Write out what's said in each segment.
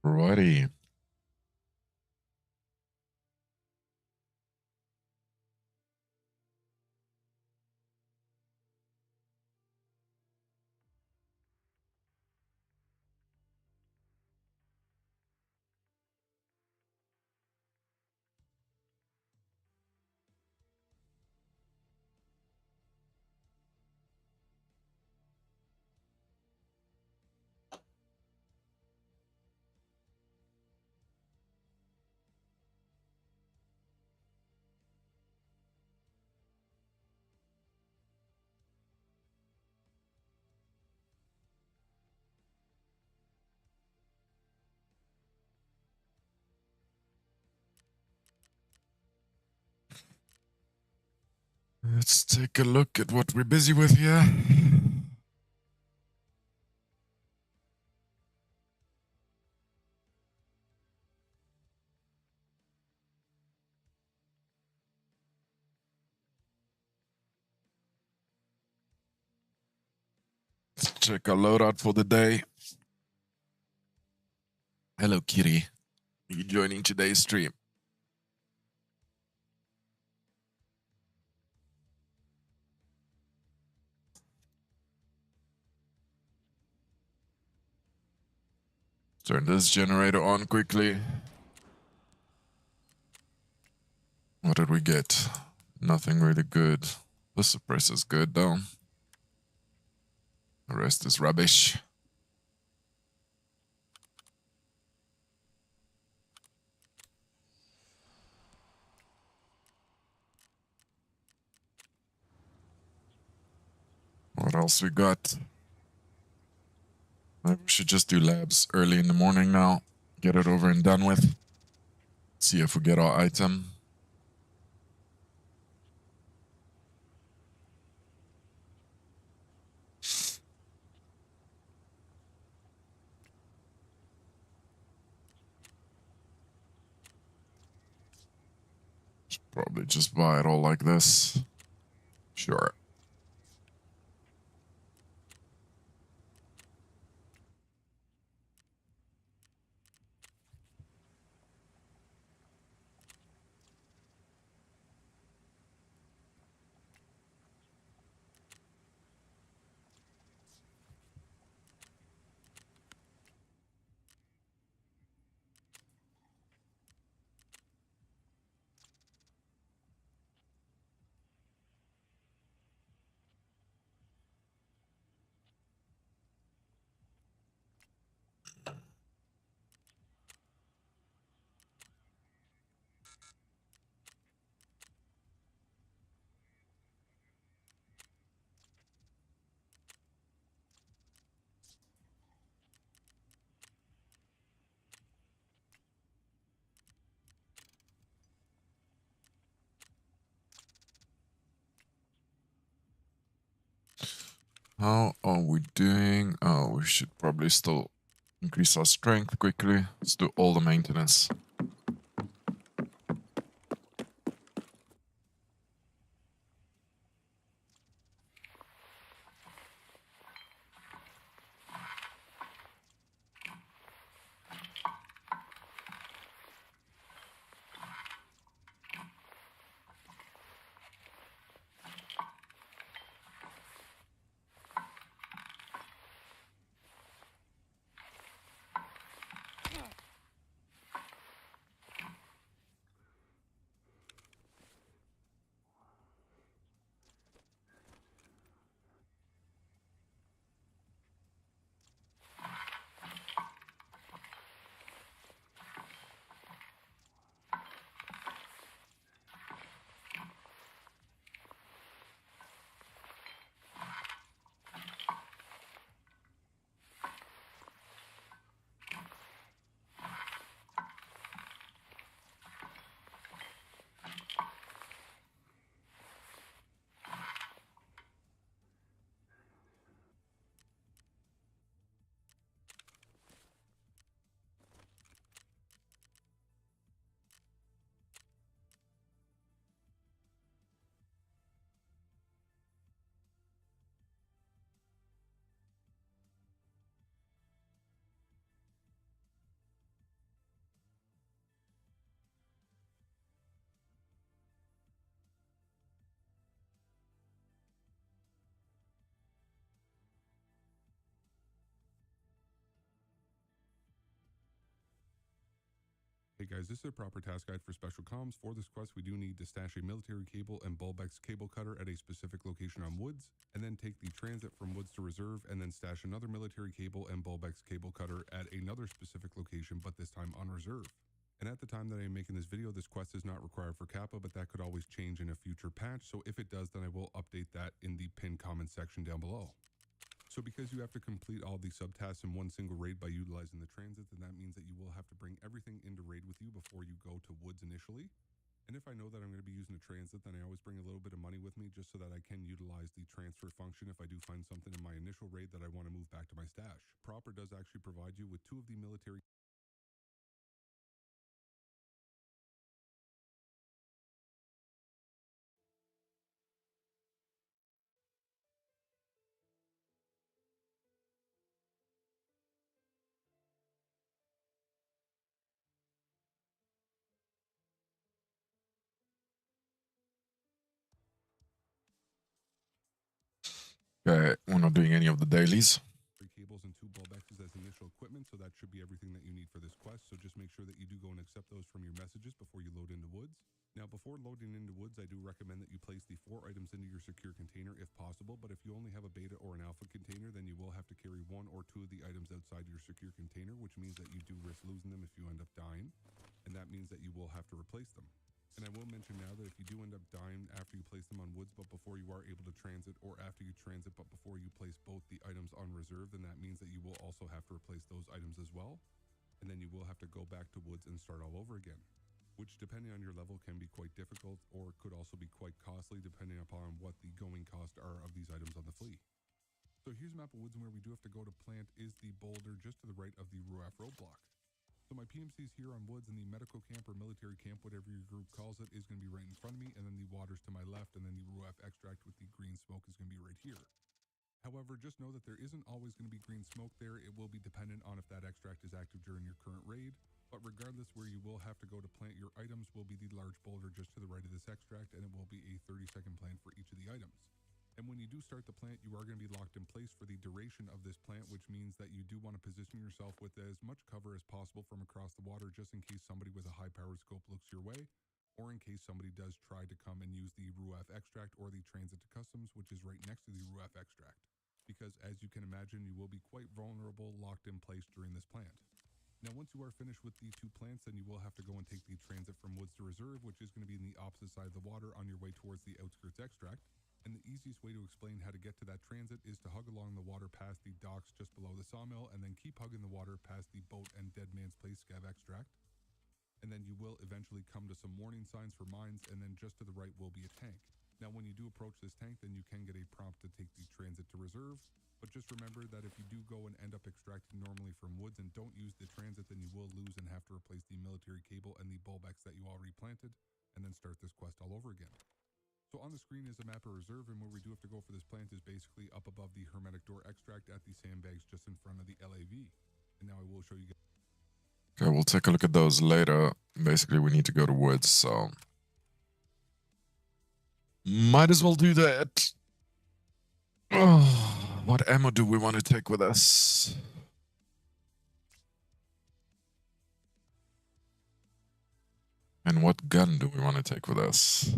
Righty. Let's take a look at what we're busy with here. Let's check our loadout for the day. Hello, Kitty. Are you joining today's stream? Turn this generator on quickly. What did we get? Nothing really good. The suppressor's good though. The rest is rubbish. What else we got? Maybe we should just do labs early in the morning now. Get it over and done with. See if we get our item. Should probably just buy it all like this. Sure. How are we doing? Oh, we should probably still increase our strength quickly. Let's do all the maintenance. Hey guys, this is a proper task guide for special comms. For this quest, we do need to stash a military cable and Bulbex cable cutter at a specific location on Woods, and then take the transit from Woods to Reserve, and then stash another military cable and Bulbex cable cutter at another specific location, but this time on Reserve. And at the time that I am making this video, this quest is not required for Kappa, but that could always change in a future patch, so if it does, then I will update that in the pinned comment section down below. So because you have to complete all the subtasks in one single raid by utilizing the transit, then that means that you will have to bring everything into raid with you before you go to Woods initially. And if I know that I'm going to be using a transit, then I always bring a little bit of money with me just so that I can utilize the transfer function if I do find something in my initial raid that I want to move back to my stash. Proper does actually provide you with 2 of the military Okay, we're not doing any of the dailies. cables and 2 Bulbexes as initial equipment, so that should be everything that you need for this quest. So just make sure that you do go and accept those from your messages before you load into Woods. Now, before loading into Woods, I do recommend that you place the 4 items into your secure container if possible, but if you only have a beta or an alpha container, then you will have to carry 1 or 2 of the items outside your secure container, which means that you do risk losing them if you end up dying, and that means that you will have to replace them. And I will mention now that if you do end up dying after you place them on Woods, but before you are able to transit, or after you transit but before you place both the items on Reserve, then that means that you will also have to replace those items as well. And then you will have to go back to Woods and start all over again, which depending on your level can be quite difficult, or could also be quite costly depending upon what the going costs are of these items on the flea. So here's a map of Woods, and where we do have to go to plant is the boulder just to the right of the Ruaf roadblock. So my PMCs here on Woods, and the medical camp or military camp, whatever your group calls it, is going to be right in front of me, and then the water's to my left, and then the Ruaf extract with the green smoke is going to be right here. However, just know that there isn't always going to be green smoke there. It will be dependent on if that extract is active during your current raid. But regardless, where you will have to go to plant your items will be the large boulder just to the right of this extract, and it will be a 30-second plant for each of the items. And when you do start the plant, you are going to be locked in place for the duration of this plant, which means that you do want to position yourself with as much cover as possible from across the water, just in case somebody with a high-powered scope looks your way, or in case somebody does try to come and use the Ruaf extract or the transit to customs, which is right next to the Ruaf extract. Because as you can imagine, you will be quite vulnerable locked in place during this plant. Now, once you are finished with the 2 plants, then you will have to go and take the transit from Woods to Reserve, which is going to be in the opposite side of the water on your way towards the outskirts extract. And the easiest way to explain how to get to that transit is to hug along the water past the docks just below the sawmill, and then keep hugging the water past the boat and Dead Man's Place scav extract. And then you will eventually come to some warning signs for mines, and then just to the right will be a tank. Now, when you do approach this tank, then you can get a prompt to take the transit to Reserve. But just remember that if you do go and end up extracting normally from Woods and don't use the transit, then you will lose and have to replace the military cable and the Bulbex that you already planted, and then start this quest all over again. So on the screen is a map of Reserve, and where we do have to go for this plant is basically up above the hermetic door extract at the sandbags just in front of the LAV. And now I will show you guys. Okay, we'll take a look at those later. Basically, we need to go to Woods, so might as well do that. Oh, what ammo do we want to take with us? And what gun do we want to take with us?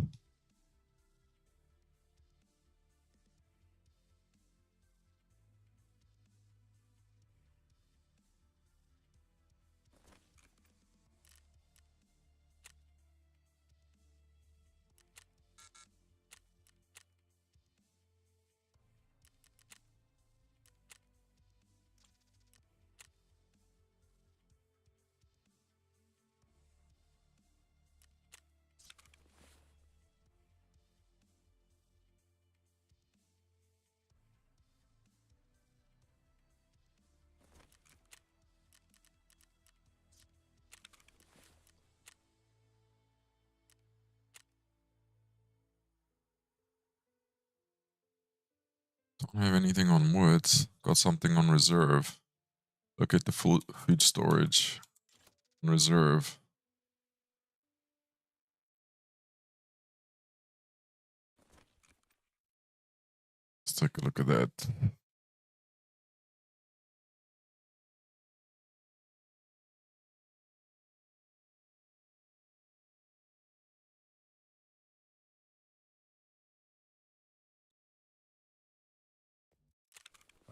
Don't have anything on Woods. Got something on Reserve. Look at the food storage on Reserve. Let's take a look at that.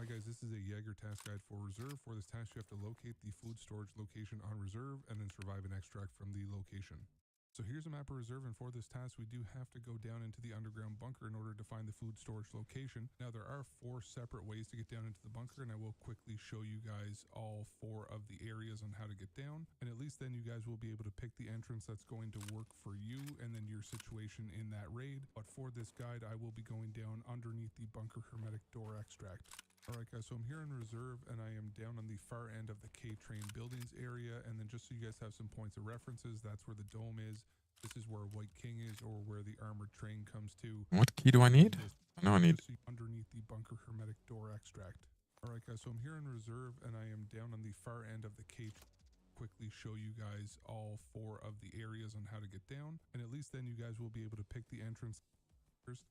Hi guys, this is a Jaeger task guide for reserve. For this task, you have to locate the food storage location on reserve and then survive an extract from the location. So here's a map of reserve, and for this task, we do have to go down into the underground bunker in order to find the food storage location. Now, there are 4 separate ways to get down into the bunker, and I will quickly show you guys all 4 of the areas on how to get down. And at least then you guys will be able to pick the entrance that's going to work for you and then your situation in that raid. But for this guide, I will be going down underneath the bunker hermetic door extract. Alright guys, so I'm here in reserve and I am down on the far end of the K-Train buildings area, and then just so you guys have some points of references, that's where the dome is. This is where White King is, or where the armored train comes to. What key do I need? I know I need... Underneath the bunker hermetic door extract. Alright guys, so I'm here in reserve and I am down on the far end of the K-Train. Quickly show you guys all 4 of the areas on how to get down, and at least then you guys will be able to pick the entrance.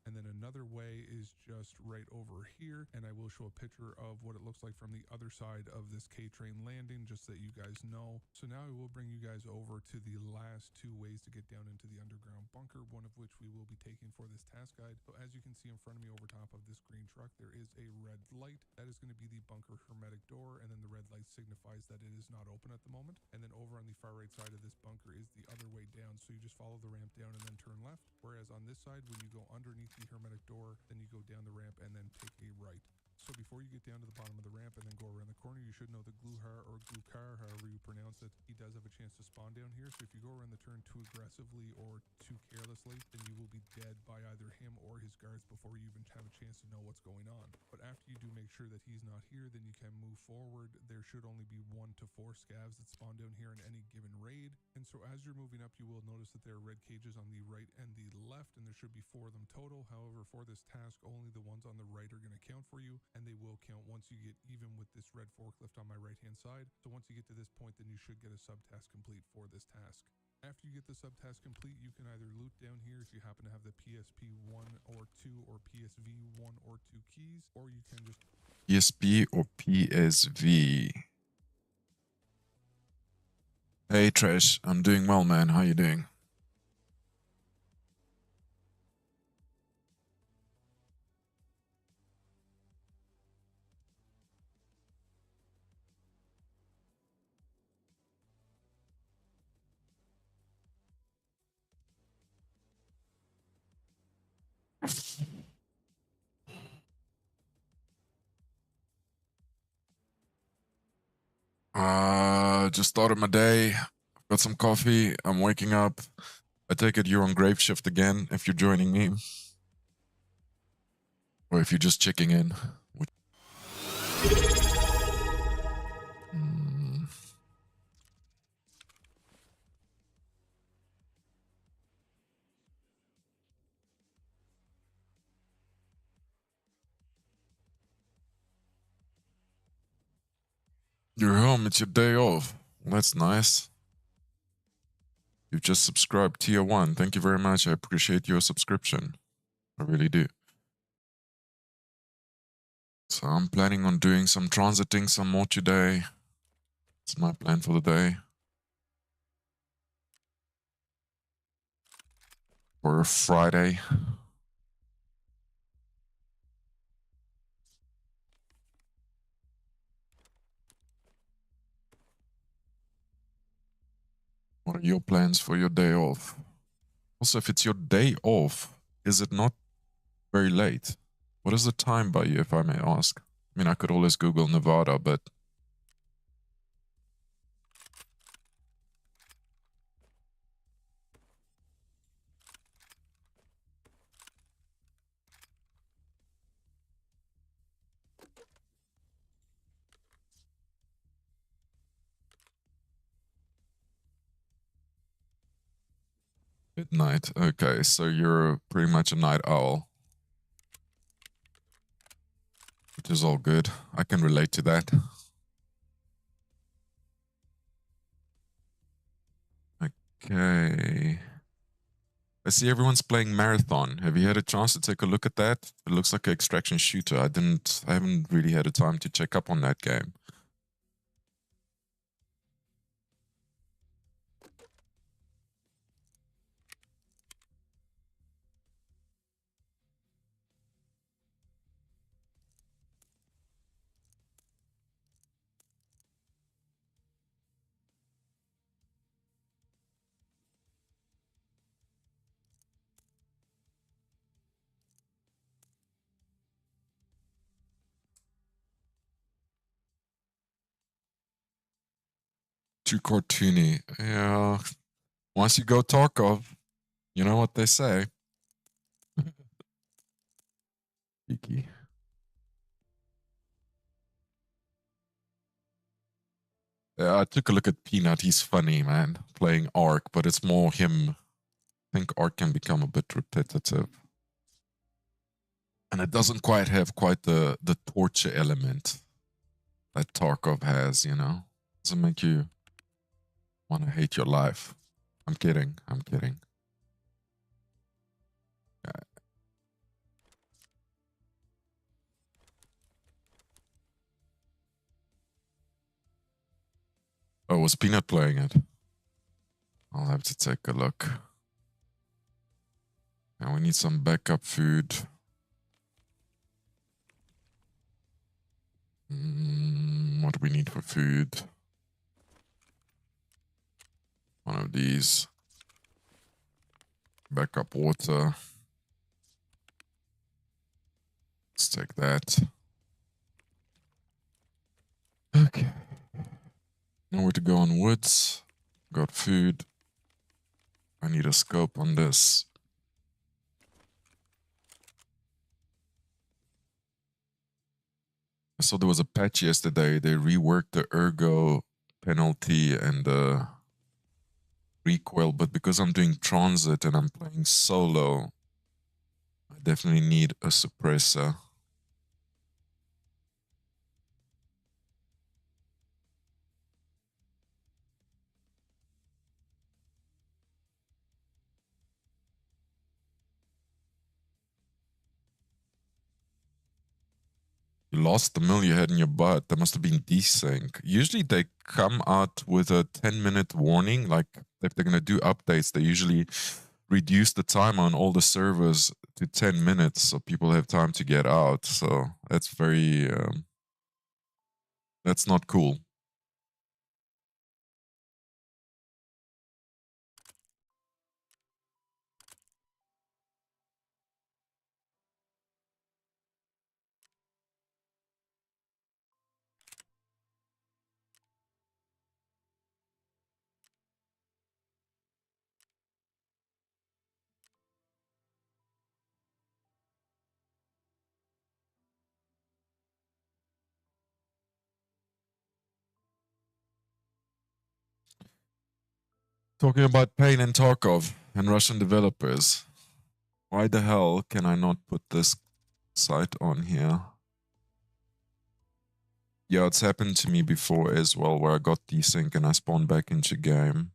And then another way is just right over here, and I will show a picture of what it looks like from the other side of this K-Train landing, just so that you guys know. So now I will bring you guys over to the last 2 ways to get down into the underground bunker, one of which we will be taking for this task guide. So as you can see in front of me over top of this green truck, there is a red light. That is going to be the bunker hermetic door, and then the red light signifies that it is not open at the moment. And then over on the far right side of this bunker is the other way down, so you just follow the ramp down and then turn left. Whereas on this side, when you go underneath the hermetic door, then you go down the ramp and then take a right. So before you get down to the bottom of the ramp and then go around the corner, you should know that Gluhar or Glukar, however you pronounce it, he does have a chance to spawn down here. So if you go around the turn too aggressively or too carelessly, then you will be dead by either him or his guards before you even have a chance to know what's going on. But after you do make sure that he's not here, then you can move forward. There should only be 1 to 4 scavs that spawn down here in any given raid. And so as you're moving up, you will notice that there are red cages on the right and the left, and there should be 4 of them total. However, for this task, only the ones on the right are going to count for you, and they will count once you get even with this red forklift on my right hand side. So once you get to this point, then you should get a subtask complete for this task. After you get the subtask complete, you can either loot down here if you happen to have the PSP 1 or 2 or PSV 1 or 2 keys, or you can just PSP or PSV. Hey Trish, I'm doing well, man. How you doing? Just started my day. Got some coffee. I'm waking up. I take it you're on grave shift again if you're joining me. Or if you're just checking in. You're home, it's your day off. That's nice. You've just subscribed tier 1. Thank you very much. I appreciate your subscription. I really do. So I'm planning on doing some transiting some more today. It's my plan for the day. For a Friday. What are your plans for your day off? Also, if it's your day off, is it not very late? What is the time by you, if I may ask? I mean, I could always Google Nevada, but... Midnight. Okay, so you're pretty much a night owl. Which is all good. I can relate to that. Okay. I see everyone's playing Marathon. Have you had a chance to take a look at that? It looks like an extraction shooter. I haven't really had a time to check up on that game. Too cartoony. Yeah. Once you go Tarkov, you know what they say. Kiki. Yeah, I took a look at Peanut. He's funny, man, playing Ark, but it's more him. I think Ark can become a bit repetitive. And it doesn't quite have quite the torture element that Tarkov has, you know? Doesn't make you want to hate your life. I'm kidding. I'm kidding. Oh, was Peanut playing it? I'll have to take a look. And we need some backup food. What do we need for food? One of these. Backup water. Let's take that. Okay. Nowhere to go on woods. Got food. I need a scope on this. I saw there was a patch yesterday. They reworked the ergo penalty and the recoil, but because I'm doing transit and I'm playing solo, I definitely need a suppressor. You lost the mill you had in your butt. That must have been desync. Usually they come out with a 10-minute warning. Like if they're going to do updates, they usually reduce the time on all the servers to 10 minutes so people have time to get out. So that's very, that's not cool. Talking about pain and Tarkov and Russian developers. Why the hell can I not put this site on here? Yeah, it's happened to me before as well, where I got desync and I spawned back into game.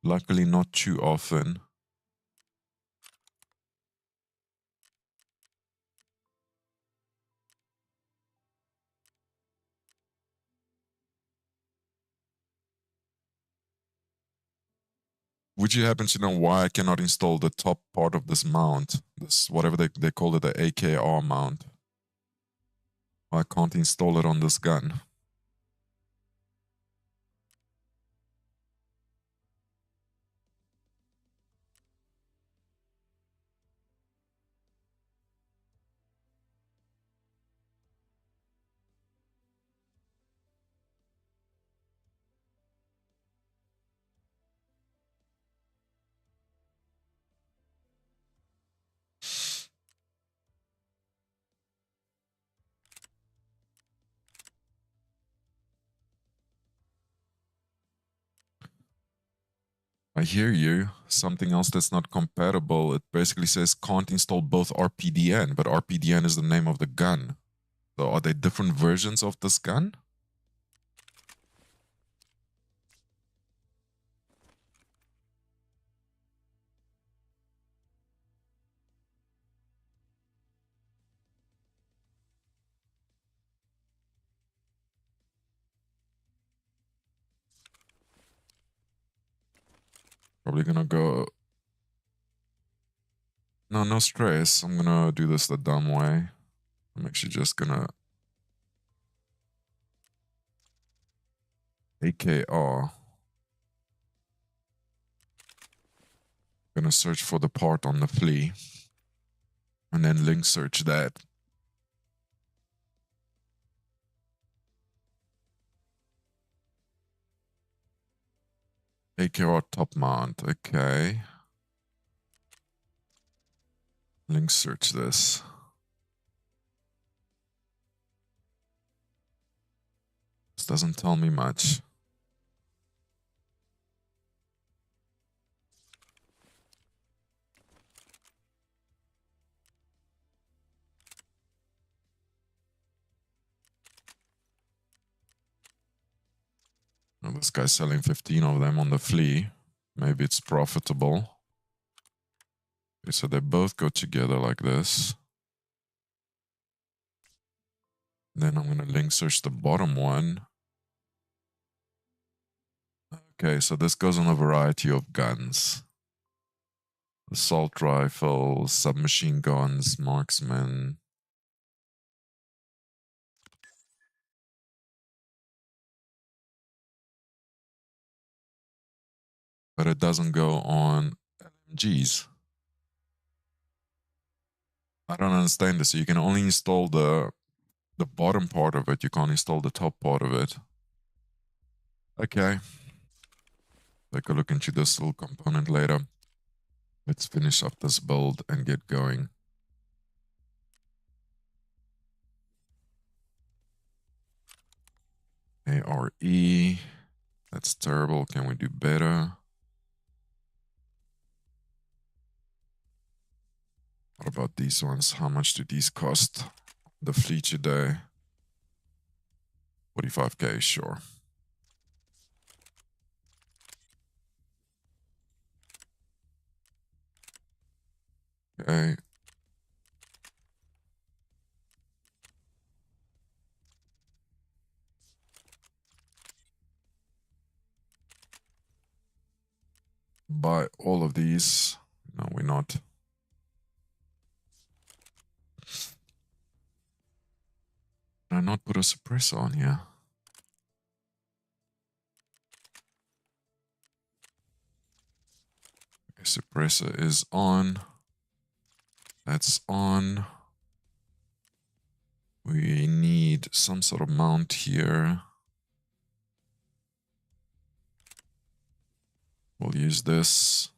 Luckily, not too often. Would you happen to know why I cannot install the top part of this mount? This, whatever they call it, the AKR mount. Why I can't install it on this gun? I hear you. Something else that's not compatible. It basically says can't install both RPDN, but RPDN is the name of the gun. So are they different versions of this gun? Probably gonna go... No, no stress. I'm gonna do this the dumb way. I'm actually just gonna... AKR. Gonna search for the part on the flea. And then link search that. AKR top mount. Okay. Link search this. This doesn't tell me much. Well, this guy's selling 15 of them on the flea. Maybe it's profitable. Okay, so they both go together like this. Then I'm going to link search the bottom one. Okay, so this goes on a variety of guns. Assault rifles, submachine guns, marksmen. But it doesn't go on LMGs. I don't understand this. You can only install the bottom part of it. You can't install the top part of it. Okay. Take a look into this little component later. Let's finish up this build and get going. ARE. That's terrible. Can we do better? What about these ones? How much do these cost? The fleet today. 45k, sure. Okay. Buy all of these. No, we're not. Did I not put a suppressor on here? Okay, suppressor is on. That's on. We need some sort of mount here. We'll use this.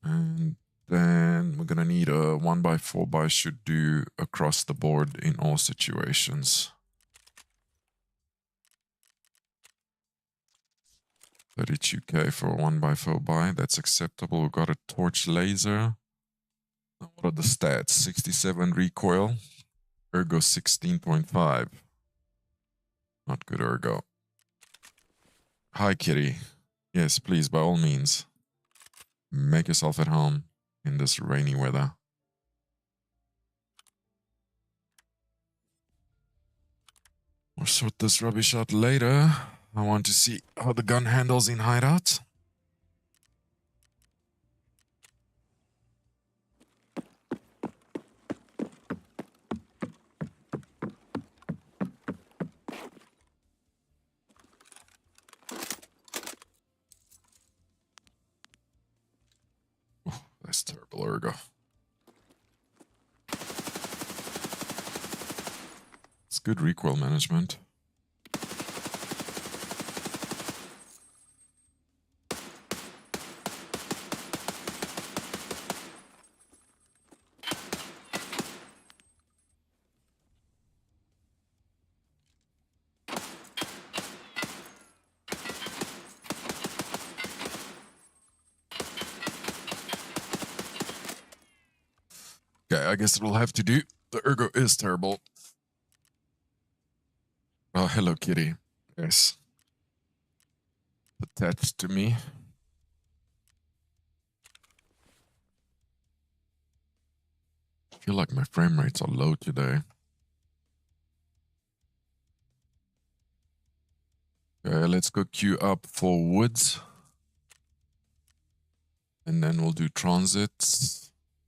And then we're gonna need a 1x4x should do across the board in all situations. 32k for a 1x4x, that's acceptable. We've got a torch laser. What are the stats? 67 recoil, ergo 16.5. Not good ergo. Hi, kitty. Yes, please, by all means. Make yourself at home in this rainy weather. We'll sort this rubbish out later. I want to see how the gun handles in hideout. That's terrible ergo. It's good recoil management. Okay, I guess it'll have to do. The ergo is terrible. Oh, hello, kitty. Yes. Attached to me. I feel like my frame rates are low today. Okay, let's go queue up for woods. And then we'll do transits.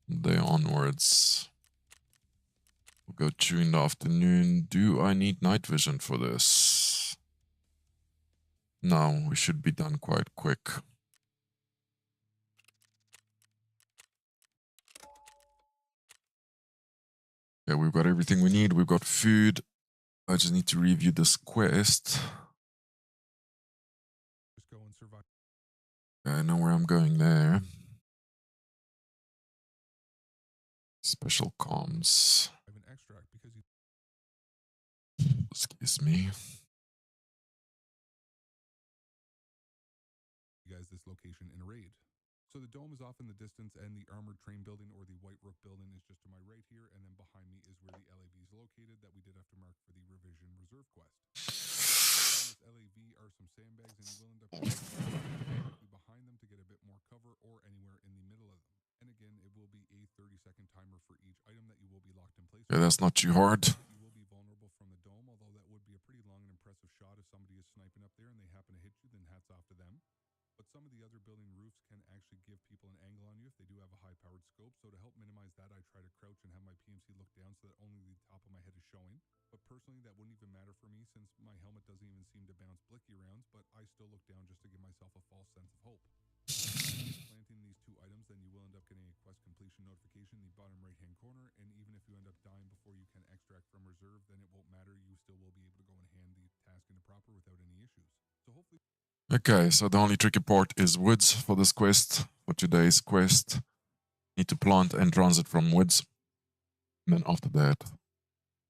Day onwards. We'll go chew in the afternoon. Do I need night vision for this? No, we should be done quite quick. Okay, we've got everything we need. We've got food. I just need to review this quest. Just go and survive. I know where I'm going there. Special comms. I have an extract because you Excuse me. guys this location in a raid. So the dome is off in the distance, and the armored train building or the White Rook building is just to my right here, and then behind me is where the LAV is located that we did have to mark for the revision reserve quest. This LAV are some sandbags, and you will end up directly behind them to get a bit more cover, or anywhere in the middle of them. And again, it will be a 30-second timer for each item that you will be locked in place. Yeah, that's not too hard. You will be vulnerable from the dome, although that would be a pretty long and impressive shot. If somebody is sniping up there and they happen to hit you, then hats off to them. But some of the other building roofs can actually give people an angle on you if they do have a high-powered scope. So to help minimize that, I try to crouch and have my PMC look down so that only the top of my head is showing. But personally, that wouldn't even matter for me since my helmet doesn't even seem to bounce blicky rounds, but I still look down just to give myself a false sense of hope. Planting these two items, then you will end up getting a quest completion notification in the bottom right-hand corner, and even if you end up dying before you can extract from reserve, then it won't matter. You still will be able to go and hand the task into proper without any issues. So hopefully... Okay, so the only tricky part is woods for this quest, for today's quest. Need to plant and transit from woods. And then after that,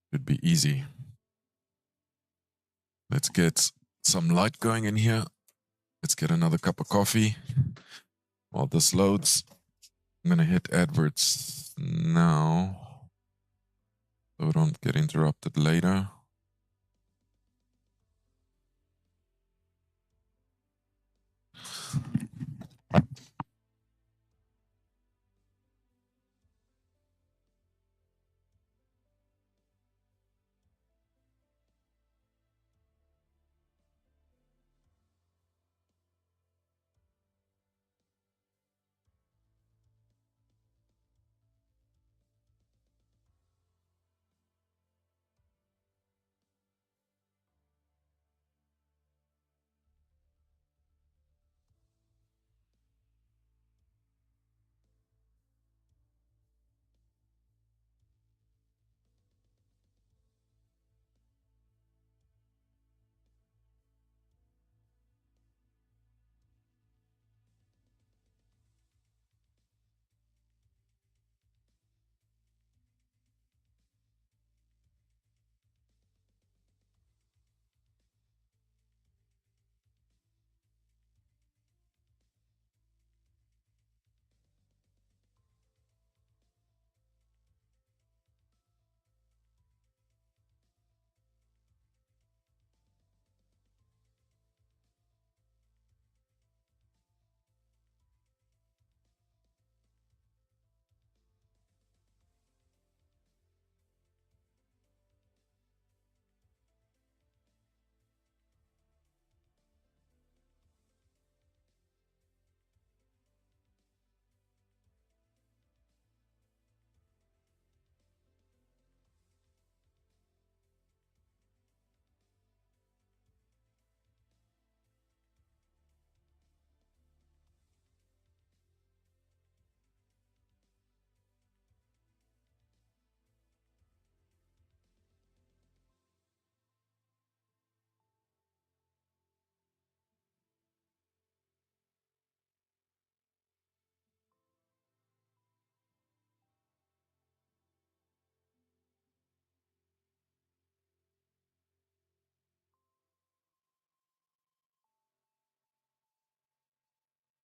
should be easy. Let's get some light going in here. Let's get another cup of coffee. While this loads, I'm gonna hit adverts now, so we don't get interrupted later.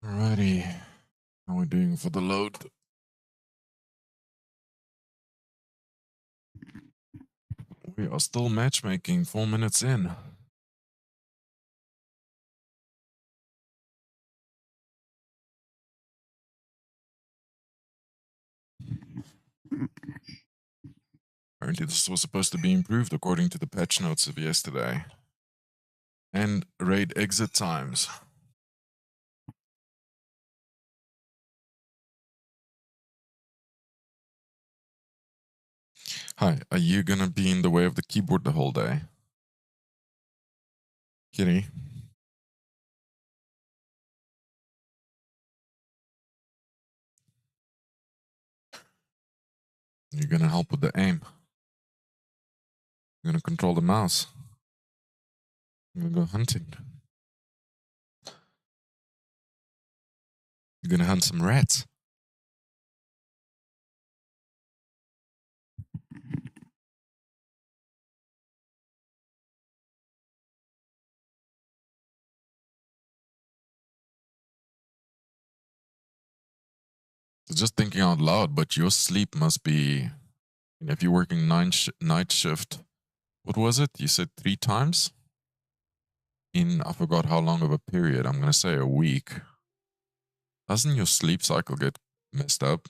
Alrighty, how are we doing for the load? We are still matchmaking, 4 minutes in. Apparently this was supposed to be improved according to the patch notes of yesterday. And raid exit times. Hi, are you gonna be in the way of the keyboard the whole day? Kitty? You're gonna help with the aim. I'm gonna control the mouse. I'm gonna go hunting. You're gonna hunt some rats. So just thinking out loud, but your sleep must be, if you're working night shift, what was it? You said 3 times? I forgot how long of a period. I'm gonna say a week. Doesn't your sleep cycle get messed up?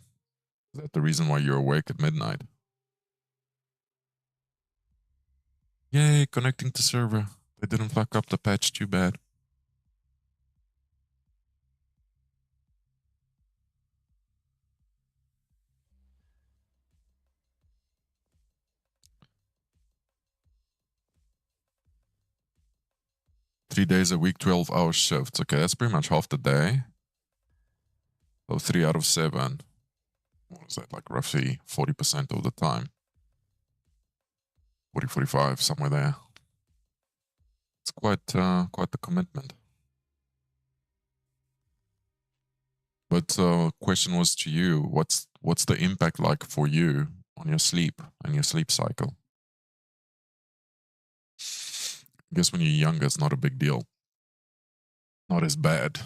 Is that the reason why you're awake at midnight? Yay, connecting to server. They didn't fuck up the patch too bad. Three days a week, 12-hour shifts. Okay, that's pretty much half the day. So 3 out of 7. What is that, like roughly 40% of the time? 40, 45, somewhere there. It's quite the commitment. But question was to you, what's the impact like for you on your sleep and your sleep cycle? I guess when you're younger, it's not a big deal. Not as bad.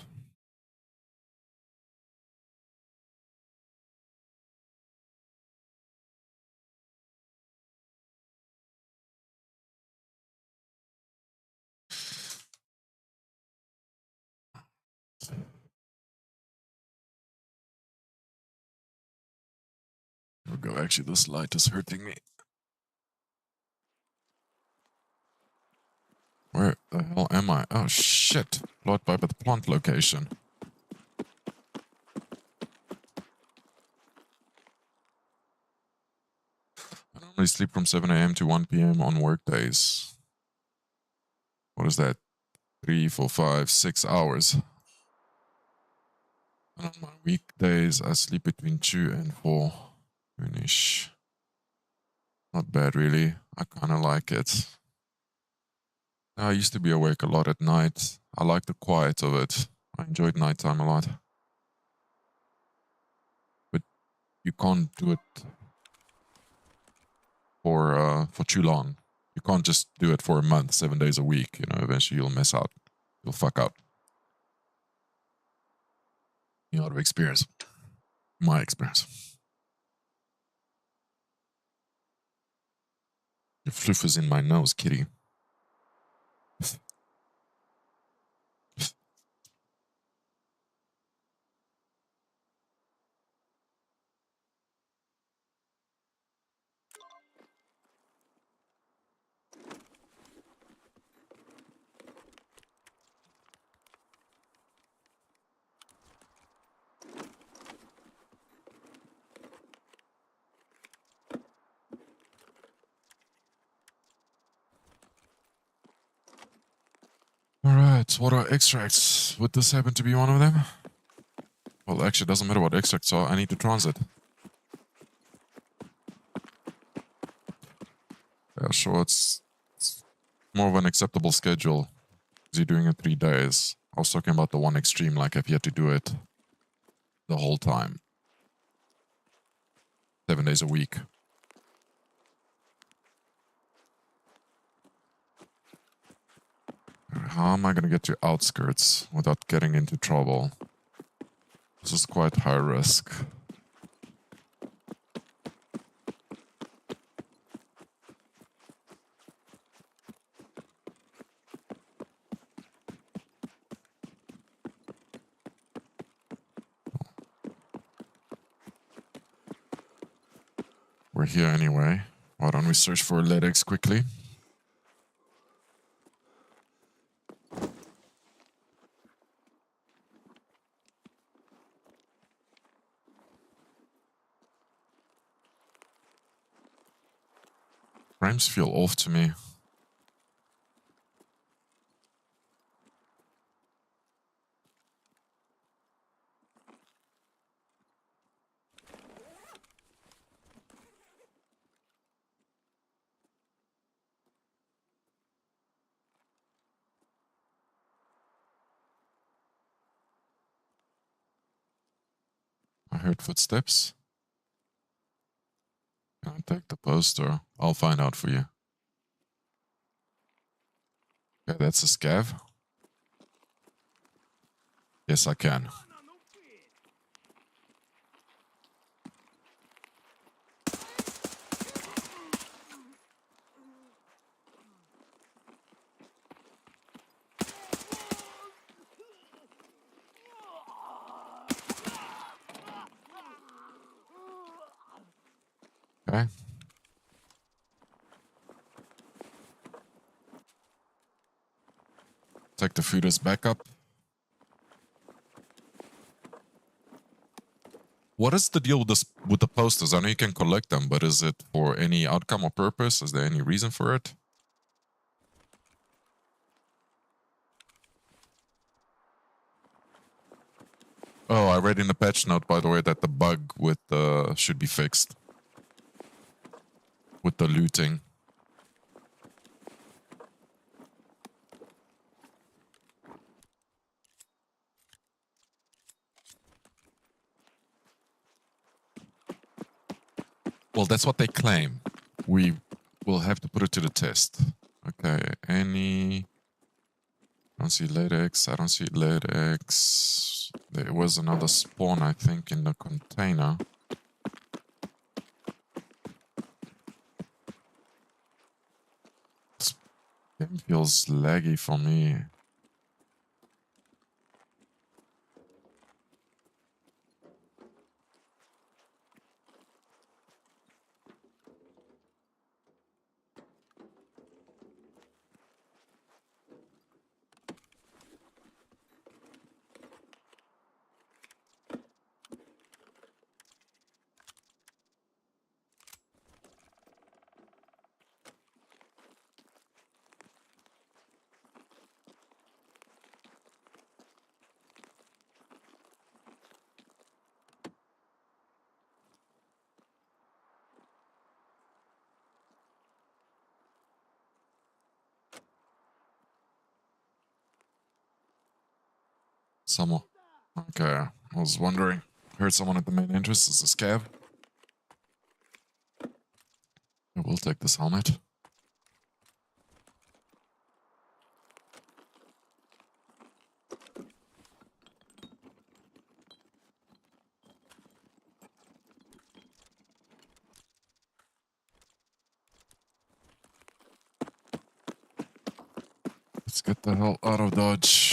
Here we go. Actually, this light is hurting me. Where the hell am I? Oh shit. Blood pipe at the plant location. I normally sleep from 7 a.m. to 1 p.m. on work days. What is that? 3, 4, 5, 6 hours. And on my weekdays, I sleep between 2 and 4. Finish. Not bad, really. I kind of like it. I used to be awake a lot at night. I like the quiet of it. I enjoyed nighttime a lot. But you can't do it for too long. You can't just do it for a month, 7 days a week. You know, eventually you'll miss out. You'll fuck out. You know, out of experience. My experience. Your floof is in my nose, kitty. Alright, what are extracts? Would this happen to be one of them? Well, actually, it doesn't matter what extracts are. I need to transit. Yeah, sure, it's more of an acceptable schedule. Because you're doing it 3 days. I was talking about the one extreme, like if you had to do it the whole time. 7 days a week. How am I going to get to outskirts without getting into trouble? This is quite high risk. We're here anyway. Why don't we search for Ledex quickly? Frames feel off to me. heard footsteps. Can I take the poster? I'll find out for you. Okay, that's a scav. Yes, I can. Okay. Take the feeders back up. What is the deal with this with the posters? I know you can collect them, but is it for any outcome or purpose? Is there any reason for it? Oh, I read in the patch note, by the way, that the bug with should be fixed with the looting. Well, that's what they claim. We will have to put it to the test. Okay, any... I don't see latex. I don't see latex. There was another spawn, I think, in the container. This game feels laggy for me. Someone. Okay, I was wondering. Heard someone at the main entrance. Is this scav? I will take this helmet. Let's get the hell out of Dodge.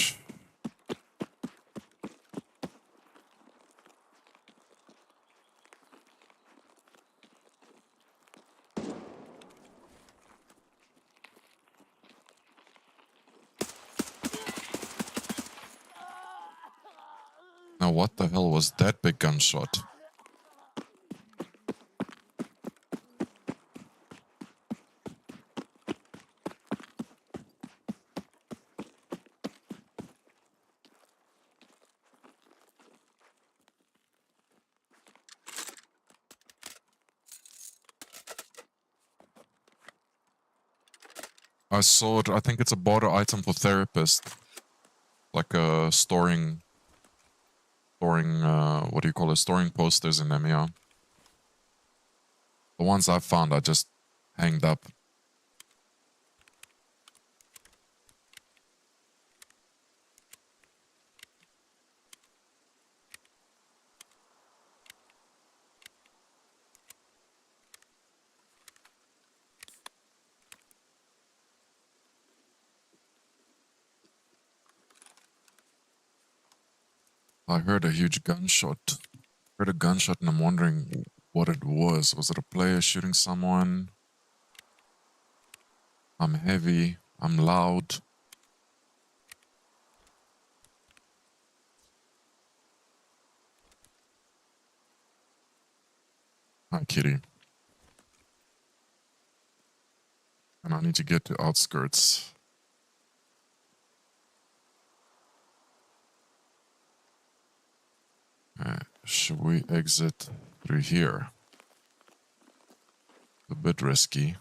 Now, what the hell was that big gunshot? I saw it. I think it's a barter item for therapist. Like storing, what do you call it? Storing posters in them, yeah. The ones I found, I just hanged up. I heard a huge gunshot. Heard a gunshot and I'm wondering what it was. Was it a player shooting someone? I'm heavy. I'm loud. Hi, kitty. And I need to get to outskirts. Should we exit through here? A bit risky.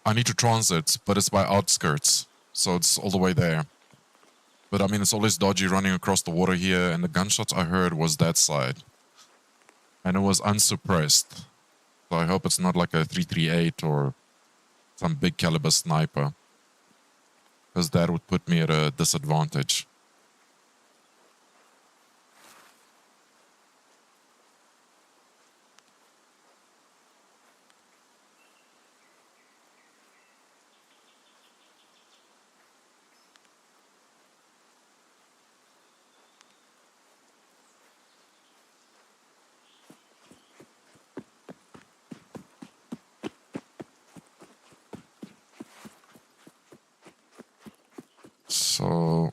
I need to transit, but it's by outskirts. So it's all the way there. But I mean, it's always dodgy running across the water here, and the gunshots I heard was that side. And it was unsuppressed. So I hope it's not like a 338 or some big caliber sniper. Because that would put me at a disadvantage. So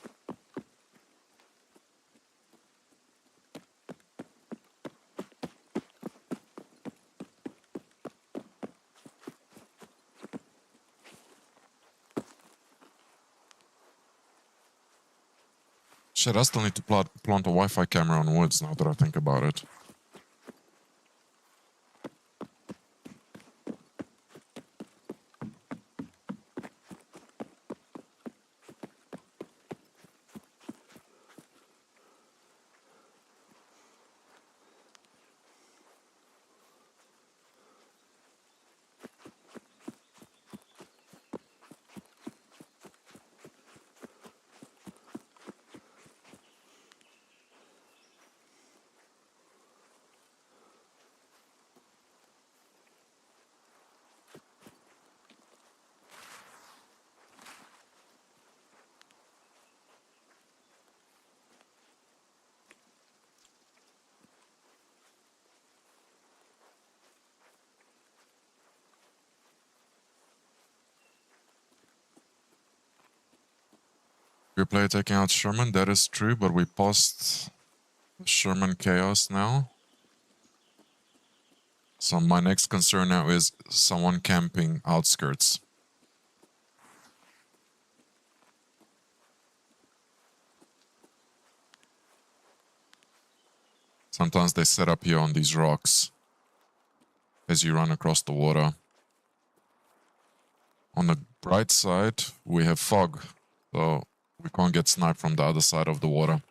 shit, I still need to plant a Wi-Fi camera on woods now that I think about it. Replay taking out Sherman, that is true, but we passed Sherman Chaos now. So my next concern now is someone camping outskirts. Sometimes they set up here on these rocks as you run across the water. On the bright side, we have fog, so we can't get sniped from the other side of the water.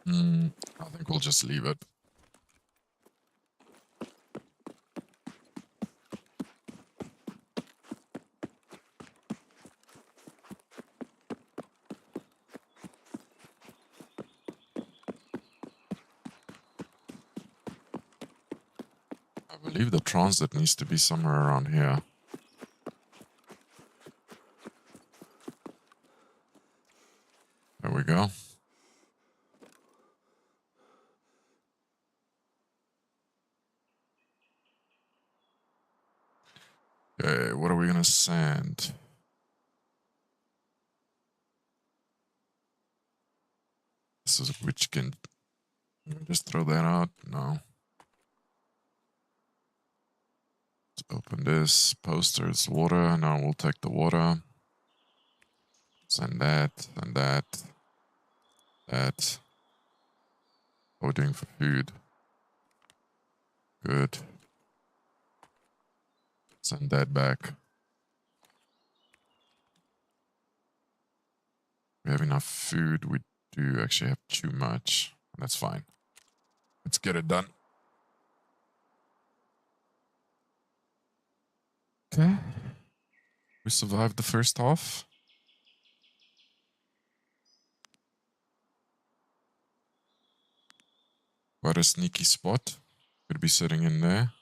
I think we'll just leave it. I believe the transit needs to be somewhere around here. There we go. Okay, what are we gonna send? This is which can just throw that out? No. Let's open this. Posters, water. No, we'll take the water. Send that, and that. That. What are we doing for food? Good. Send that back. We have enough food. We do actually have too much. That's fine. Let's get it done. Okay. We survived the first half. Quite a sneaky spot. Could be sitting in there.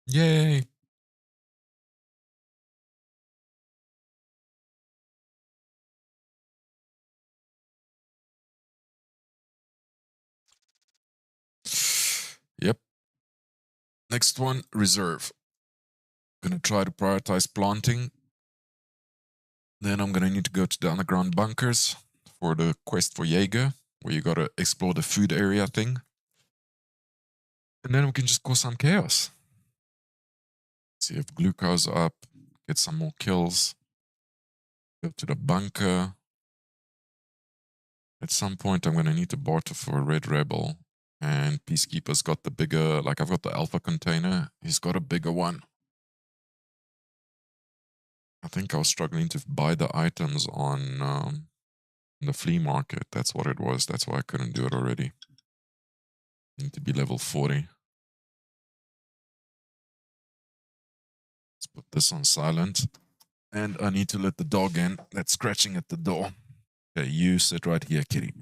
Yay! Yep. Next one, reserve. Gonna try to prioritize planting. Then I'm gonna need to go to the underground bunkers for the quest for Jaeger, where you gotta explore the food area thing. And then we can just cause some chaos. See if glucose up, get some more kills. Go to the bunker. At some point, I'm gonna need to barter for a Red Rebel. And Peacekeeper's got the bigger, like I've got the Alpha container. He's got a bigger one. I think I was struggling to buy the items on the flea market. That's what it was. That's why I couldn't do it already. Need to be level 40. Let's put this on silent. And I need to let the dog in. That's scratching at the door. Okay, you sit right here, kitty.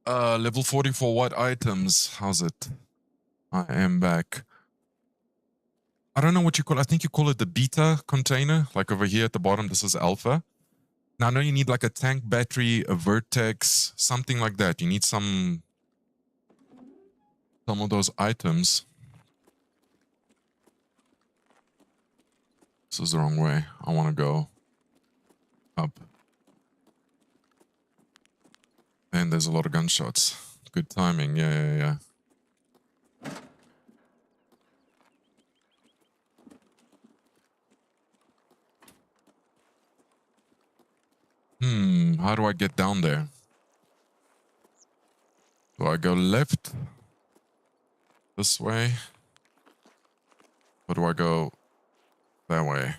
Level 40 for what items? How's it? I am back. I don't know what you call it. I think you call it the beta container. Like over here at the bottom, this is alpha. Now I know you need like a tank battery, a vertex, something like that. You need some of those items. This is the wrong way. I want to go up. And there's a lot of gunshots. Good timing. Yeah. do I get down there? Do I go left? This way? Or do I go that way?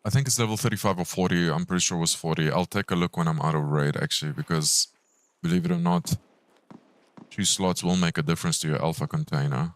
I think it's level 35 or 40. I'm pretty sure it was 40. I'll take a look when I'm out of raid, actually, because believe it or not, 2 slots will make a difference to your alpha container.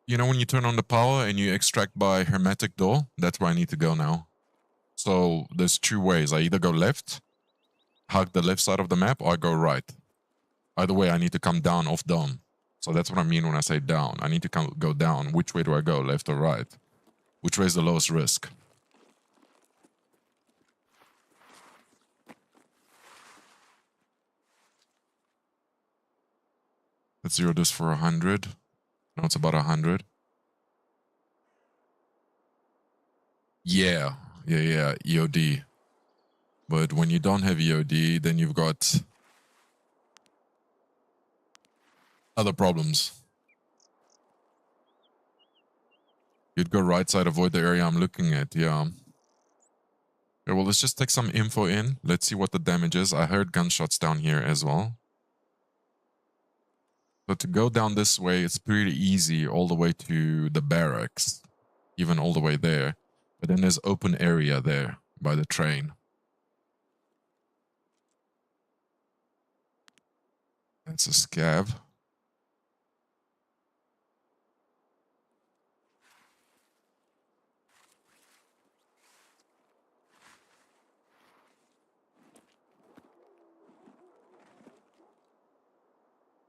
You know when you turn on the power and you extract by hermetic door? That's where I need to go now. So there's 2 ways. I either go left, hug the left side of the map, or I go right. Either way, I need to come down off dome. So that's what I mean when I say down. I need to go down. Which way do I go, left or right? Which way is the lowest risk? Let's zero this for 100. No, it's about 100. Yeah, EOD. But when you don't have EOD, then you've got other problems. You'd go right side, avoid the area I'm looking at, yeah. Okay, well, let's just take some info in. Let's see what the damage is. I heard gunshots down here as well. So to go down this way, it's pretty easy all the way to the barracks, even all the way there. But then there's open area there by the train. That's a scav.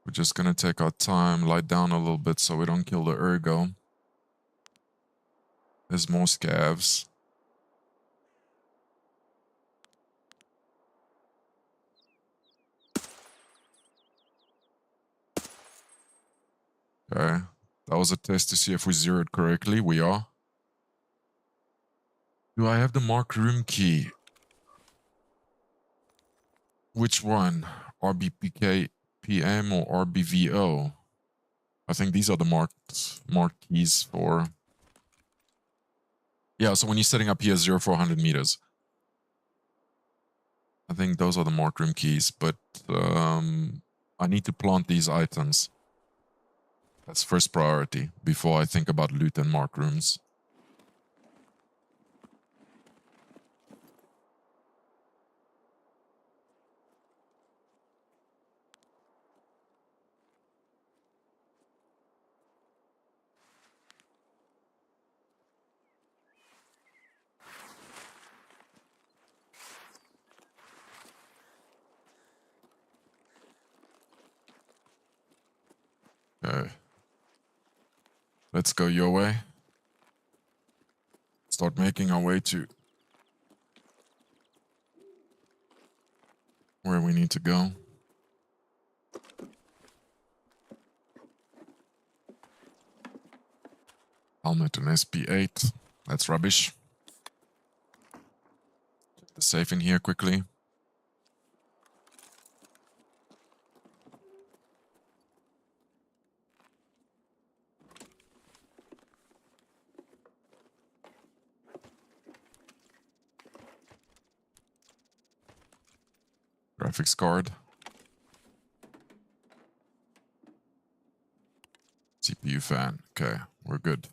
We're just gonna take our time, lie down a little bit so we don't kill the ergo. There's more scavs. Okay, that was a test to see if we zeroed correctly. We are. Do I have the marked room key? Which one? RBPK PM or RBVO? I think these are the marked keys for... Yeah, so when you're setting up here, 0 for 100 meters. I think those are the marked room keys, but I need to plant these items. That's first priority before I think about loot and marked rooms. Okay. Let's go your way. Start making our way to where we need to go. Helmet and SP8. That's rubbish. Check the safe in here quickly. Graphics card. CPU fan. Okay, we're good.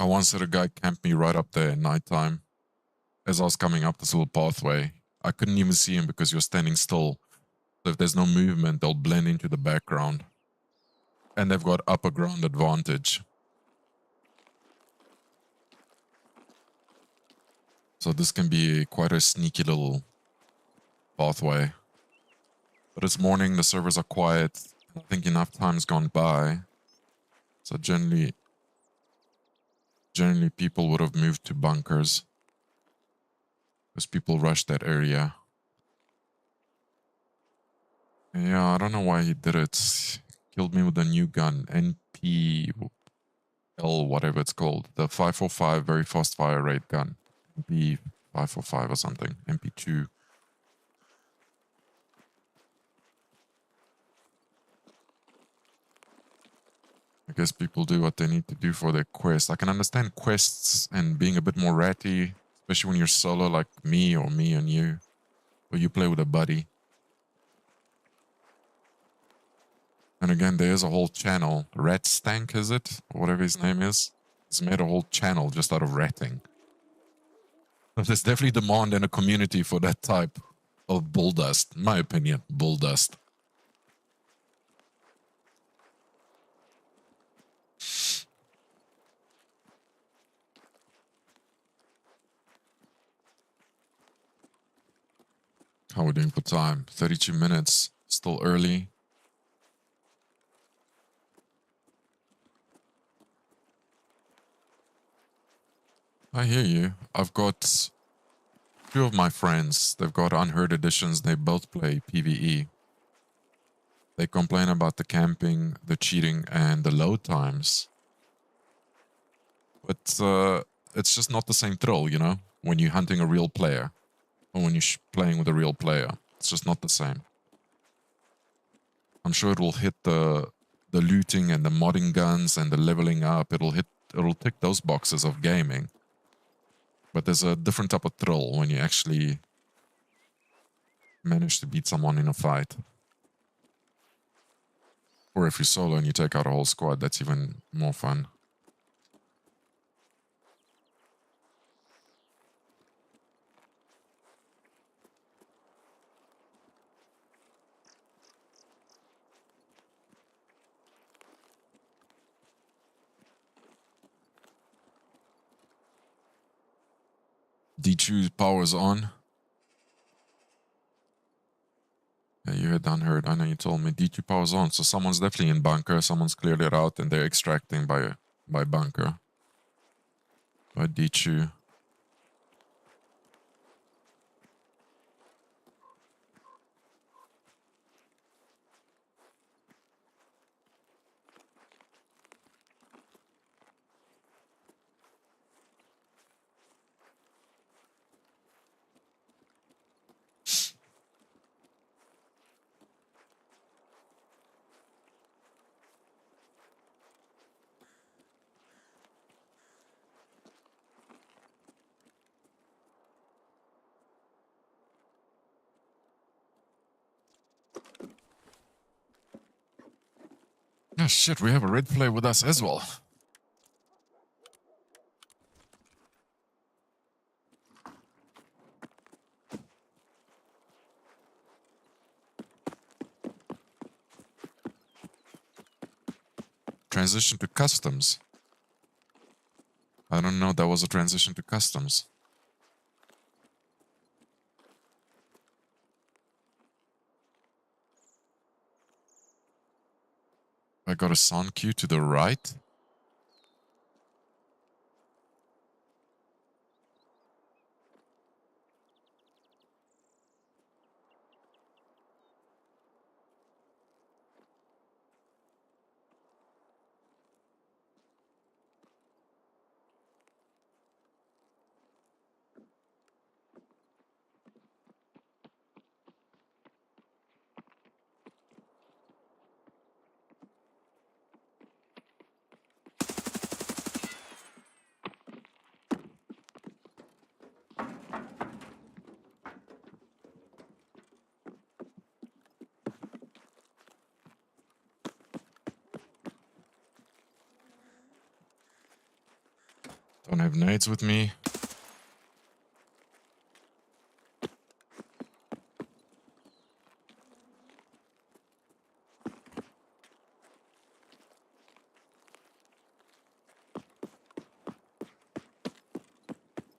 I once had a guy camp me right up there at nighttime as I was coming up this little pathway. I couldn't even see him because you're standing still. So if there's no movement, they'll blend into the background. And they've got upper ground advantage. So this can be quite a sneaky little pathway. But it's morning, the servers are quiet. I think enough time's gone by. So generally people would have moved to bunkers. Because people rushed that area. Yeah, I don't know why he did it. Killed me with a new gun. NPL, whatever it's called. The 545 very fast fire rate gun. MP 545 or something. MP2. I guess people do what they need to do for their quest. I can understand quests and being a bit more ratty, especially when you're solo like me or me and you. Or you play with a buddy. And again, there's a whole channel. Rat Stank, is it? Or whatever his name is. He's made a whole channel just out of ratting. There's definitely demand in a community for that type of bull dust. In my opinion, bull dust. How are we doing for time? 32 minutes. Still early. I hear you. I've got two of my friends. They've got unheard editions. They both play PvE. They complain about the camping, the cheating, and the load times. But it's just not the same thrill, you know, when you're hunting a real player or when you're playing with a real player. It's just not the same. I'm sure it will hit the looting and the modding guns and the leveling up. It'll tick those boxes of gaming. But there's a different type of thrill when you actually manage to beat someone in a fight. Or if you're solo and you take out a whole squad, that's even more fun. D2 power's on. Yeah, you had unheard. I know you told me D2 power's on, so someone's definitely in bunker. Someone's cleared it out, and they're extracting by bunker. By D2. Oh shit, we have a red player with us as well. Transition to customs. I don't know, that was a transition to customs. I got a sound cue to the right. Don't have nades with me.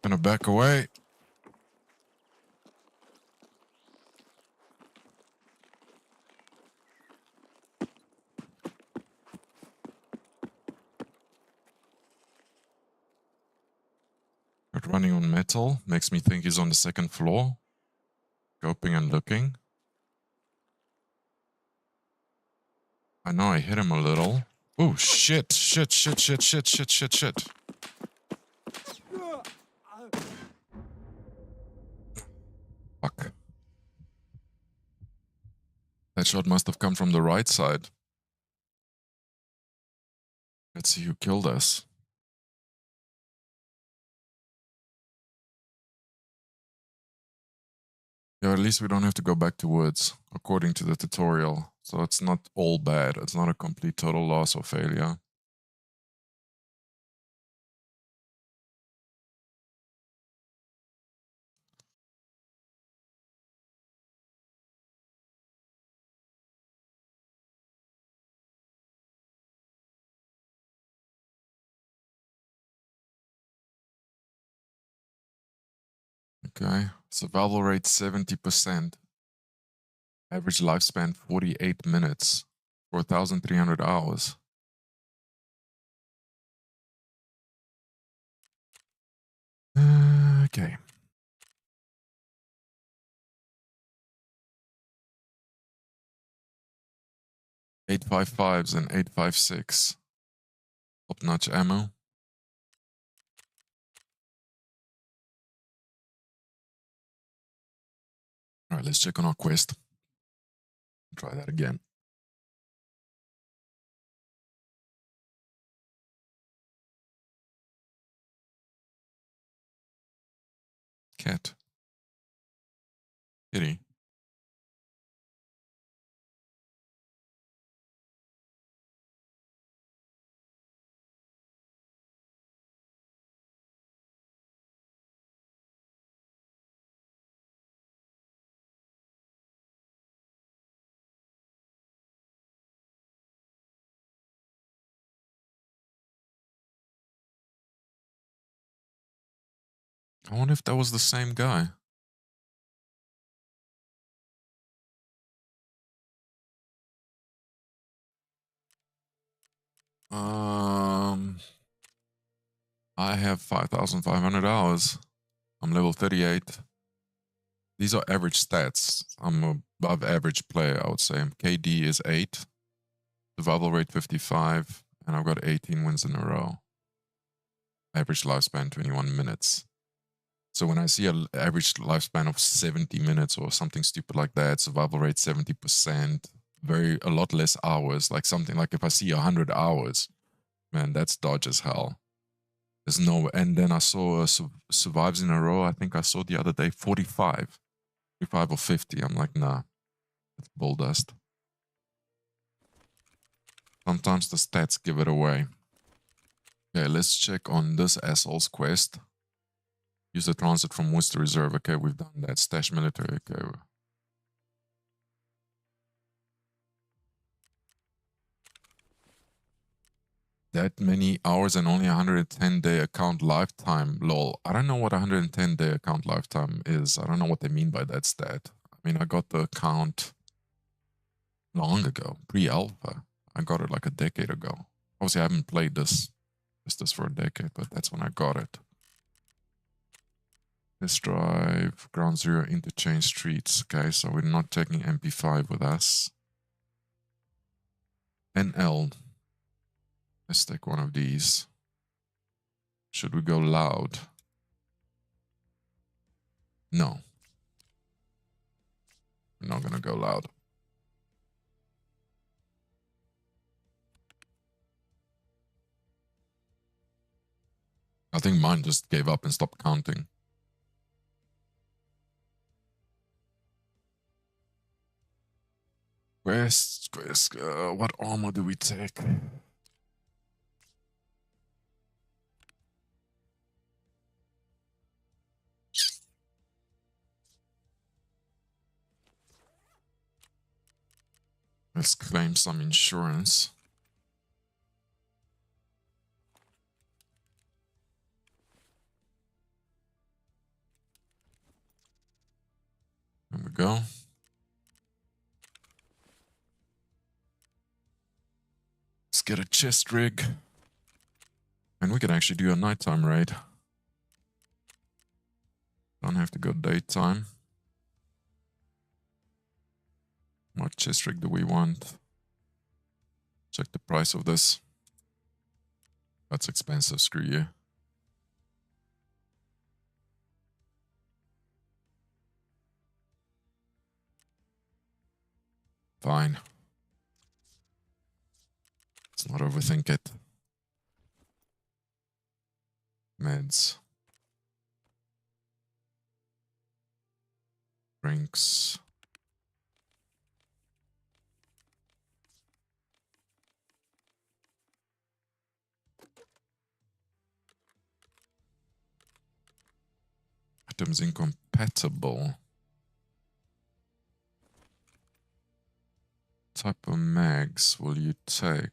Gonna back away. But running on metal makes me think he's on the second floor. Scoping and looking. I know I hit him a little. Oh, shit, shit, shit, shit, shit, shit, shit, shit. Fuck. That shot must have come from the right side. Let's see who killed us. Yeah, at least we don't have to go back to woods, according to the tutorial. So it's not all bad. It's not a complete total loss or failure. Okay, survival rate 70%. Average lifespan 48 minutes. 4,300 hours. Okay. .855s and .856. Top-notch ammo. Alright, let's check on our quest. Try that again. Cat. Kitty. I wonder if that was the same guy. I have 5,500 hours. I'm level 38. These are average stats. I'm above average player, I would say. KD is 8. Survival rate 55. And I've got 18 wins in a row. Average lifespan 21 minutes. So when I see an average lifespan of 70 minutes or something stupid like that, survival rate 70%, a lot less hours, like something like if I see 100 hours, man, that's dodge as hell. There's no, and then I saw survives in a row. I think I saw the other day 45 or 50. I'm like, nah, it's bull dust. Sometimes the stats give it away. Okay, let's check on this asshole's quest. Use the transit from Woods to Reserve. Okay, we've done that. Stash military. Okay. That many hours and only 110-day account lifetime. Lol. I don't know what 110-day account lifetime is. I don't know what they mean by that stat. I mean, I got the account long ago, pre-alpha. I got it like a decade ago. Obviously, I haven't played this for a decade, but that's when I got it. Let's drive Ground Zero interchange streets. Okay, so we're not taking MP5 with us. NL. Let's take one of these. Should we go loud? No. We're not gonna go loud. I think mine just gave up and stopped counting. Quest, what armor do we take? Let's claim some insurance. There we go. Let's get a chest rig. And we can actually do a nighttime raid. Don't have to go daytime. What chest rig do we want? Check the price of this. That's expensive, screw you. Fine. Let's not overthink it. Meds. Drinks. Items incompatible. Type of mags will you take?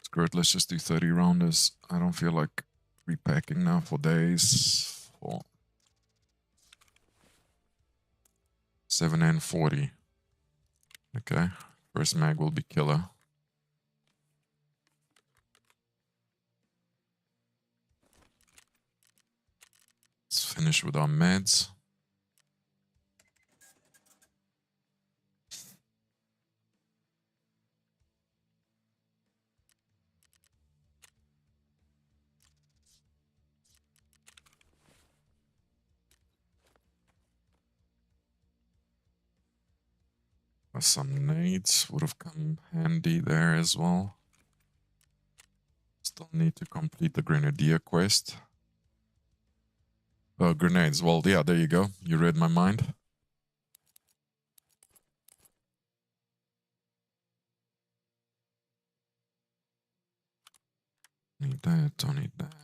Screw it, let's just do 30 rounders. I don't feel like repacking now for days. For 7 and 40. Okay, first mag will be killer. Let's finish with our meds. Some nades would have come handy there as well. Still need to complete the Grenadier quest. Oh, grenades. Well, yeah, there you go. You read my mind. Need that, don't need that.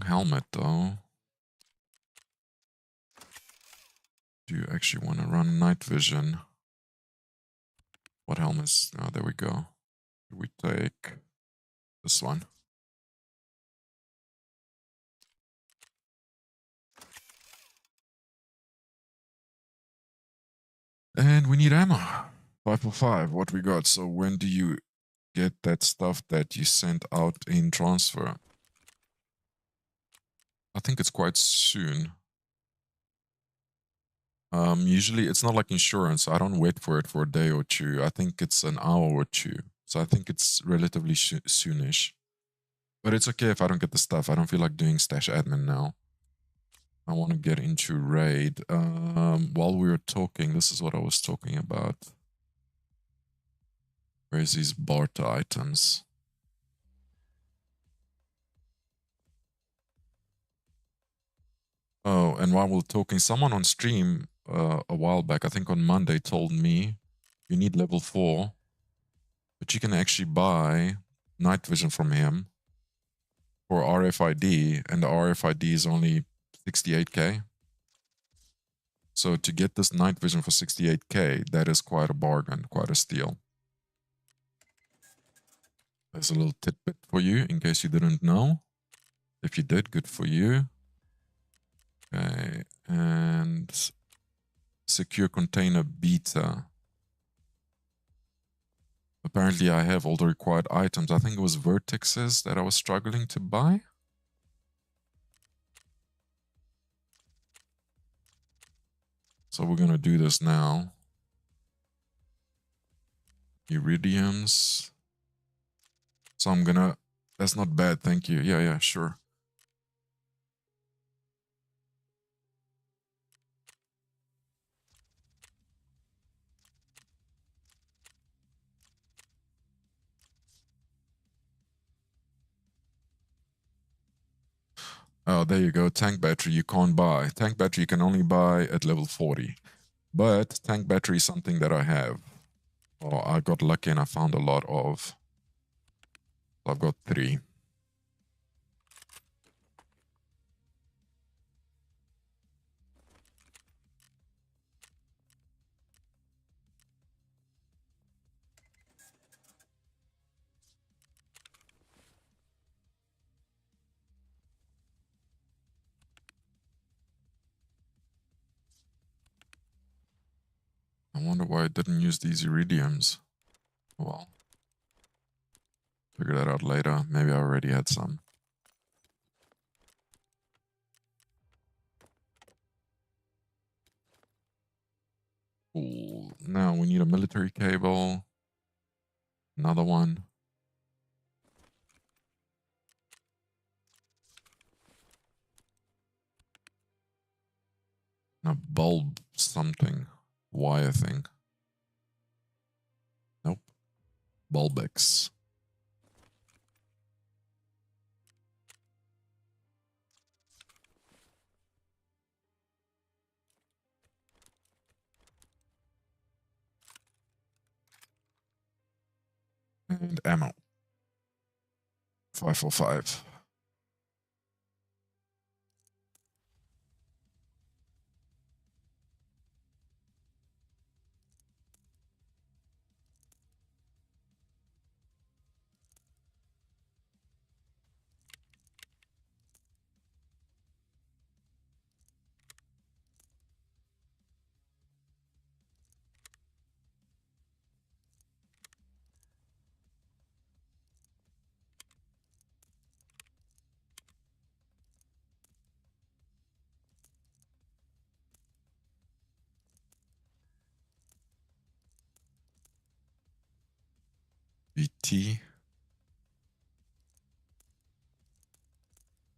Helmet, though. Do you actually want to run night vision? What helmets? Oh, there we go. We take this one. And we need ammo. 5 for 5. What we got? So when do you get that stuff that you sent out in transfer? I think it's quite soon. Usually it's not like insurance. I don't wait for it for a day or two. I think it's an hour or two. So I think it's relatively soonish. But it's okay if I don't get the stuff. I don't feel like doing stash admin now. I want to get into raid. While we were talking, this is what I was talking about. Where's these barter items? Oh, and while we're talking, someone on stream a while back, I think on Monday, told me you need level 4, but you can actually buy night vision from him for RFID, and the RFID is only 68k. So to get this night vision for 68k, that is quite a bargain, quite a steal. There's a little tidbit for you in case you didn't know. If you did, good for you. Okay, and secure container beta. Apparently I have all the required items. I think it was vertexes that I was struggling to buy. So we're gonna do this now. Iridiums. So I'm gonna, that's not bad, thank you. Yeah, sure. Oh, there you go. Tank battery you can't buy. Tank battery you can only buy at level 40. But tank battery is something that I have. Oh, I got lucky and I found a lot of. I've got 3. I wonder why I didn't use these iridiums. Well, figure that out later. Maybe I already had some. Cool. Now we need a military cable. Another one. A bulb something. Wire thing. Nope. Bulbex. And ammo. 545. BT.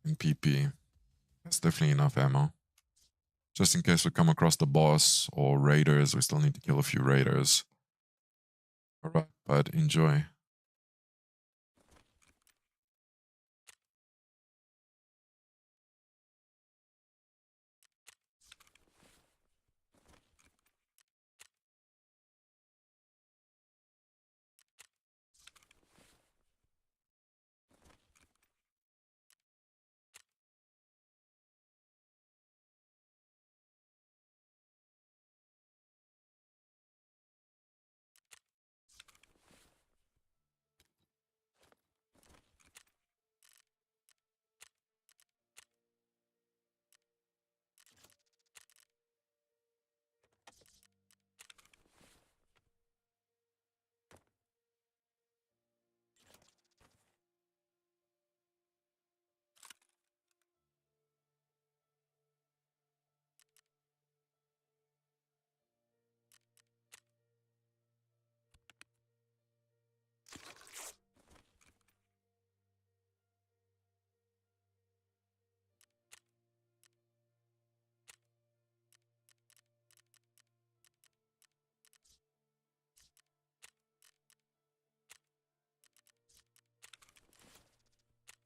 And PP. That's definitely enough ammo. Just in case we come across the boss or raiders, we still need to kill a few raiders. Alright, but enjoy.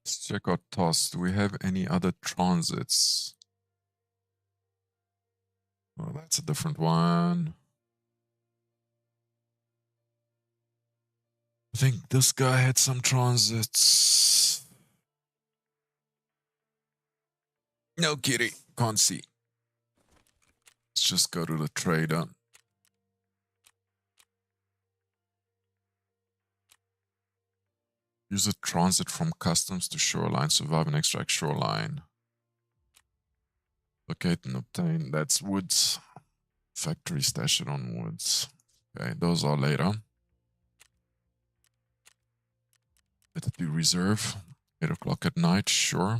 Let's check out TOS. Do we have any other transits? Oh, that's a different one. I think this guy had some transits. No kitty. Can't see. Let's just go to the trader. Use a transit from customs to shoreline. Survive and extract shoreline. Locate and obtain. That's woods. Factory stash it on woods. Okay, those are later. Let it be reserve. 8 o'clock at night, sure.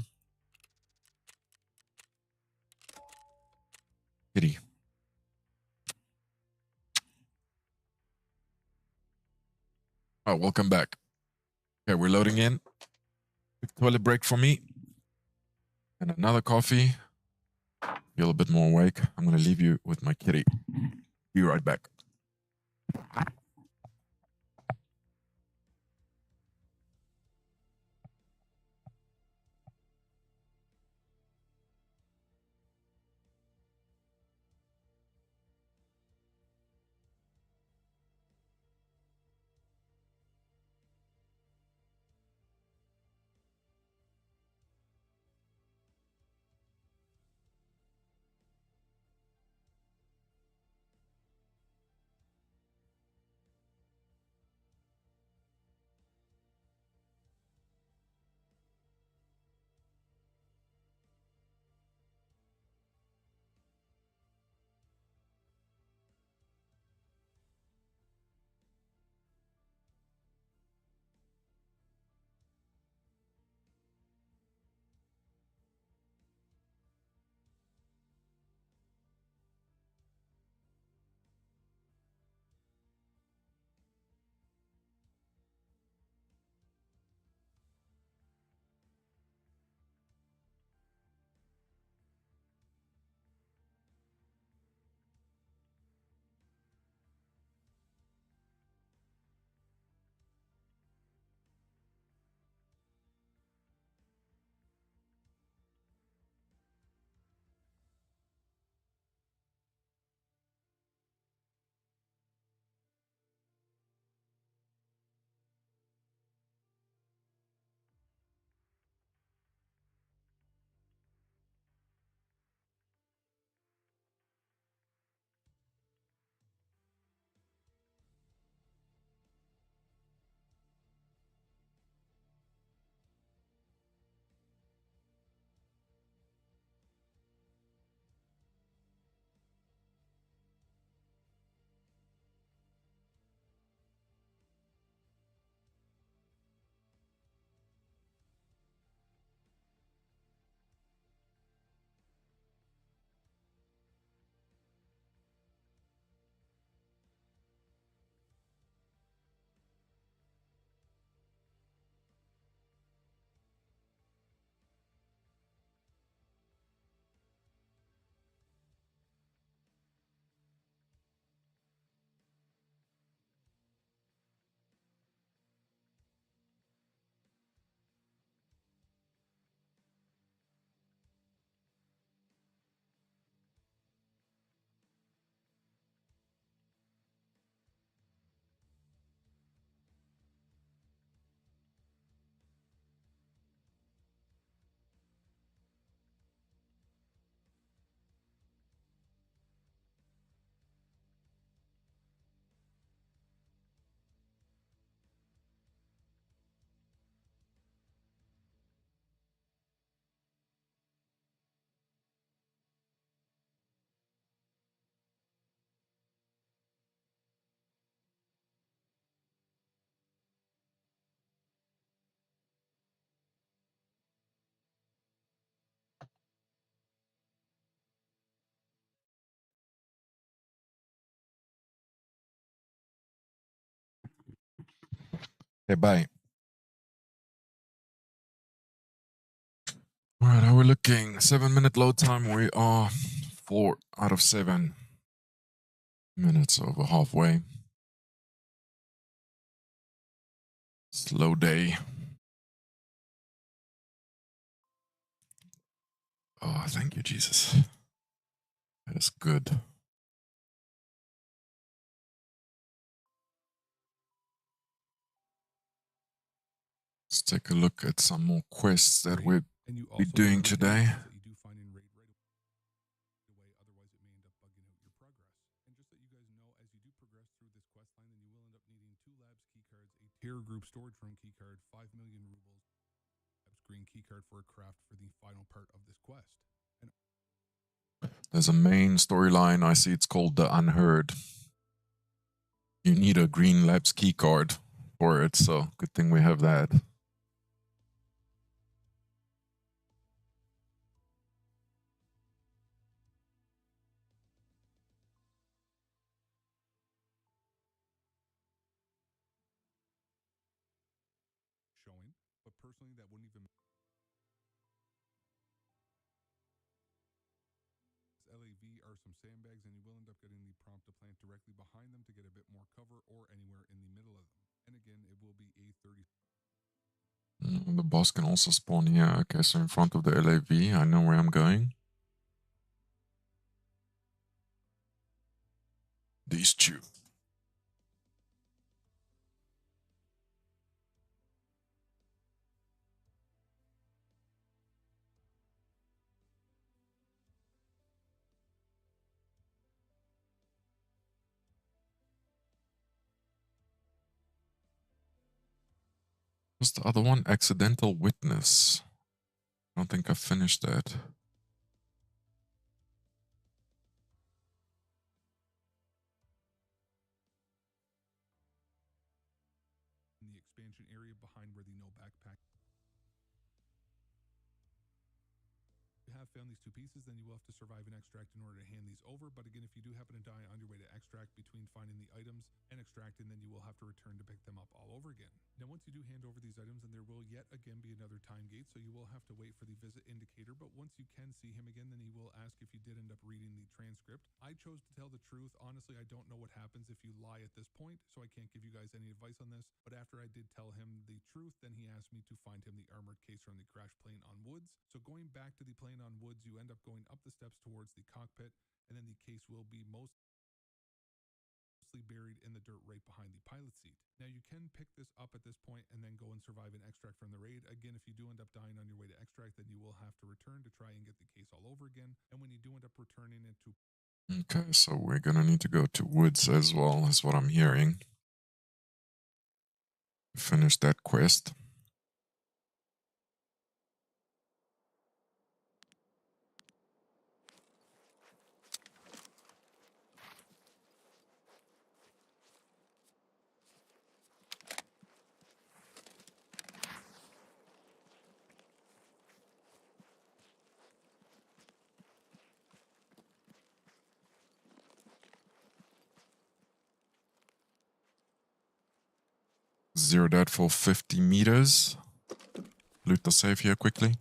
Kitty. Oh, welcome back. Okay, we're loading in. Quick toilet break for me. And another coffee. Feel a bit more awake. I'm going to leave you with my kitty. Be right back. Okay, bye. All right, how are we looking? 7-minute load time. We are 4 out of 7 minutes, over halfway. Slow day. Oh, thank you, Jesus. That is good. Let's take a look at some more quests that we'll be doing today. Otherwise, it may end up bugging out your progress. And just that you guys know, as you do progress through this quest line, then you will end up needing 2 labs keycards, a tier group storage room keycard, 5 million rubles, labs green keycard for a craft for the final part of this quest. And there's a main storyline. I see it's called The Unheard. You need a Green Labs keycard for it, so good thing we have that. showing, but personally, that wouldn't even. LAV are some sandbags, and you will end up getting the prompt to plant directly behind them to get a bit more cover, or anywhere in the middle of them. And again, it will be a 30. The boss can also spawn here. Okay, so in front of the LAV, I know where I'm going. These two. What's the other one? Accidental Witness. I don't think I finished that. In the expansion area behind where the no backpack. You have found these 2 pieces, then you will have to survive and extract in order to hand these over. But again, if you do happen to die on your way to extract between finding the items and extracting, then you will have to return to pick them up all over again. Now, once you do hand over these items, then there will yet again be another time gate, so you will have to wait for the visit indicator. But once you can see him again, then he will ask if you did end up reading the transcript. I chose to tell the truth. Honestly, I don't know what happens if you lie at this point, so I can't give you guys any advice on this. But after I did tell him the truth, then he asked me to find him the armored case from the crash plane on Woods. So going back to the plane on Woods, you end up going up the steps towards the cockpit, and then the case will be mostly buried in the dirt right behind the pilot seat. Now, you can pick this up at this point and then go and survive and extract from the raid. Again, if you do end up dying on your way to extract, then you will have to return to try and get the case all over again. And when you do end up returning it to... Okay, so we're gonna need to go to Woods as well, is what I'm hearing. Finish that quest. Zero that for 50 meters. Loot the safe here quickly.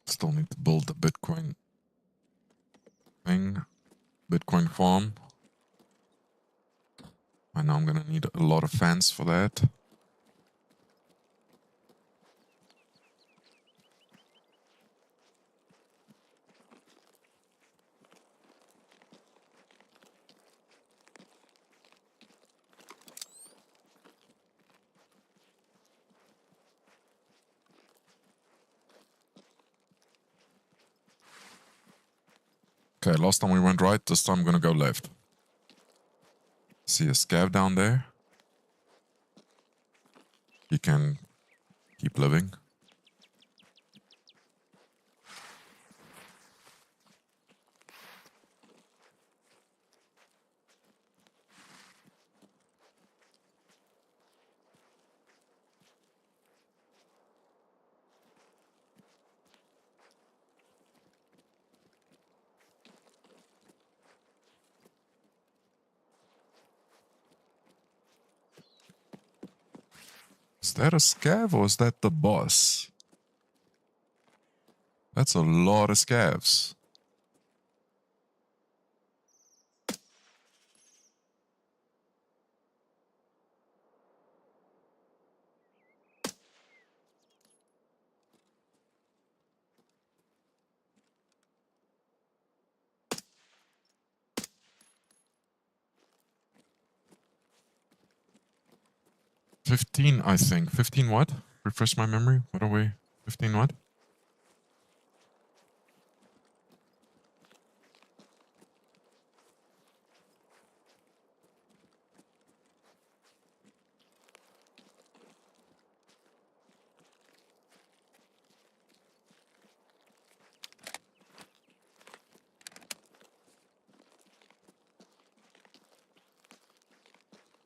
Still need to build the Bitcoin thing. Bitcoin farm. I know I'm gonna need a lot of fans for that. Okay, last time we went right, this time I'm gonna go left. See a scav down there? He can keep living. Is that a scav or is that the boss? That's a lot of scavs. $15, I think. 15 what? Refresh my memory. What are we? 15 what?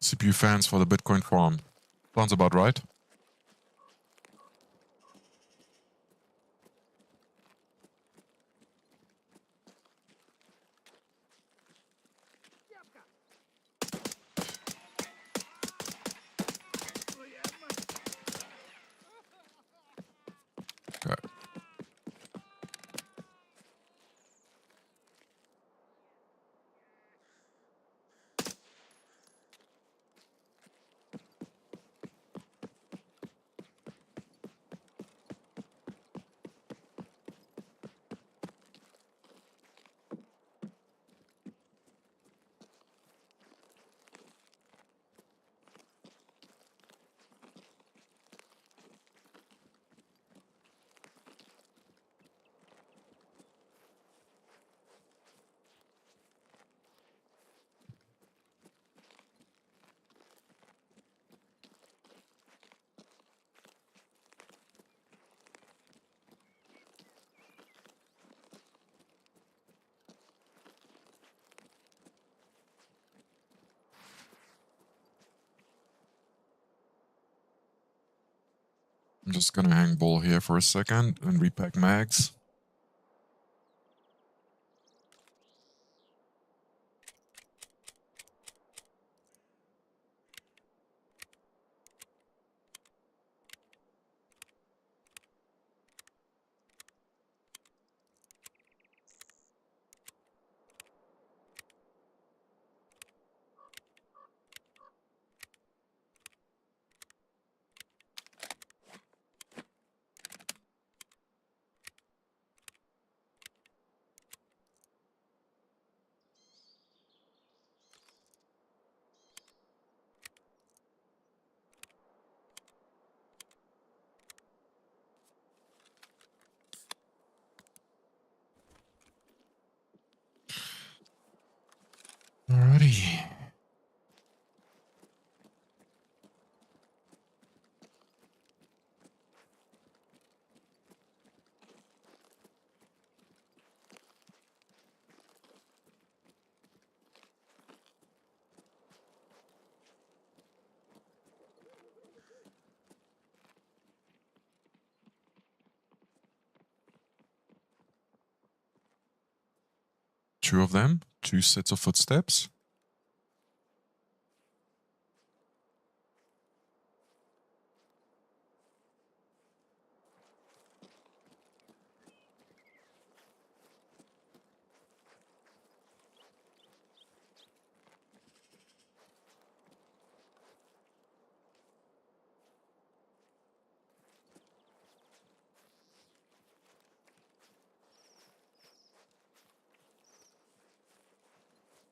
CPU fans for the Bitcoin farm. Sounds about right. Okay. I'm just gonna hang ball here for a second and repack mags. Alrighty. Two of them, two sets of footsteps.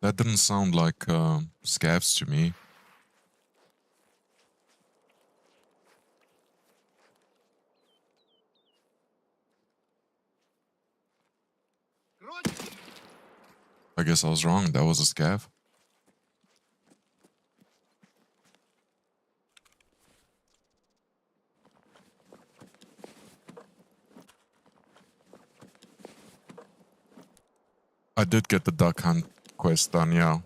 That didn't sound like scavs to me. I guess I was wrong. That was a scav. I did get the duck hunt quest done, yeah.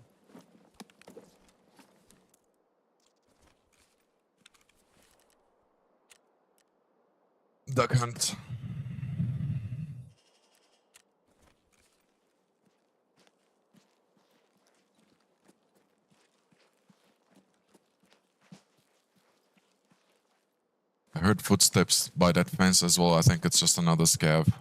Duck hunt. I heard footsteps by that fence as well. I think it's just another scav.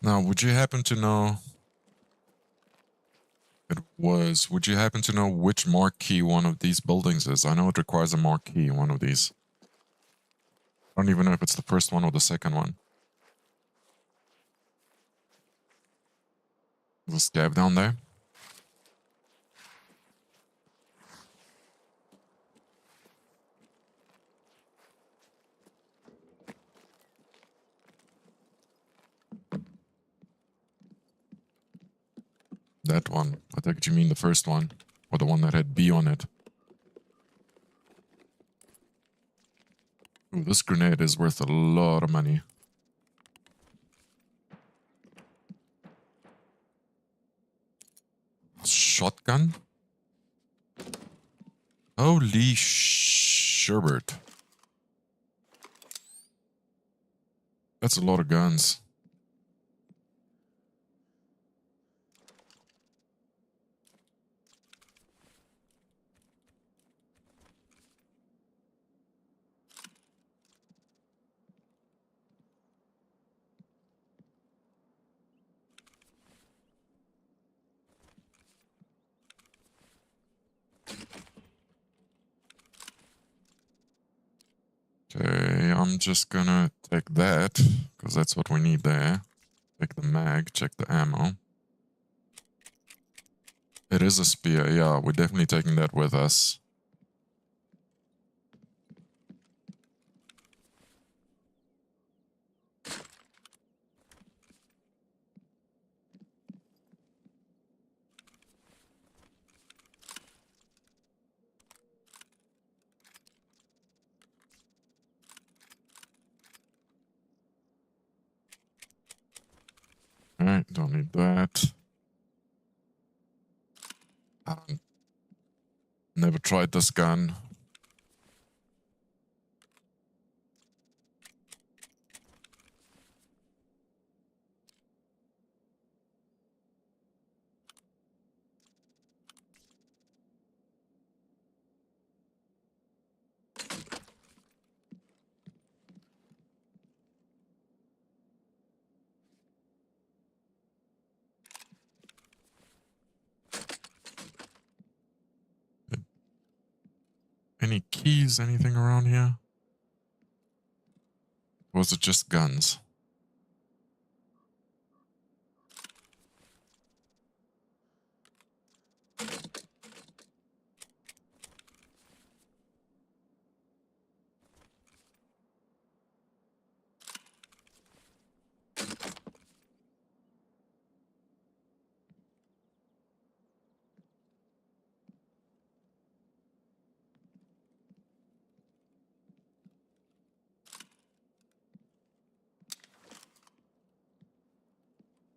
Now, would you happen to know... Would you happen to know which marquee one of these buildings is? I know it requires a marquee, one of these. I don't even know if it's the first one or the second one. There's a scav down there. That one. I think you mean the first one. Or the one that had B on it. Ooh, this grenade is worth a lot of money. Shotgun? Holy sherbert. That's a lot of guns. Okay, I'm just gonna take that, because that's what we need there. Take the mag, check the ammo. It is a spear, yeah, we're definitely taking that with us. Alright, don't need that. Never tried this gun. Any keys, anything around here? Or was it just guns?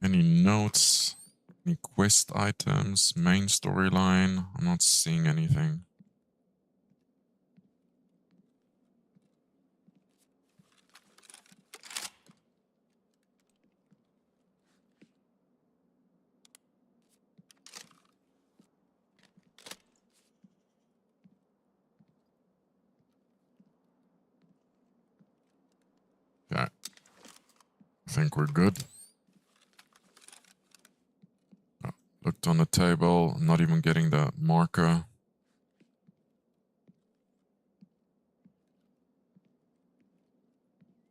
Any notes? Any quest items? Main storyline? I'm not seeing anything. think we're good. Looked on the table, not even getting the marker.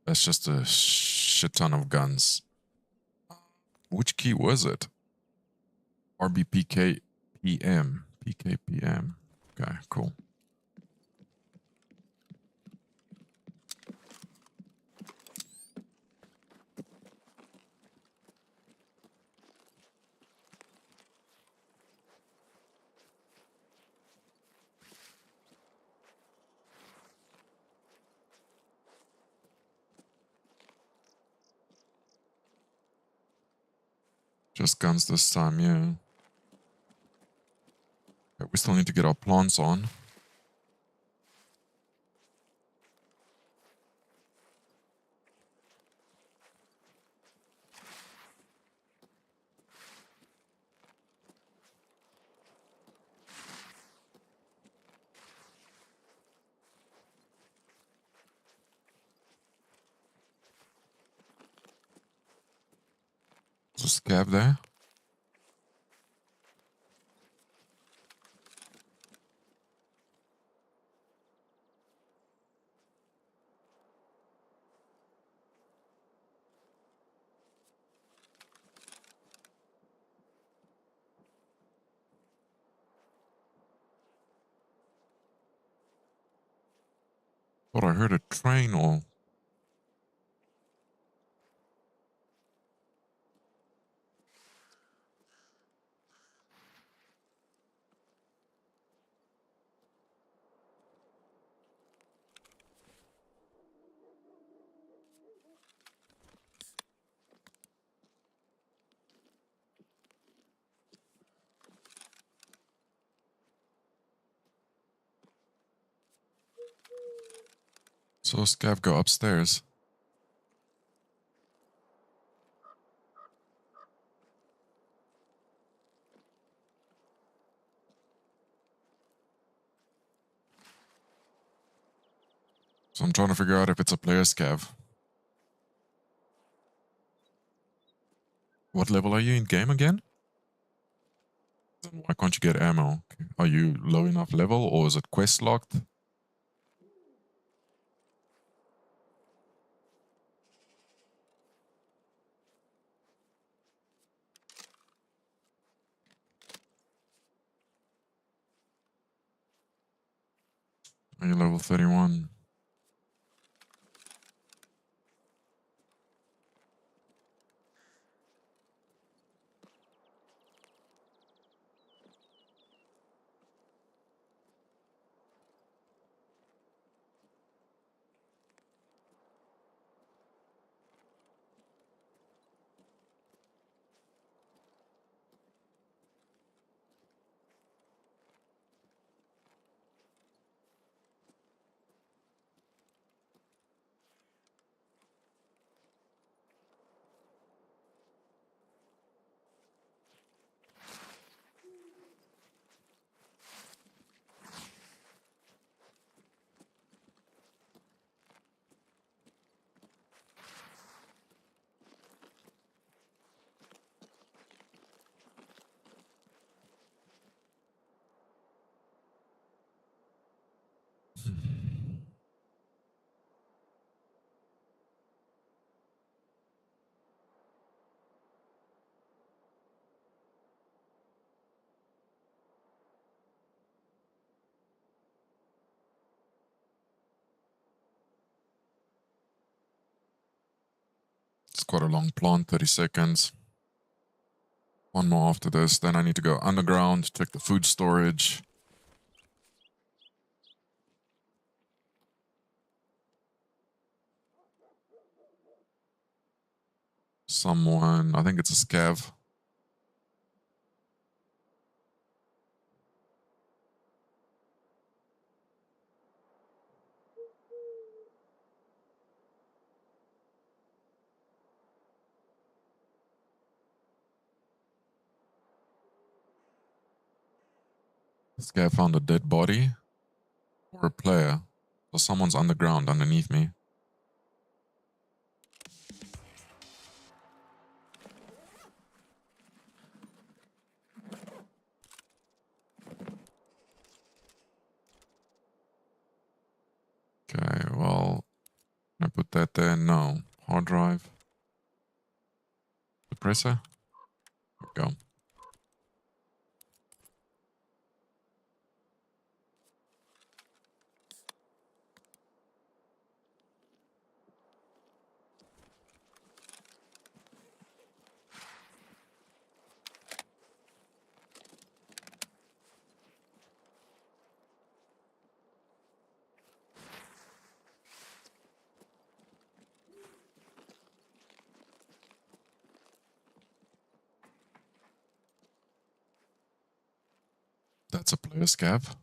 That's just a shit ton of guns. Which key was it? RBPK PM. PKPM. Okay, cool. Just guns this time, yeah. Okay, we still need to get our plants on. There's a scav there. Thought I heard a train or... So scav go upstairs. So I'm trying to figure out if it's a player scav. What level are you in game again? Why can't you get ammo? Are you low enough level or is it quest locked? Are you level 31? It's quite a long plant, 30 seconds. One more after this, then I need to go underground, check the food storage. Someone, I think it's a scav. This guy found a dead body or a player. So someone's underground underneath me. that there? No. Hard drive. Suppressor? There we go. That's a player scav.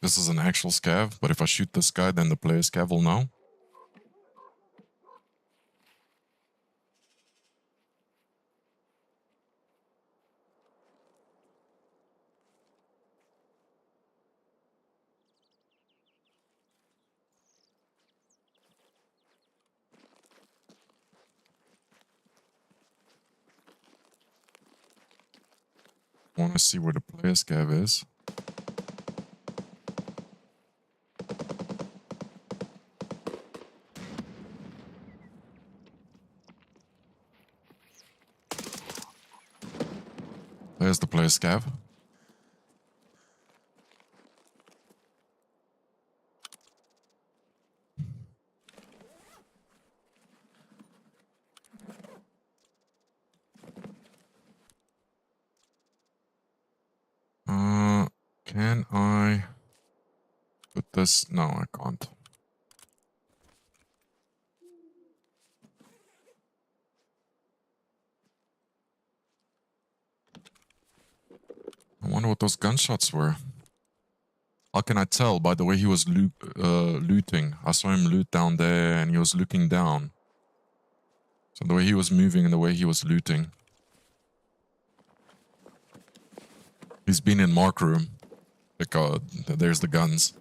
This is an actual scav, but if I shoot this guy, then the player scav will know. I want to see where the player scav is. There's the player scav. Can I put this? No, I can't. I wonder what those gunshots were. How can I tell? By the way he was looting. I saw him loot down there and he was looking down. So the way he was moving and the way he was looting. He's been in mark room. Like, there's the guns.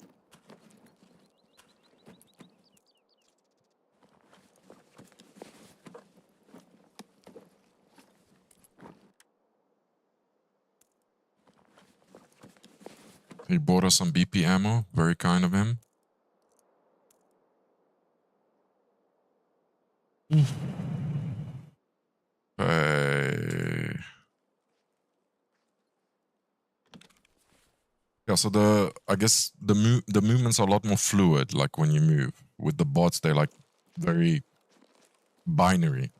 He bought us some BP ammo. Very kind of him. Hey. Yeah, so I guess the movements are a lot more fluid, like when you move. With the bots, they're like very binary.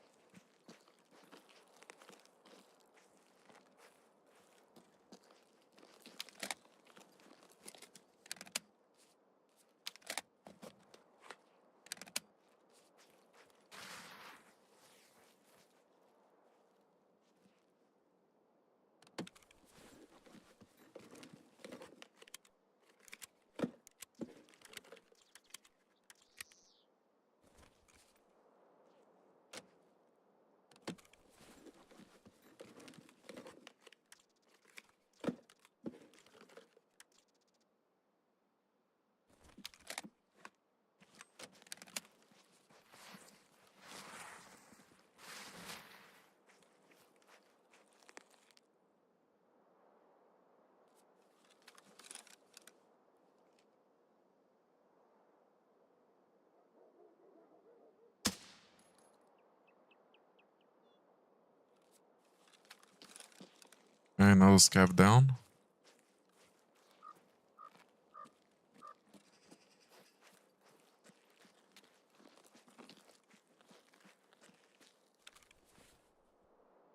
Okay, another scav down.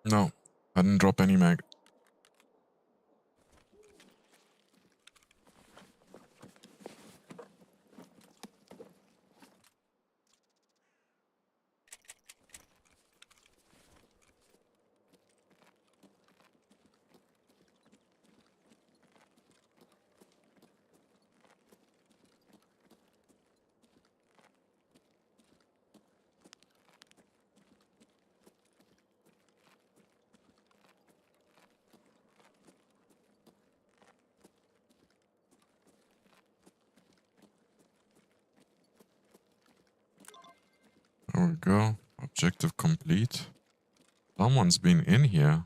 No, I didn't drop any mag. go. Objective complete. Someone's been in here.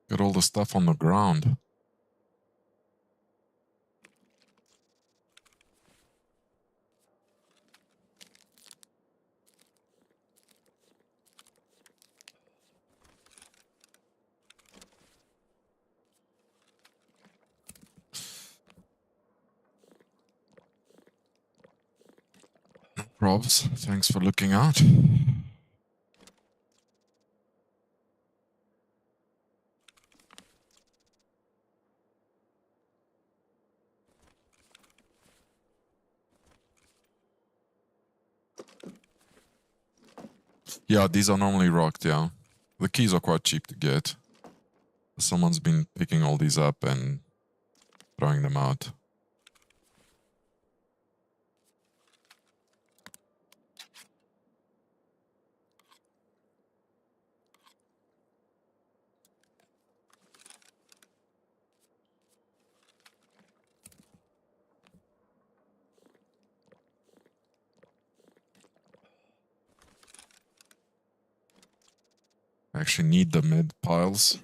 Got all the stuff on the ground. Probs, thanks for looking out. Yeah, these are normally rocked, yeah. The keys are quite cheap to get. Someone's been picking all these up and throwing them out. I actually need the med piles.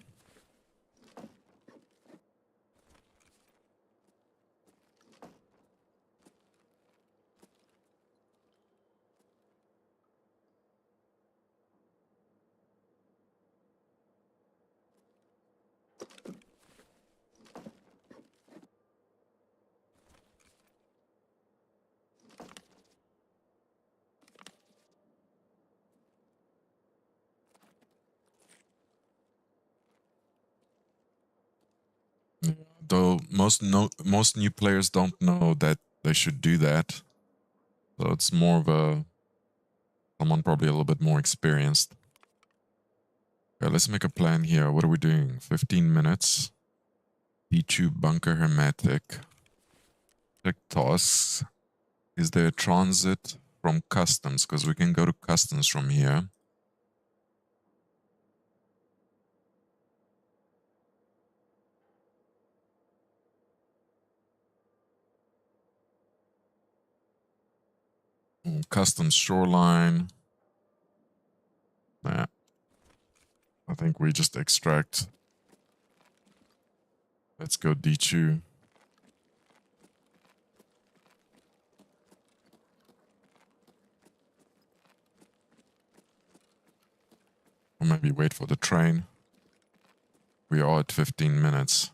Though most new players don't know that they should do that. So it's more of a someone probably a little bit more experienced. Okay, let's make a plan here. What are we doing? 15 minutes. D2 bunker hermetic. Check tasks. Is there a transit from customs? Because we can go to customs from here. Customs shoreline. Nah. I think we just extract. Let's go D2. Or maybe wait for the train. We are at 15 minutes.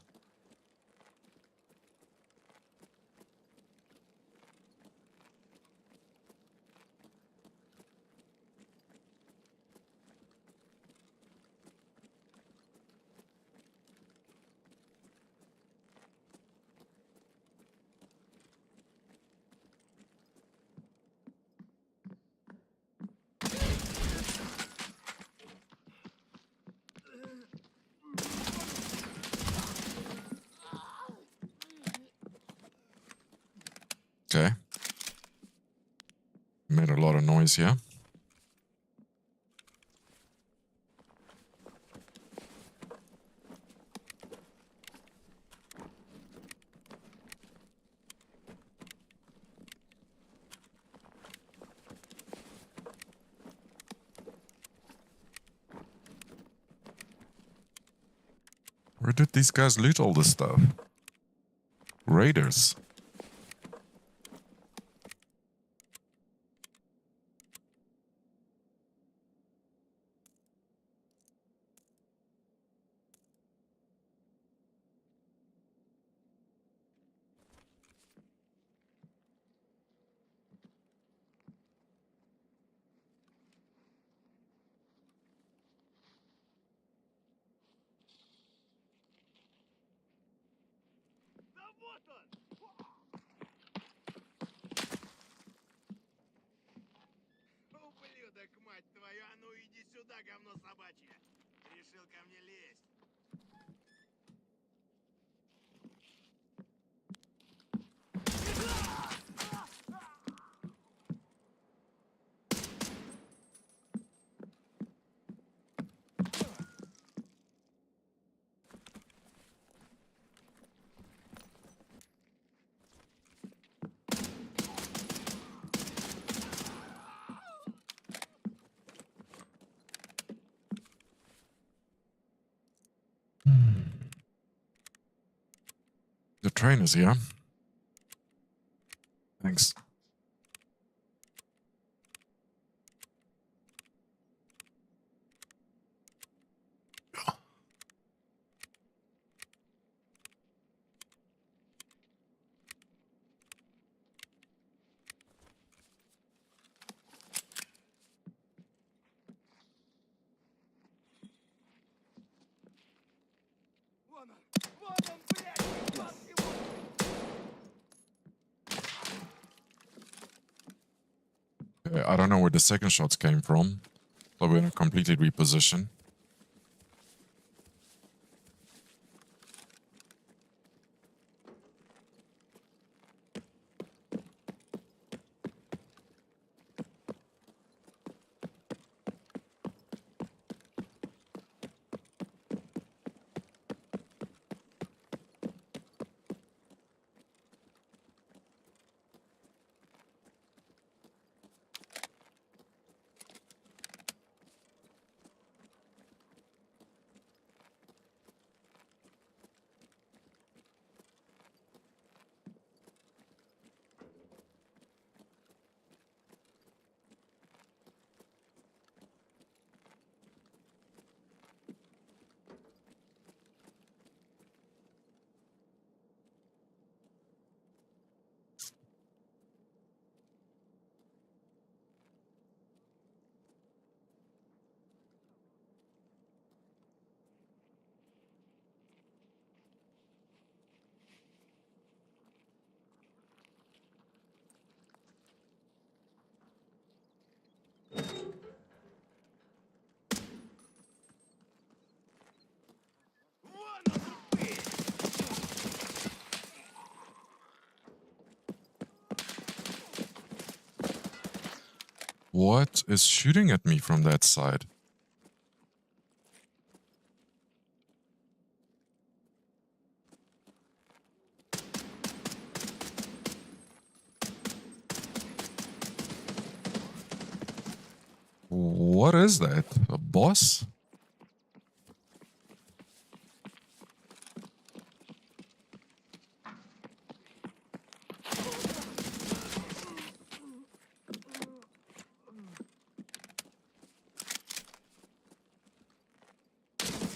Okay. Made a lot of noise here. Where did these guys loot all this stuff? Raiders. Ублюдок, мать твою, а ну иди сюда, говно собачье. Решил ко мне лезть. train is here. Thanks. Вон он, блядь, ебать его! Okay, I don't know where the second shots came from, but we're in a completely reposition. Вон он, тупик! What is shooting at me from that side? What is that? A boss?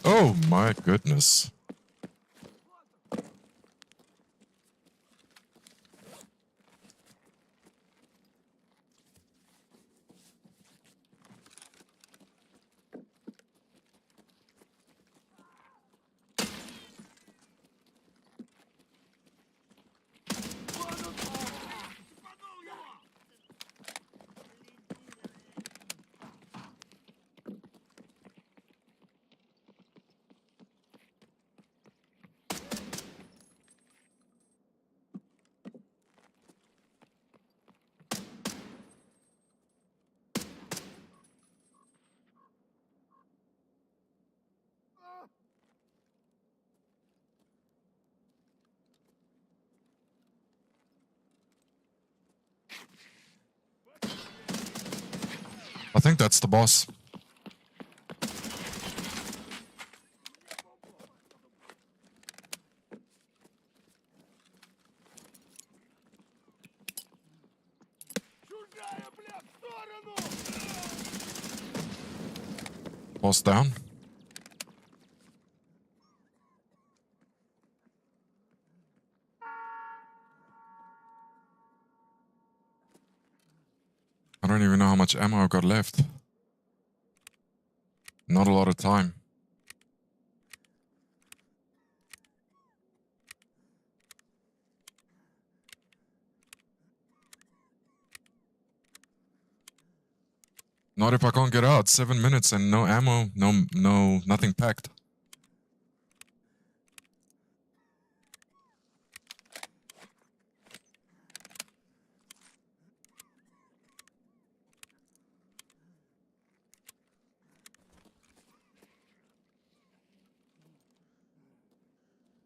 Oh my goodness. Панул его! I think that's the boss. Чужая, бля, в сторону! Boss down. I don't even know how much ammo I've got left. Not a lot of time. Not if I can't get out. 7 minutes and no ammo, nothing packed.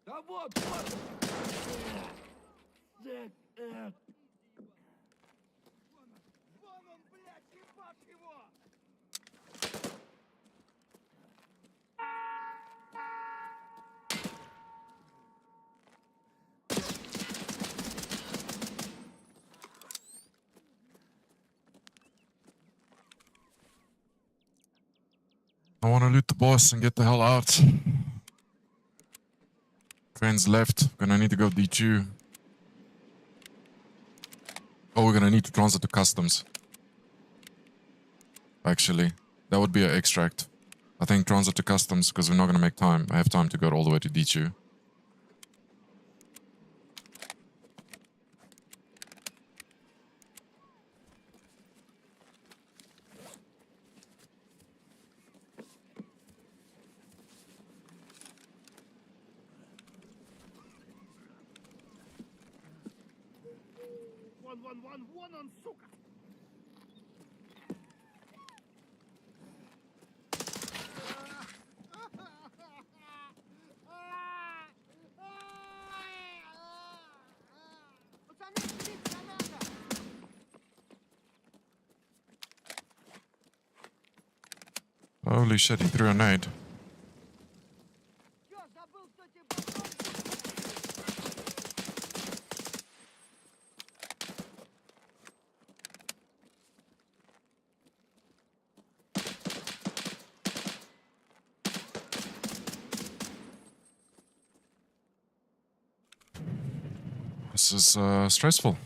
Да вот, вот! Вон он, блядь, ебать его! I want to loot the boss and get the hell out. Train's left. Gonna need to go D2. Oh, we're gonna need to transit to customs. Actually, that would be an extract. I think transit to customs because we're not gonna make time. I have time to go all the way to D2. Вон он, сука! Пацаны, биться надо! Holy shit, he threw a nade. Чё, забыл, кто тебе патрончик? This is stressful.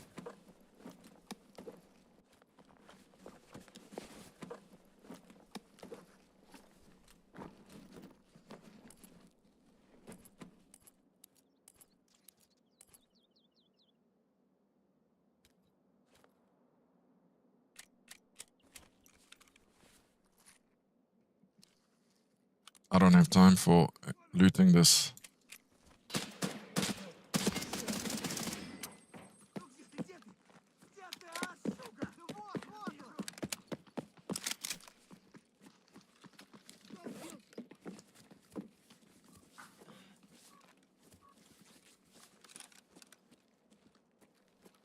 I don't have time for looting this. Где ты, а, сука? Ну вот он!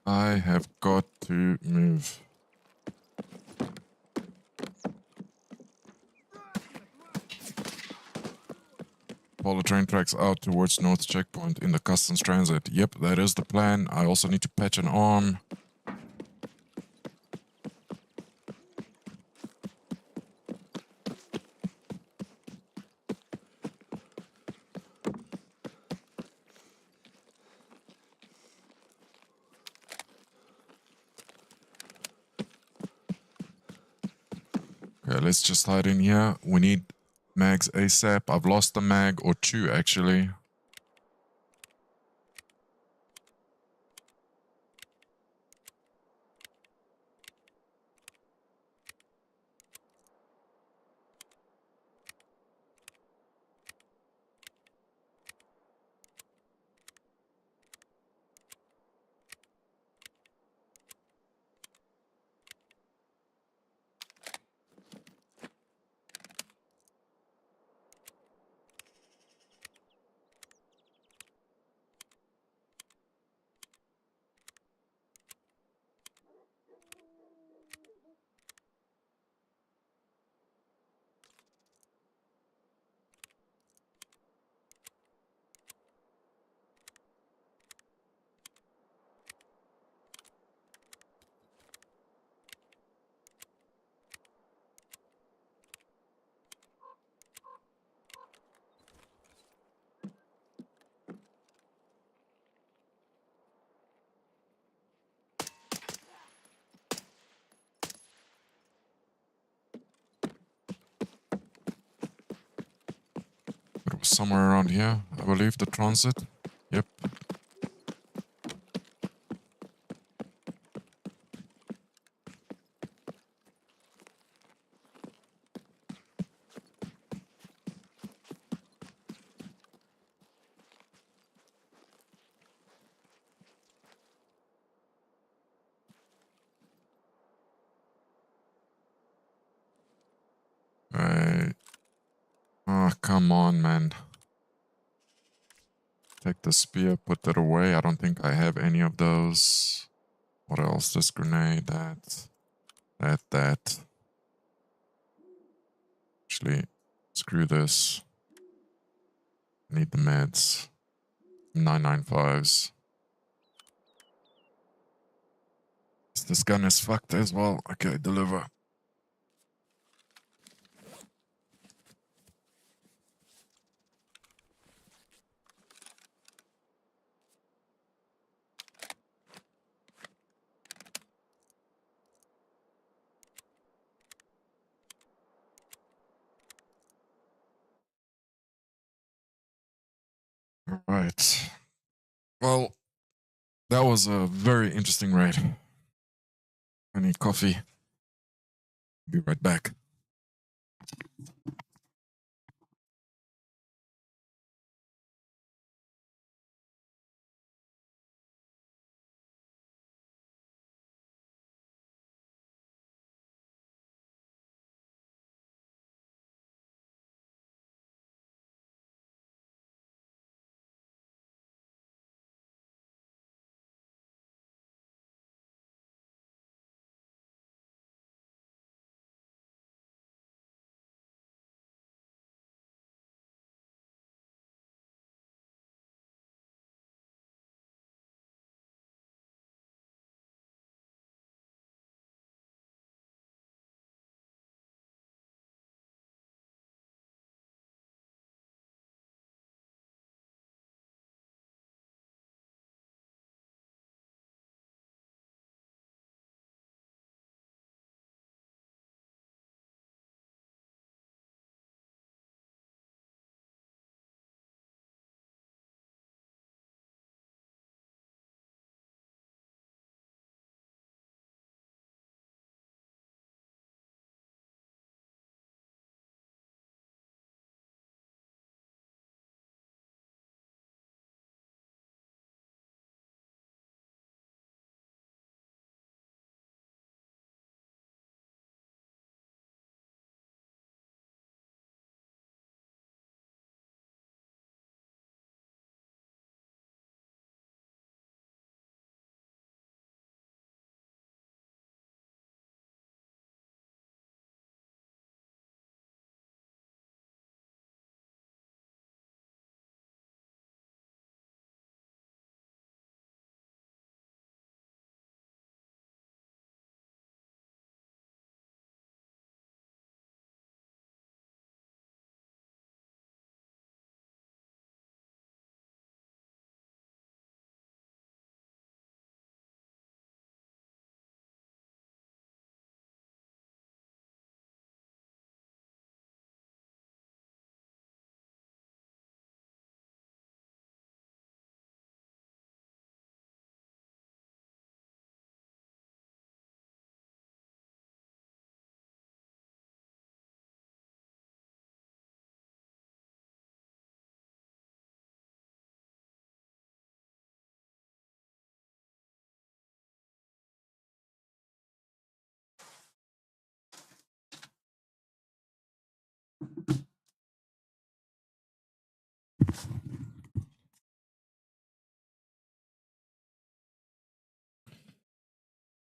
I have got to move. Follow train tracks out towards North Checkpoint in the customs transit. Yep, that is the plan. I also need to patch an arm. Okay, let's just hide in here. We need mags ASAP. I've lost a mag or two actually. It was somewhere around here, I believe, the transit. Yep. Right. Oh, come on, man. Take the spear, put that away. I don't think I have any of those. What else? This grenade, that. Actually, screw this. Need the meds. 995s. This gun is fucked as well. Okay, deliver. Right. Well, that was a very interesting raid. I need coffee. Be right back.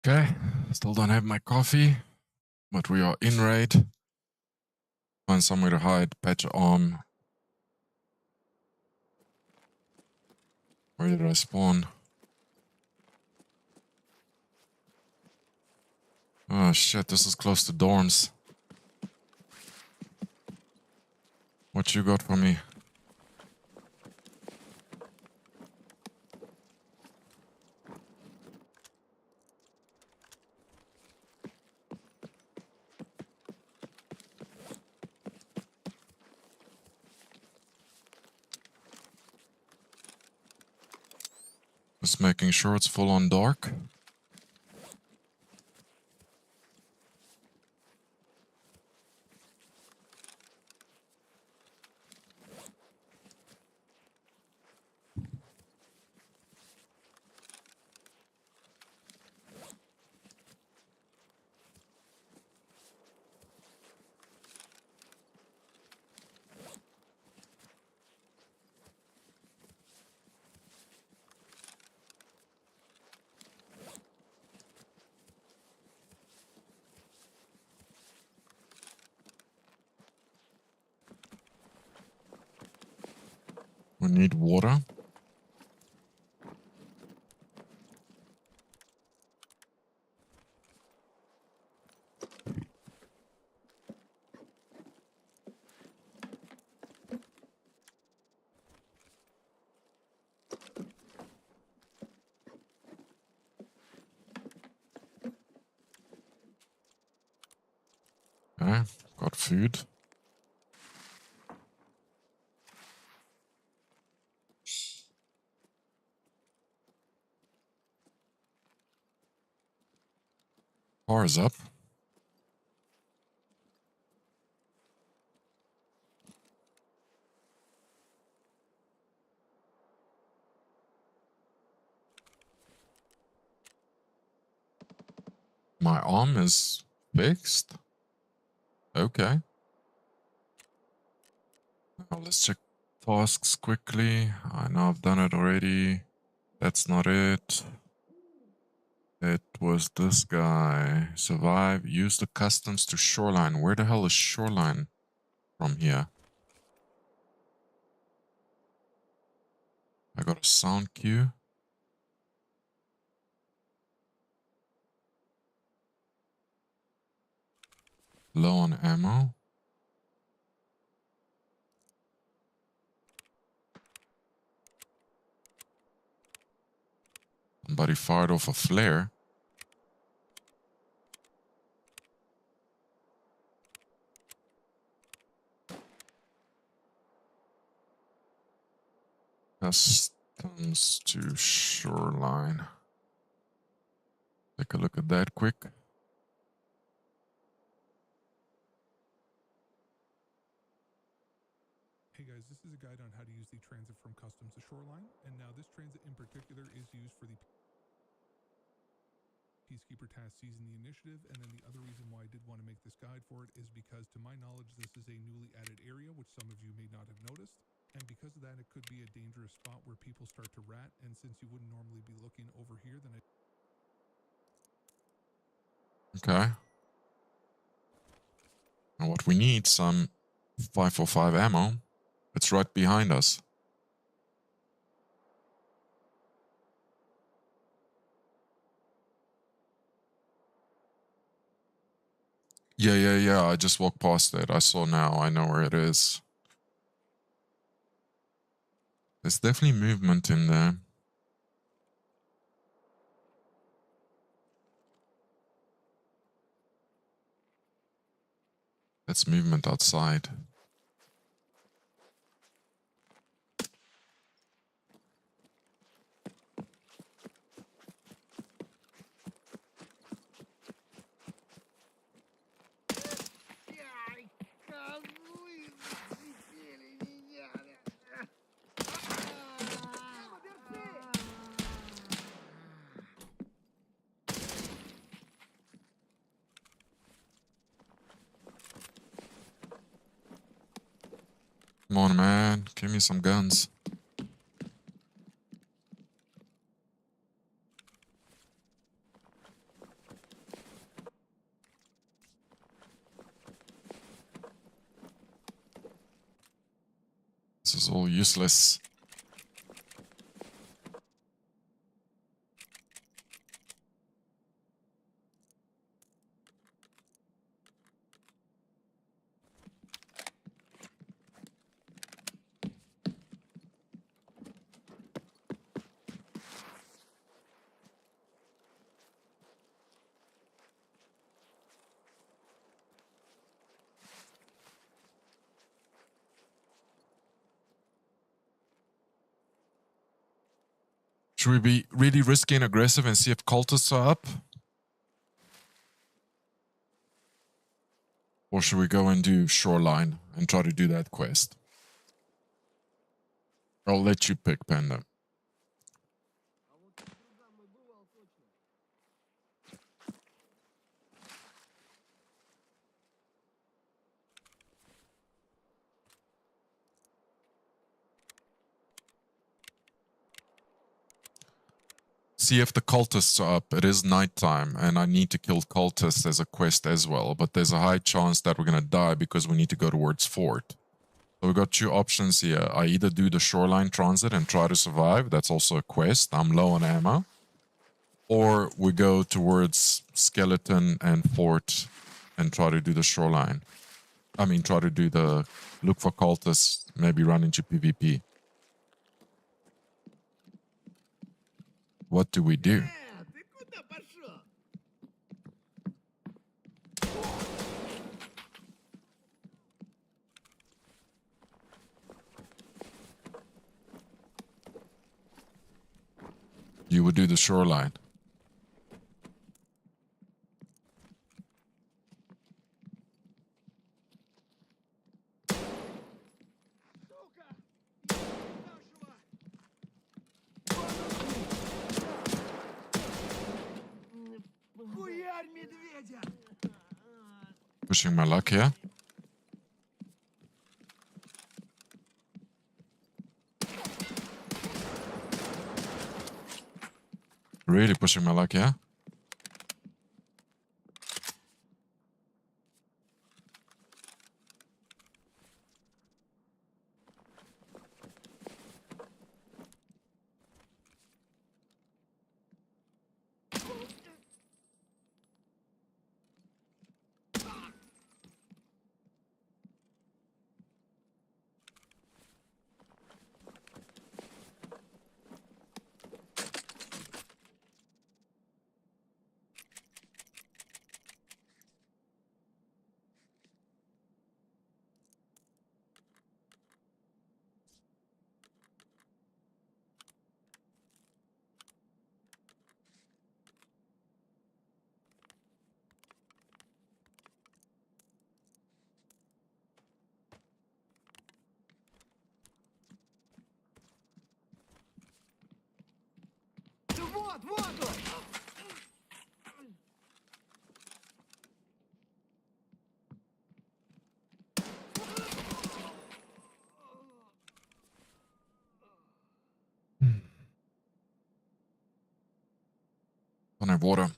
Okay, still don't have my coffee, but we are in raid. Find somewhere to hide, patch arm. Where did I spawn? Oh shit, this is close to dorms. What you got for me? Just making sure it's full on dark. We need water. Okay, got food. Car is up. My arm is fixed. Okay. Now let's check tasks quickly. I know I've done it already. That's not it. It was this guy. Survive. Use the customs to shoreline. Where the hell is shoreline from here? I got a sound cue. Low on ammo. Somebody fired off a flare. Customs to shoreline. Take a look at that quick. Hey guys, this is a guide on how to use the transit from customs to shoreline, and now this transit in particular is used for the Peacekeeper task season the initiative, and then the other reason why I did want to make this guide for it is because to my knowledge this is a newly added area which some of you may not have noticed, and because of that it could be a dangerous spot where people start to rat, and since you wouldn't normally be looking over here then I... Okay. And what we need, some 545 ammo. It's right behind us. Yeah. I just walked past it. I saw now. I know where it is. There's definitely movement in there. That's movement outside. Ай, козлы зацепили меня. Come on, man. Give me some guns. This is all useless. Should we be really risky and aggressive and see if cultists are up? Or should we go and do shoreline and try to do that quest? I'll let you pick, Panda. See if the cultists are up. It is nighttime, and I need to kill cultists as a quest as well. But there's a high chance that we're gonna die because we need to go towards fort. So we've got two options here. I either do the shoreline transit and try to survive. That's also a quest. I'm low on ammo. Or we go towards skeleton and fort and try to do the shoreline. I mean, try to do the look for cultists, maybe run into PvP. What do we do? Ты куда пошел? You would do the shoreline. Жарь медведя! Pushing my luck here. Really pushing my luck here. Вот, вот он! Don't have water.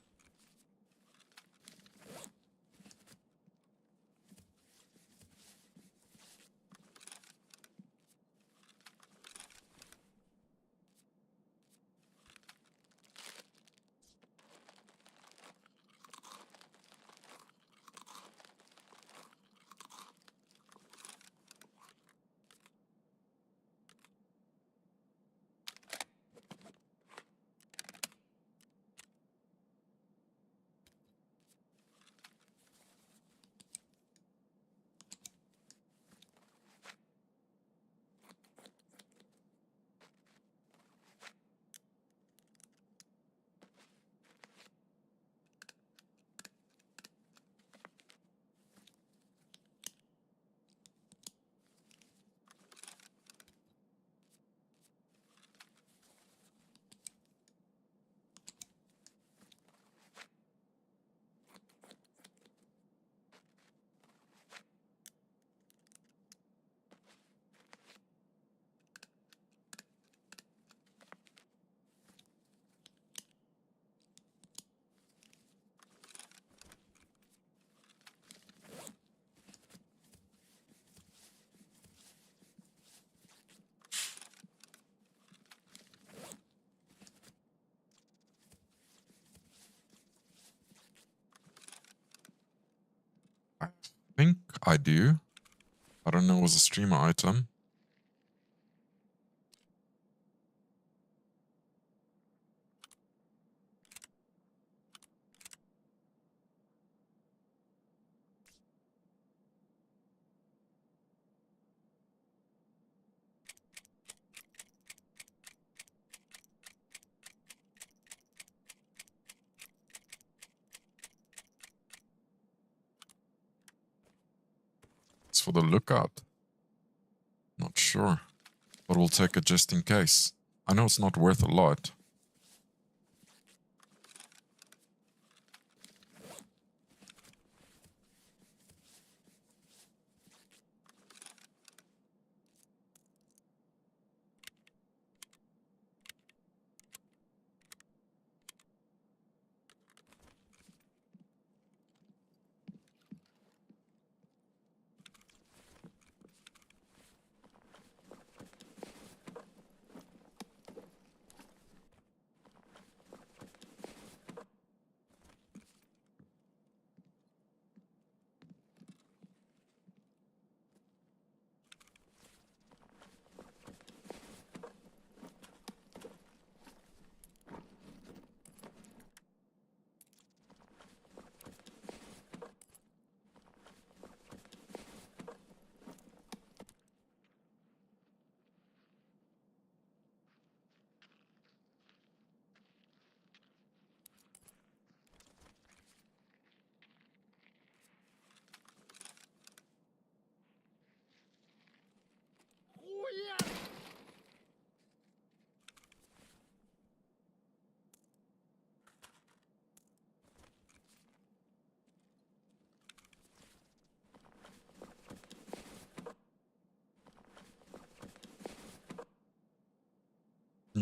I think I do. I don't know, it was a streamer item. It's for the lookout. Not sure. But we'll take it just in case. I know it's not worth a lot.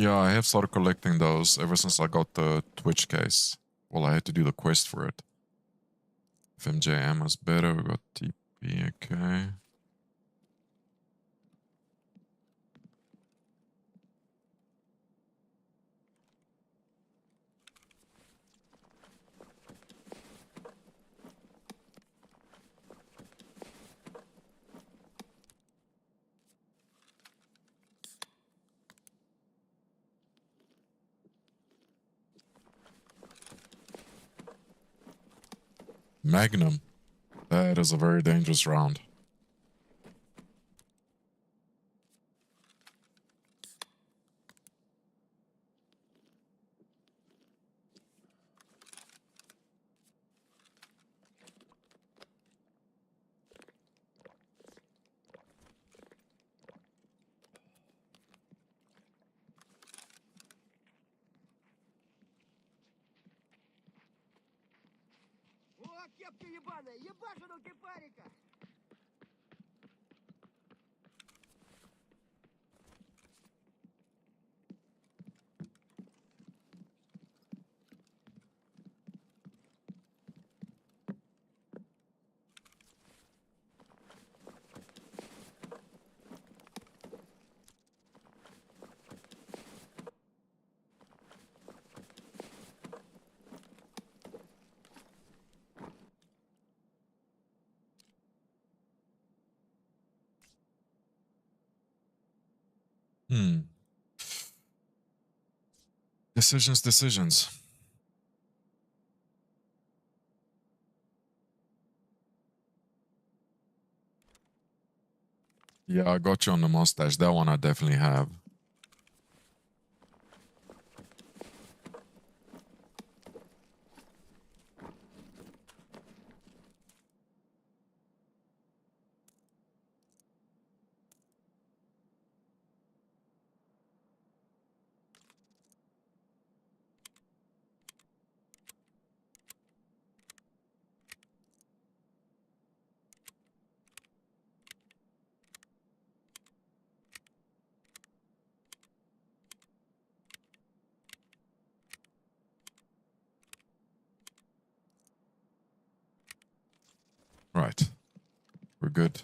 Yeah, I have started collecting those ever since I got the Twitch case. Well, I had to do the quest for it. FMJ ammo's better. We got TP, okay. Magnum. That is a very dangerous round. О, кепка ебаная! Ебашу на кипарика! Decisions. Yeah, I got you on the mustache. That one I definitely have. Right. We're good.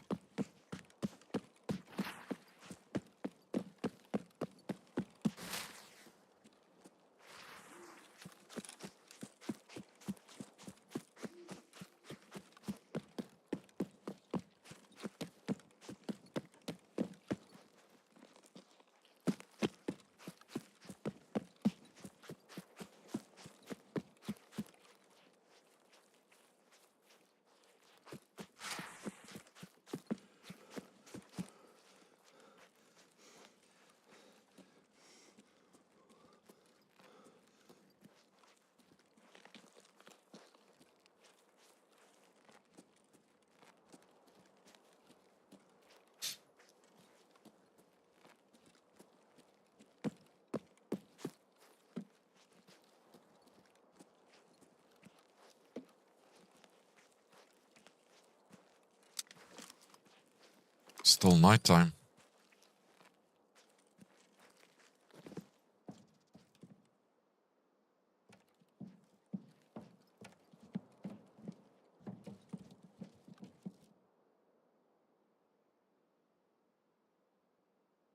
Still nighttime.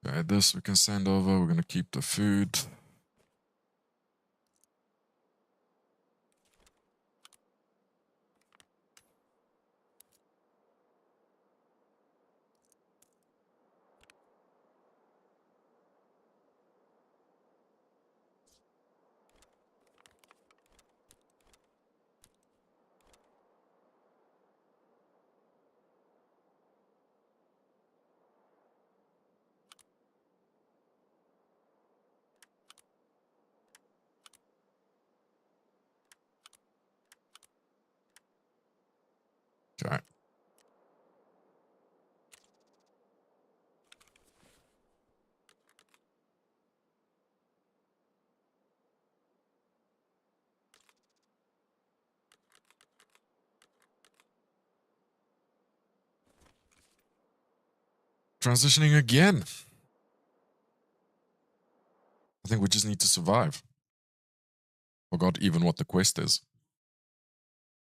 Okay, this we can send over. We're gonna keep the food. Okay. Transitioning again. I think we just need to survive. Forgot even what the quest is.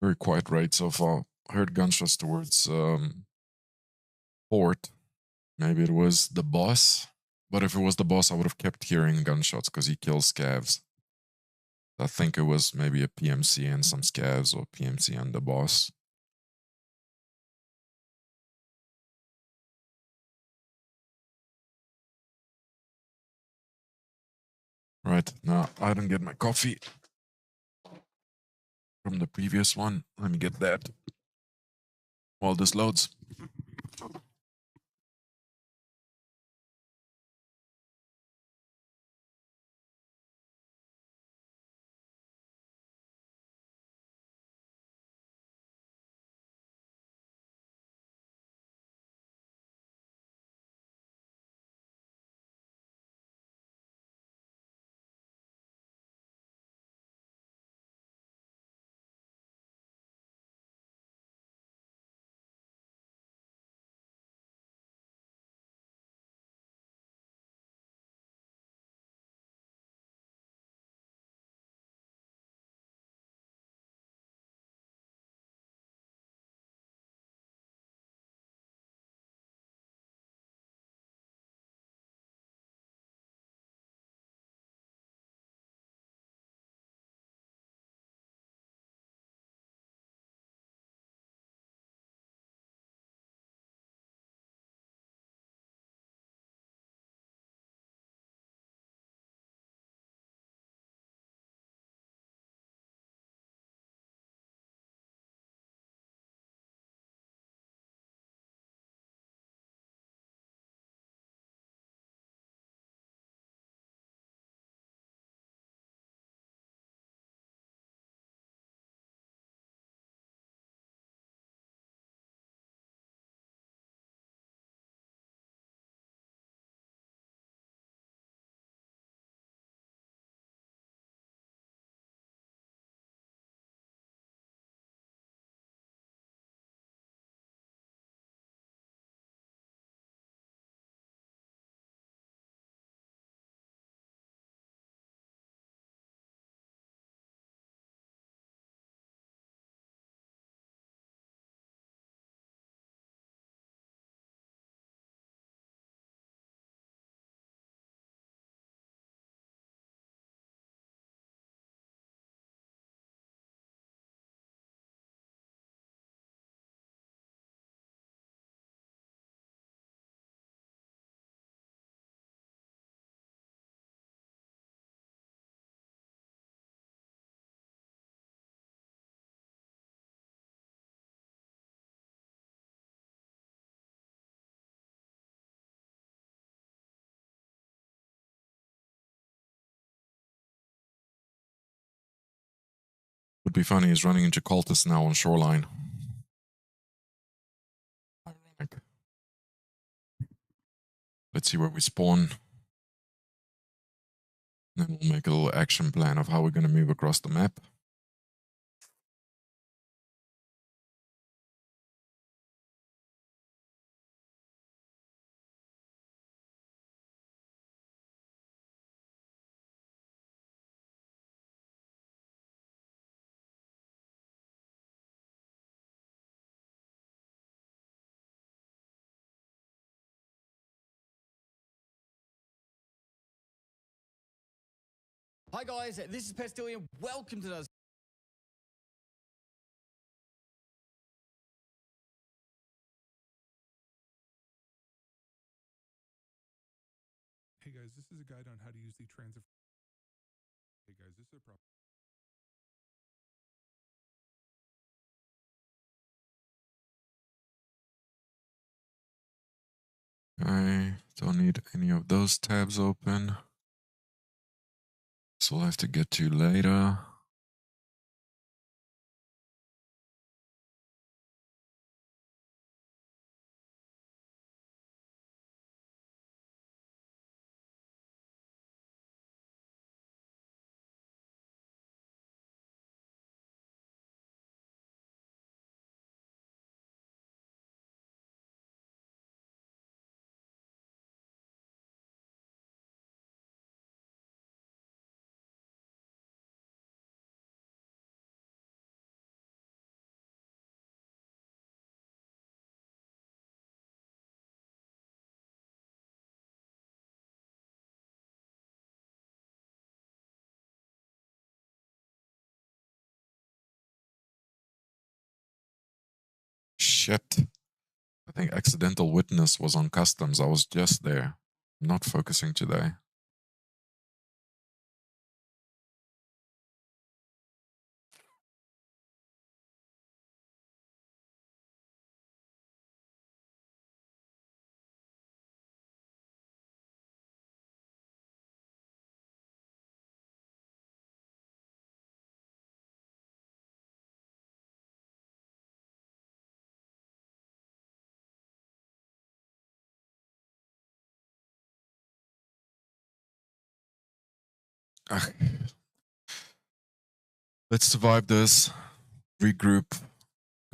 Very quiet raid so far. Heard gunshots towards port. Maybe it was the boss. But if it was the boss, I would have kept hearing gunshots because he kills scavs. I think it was maybe a PMC and some scavs, or PMC and the boss. Right, now I didn't get my coffee from the previous one. Let me get that while this loads. Would be funny is running into cultists now on shoreline. Ironic. Let's see where we spawn. Then we'll make a little action plan of how we're going to move across the map. Hi guys, this is Pestillion. Welcome to those. Hey guys, this is a guide on how to use the transit. Hey guys, this is a problem. I don't need any of those tabs open. So we'll have to get to later. Shit. I think accidental witness was on customs. I was just there. I'm not focusing today. Ah. Let's survive this. Regroup.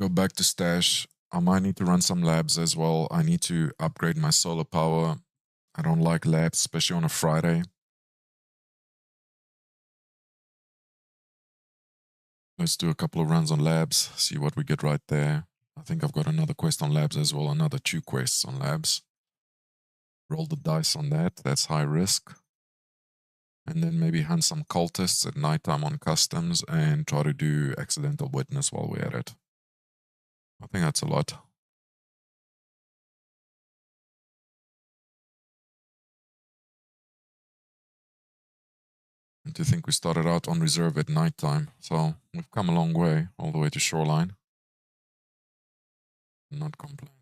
Go back to stash. I might need to run some labs as well. I need to upgrade my solar power. I don't like labs, especially on a Friday. Let's do a couple of runs on labs, see what we get right there. I think I've got another quest on labs as well, another 2 quests on labs. Roll the dice on that, that's high risk. And then maybe hunt some cultists at nighttime on customs and try to do accidental witness while we're at it. I think that's a lot. And to think we started out on reserve at nighttime, so we've come a long way, all the way to shoreline. Not complaining.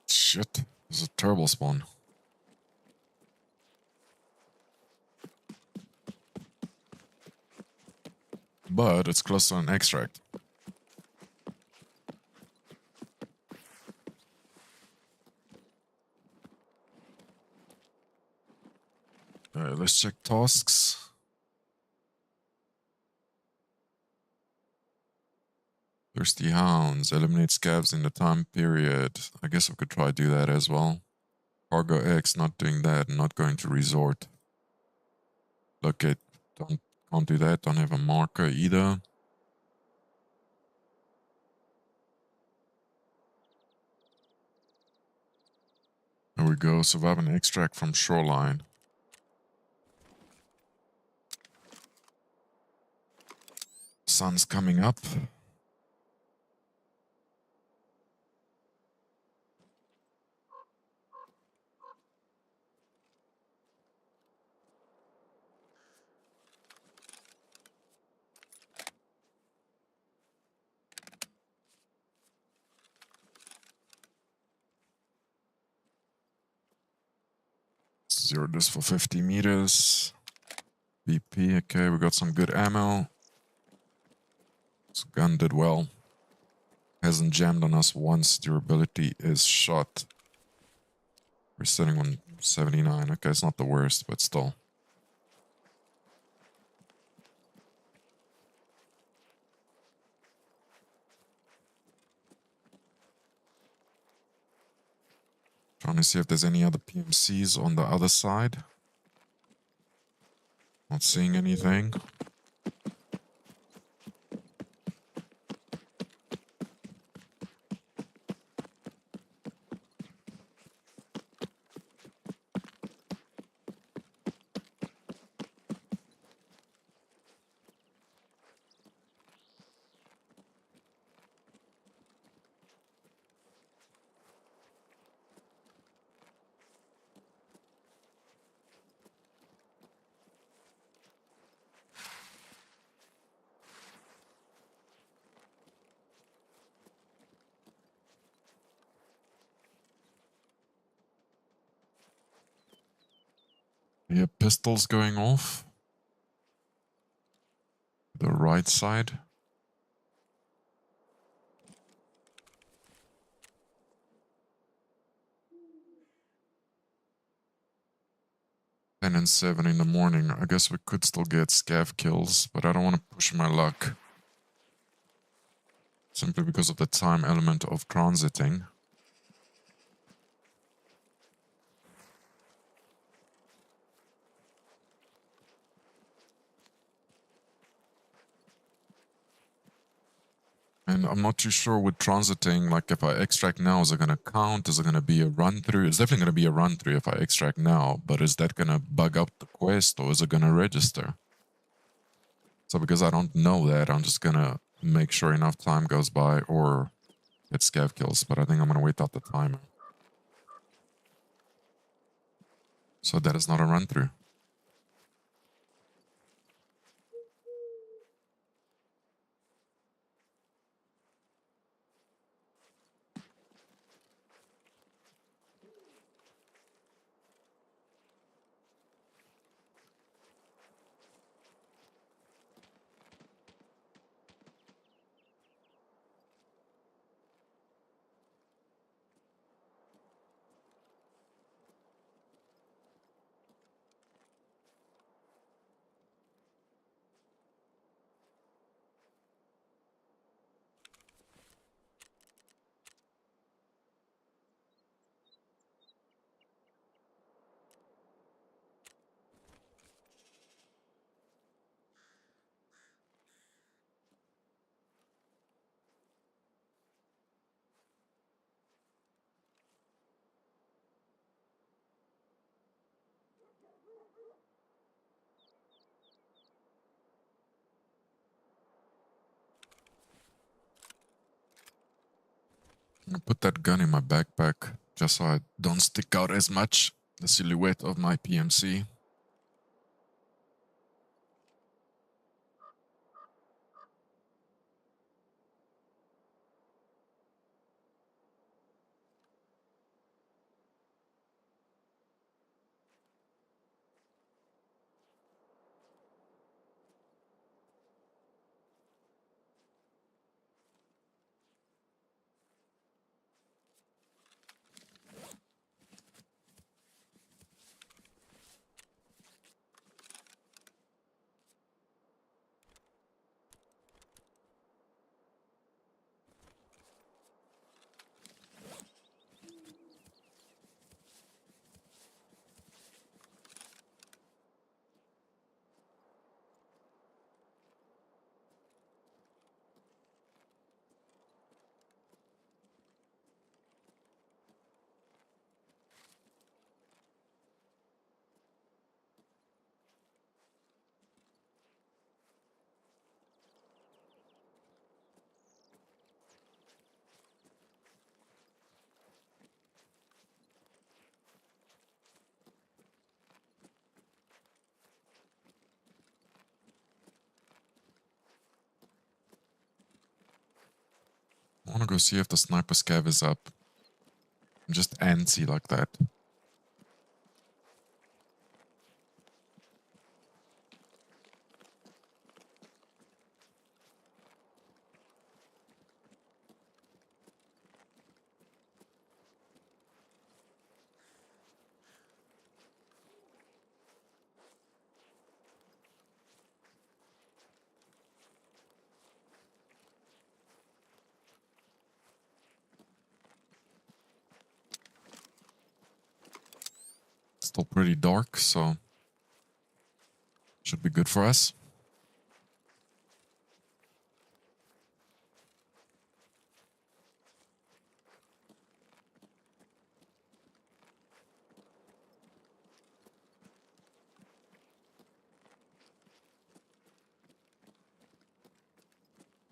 Shit, this is a terrible spawn. But it's close to an extract. Let's check tasks. Thirsty Hounds, eliminate scabs in the time period. I guess we could try to do that as well. Cargo X, not doing that, not going to resort. Locate, can't do that, don't have a marker either. There we go, survive an extract from shoreline. Sun's coming up. Zero this for 50 meters. BP, okay, we got some good ammo. This gun did well. Hasn't jammed on us once. Durability is shot. We're sitting on 79. Okay, it's not the worst, but still. Trying to see if there's any other PMCs on the other side. Not seeing anything. hear pistols going off. The right side. And 7 in the morning. I guess we could still get scav kills, but I don't want to push my luck. Simply because of the time element of transiting. And I'm not too sure with transiting, like if I extract now, is it going to count? Is it going to be a run through? It's definitely going to be a run through if I extract now, but is that going to bug up the quest or is it going to register? So because I don't know that, I'm just going to make sure enough time goes by or get scav kills, but I think I'm going to wait out the timer. So that is not a run through. I'm gonna put that gun in my backpack just so I don't stick out as much, the silhouette of my PMC. I wanna go see if the sniper scav is up. I'm just antsy like that. Still pretty dark, so should be good for us.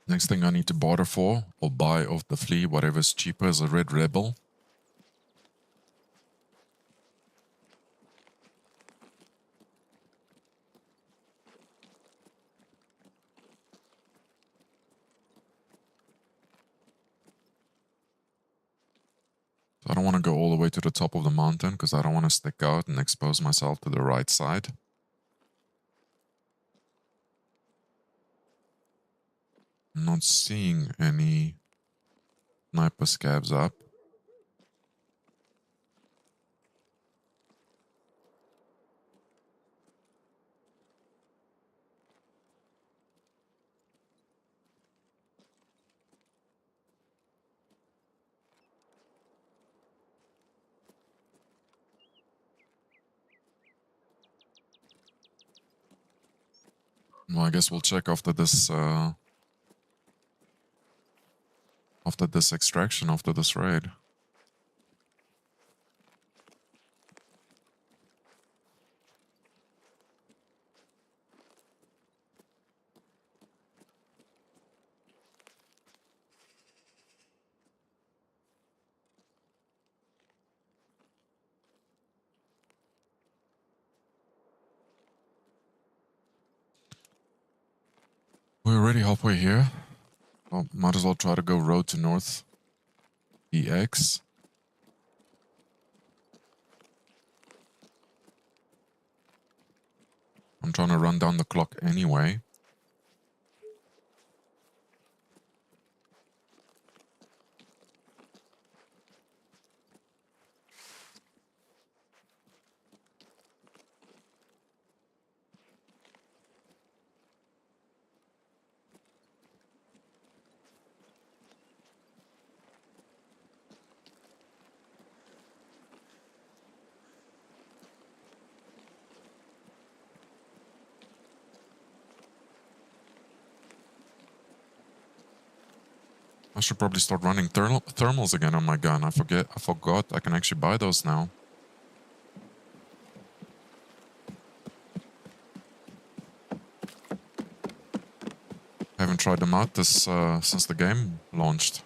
Next thing I need to barter for or buy off the flea, whatever's cheaper, is a red rebel. So I don't want to go all the way to the top of the mountain because I don't want to stick out and expose myself to the right side. I'm not seeing any sniper scavs up. Well, I guess we'll check after this extraction, after this raid. We're already halfway here. Well, might as well try to go road to north. EX. I'm trying to run down the clock anyway. I should probably start running thermals again on my gun. I forgot I can actually buy those now. I haven't tried them out since the game launched.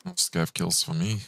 No scav kills for me.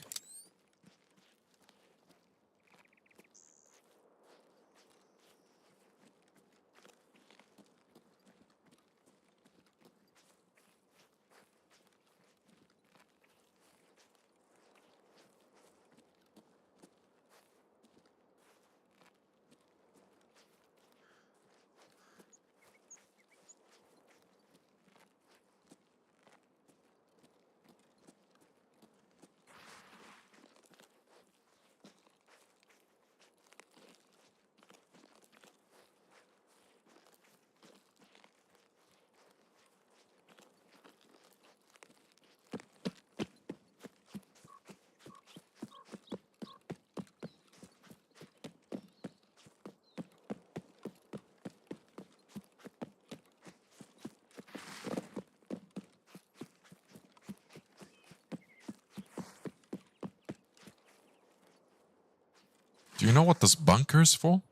Do you know what this bunker is for?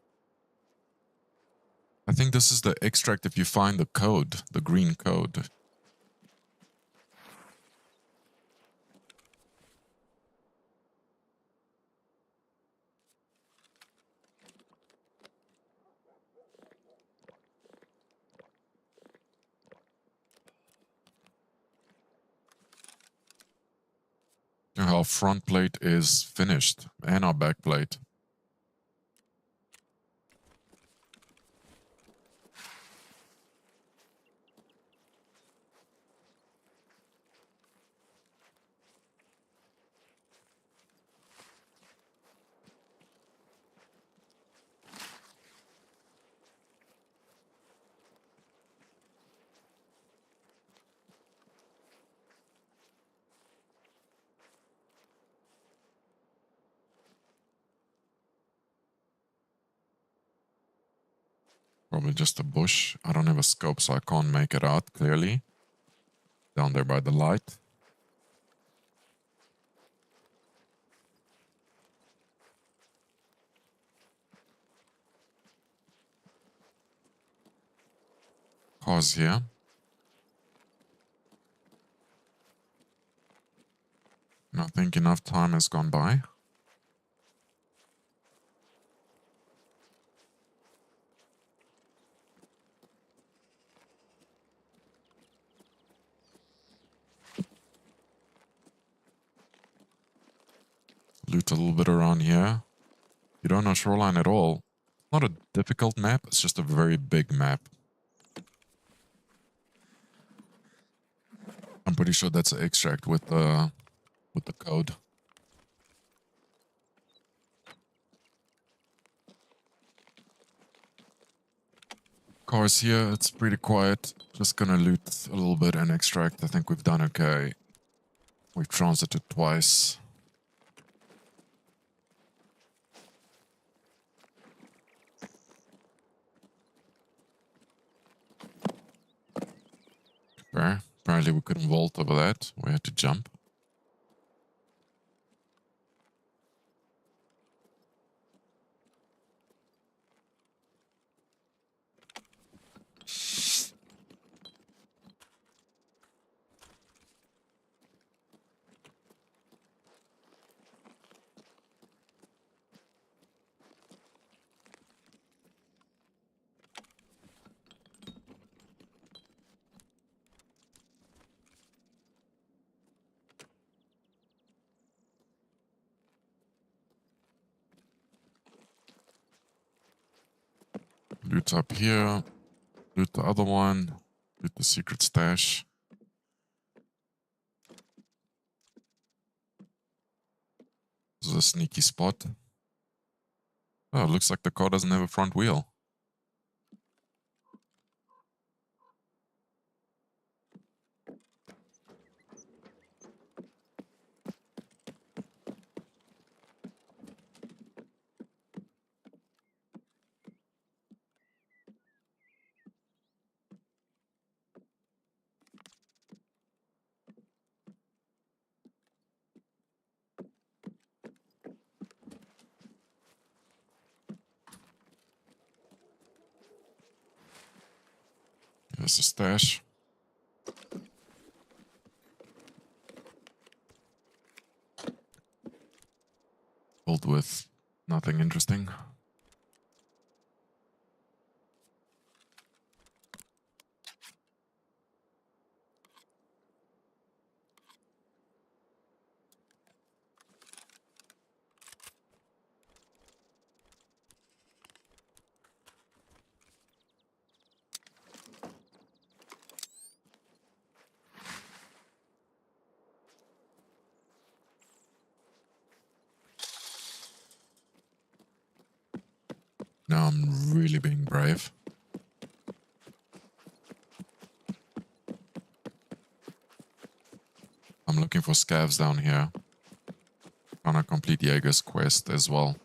I think this is the extract if you find the code, the green code. Our front plate is finished, and our back plate. Probably just a bush. I don't have a scope, so I can't make it out clearly. Down there by the light. Cars here. think enough time has gone by. Loot a little bit around here. You don't know Shoreline at all. Not a difficult map, it's just a very big map. I'm pretty sure that's an extract with the code. Cars here, it's pretty quiet. Just gonna loot a little bit and extract. I think we've done okay. We've transited twice. Okay. Apparently we couldn't vault over that. We had to jump. Loot up here. Loot the other one. Loot the secret stash. This is a sneaky spot. Oh, looks like the car doesn't have a front wheel. Here's the stash. Filled with nothing interesting. Now I'm really being brave. I'm looking for scavs down here. Trying to complete Jaeger's quest as well.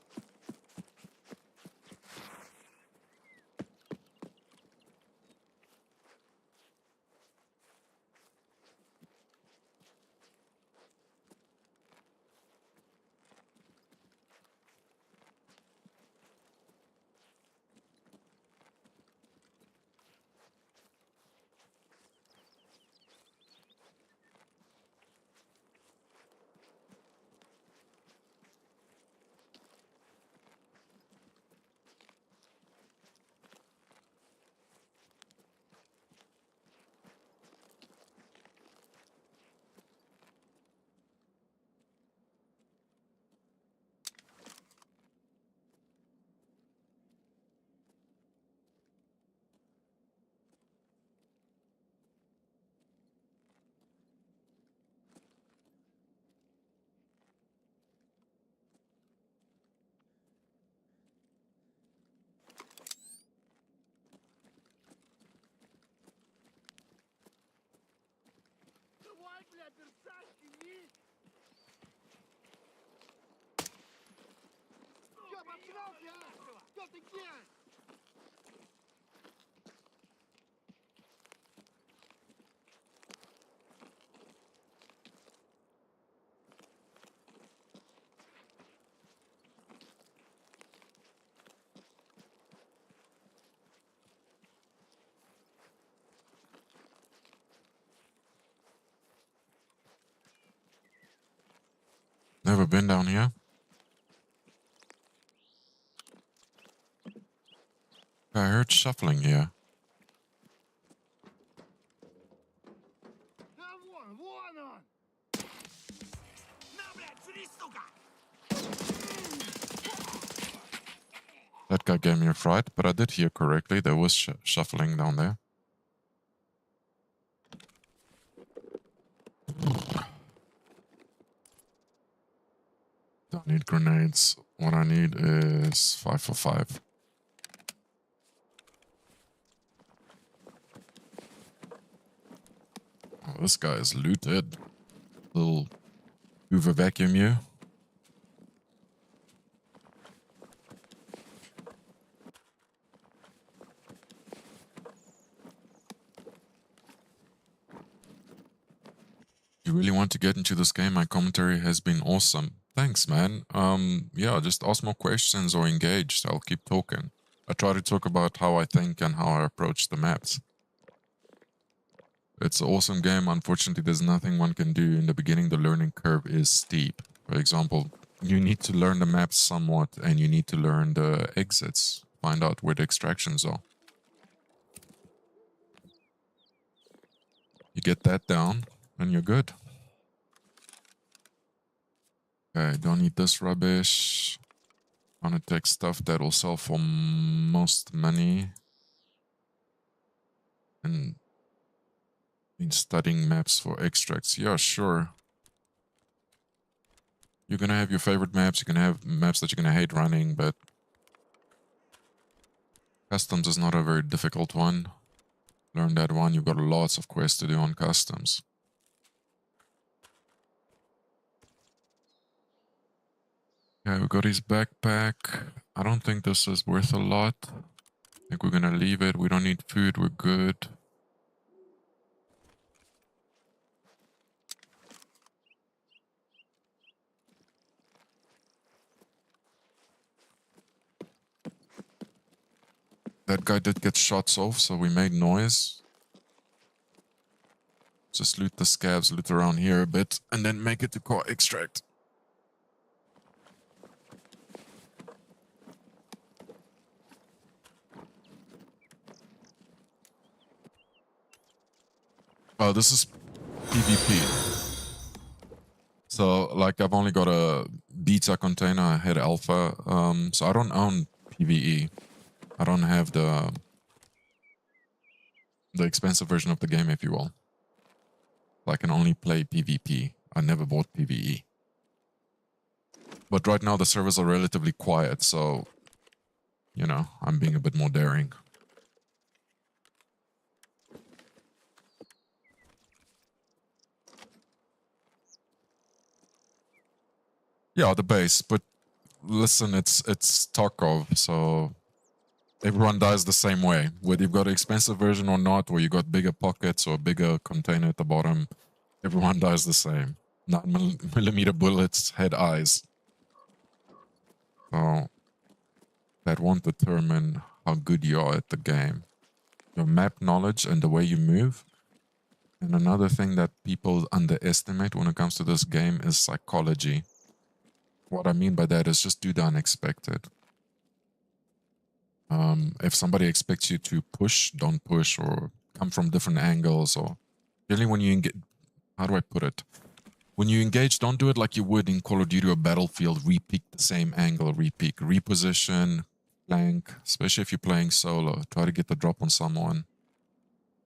Давай, блядь, мерзавь, тяни! Чё, обосрался, а? Чё ты где? Never been down here. I heard shuffling here. А вон он! На, блядь, жри, сука! That guy gave me a fright, but I did hear correctly. There was shuffling down there. Don't need grenades. What I need is 5 for 5. Oh, this guy is looted. Little Hoover vacuum you. You really want to get into this game? My commentary has been awesome. Thanks, man. Yeah, just ask more questions or engage. I'll keep talking. I try to talk about how I think and how I approach the maps. It's an awesome game. Unfortunately, there's nothing one can do. In the beginning, the learning curve is steep. For example, you need to learn the maps somewhat, and you need to learn the exits. Find out where the extractions are. You get that down, and you're good. Okay, don't need this rubbish. I'm gonna take stuff that will sell for most money. And been studying maps for extracts. Yeah, sure. You're gonna have your favorite maps. You're gonna have maps that you're gonna hate running, but customs is not a very difficult one. Learn that one. You've got lots of quests to do on customs. Okay, we got his backpack. I don't think this is worth a lot. I think we're gonna leave it. We don't need food. We're good. That guy did get shots off, so we made noise. Just loot the scavs, loot around here a bit, and then make it to core extract. Oh, this is PvP. So, like, I've only got a beta container. I had alpha, so I don't own PvE. I don't have the expensive version of the game, if you will. I can only play PvP. I never bought PvE. But right now the servers are relatively quiet, so, you know, I'm being a bit more daring. Yeah, the base, but listen, it's Tarkov, so everyone dies the same way. Whether you've got an expensive version or not, or you got bigger pockets or a bigger container at the bottom, everyone dies the same. 9mm bullets, head eyes. So that won't determine how good you are at the game. Your map knowledge and the way you move. And another thing that people underestimate when it comes to this game is psychology. What I mean by that is just do the unexpected. If somebody expects you to push, don't push, or come from different angles, or generally when you engage, how do I put it? When you engage, don't do it like you would in Call of Duty or Battlefield, re-peek the same angle, re-peek, reposition, flank, especially if you're playing solo. Try to get the drop on someone.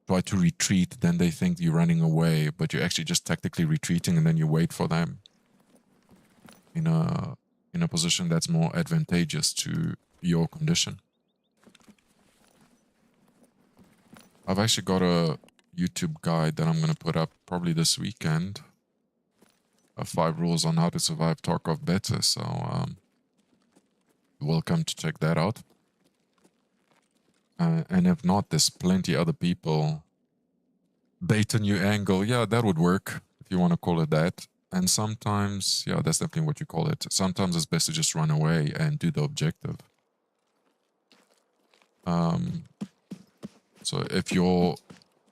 Try to retreat, then they think you're running away, but you're actually just tactically retreating, and then you wait for them in a position that's more advantageous to your condition. I've actually got a YouTube guide that I'm going to put up probably this weekend. 5 rules on how to survive Tarkov beta, so welcome to check that out. And if not, there's plenty other people. Bait a new angle, yeah, that would work, if you want to call it that. And sometimes, yeah, that's definitely what you call it. Sometimes it's best to just run away and do the objective. So if your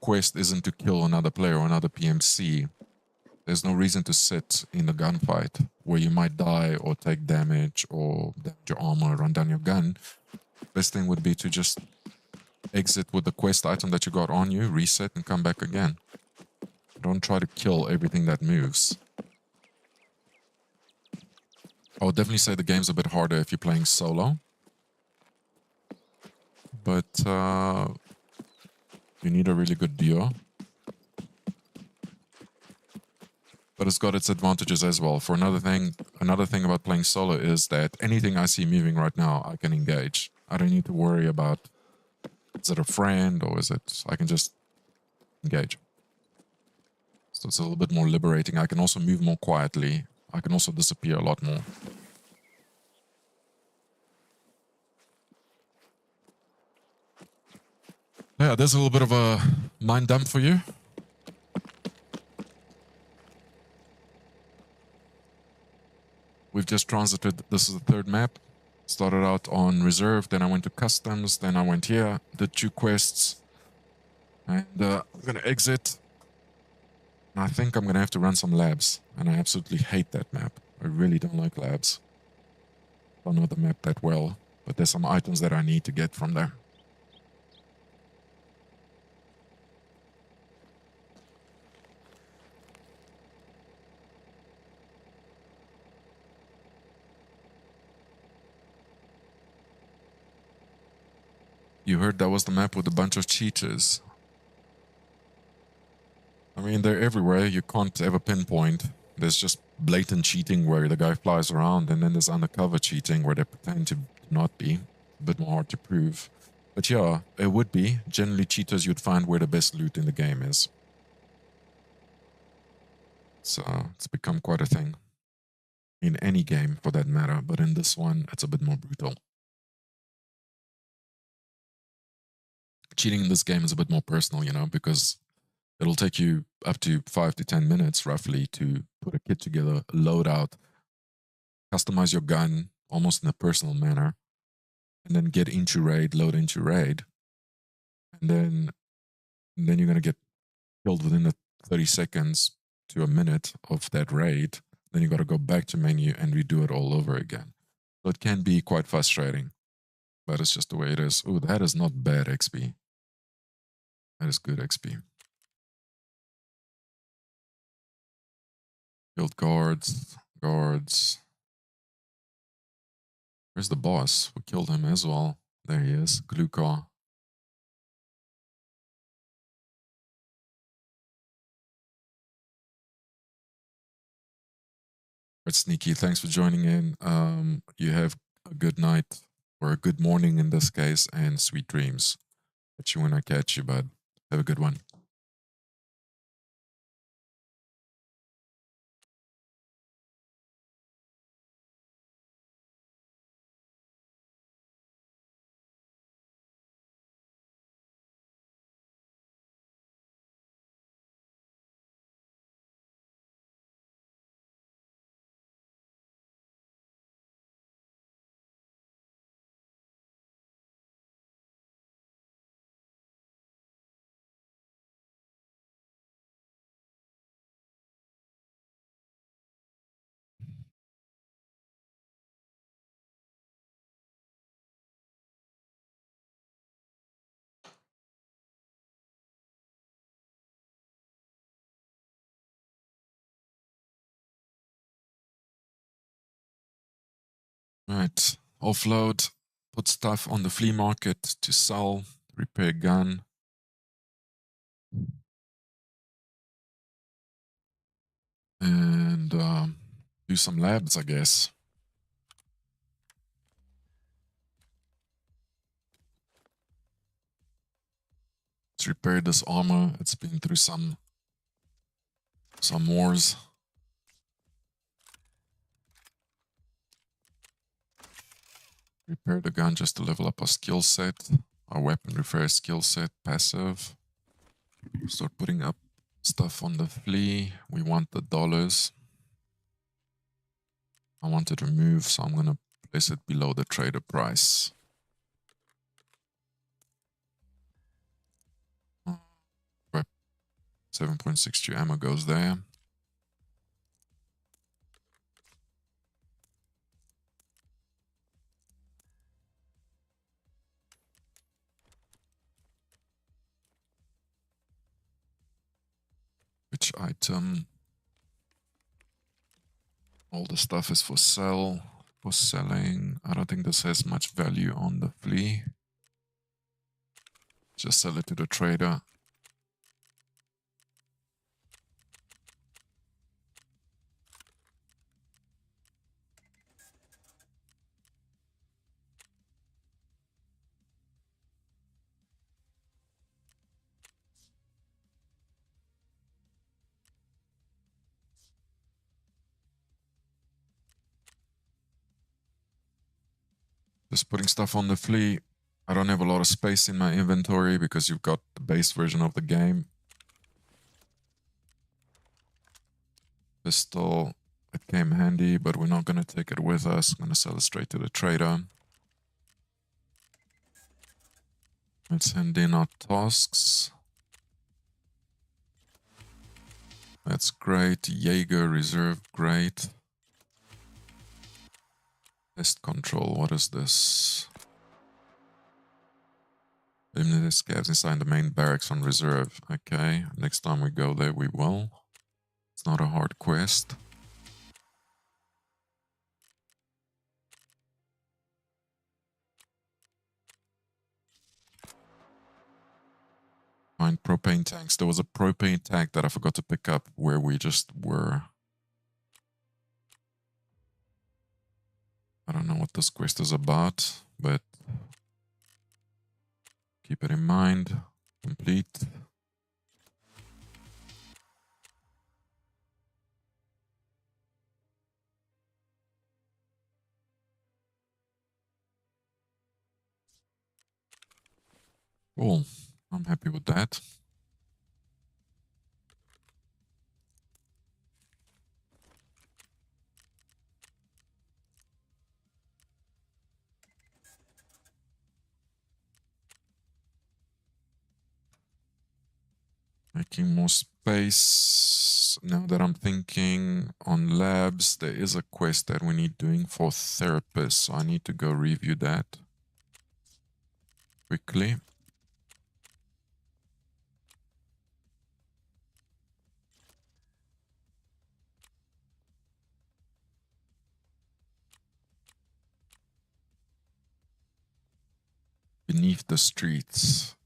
quest isn't to kill another player or another PMC, There's no reason to sit in a gunfight where you might die or take damage or damage your armor, run down your gun. Best thing would be to just exit with the quest item that you got on you, reset, and come back again. Don't try to kill everything that moves. I would definitely say the game's a bit harder if you're playing solo. But you need a really good duo. But it's got its advantages as well. For another thing about playing solo is that anything I see moving right now, I can engage. I don't need to worry about, is it a friend or is it, I can just engage. So it's a little bit more liberating. I can also move more quietly. I can also disappear a lot more. Yeah, there's a little bit of a mind dump for you. We've just transited, this is the third map. Started out on reserve, then I went to customs, then I went here, did 2 quests. And I'm gonna exit. And I think I'm gonna have to run some labs. And I absolutely hate that map. I really don't like labs. Don't know the map that well, but there's some items that I need to get from there. You heard that was the map with a bunch of cheaters. I mean, they're everywhere. You can't ever pinpoint. There's just blatant cheating where the guy flies around, and then there's undercover cheating where they pretend to not be. A bit more hard to prove. But yeah, it would be. Generally, cheaters you'd find where the best loot in the game is. So it's become quite a thing. In any game, for that matter. But in this one, it's a bit more brutal. Cheating in this game is a bit more personal, you know, because it'll take you up to 5 to 10 minutes roughly to put a kit together, load out, customize your gun almost in a personal manner, and then get into raid, load into raid. And then you're going to get killed within the 30 seconds to a minute of that raid. Then you got to go back to menu and redo it all over again. So it can be quite frustrating, but it's just the way it is. Oh, that is not bad XP. That is good XP. Killed guards. Where's the boss? We killed him as well. There he is. Glukar. Right, Sneaky, thanks for joining in. You have a good night, or a good morning in this case, and sweet dreams. Catch you when I catch you, bud. Have a good one. Right. Offload. Put stuff on the flea market to sell. Repair gun. And do some labs, I guess. Let's repair this armor. It's been through some wars. Repair the gun just to level up our skill set. Our weapon repair skill set, passive. Start putting up stuff on the flea. We want the dollars. I want it removed, so I'm gonna place it below the trader price. 7.62 ammo goes there. item. All the stuff is for sale, for selling. I don't think this has much value on the flea. Just sell it to the trader. Just putting stuff on the flea. I don't have a lot of space in my inventory because you've got the base version of the game. Pistol, it came handy, but we're not going to take it with us. I'm going to sell it straight to the trader. Let's hand in our tasks. That's great. Jaeger Reserve, great. Pest control, what is this? Eliminate scavs inside the main barracks on reserve. Okay, next time we go there we will. It's not a hard quest. Find propane tanks. There was a propane tank that I forgot to pick up where we just were. I don't know what this quest is about, but keep it in mind. Complete. Cool. I'm happy with that. Making more space. Now that I'm thinking on labs, there is a quest that we need doing for therapists. So I need to go review that quickly. Beneath the streets.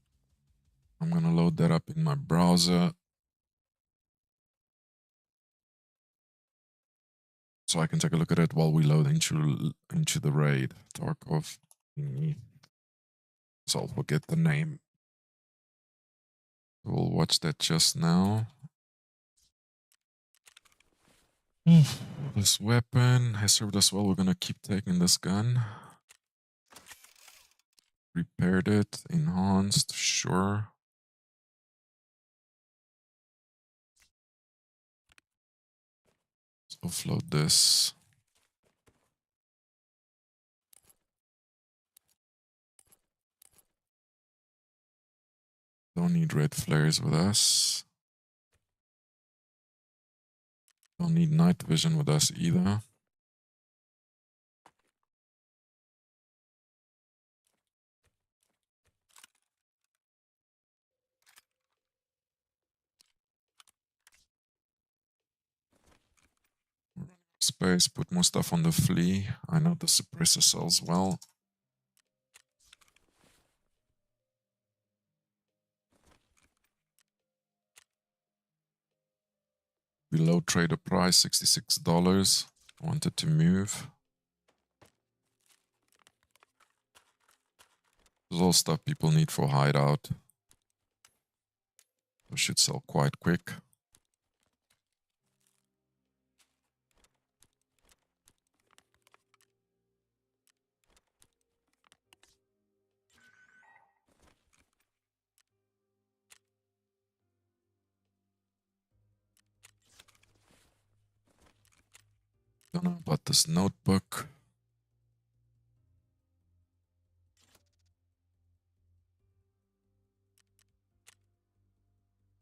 I'm going to load that up in my browser so I can take a look at it while we load into the raid. Tarkov. So I'll forget the name. We'll watch that just now. This weapon has served us well. We're going to keep taking this gun. Repaired it. Enhanced. Sure. Let's offload this. Don't need red flares with us. Don't need night vision with us either. Space, put more stuff on the flea. I know the suppressor sells well. Below trader price, $66. Wanted to move. There's all stuff people need for hideout. So should sell quite quick. Don't know about this notebook.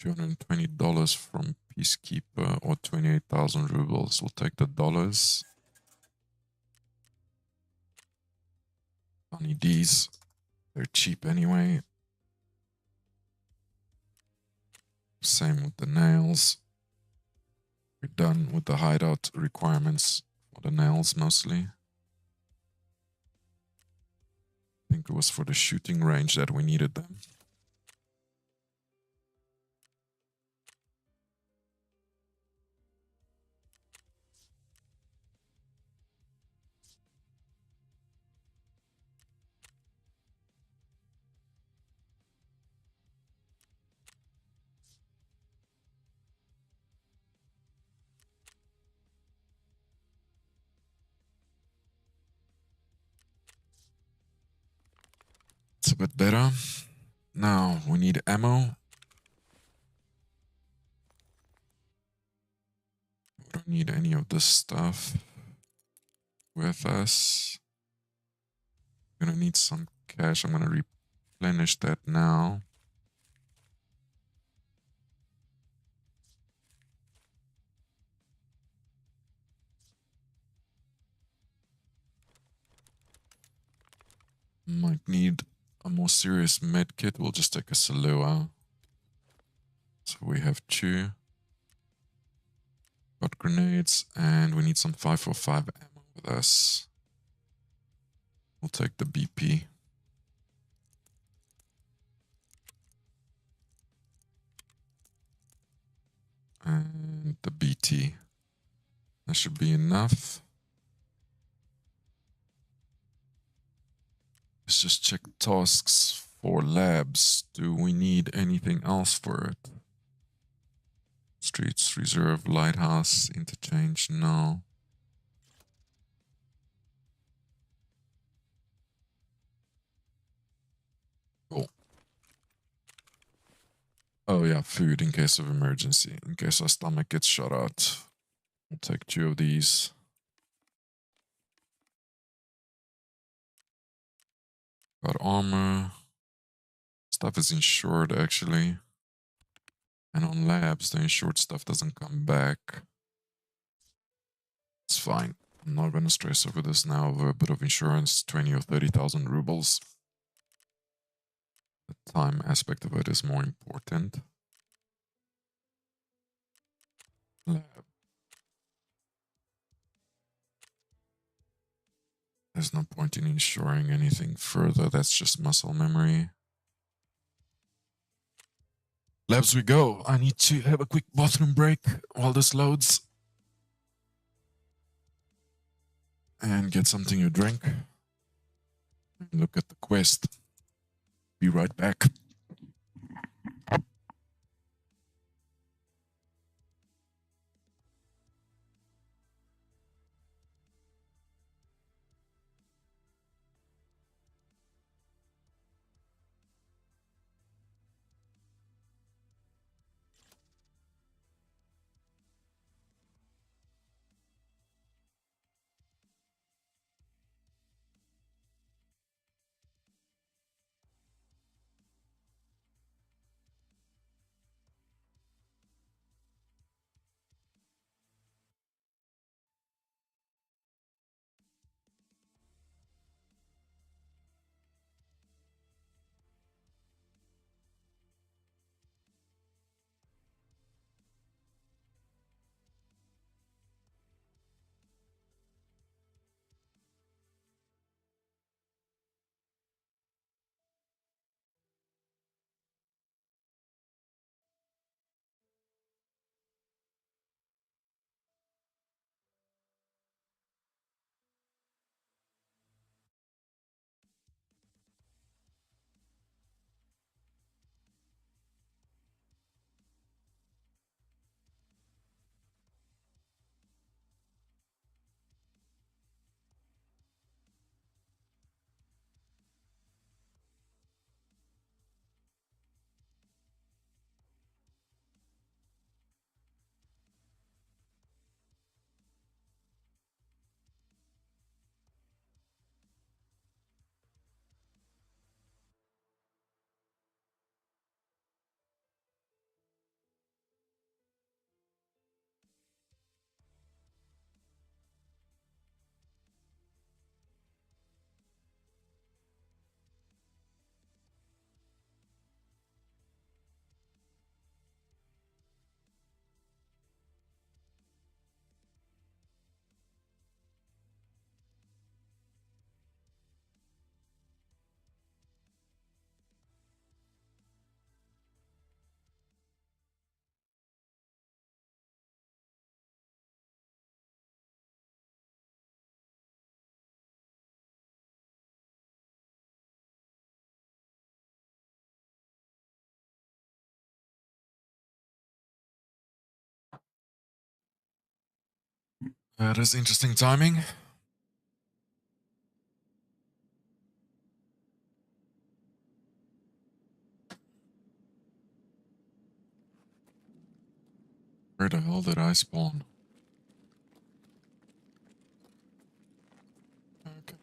$220 from Peacekeeper or 28,000 rubles. We'll take the dollars. Funny D's. They're cheap anyway. Same with the nails. We're done with the hideout requirements for the nails mostly. I think it was for the shooting range that we needed them. It's a bit better. Now we need ammo. We don't need any of this stuff with us. Gonna need some cash. I'm gonna replenish that now. Might need a more serious med kit. We'll just take a Salua. So we have 2. Got grenades, and we need some 545 ammo with us. We'll take the BP. And the BT. That should be enough. Let's just check tasks for labs. Do we need anything else for it? Streets, reserve, lighthouse, interchange, no. Cool. Oh yeah, food in case of emergency. In case our stomach gets shot out. We'll take 2 of these. Got armor. Stuff is insured actually. And on labs, the insured stuff doesn't come back. It's fine. I'm not gonna stress over this now, over a bit of insurance, 20 or 30,000 rubles. The time aspect of it is more important. Lab. There's no point in insuring anything further, that's just muscle memory. Labs we go. I need to have a quick bathroom break while this loads. And get something to drink. And look at the quest. Be right back. That is interesting timing. Where the hell did I spawn? Okay.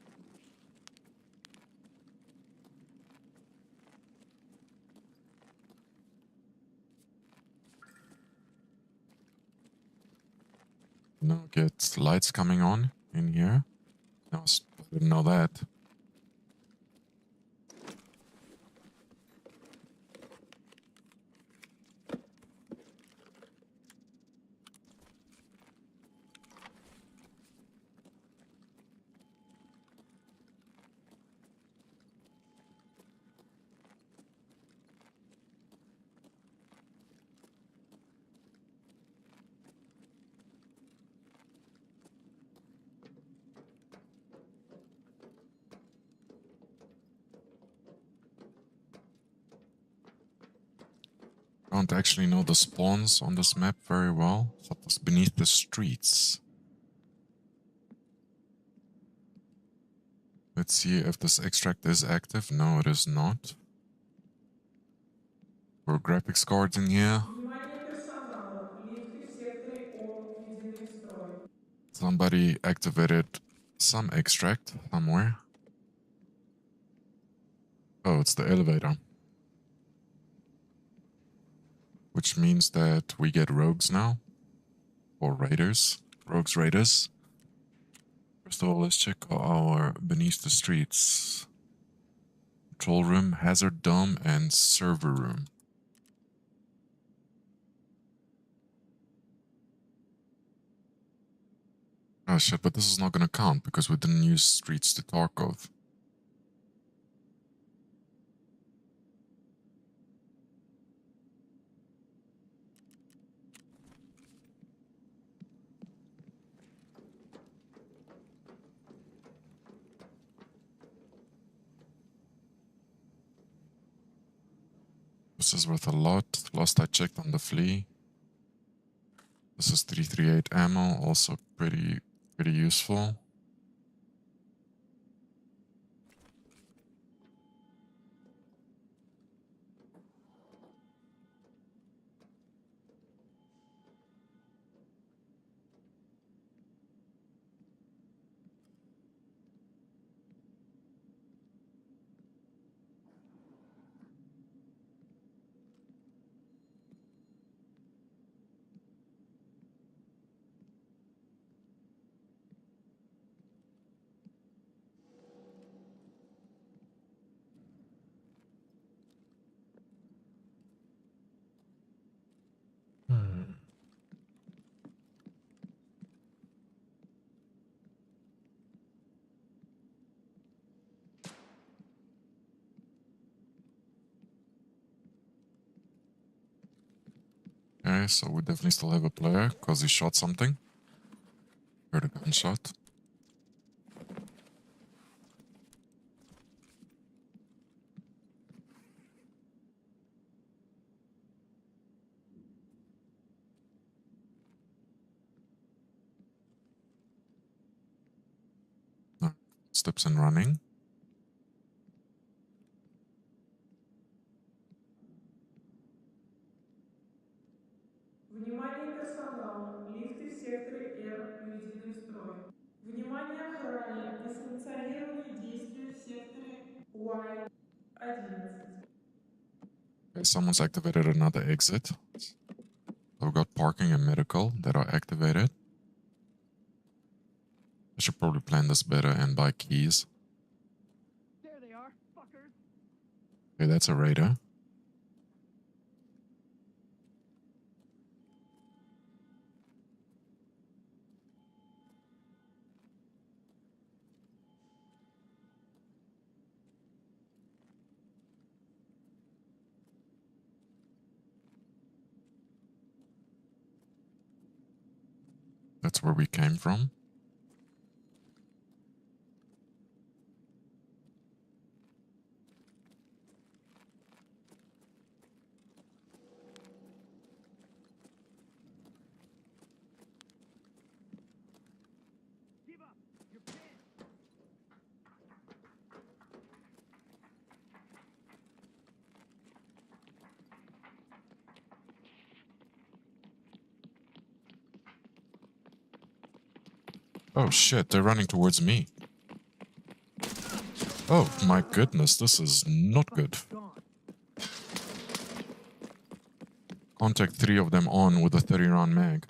Now get lights coming on in here. I didn't know that. I don't actually know the spawns on this map very well. So it was beneath the streets. Let's see if this extract is active. No, it is not. Or graphics cards in here. Внимание персонала. Лифты в секторе О введены в строй. Somebody activated some extract somewhere. Oh, it's the elevator. Which means that we get rogues now. Or raiders. Rogues, raiders. First of all, let's check our beneath the streets. Control room, hazard dome, and server room. Oh shit, but this is not gonna count because we didn't use streets to Tarkov. This is worth a lot. Last I checked on the flea. This is 338 ammo, also pretty useful. Okay, so we definitely still have a player because he shot something. Heard a gunshot. No, steps and running. Внимание персоналу. Лифты в секторе Р введены в строй. Внимание охране. Несанкционированные действия в секторе Y11. Okay, someone's activated another exit. So we've got parking and medical that are activated. I should probably plan this better and buy keys. There they are, fuckers. Okay, that's a raider. That's where we came from. Oh shit, they're running towards me. Oh my goodness, this is not good. Contact 3 of them on with a 30-round mag.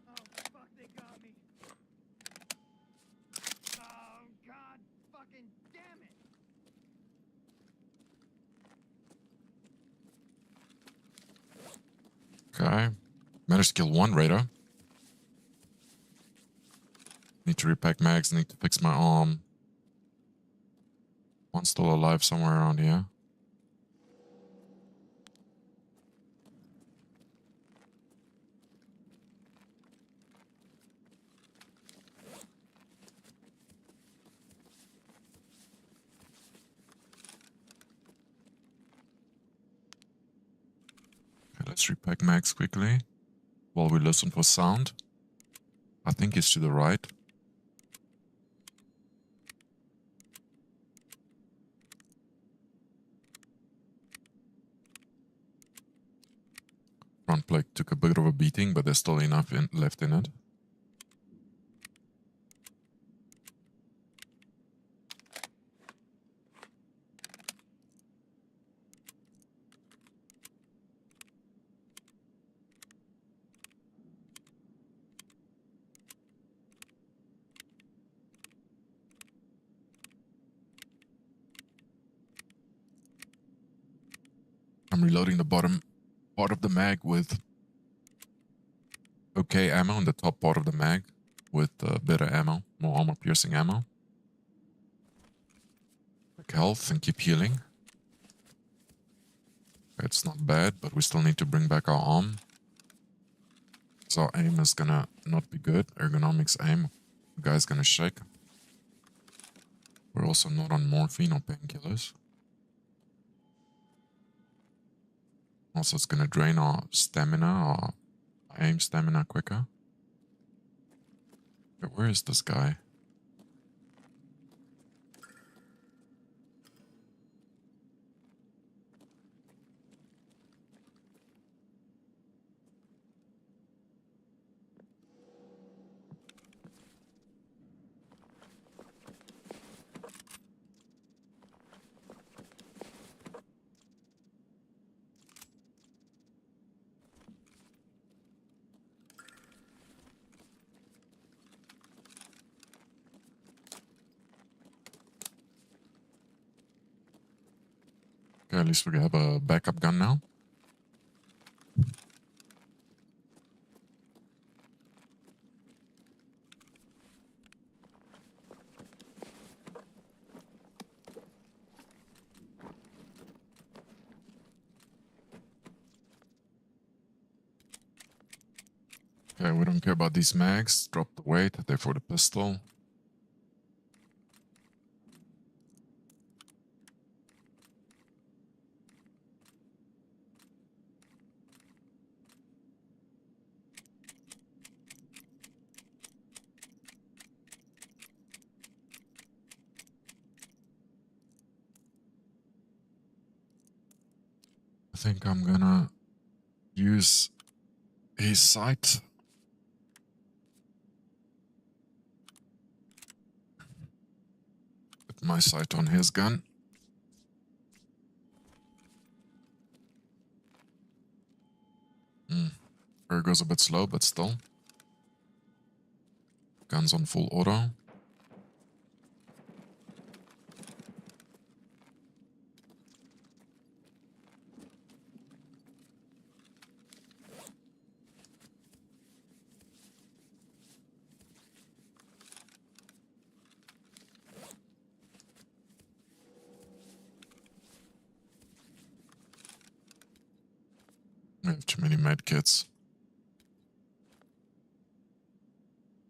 Oh, fuck, they got me. Oh, God fucking damn it. Okay. Managed to kill 1 raider. Need to repack mags, need to fix my arm. 1 still alive somewhere around here. Okay, let's repack mags quickly while we listen for sound. I think he's to the right. Front plate took a bit of a beating, but there's still enough left in it. I'm reloading the bottom part of the mag with okay ammo, and the top part of the mag with better ammo, more armor piercing ammo. Quick health and keep healing. It's not bad, but we still need to bring back our arm. So our aim is gonna not be good. Ergonomics aim. The guy's gonna shake. We're also not on morphine or painkillers. Also, it's gonna drain our stamina, or aim stamina quicker. But where is this guy? Okay, at least we have a backup gun now. Okay, we don't care about these mags. Drop the weight, they're for the pistol. I think I'm gonna use his sight. Put my sight on his gun. There goes a bit slow, but still. Gun's on full auto. I have too many med kits.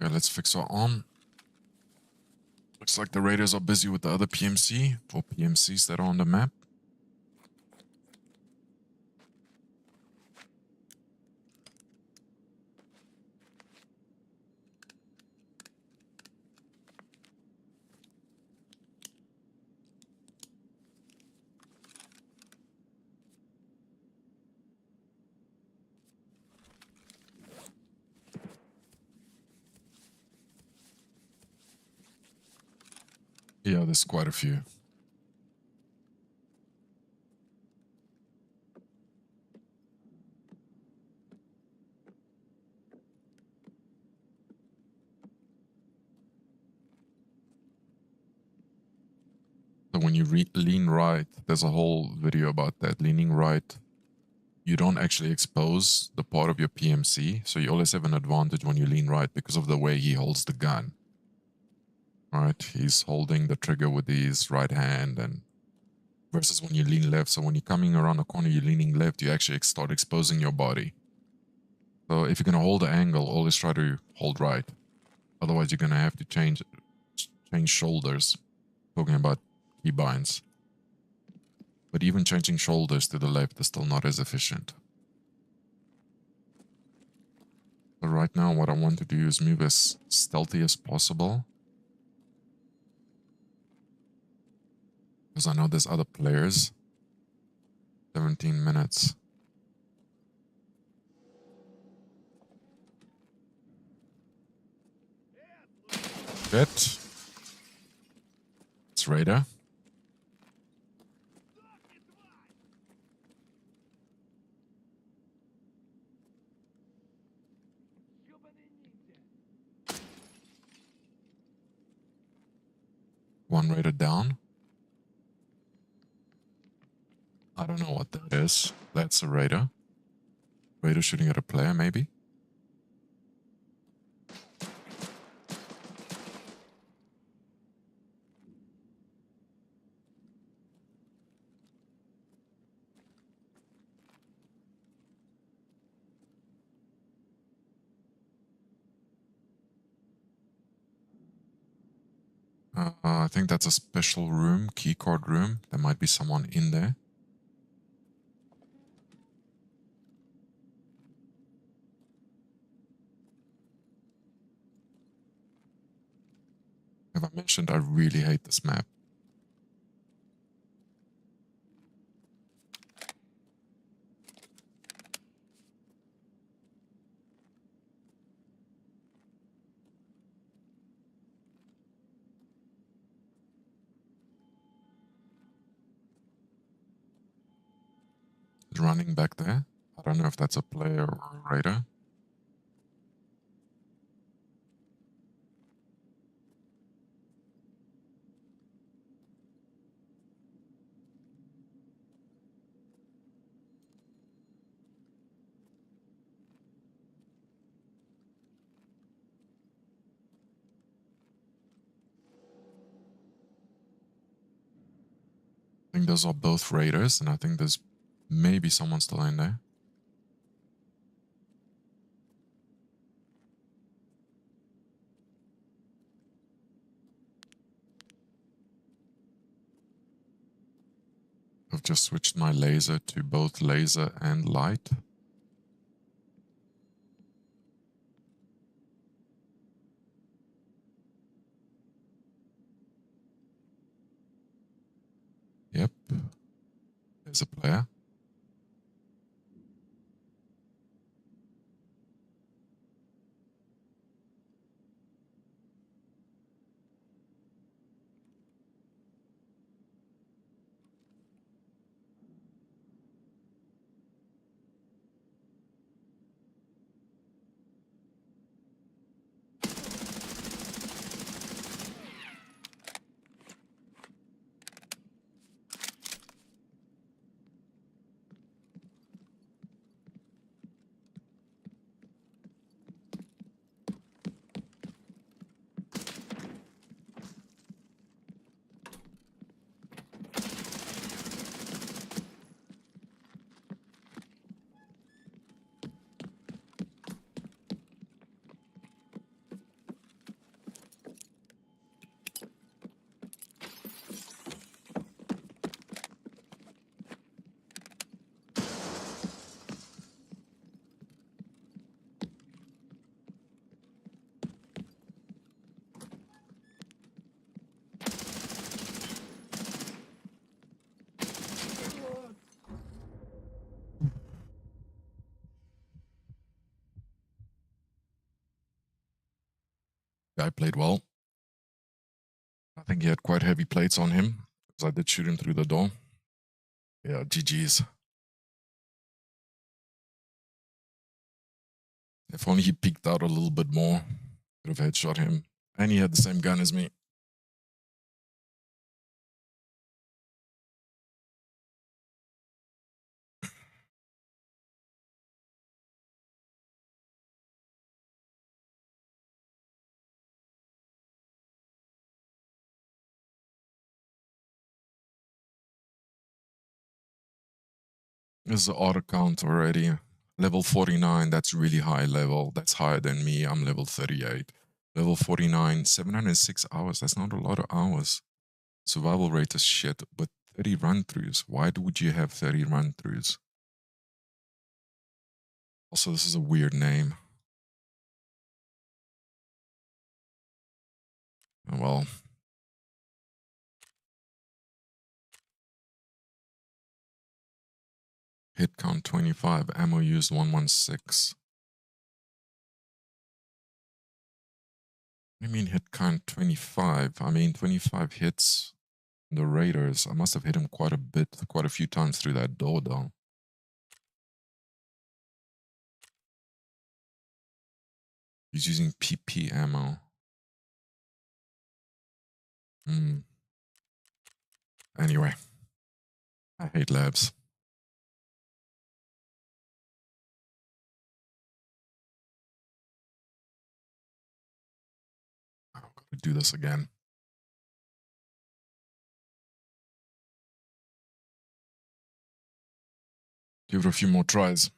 Okay, let's fix our arm. Looks like the raiders are busy with the other PMC, or PMCs that are on the map. Yeah, there's quite a few. So when you lean right, there's a whole video about that. Leaning right, you don't actually expose the part of your PMC, so you always have an advantage when you lean right because of the way he holds the gun. Right, he's holding the trigger with his right hand, and versus when you lean left. So when you're coming around the corner, you're leaning left, you actually start exposing your body. So if you're gonna hold the angle, always try to hold right. Otherwise, you're gonna have to change shoulders. Talking about keybinds. But even changing shoulders to the left is still not as efficient. So right now, what I want to do is move as stealthy as possible. Because I know there's other players. 17 minutes. Shit. It's Raider. One Raider down. I don't know what that is. That's a Raider. Raider shooting at a player, maybe? I think that's a special room, keycard room. There might be someone in there. Have I mentioned I really hate this map? He's running back there. I don't know if that's a player or a Raider. I think those are both Raiders, and I think there's maybe someone still in there. I've just switched my laser to both laser and light. Yep. There's a player. guy played well. I think he had quite heavy plates on him, because I did shoot him through the door. Yeah, GG's. If only he peeked out a little bit more, could have headshot him. And he had the same gun as me. This is the auto count already. Level 49, that's really high level. That's higher than me. I'm level 38. Level 49, 706 hours. That's not a lot of hours. Survival rate is shit, but 30 run-throughs. Why would you have 30 run-throughs? Also, this is a weird name. Oh, well. Hit count 25, ammo used 116. What do you mean hit count 25? I mean 25 hits. The Raiders. I must have hit him quite a few times through that door though. He's using PP ammo. Anyway. I hate labs. I've got to do this again. Give it a few more tries.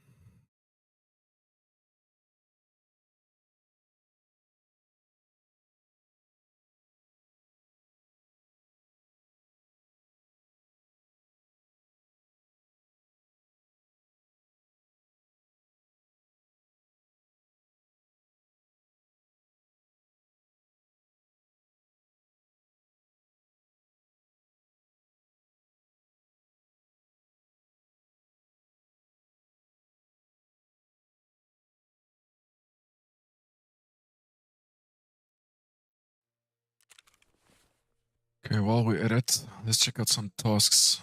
Okay, while we're at it, let's check out some tasks.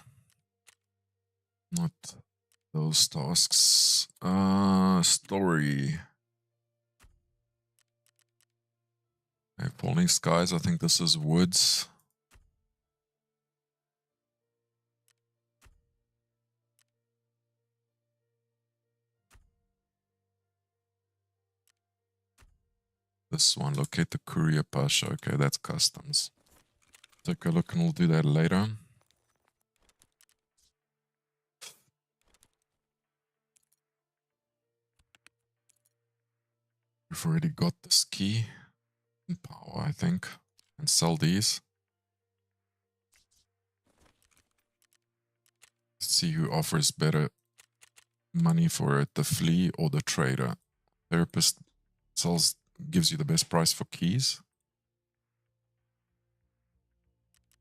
Not those tasks. Story. Okay, falling skies. I think this is woods. This one, locate the courier pasha. Okay, that's customs. Take a look and we'll do that later. We've already got this key and power, I think, and sell these. Let's see who offers better money for it, the flea or the trader. Therapist gives you the best price for keys.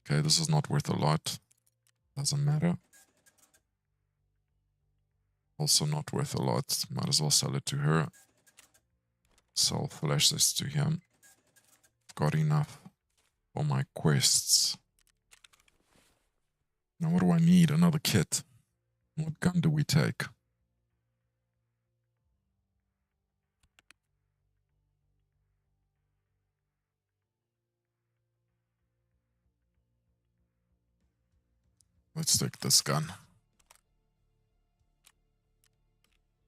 Okay, this is not worth a lot. Doesn't matter. Also not worth a lot. Might as well sell it to her. Sell flashes to him. I've got enough for my quests. Now what do I need? Another kit. What gun do we take? Let's take this gun.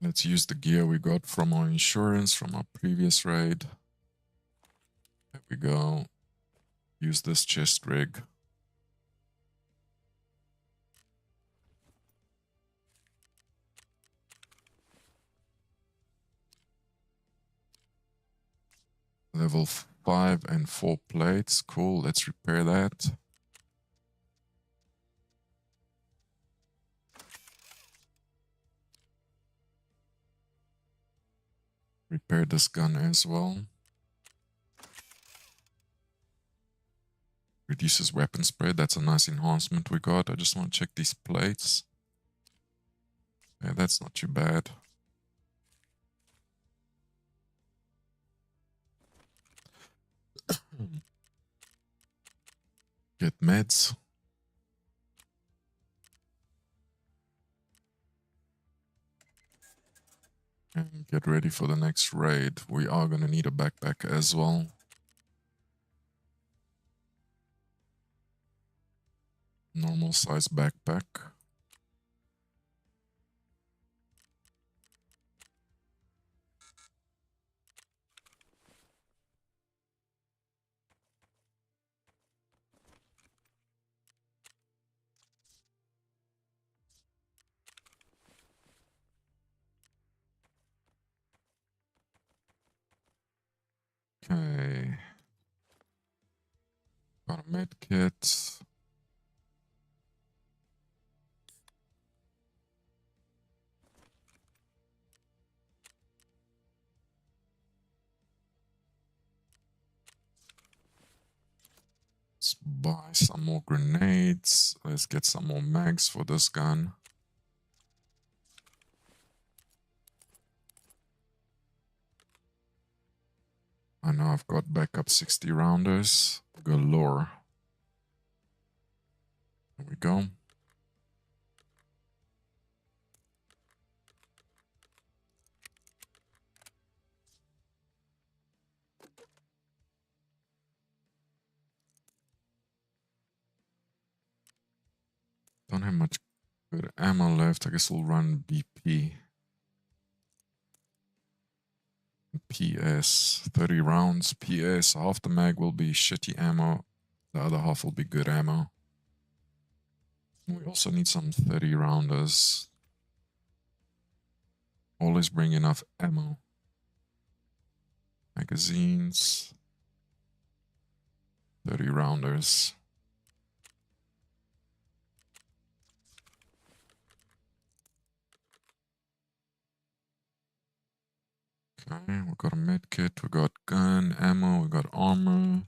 Let's use the gear we got from our insurance, from our previous raid. There we go. Use this chest rig. Level 5 and 4 plates. Cool, let's repair that. Repair this gun as well. Reduces weapon spread. That's a nice enhancement we got. I just want to check these plates. Yeah, that's not too bad. Get meds. And get ready for the next raid. We are gonna need a backpack as well. Normal size backpack. Okay. Got a med kit. Let's buy some more grenades. Let's get some more mags for this gun. I know I've got backup 60 rounders galore. There we go. Don't have much good ammo left. I guess we'll run BP. PS, 30 rounds. PS, half the mag will be shitty ammo. The other half will be good ammo. We also need some 30 rounders. Always bring enough ammo. Magazines. 30 rounders. Okay, we got a med kit, we got gun, ammo, we got armor.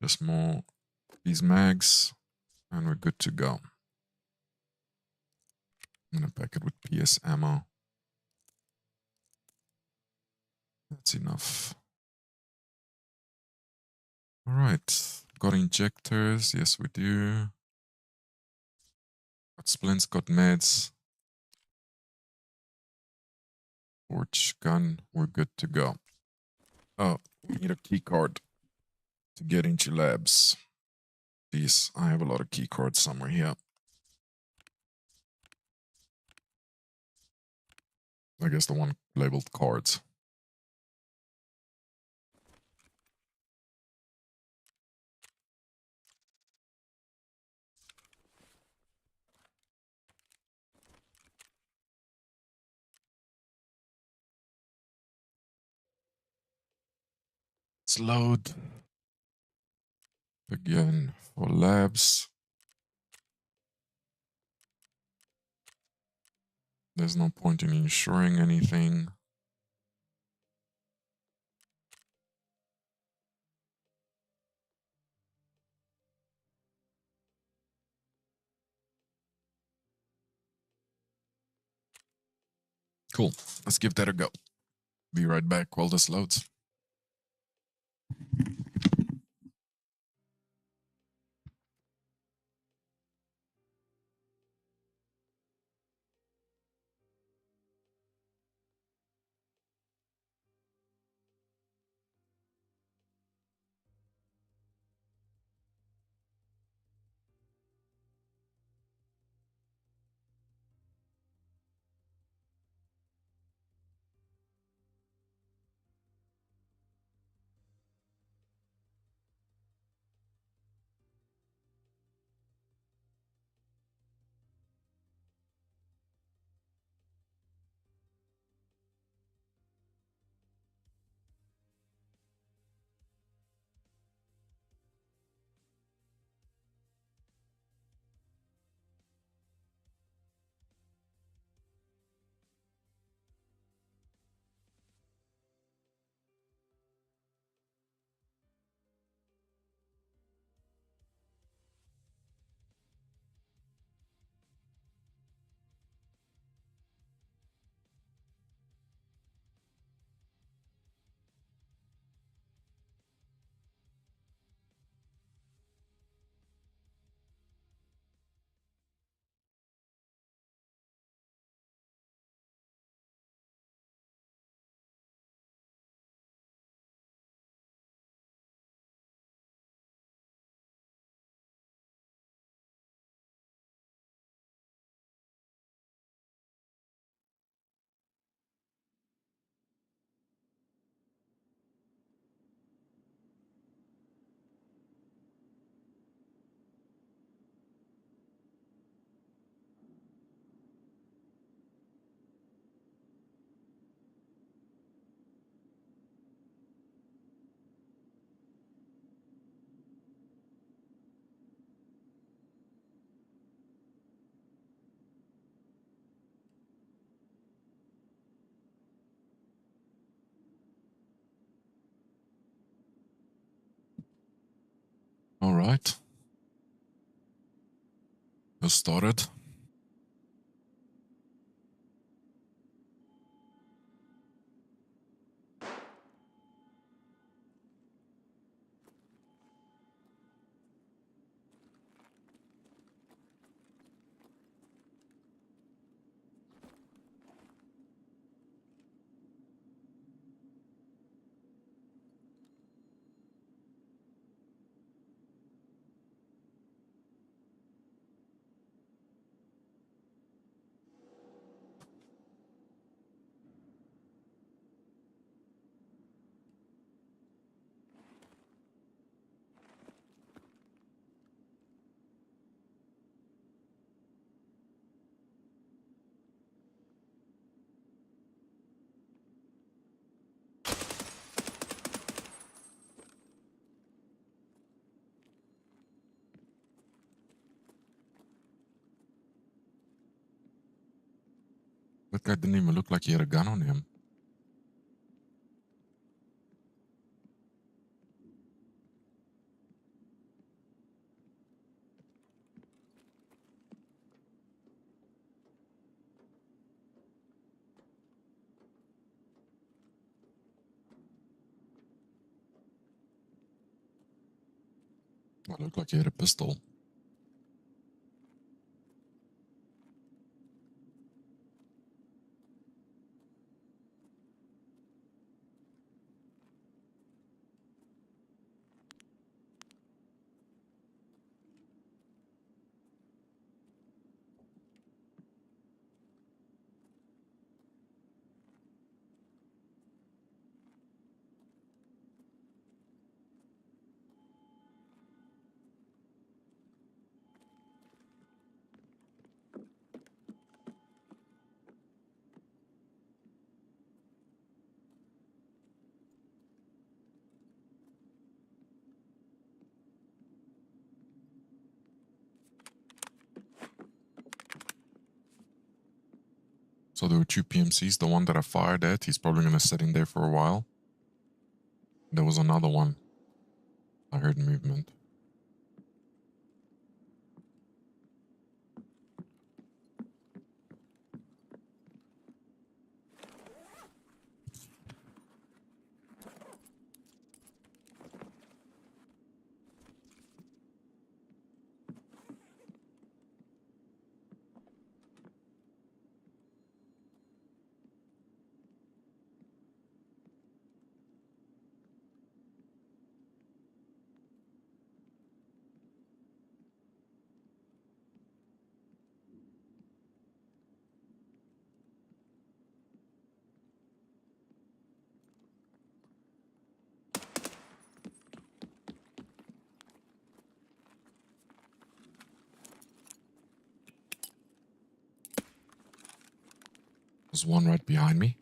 Just more these mags, and we're good to go. I'm gonna pack it with PS ammo. That's enough. Alright, got injectors, yes we do. Got splints, got meds. Torch, gun, we're good to go. Oh, we need a key card to get into labs. Jeez, I have a lot of key cards somewhere here. I guess the one labeled cards. Let's load. Again, for labs. There's no point in insuring anything. Cool. Let's give that a go. Be right back while this loads. All right. Who started? That guy didn't even look like he had a gun on him. It looked like he had a pistol. So there were two PMCs. The one that I fired at, he's probably going to sit in there for a while. There was another one. I heard movement. There's one right behind me.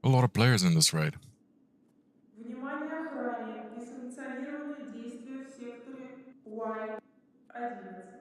A lot of players in this raid. Внимание охране! Несанкционированные действия в секторе Y11.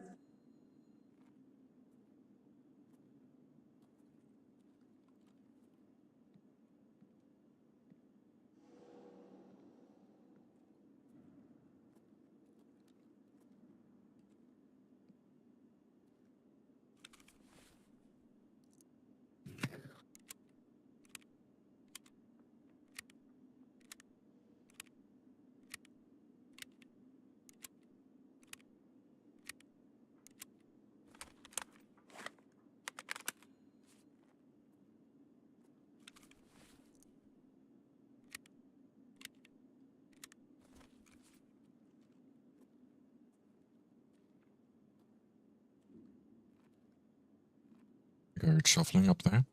I heard shuffling up there.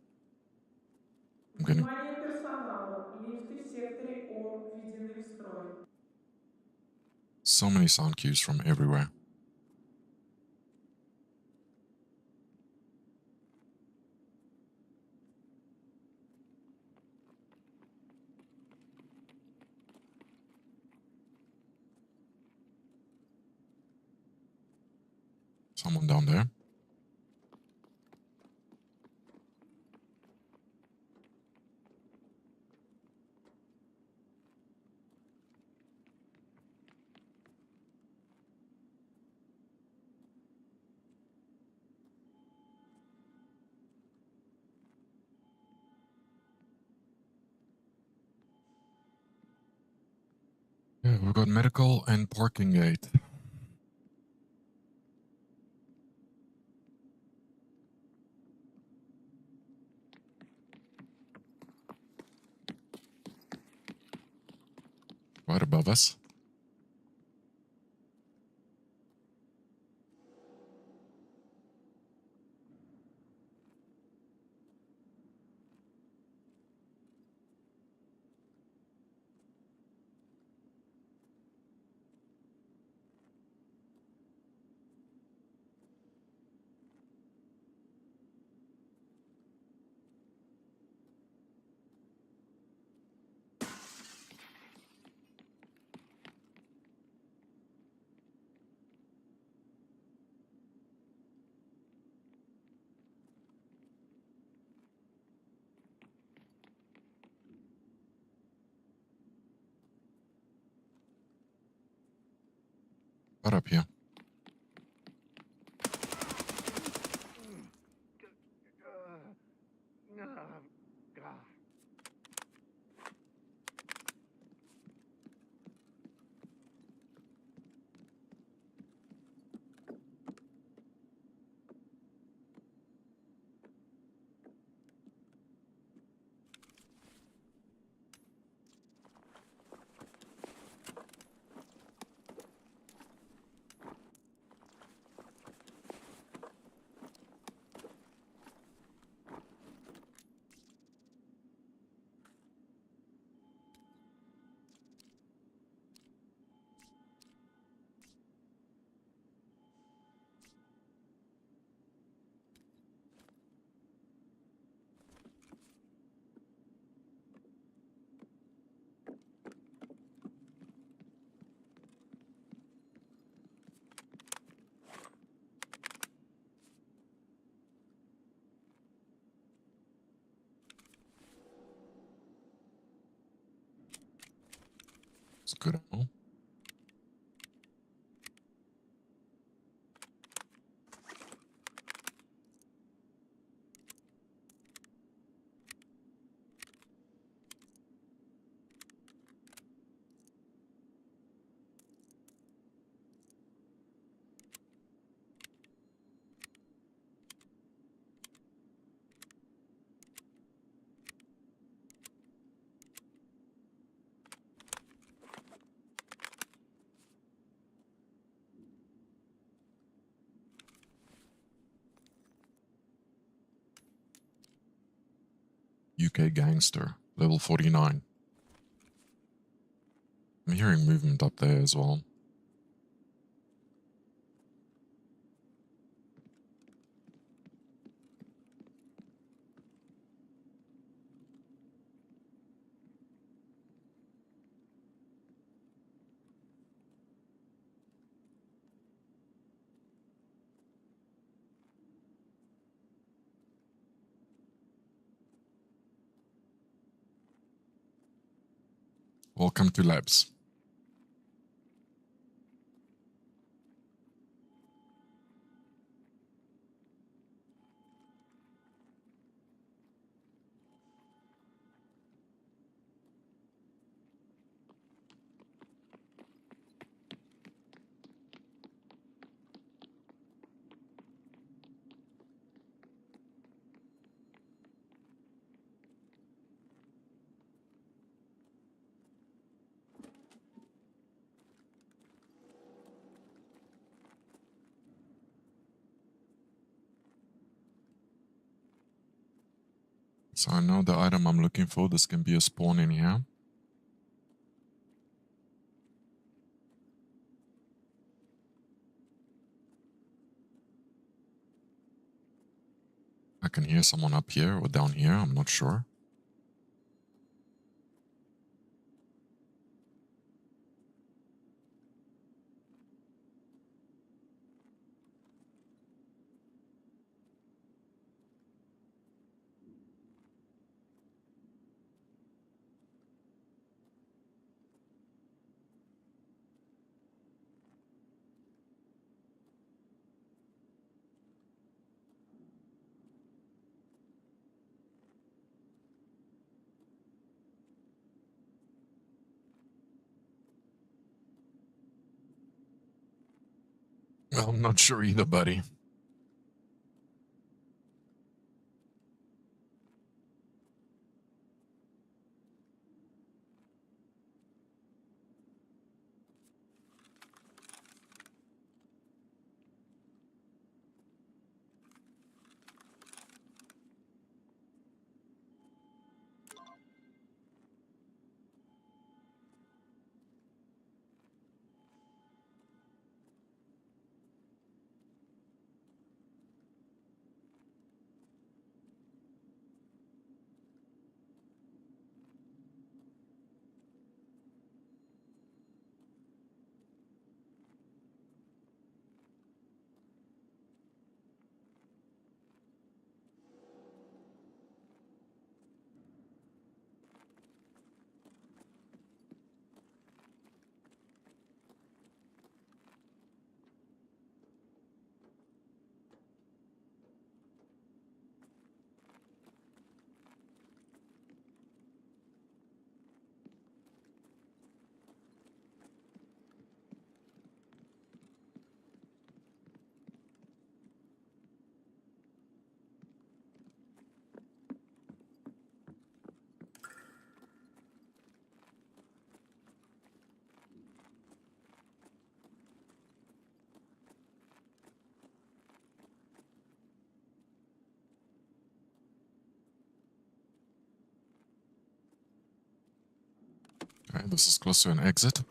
I'm gonna... Внимание персоналу. Лифты в секторе О введены в строй. So many sound cues from everywhere. Someone down there. Yeah, we've got medical and parking gate. Right above us. Right up here. God. It's good ammo. UK gangster, level 49. I'm hearing movement up there as well. Welcome to labs. So I know the item I'm looking for. This can be a spawn in here. I can hear someone up here or down here. I'm not sure. Well, I'm not sure either, buddy. Okay, this is close to an exit.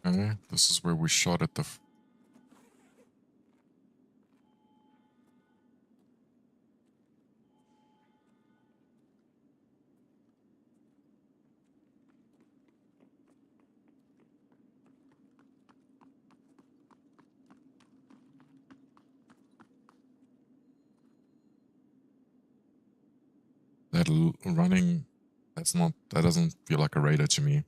Okay, this is where we shot at the That running, that doesn't feel like a raider to me.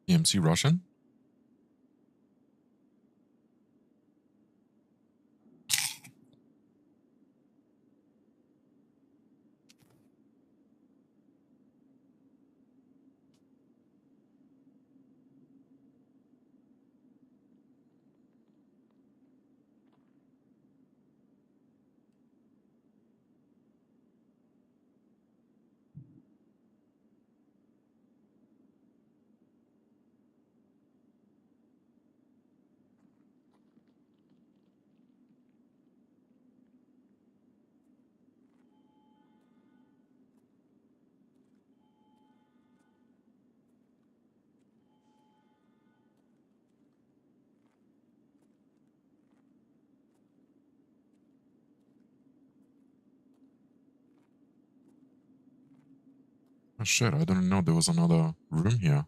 EMC Russian? Oh shit, I didn't know there was another room here.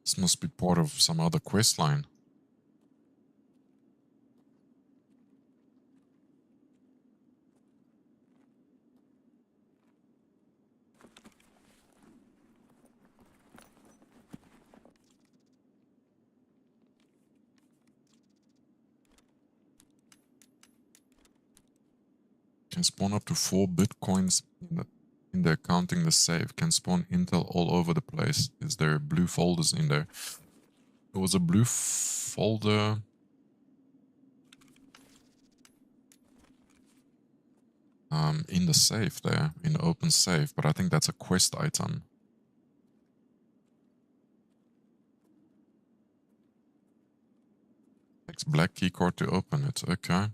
This must be part of some other quest line. Can spawn up to 4 bitcoins in there counting the save. Can spawn intel all over the place. Is there blue folders in there? There was a blue folder. In the safe there, in the open safe, but I think that's a quest item. Takes black keycard to open it, okay.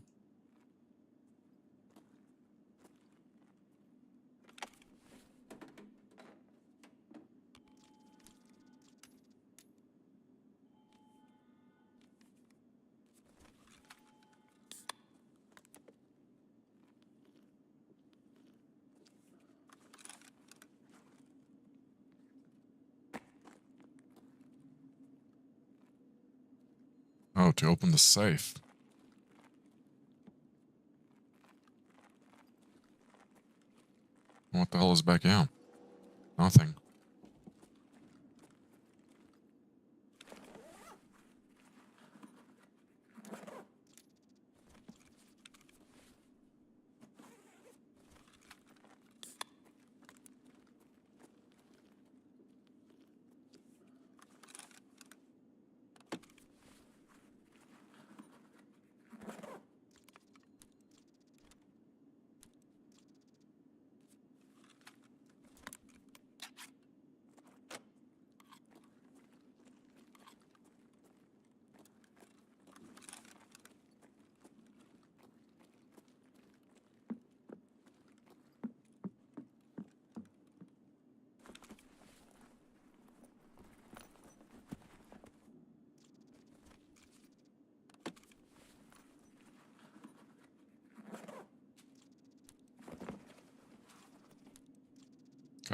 Oh, to open the safe. What the hell is back here? Nothing.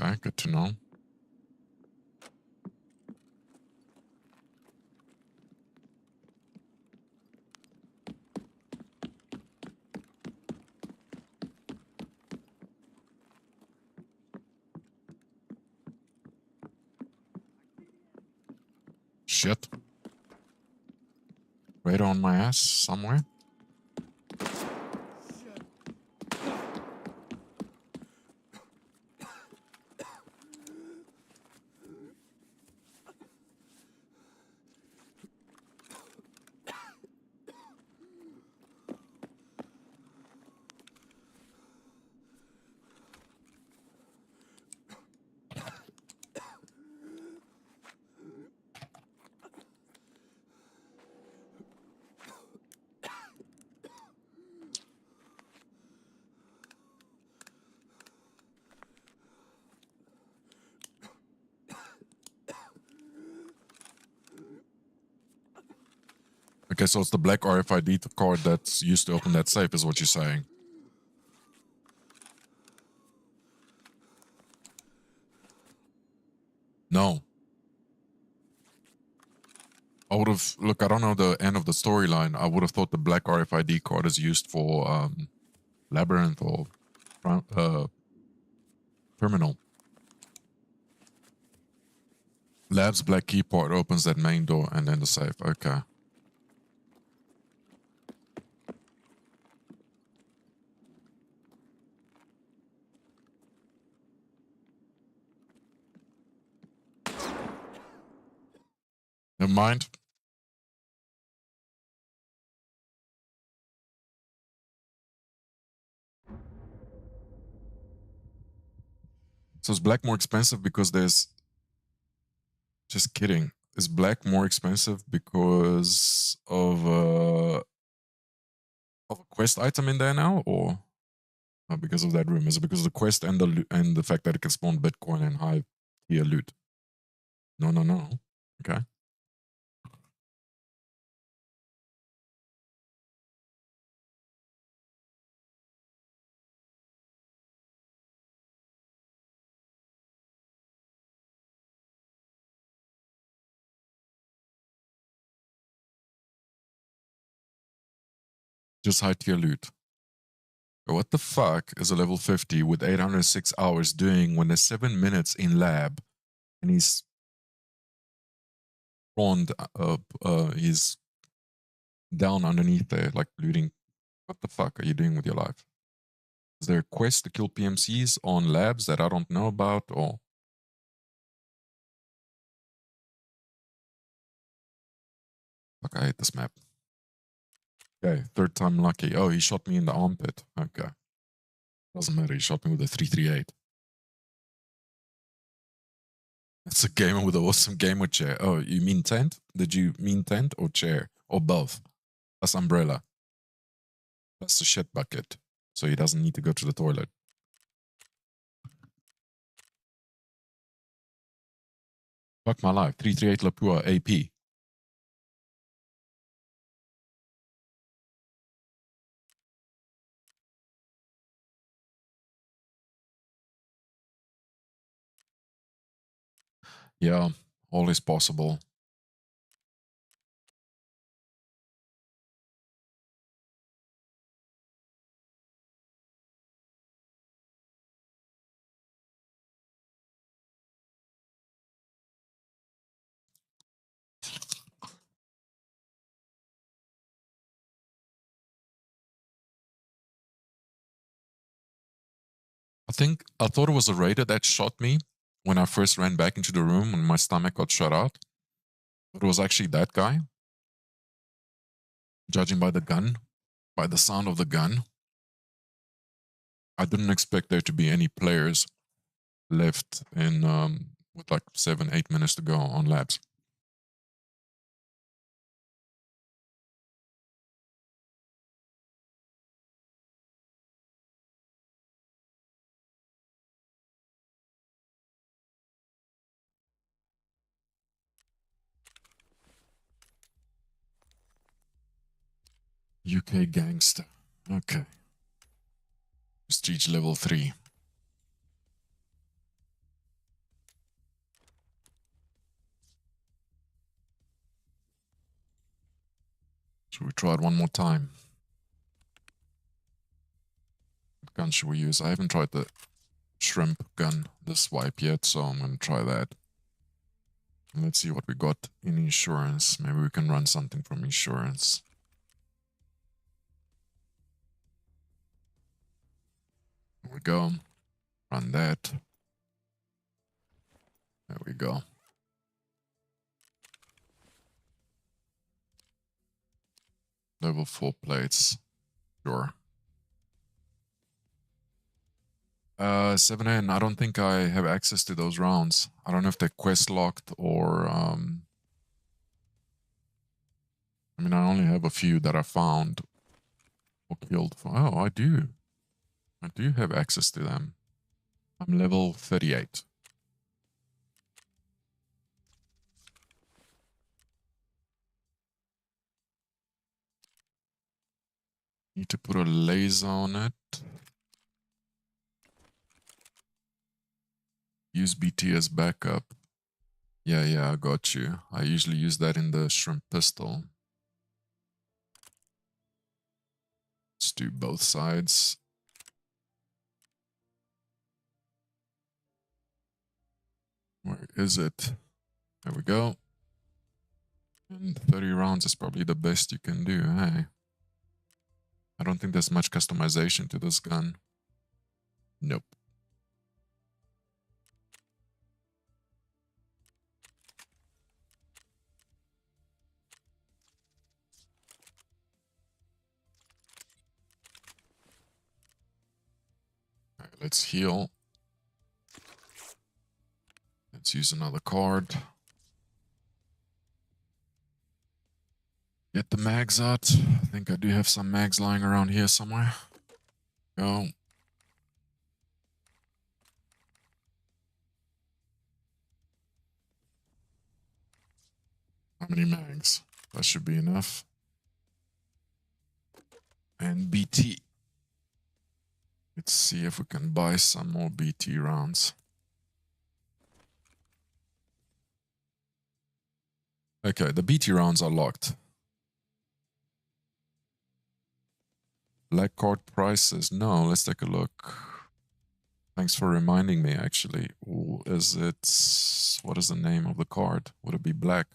Okay, good to know. shit. Radar on my ass somewhere. Okay, so it's the black RFID card that's used to open that safe, is what you're saying. No. I would have... Look, I don't know the end of the storyline. I would have thought the black RFID card is used for Labyrinth or Terminal. Lab's black key part opens that main door and then the safe. Okay. Never mind. So is black more expensive because there's... Just kidding. Is black more expensive because of a quest item in there now, or because of that room? Is it because of the quest and the fact that it can spawn Bitcoin and high tier loot? No. Okay. Just high tier loot. What the fuck is a level 50 with 806 hours doing when there's 7 minutes in lab and he's spawned he's down underneath there, like looting? What the fuck are you doing with your life? Is there a quest to kill PMCs on labs that I don't know about, or... Fuck, I hate this map. Okay, third time lucky. Oh, he shot me in the armpit. Okay. Doesn't matter, he shot me with a 338. It's a gamer with an awesome gamer chair. Oh, you mean tent? Did you mean tent or chair? Or both? That's umbrella. That's the shit bucket. So he doesn't need to go to the toilet. Fuck my life. 338 Lapua AP. Yeah, all is possible. I thought it was a raider that shot me when I first ran back into the room when my stomach got shut out. But it was actually that guy. Judging by the gun, by the sound of the gun. I didn't expect there to be any players left in with like 7-8 minutes to go on labs. UK gangster. Okay. Prestige level 3. Should we try it one more time? What gun should we use? I haven't tried the shrimp gun, the swipe yet, so I'm going to try that. Let's see what we got in insurance. Maybe we can run something from insurance. There we go. Run that. There we go. Level 4 plates. Sure. 7N, I don't think I have access to those rounds. I don't know if they're quest locked or I mean, I only have a few that I found or killed. Oh, I do. I do have access to them. I'm level 38. Need to put a laser on it. Use BT as backup. Yeah, I got you. I usually use that in the shrimp pistol. Let's do both sides. Where is it? There we go. And 30 rounds is probably the best you can do, hey? I don't think there's much customization to this gun. Nope. All right, let's heal. Let's use another card. Get the mags out. I think I do have some mags lying around here somewhere. Go. How many mags? That should be enough. And BT. Let's see if we can buy some more BT rounds. Okay, the BT rounds are locked. Black card prices. No, let's take a look. Thanks for reminding me, actually. Ooh, is it... What is the name of the card? Would it be black?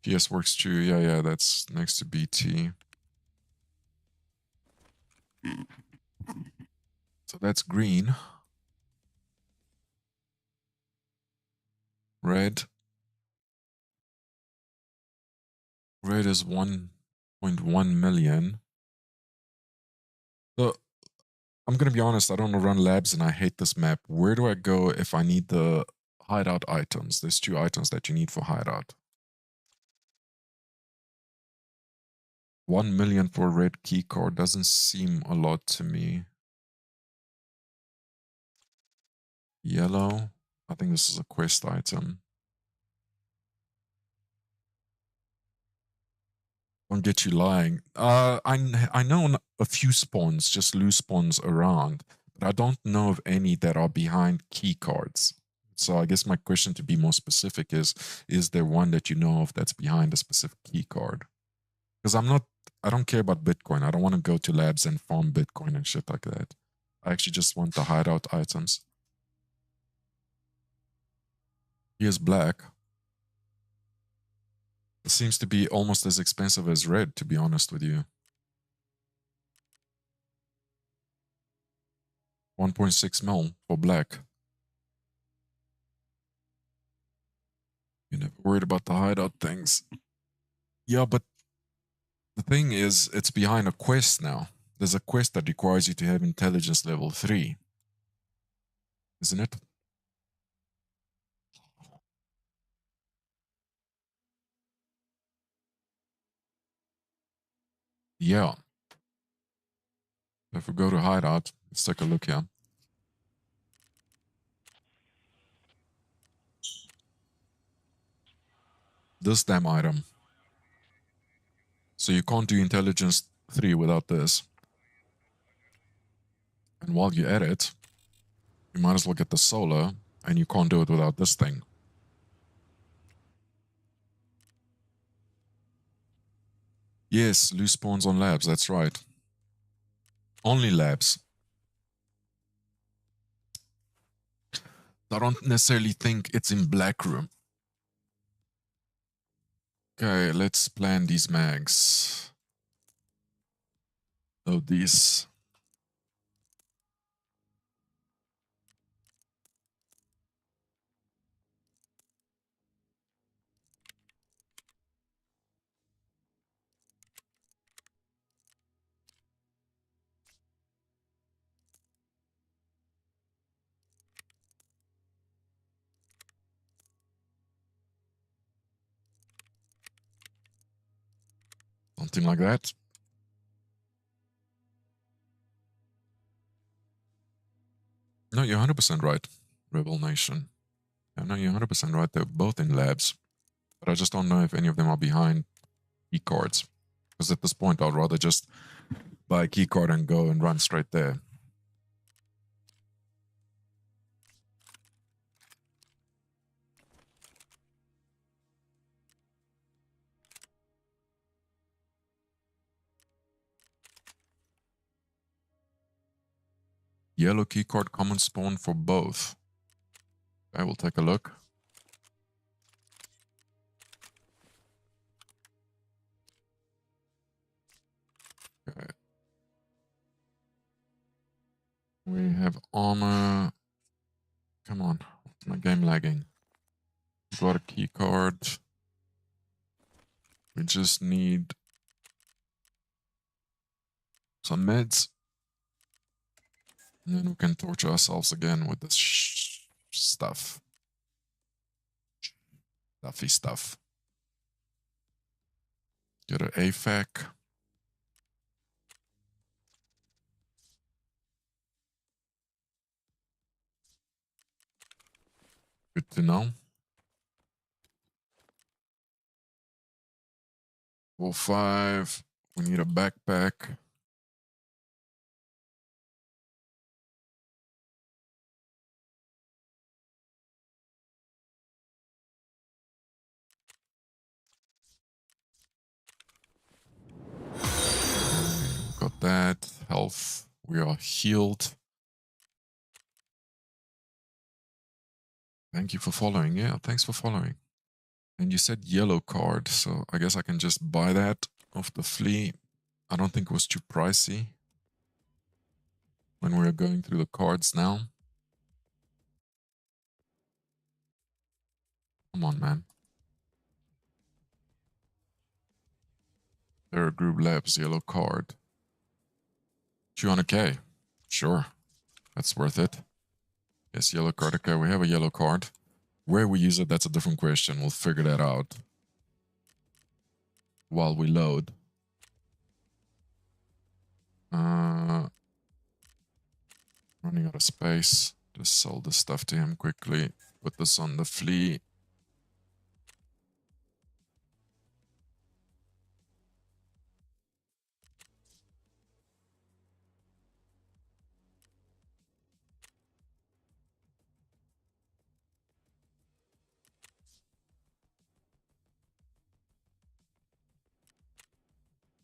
PS Works true. Yeah, that's next to BT. So that's green. Red. Red is 1.1 million. So I'm gonna be honest, I don't run labs and I hate this map. Where do I go if I need the hideout items? There's 2 items that you need for hideout. 1 million for a red key card doesn't seem a lot to me. Yellow. I think this is a quest item. Don't get you lying. I know a few spawns, just loose spawns around, but I don't know of any that are behind key cards. So I guess my question, to be more specific, is there one that you know of that's behind a specific key card? Because I don't care about Bitcoin. I don't want to go to labs and farm Bitcoin and shit like that. I actually just want the hideout items. Here's black. It seems to be almost as expensive as red, to be honest with you. 1.6 mil for black. You're never worried about the hideout things. Yeah, but the thing is, it's behind a quest now. There's a quest that requires you to have intelligence level 3. Isn't it? Yeah. If we go to hideout, let's take a look here. This damn item. So you can't do intelligence 3 without this. And while you're at it, you might as well get the solar, and you can't do it without this thing. Yes, loose spawns on labs, that's right. Only labs. I don't necessarily think it's in Black Room. Okay, let's plan these mags. Oh, these. Something like that. No, you're 100% right, Rebel Nation. Yeah, no, you're 100% right. They're both in labs. But I just don't know if any of them are behind key cards. Because at this point, I'd rather just buy a key card and go and run straight there. Yellow key card common spawn for both. I will take a look. Okay. We have armor. Come on, my game lagging. Got a key card. We just need some meds. And then we can torture ourselves again with this stuff. Stuffy stuff. Get an AFAC. Good to know. 4-5. We need a backpack. Got that. Health. We are healed. Thank you for following. Yeah, thanks for following. And you said yellow card, so I guess I can just buy that off the flea. I don't think it was too pricey when we're going through the cards now. Come on, man. Terror Group Labs, yellow card. 200k. Sure. That's worth it. Yes, yellow card. Okay, we have a yellow card. Where we use it, that's a different question. We'll figure that out while we load. Running out of space. Just sell this stuff to him quickly. Put this on the flea.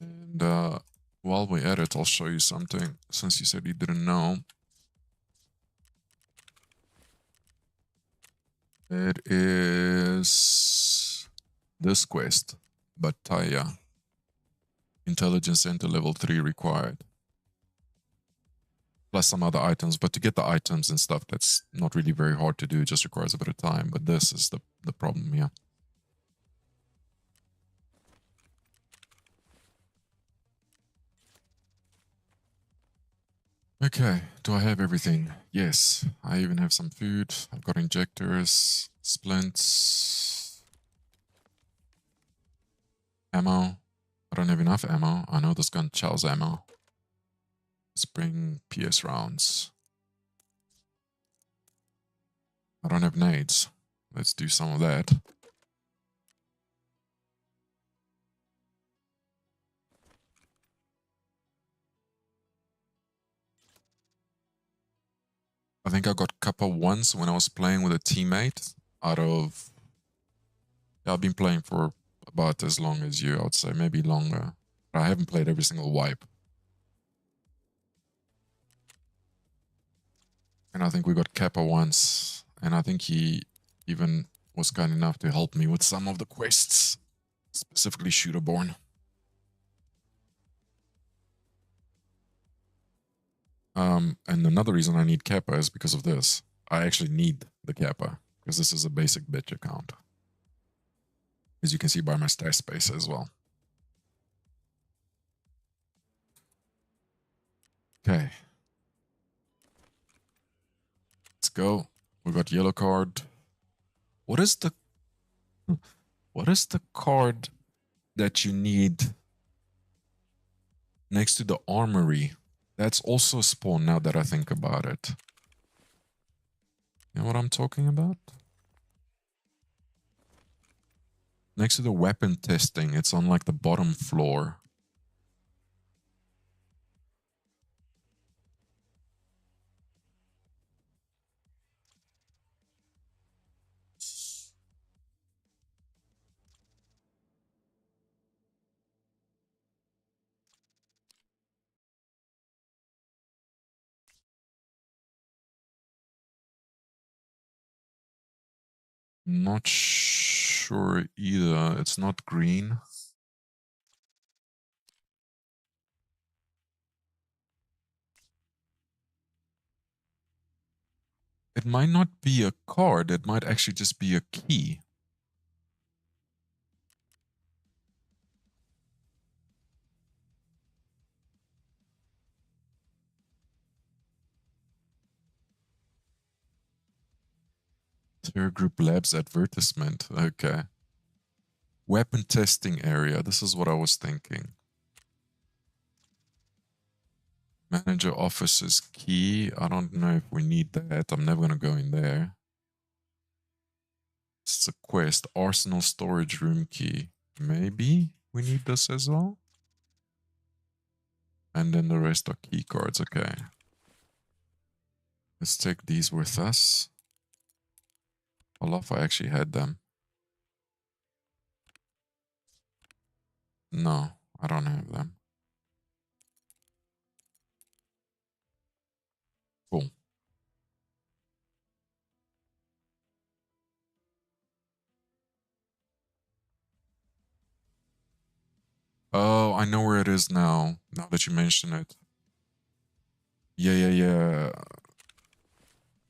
And while we edit, I'll show you something, since you said you didn't know. It is this quest, Bataya. Intelligence Center level 3 required. Plus some other items, but to get the items and stuff, that's not really very hard to do. It just requires a bit of time, but this is the problem here. Okay, do I have everything? Yes, I even have some food. I've got injectors, splints, ammo. I don't have enough ammo. I know this gun chows ammo. Let's bring PS rounds. I don't have nades. Let's do some of that. I think I got Kappa once when I was playing with a teammate out of... Yeah, I've been playing for about as long as you, I would say, maybe longer. But I haven't played every single wipe. And I think we got Kappa once. And I think he even was kind enough to help me with some of the quests. Specifically Shooterborn. And another reason I need Kappa is because of this. I actually need the Kappa. Because this is a basic bitch account. As you can see by my stash space as well. Okay. Let's go. We got yellow card. What is the card that you need next to the armory? That's also a spawn now that I think about it. You know what I'm talking about? Next to the weapon testing, it's on like the bottom floor. Not sure either. It's not green. It might not be a card. It might actually just be a key. Terror Group Labs advertisement. Okay. Weapon testing area. This is what I was thinking. Manager office's key. I don't know if we need that. I'm never going to go in there. It's a quest. Arsenal storage room key. Maybe we need this as well. And then the rest are key cards. Okay. Let's take these with us. I love I actually had them. No, I don't have them. Cool. Oh, I know where it is now. Now that you mention it. Yeah.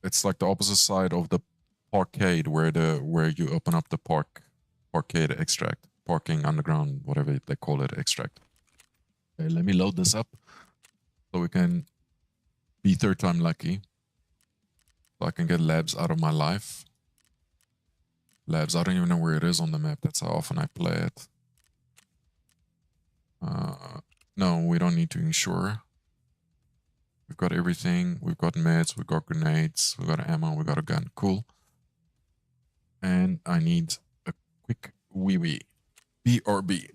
It's like the opposite side of the parkade where you open up the parkade extract. Parking underground, whatever they call it, extract. Okay, let me load this up so we can be third time lucky. So I can get labs out of my life. Labs, I don't even know where it is on the map. That's how often I play it. No, we don't need to insure. We've got everything. We've got meds, we've got grenades, we've got ammo, we've got a gun. Cool. And I need a quick wee-wee. BRB.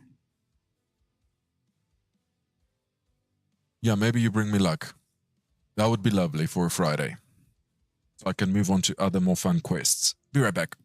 Yeah, maybe you bring me luck. That would be lovely for a Friday. So I can move on to other more fun quests. Be right back.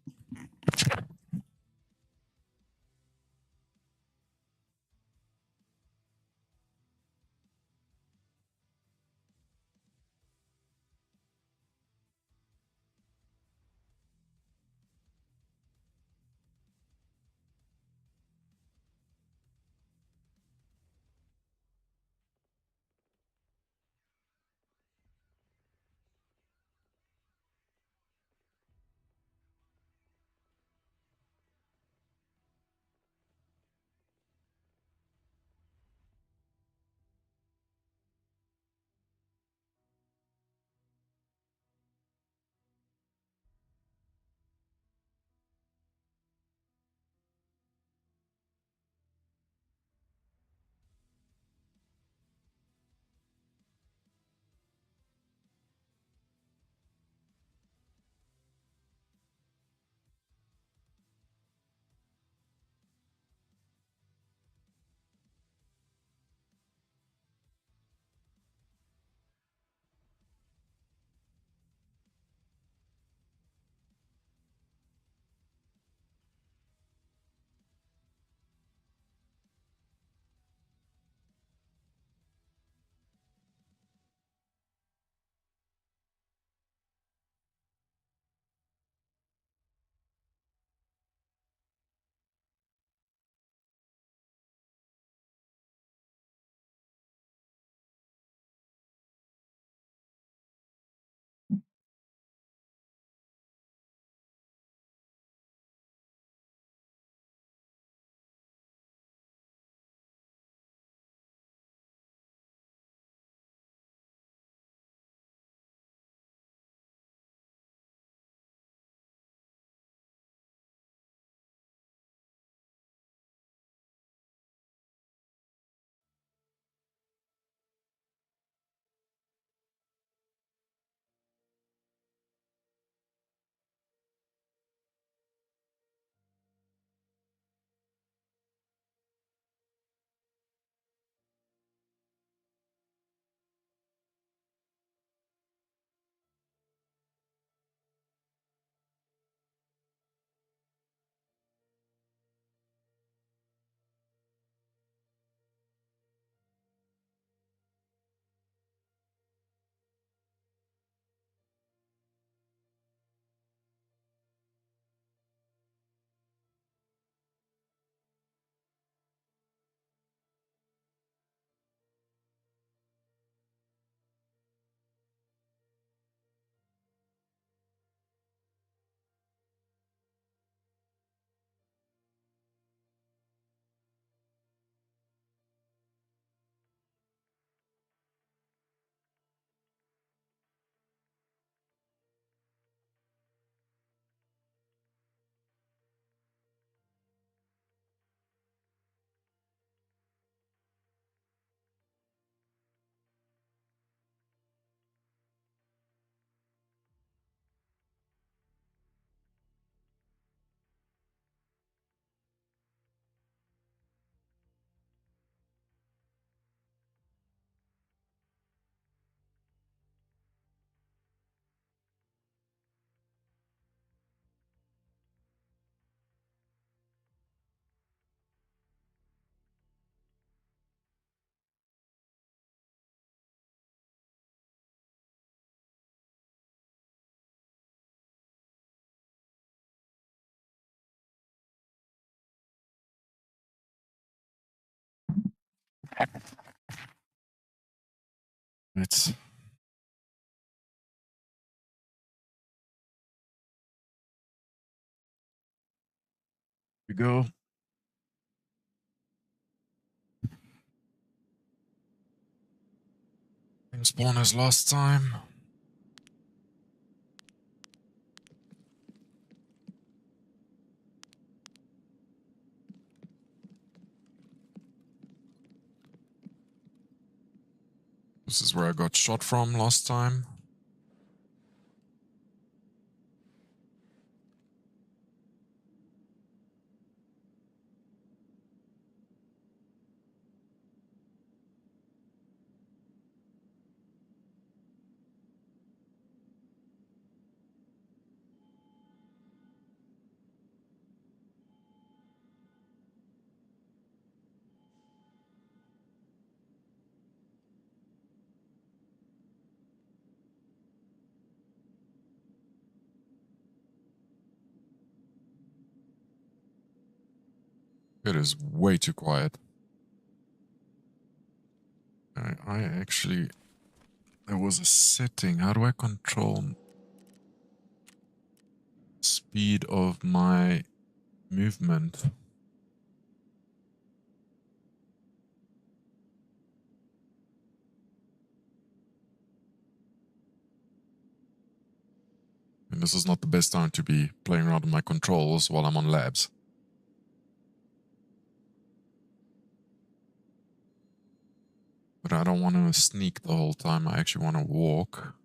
It's... we go. Same spawn as last time. This is where I got shot from last time. It is way too quiet. I actually... there was a setting. How do I control speed of my movement? And this is not the best time to be playing around with my controls while I'm on labs. But I don't want to sneak the whole time. I actually want to walk.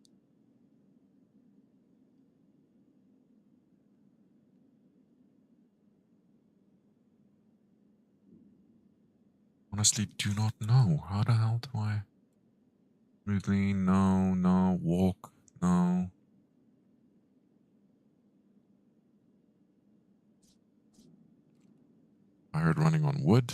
Honestly, do not know. How the hell do I... smoothly, no, no, walk, no. I heard running on wood.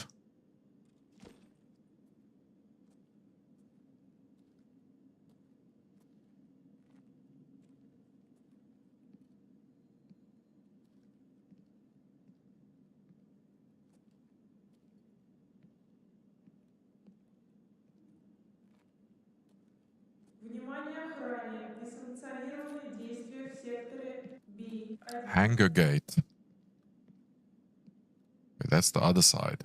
Внимание охране. Несанкционированные действия в секторе B1. Hanger gate. Okay, that's the other side.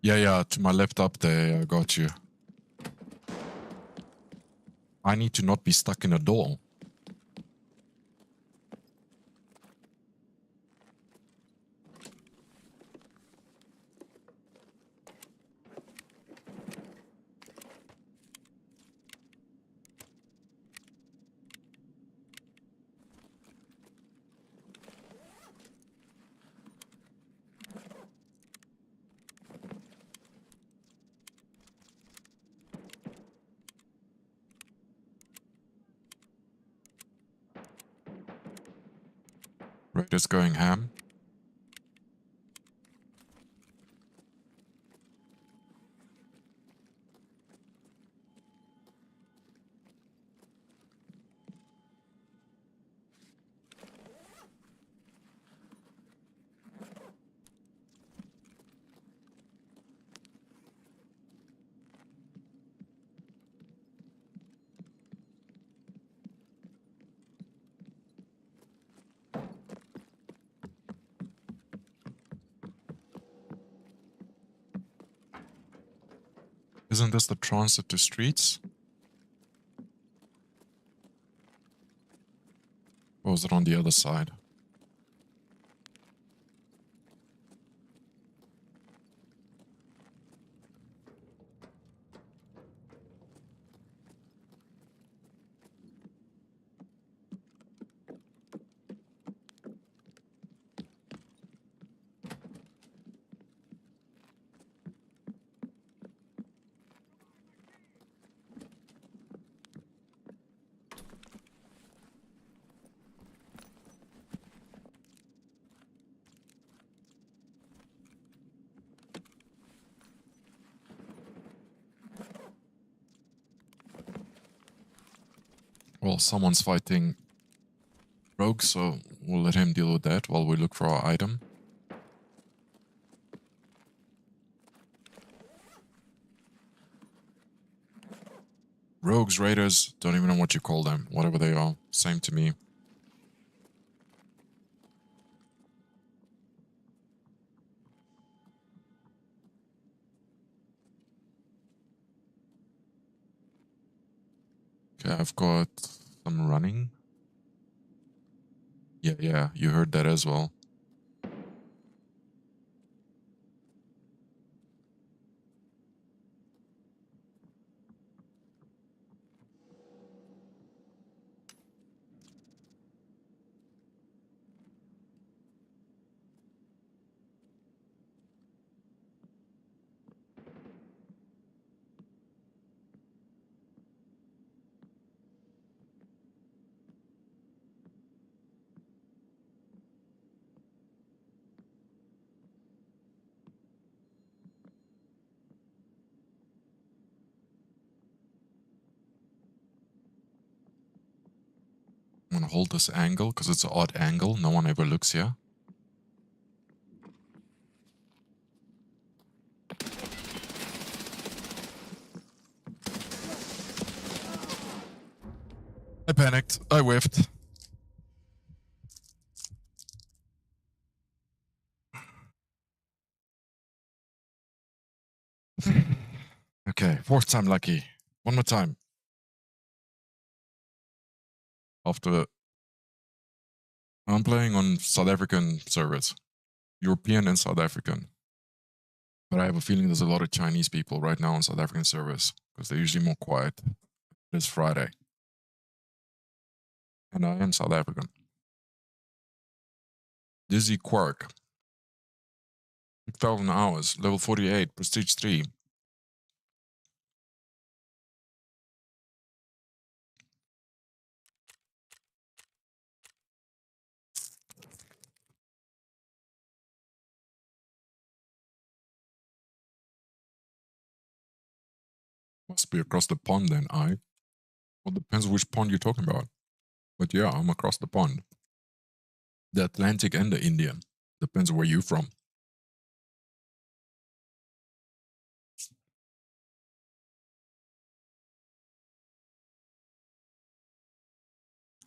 Yeah, to my left up there, I got you. I need to not be stuck in a door. Raiders going ham. Isn't this the transit to streets? Or was it on the other side? Well, someone's fighting Rogue, so we'll let him deal with that while we look for our item. Rogues, raiders, don't even know what you call them. Whatever they are, same to me. Okay, I've got some running. Yeah, you heard that as well. I'm gonna hold this angle because it's an odd angle. No one ever looks here. I panicked. I whiffed. Okay, fourth time lucky. One more time. After I'm playing on South African servers, European and South African. But I have a feeling there's a lot of Chinese people right now on South African servers because they're usually more quiet. It's Friday. And I am South African. Dizzy Quark. 6,000 hours. Level 48. Prestige 3. Must be across the pond then, I. Well, depends which pond you're talking about. But yeah, I'm across the pond. The Atlantic and the Indian. Depends where you're from.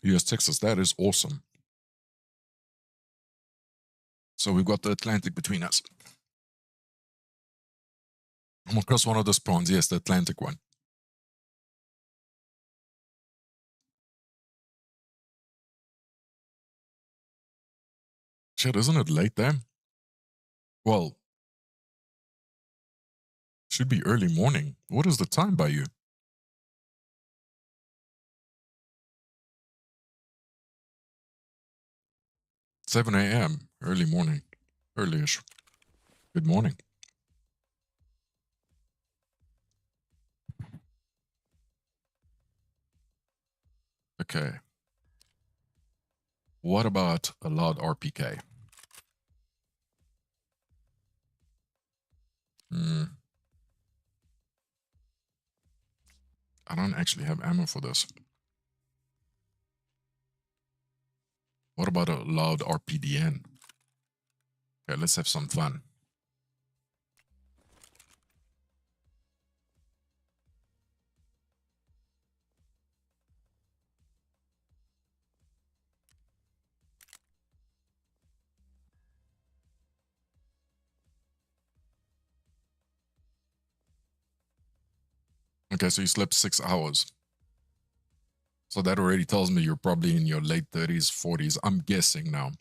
US Texas, that is awesome. So we've got the Atlantic between us. I'm across one of those ponds, yes, the Atlantic one. Shit, isn't it late there? Well, should be early morning. What is the time by you? Seven a.m. Early morning. Early-ish. Good morning. Okay. What about a loud RPK? I don't actually have ammo for this. What about a loud RPDN? Okay, let's have some fun. Okay, so you slept 6 hours. So that already tells me you're probably in your late 30s, 40s. I'm guessing now.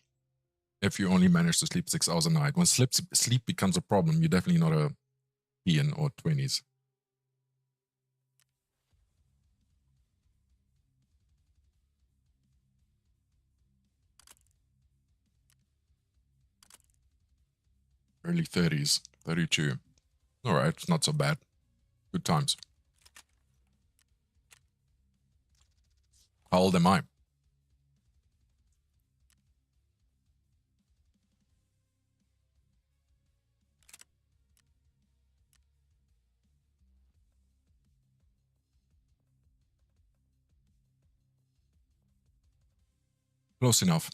If you only manage to sleep 6 hours a night. When sleep becomes a problem, you're definitely not a teen or 20s. Early 30s, 32. All right, it's not so bad. Good times. How old am I? Close enough.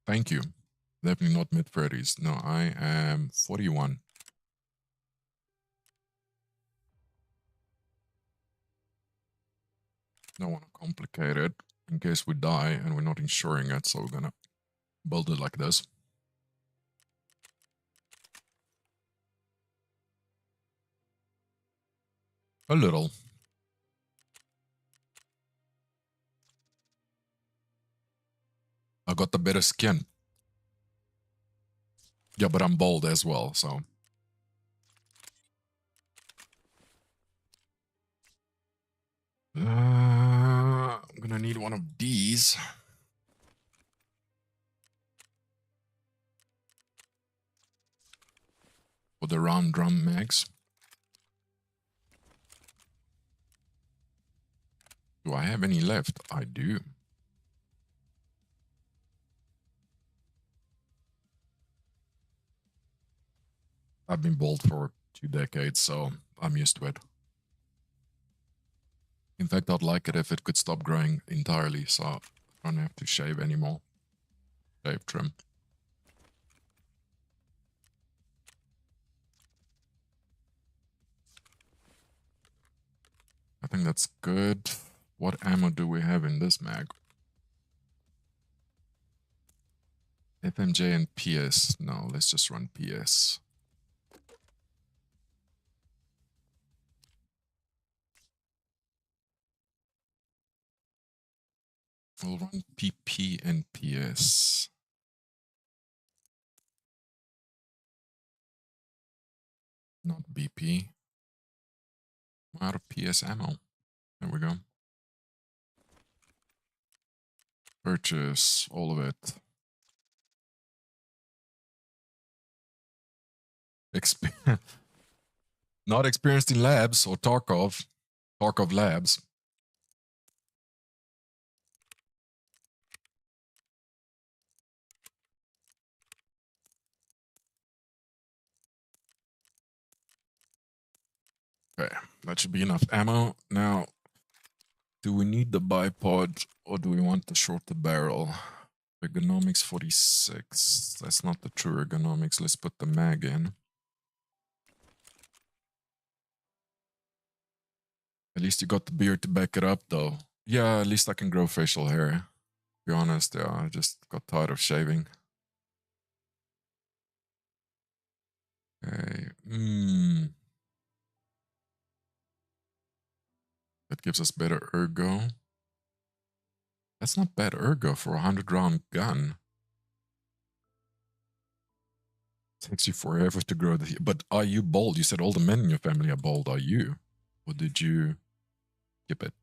Thank you. Definitely not mid 30s. No, I am 41. Don't want to complicate it in case we die and we're not insuring it, so we're gonna build it like this. A little. I got the better skin. Yeah, but I'm bald as well, so. I'm gonna need one of these. For the round drum mags. Do I have any left? I do. I've been bald for 2 decades, so I'm used to it. In fact, I'd like it if it could stop growing entirely, so I don't have to shave anymore. Shave trim. I think that's good. What ammo do we have in this mag? FMJ and PS. No, let's just run PS. We'll run PP and PS. Not BP. I'm out of PS ammo. There we go. Purchase all of it. Not experienced in labs or Tarkov. Tarkov labs. Okay, that should be enough ammo. Now, do we need the bipod or do we want the shorter barrel? Ergonomics 46. That's not the true ergonomics. Let's put the mag in. At least you got the beard to back it up, though. Yeah, at least I can grow facial hair. To be honest, yeah, I just got tired of shaving. Okay. That gives us better ergo. That's not bad ergo for a 100-round gun. Takes you forever to grow the... But are you bald? You said all the men in your family are bald. Are you? Or did you skip it?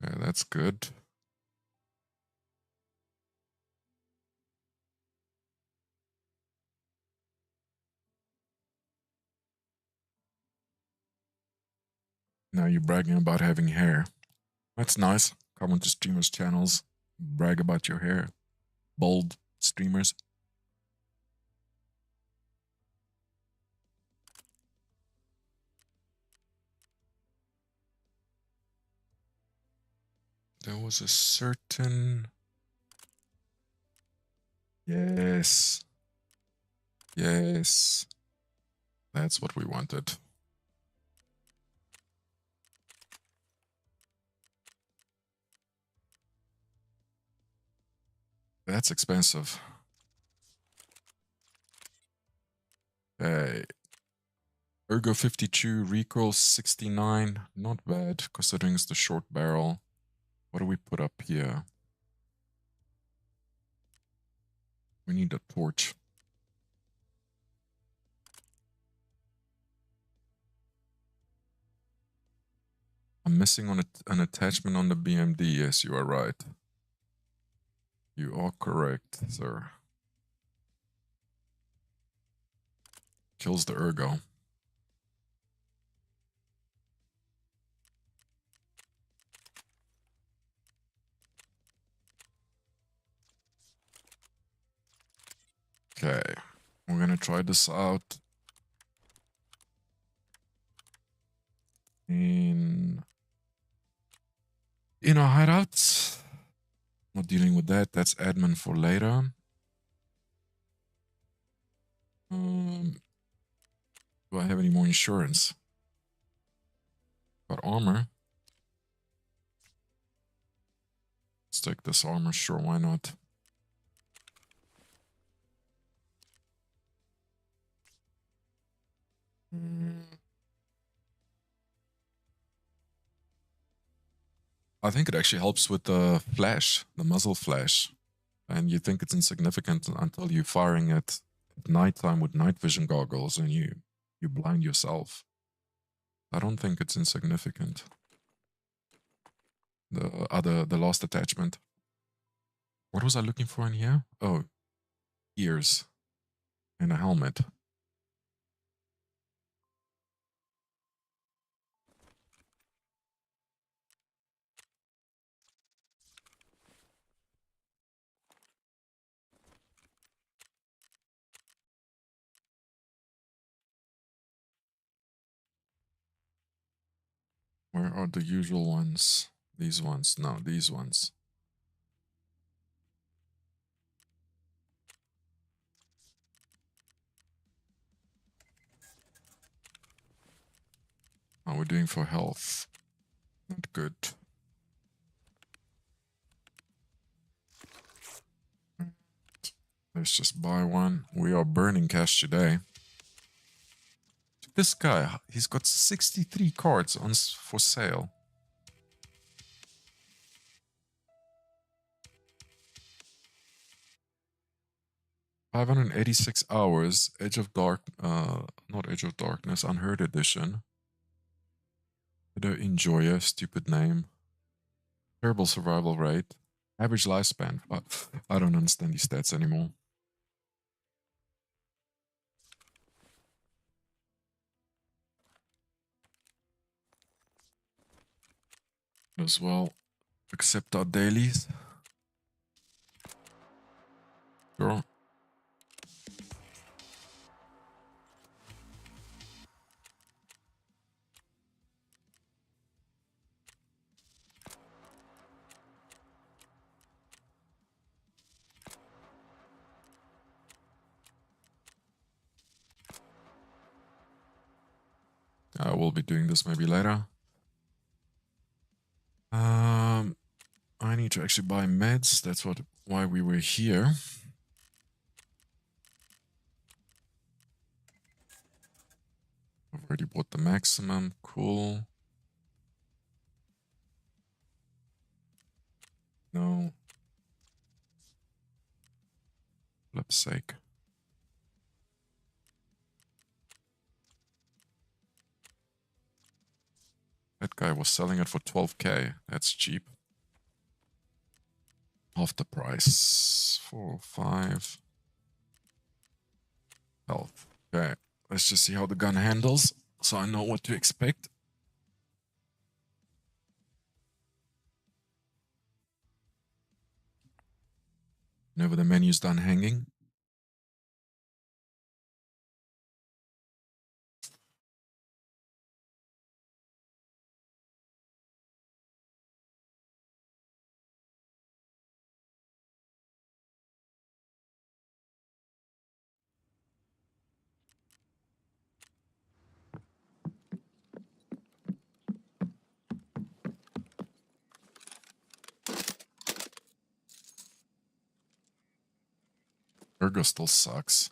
Yeah, that's good. Now you're bragging about having hair. That's nice. Come onto streamers' channels, brag about your hair. Bald streamers. there was a certain... Yes. Yes. That's what we wanted. That's expensive. Okay. Ergo 52, recoil 69. Not bad, considering it's the short barrel. What do we put up here? We need a torch. I'm missing on an attachment on the BMD. Yes, you are right. You are correct, sir. Kills the ergo. Okay, we're gonna try this out in our hideouts. Not dealing with that. That's admin for later. Do I have any more insurance? Got armor. Let's take this armor. Sure, why not? I think it actually helps with the flash, the muzzle flash. And you think it's insignificant until you're firing it at nighttime with night vision goggles and you blind yourself. I don't think it's insignificant. The last attachment. What was I looking for in here? Oh, ears and a helmet. Where are the usual ones? These ones? No, these ones. Oh, we're doing for health. Not good. Let's just buy one. We are burning cash today. This guy, he's got 63 cards for sale. $586 hours. Edge of not Edge of Darkness. Unheard Edition. The Enjoyer. Stupid name. Terrible survival rate. Average lifespan. I don't understand these stats anymore. As well, accept our dailies. Sure. I will be doing this maybe later. I need to actually buy meds. That's why we were here. I've already bought the maximum. Cool. No. Flip's sake. That guy was selling it for 12k. That's cheap. Half the price. 4, 5. Health. Okay. Let's just see how the gun handles so I know what to expect. Whenever the menu's done hanging. Ergo still sucks.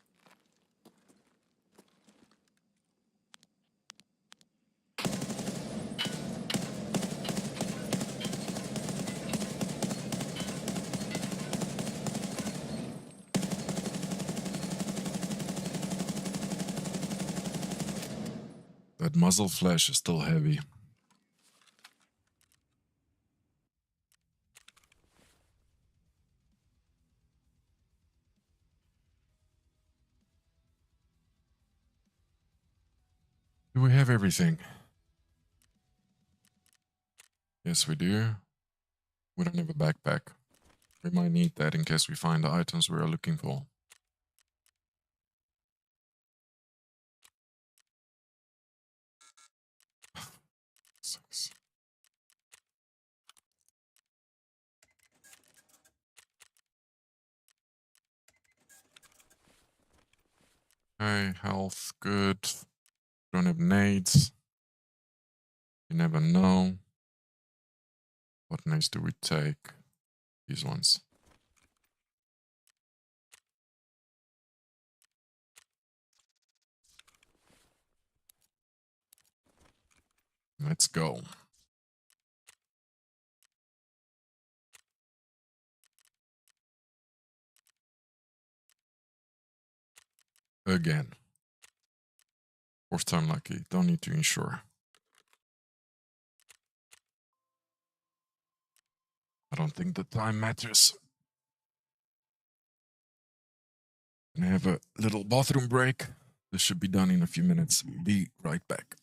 That muzzle flash is still heavy. Do we have everything? Yes, we do. We don't have a backpack. We might need that in case we find the items we are looking for. Sucks. Okay, health, good. Don't have nades. You never know. What nades do we take? These ones. Let's go. Again. Fourth time lucky. Don't need to insure. I don't think the time matters. Gonna have a little bathroom break. This should be done in a few minutes. Be right back.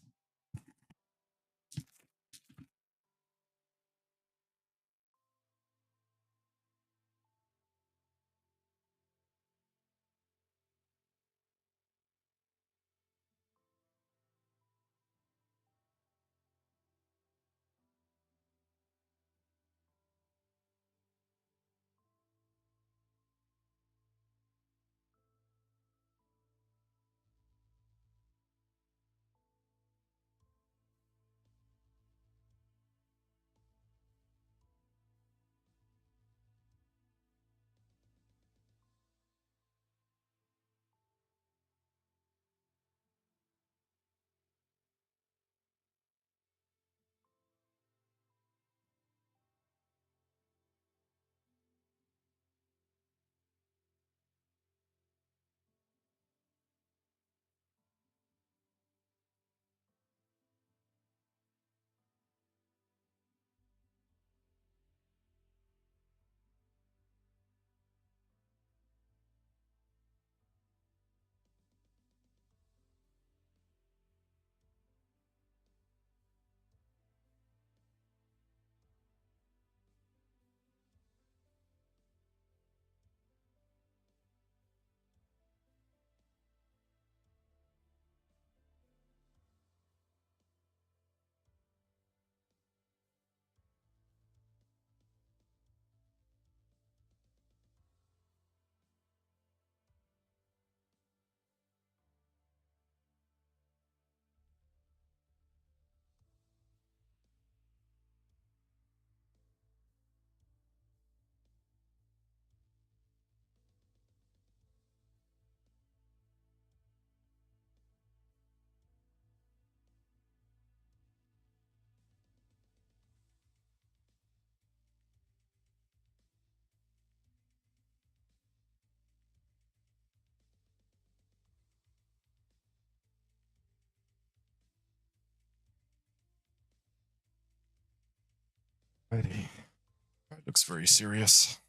Ready. That looks very serious.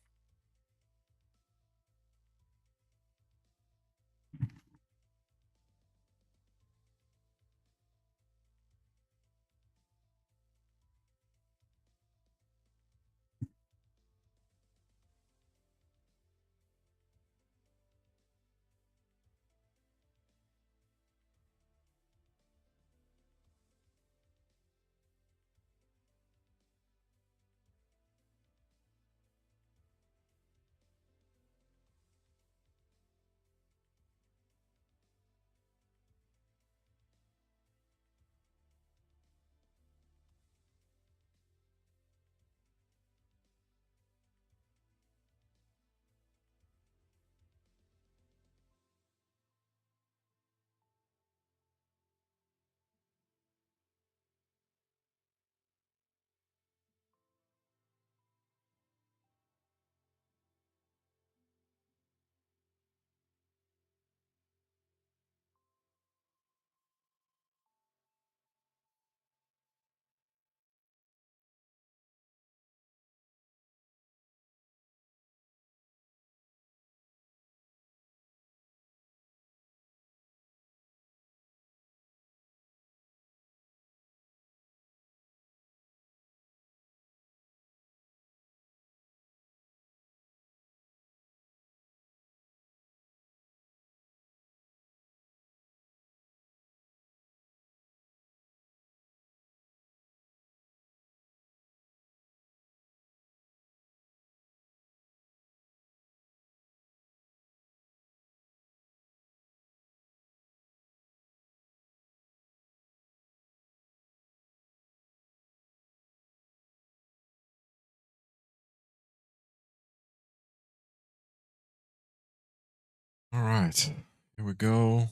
All right, here we go.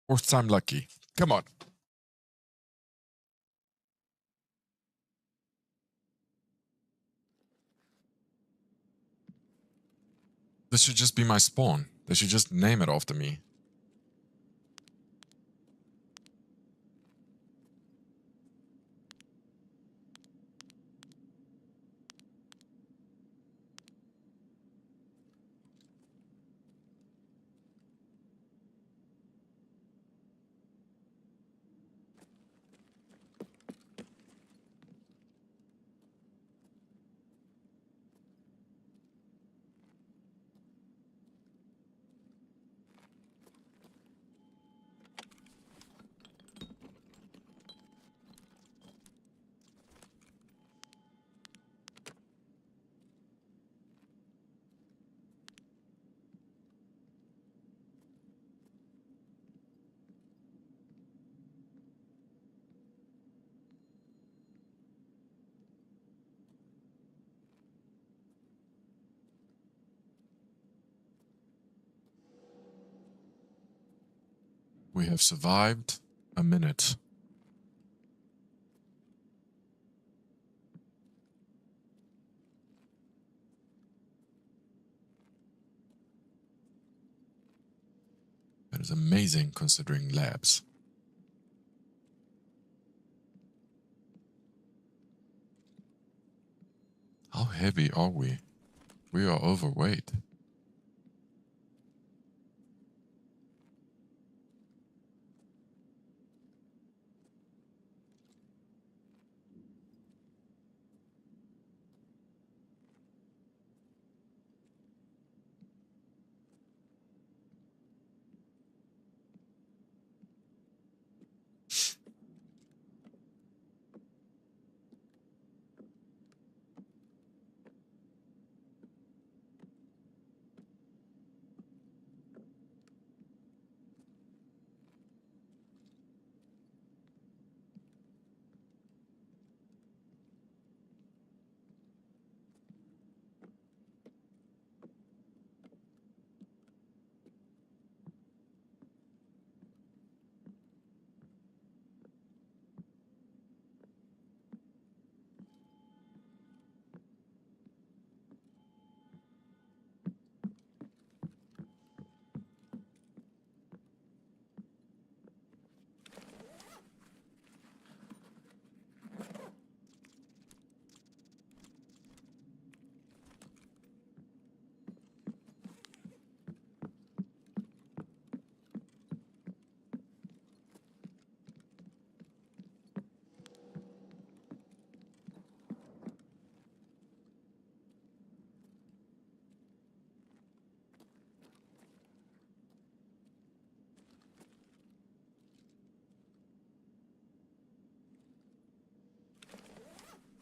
Fourth time lucky. Come on. This should just be my spawn. They should just name it after me. We have survived a minute. That is amazing considering labs. How heavy are we? We are overweight.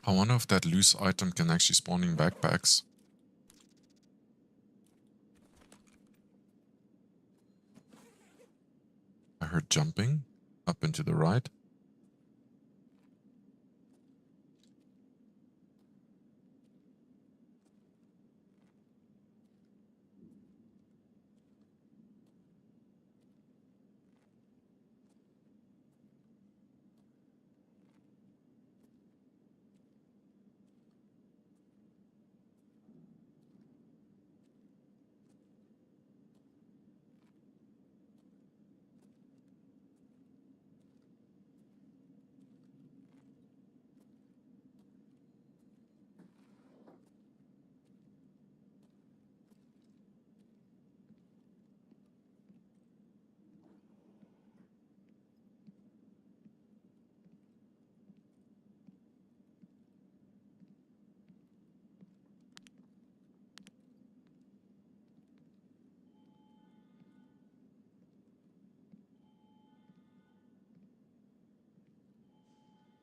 I wonder if that loose item can actually spawn in backpacks. I heard jumping up and to the right.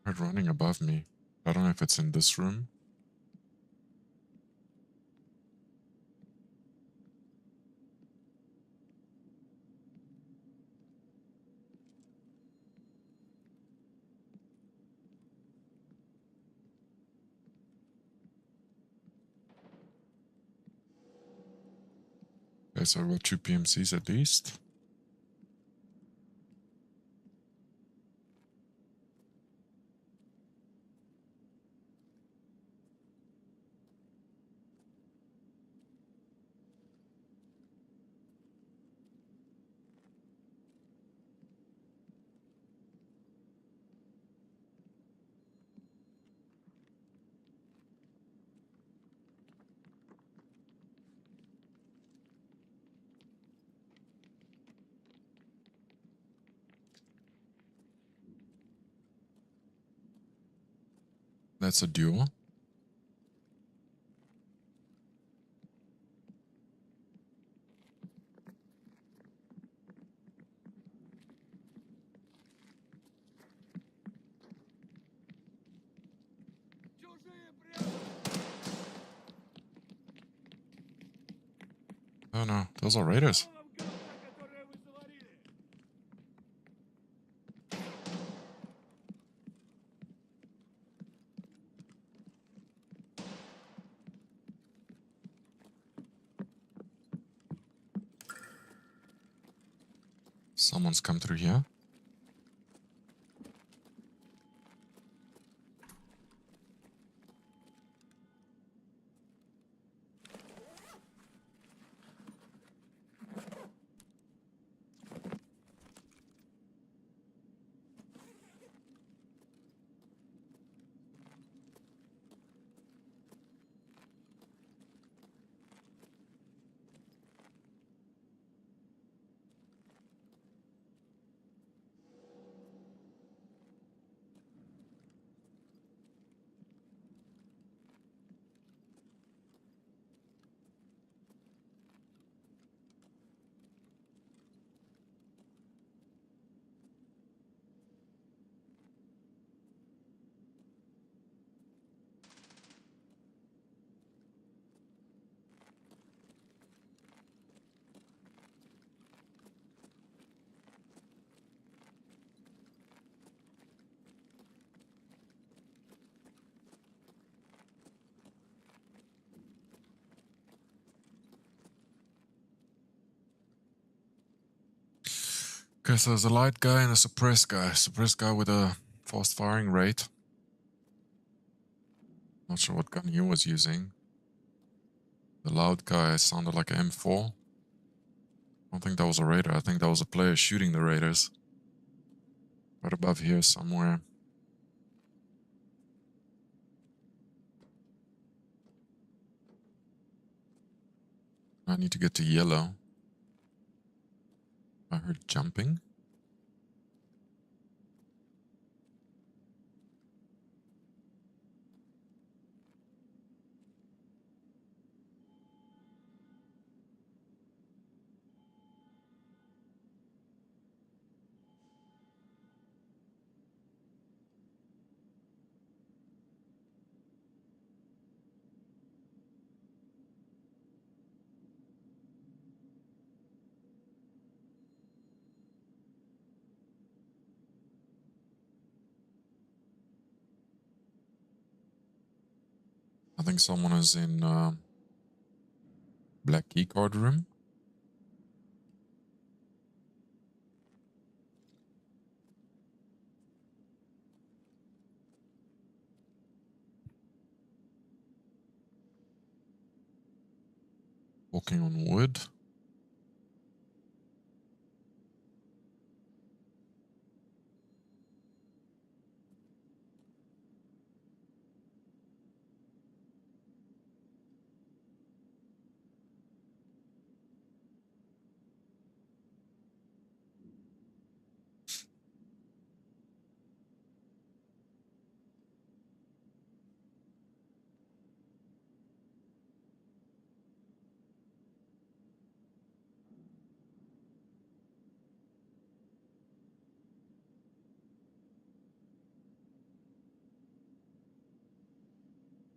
Heard running above me. I don't know if it's in this room. Okay, so we've got 2 PMCs at least. That's a duel. Oh no, those are raiders. Someone's come through here. Okay, so there's a light guy and a suppressed guy. Suppressed guy with a fast firing rate. Not sure what gun he was using. The loud guy sounded like an M4. I don't think that was a raider. I think that was a player shooting the raiders. Right above here somewhere. I need to get to yellow. I heard jumping. I think someone is in black keycard room. Walking on wood.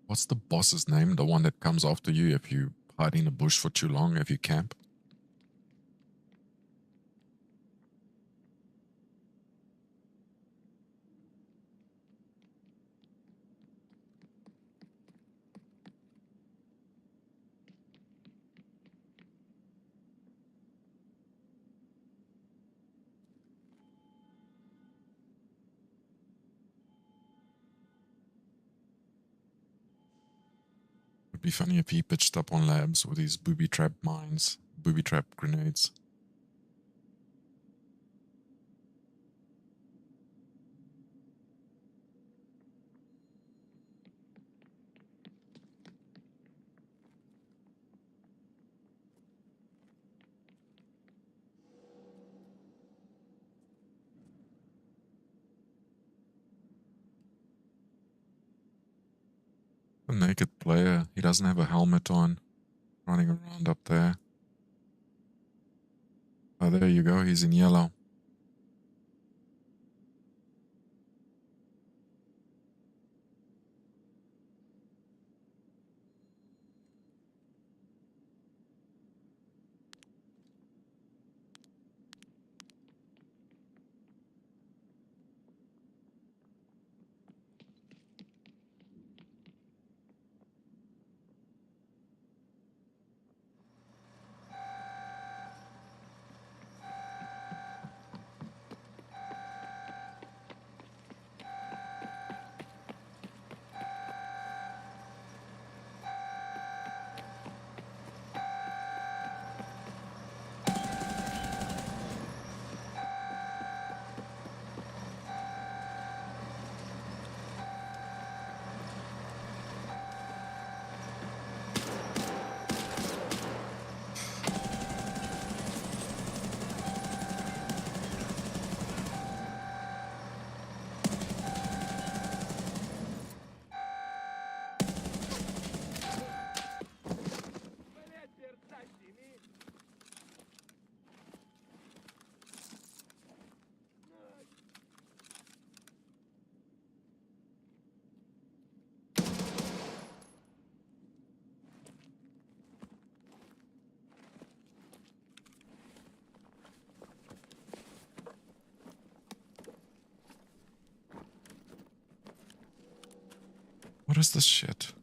What's the boss's name? The one that comes after you if you hide in a bush for too long, if you camp? be funny if he pitched up on labs with his booby trap mines, booby trap grenades. A naked player, he doesn't have a helmet on, running around up there. Oh, there you go, he's in yellow. Блять, перстать сними. What is this shit?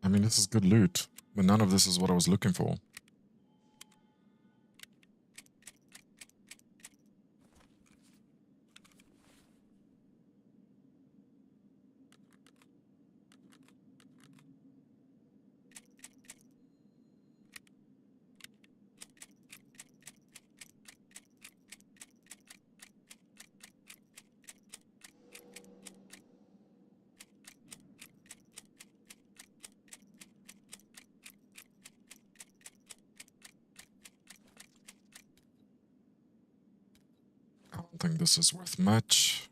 I mean, this is good loot, but none of this is what I was looking for. I don't think this is worth much.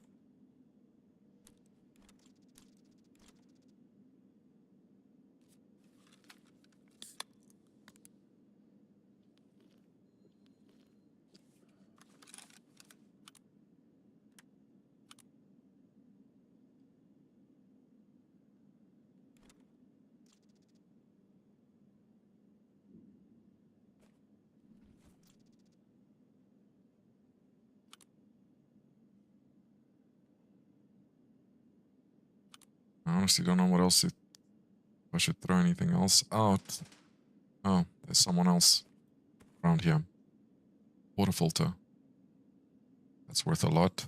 I honestly don't know what else if I should throw anything else out. Oh, there's someone else around here. Water filter. That's worth a lot.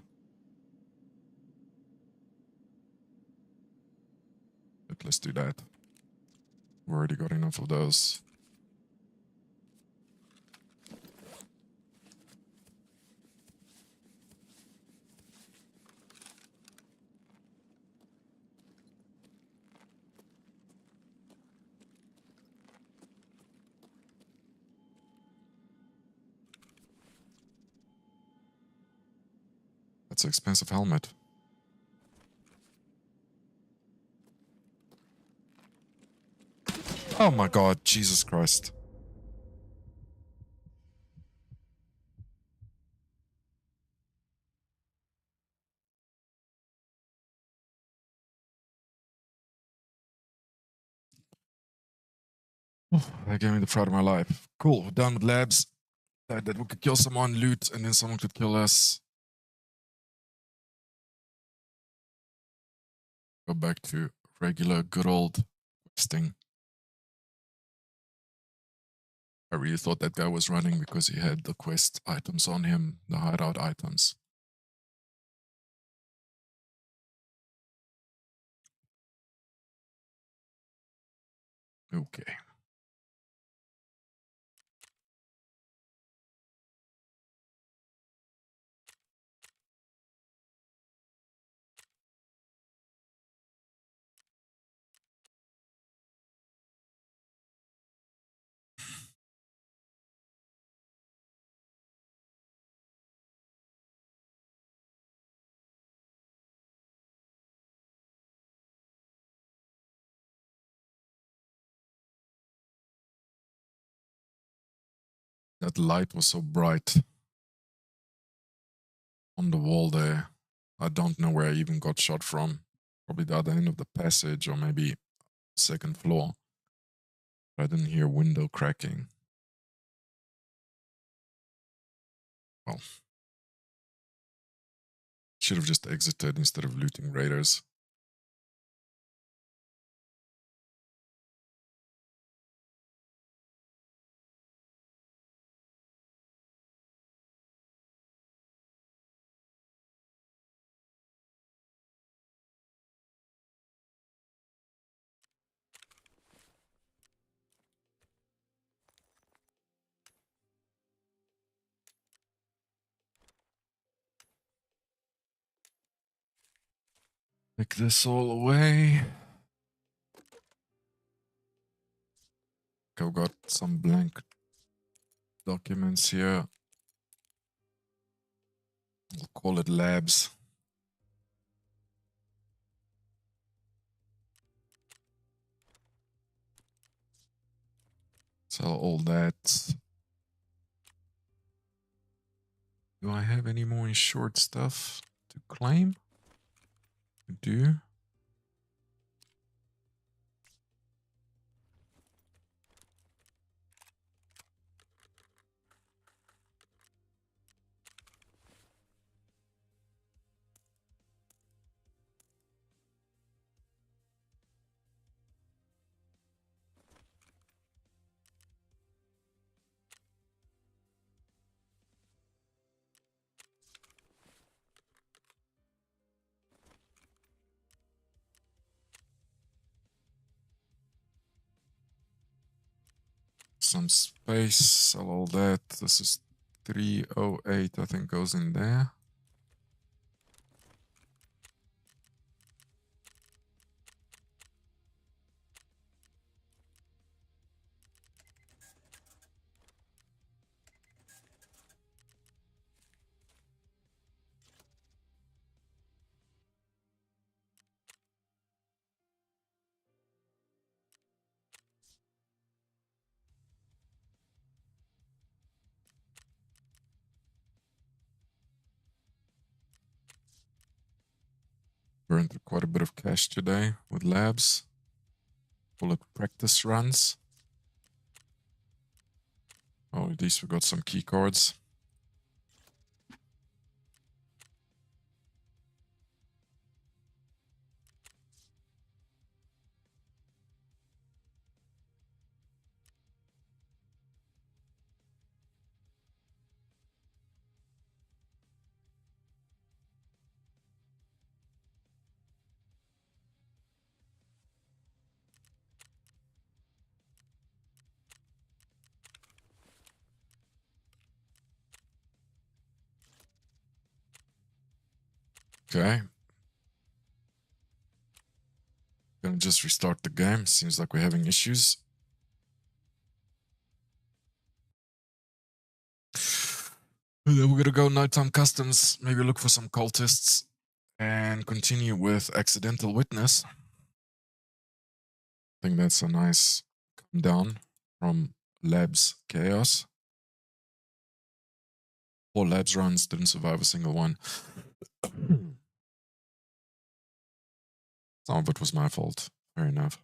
But let's do that. We've already got enough of those. That's an expensive helmet. Oh my god, Jesus Christ. That gave me the pride of my life. Cool, we're done with labs. That we could kill someone, loot, and then someone could kill us. Go back to regular, good old questing. I really thought that guy was running because he had the quest items on him, the hideout items. Okay. That light was so bright on the wall there. I don't know where I even got shot from. Probably the other end of the passage or maybe second floor. I didn't hear window cracking. Well, should have just exited instead of looting raiders. Take this all away. I've got some blank documents here. We'll call it labs. Sell all that. Do I have any more insured stuff to claim? I do. Some space, sell all that. This is 308, I think, goes in there. Burned through quite a bit of cash today with labs. Call it practice runs. Oh, at least we got some key cards. Okay. Gonna just restart the game. Seems like we're having issues. Then we're gonna go nighttime customs, maybe look for some cultists, and continue with accidental witness. I think that's a nice come down from labs chaos. 4 labs runs, didn't survive a single one. Some of it was my fault. Fair enough.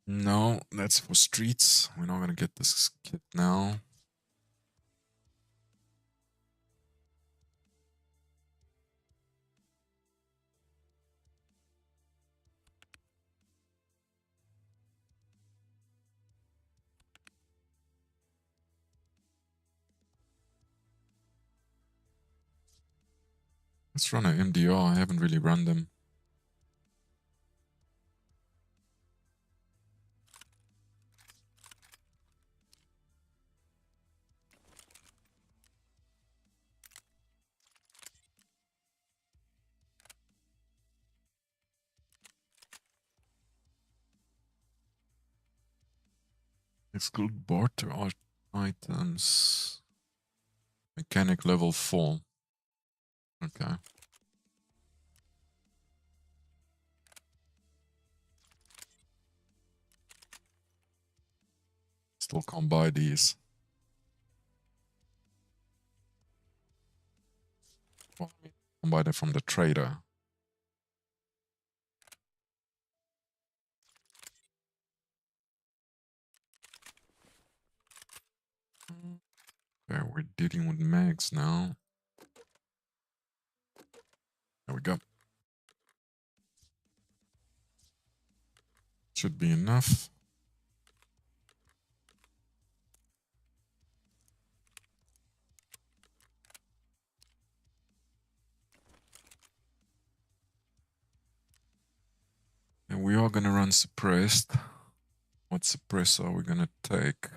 No, that's for streets. We're not gonna get this kit now. Let's run an MDR. I haven't really run them. Exclude barter items. Mechanic level 4. Okay. Still can't buy these. Well, I can buy them from the trader. Okay, we're dealing with mags now. There we go. Should be enough. And we are gonna run suppressed. What suppressor are we gonna take?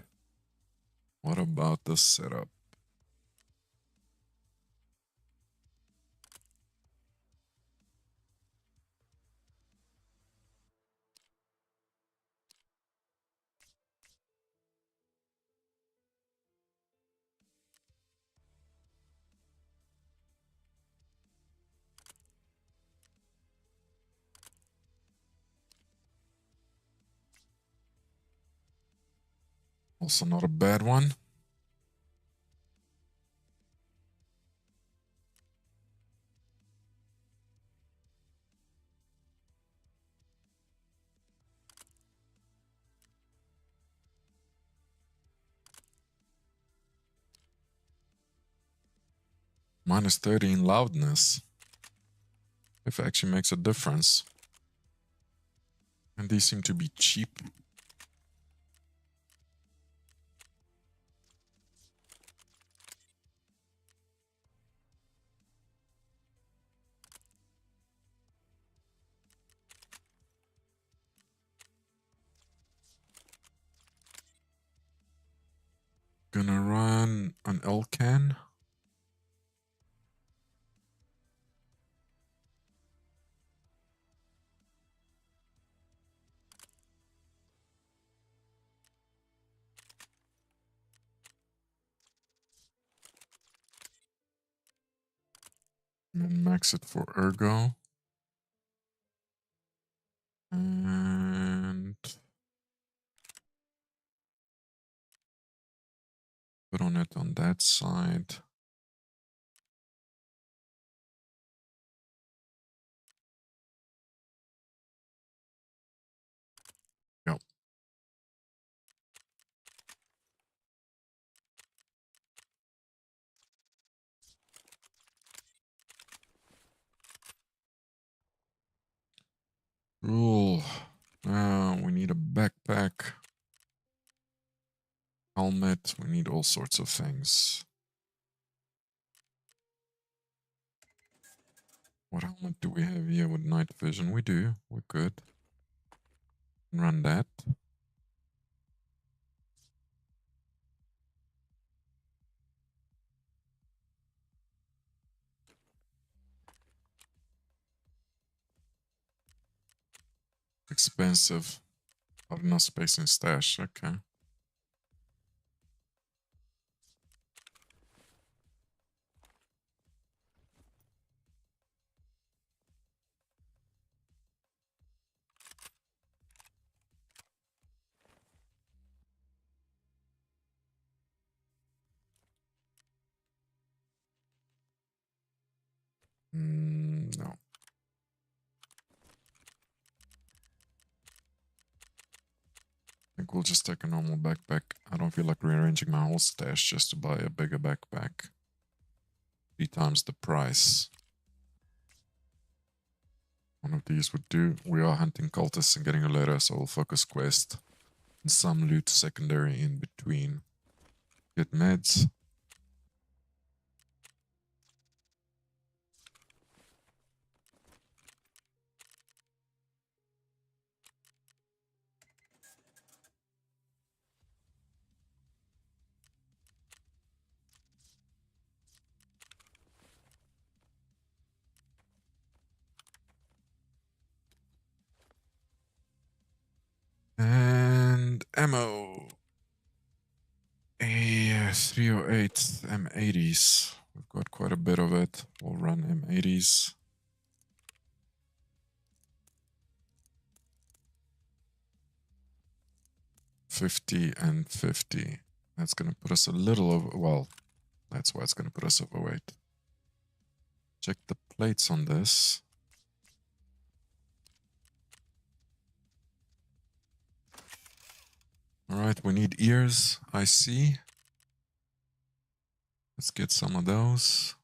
What about the setup? Also not a bad one. Minus 30 in loudness. If it actually makes a difference. And these seem to be cheap. gonna run an L-can. And max it for ergo. And put on it on that side. Yep. Cool. Now we need a backpack. Helmet. We need all sorts of things. What helmet do we have here with night vision? We do. We're good. Run that. Expensive. Not enough space in stash. Okay. No. I think we'll just take a normal backpack. I don't feel like rearranging my whole stash just to buy a bigger backpack. 3 times the price. One of these would do. We are hunting cultists and getting a letter, so we'll focus quest. And some loot secondary in between. Get meds. And ammo. A 308 M80s. We've got quite a bit of it. We'll run M80s. $50 and $50. That's gonna put us a little over. Well, that's why it's gonna put us overweight. Check the plates on this. All right, we need ears. I see. Let's get some of those.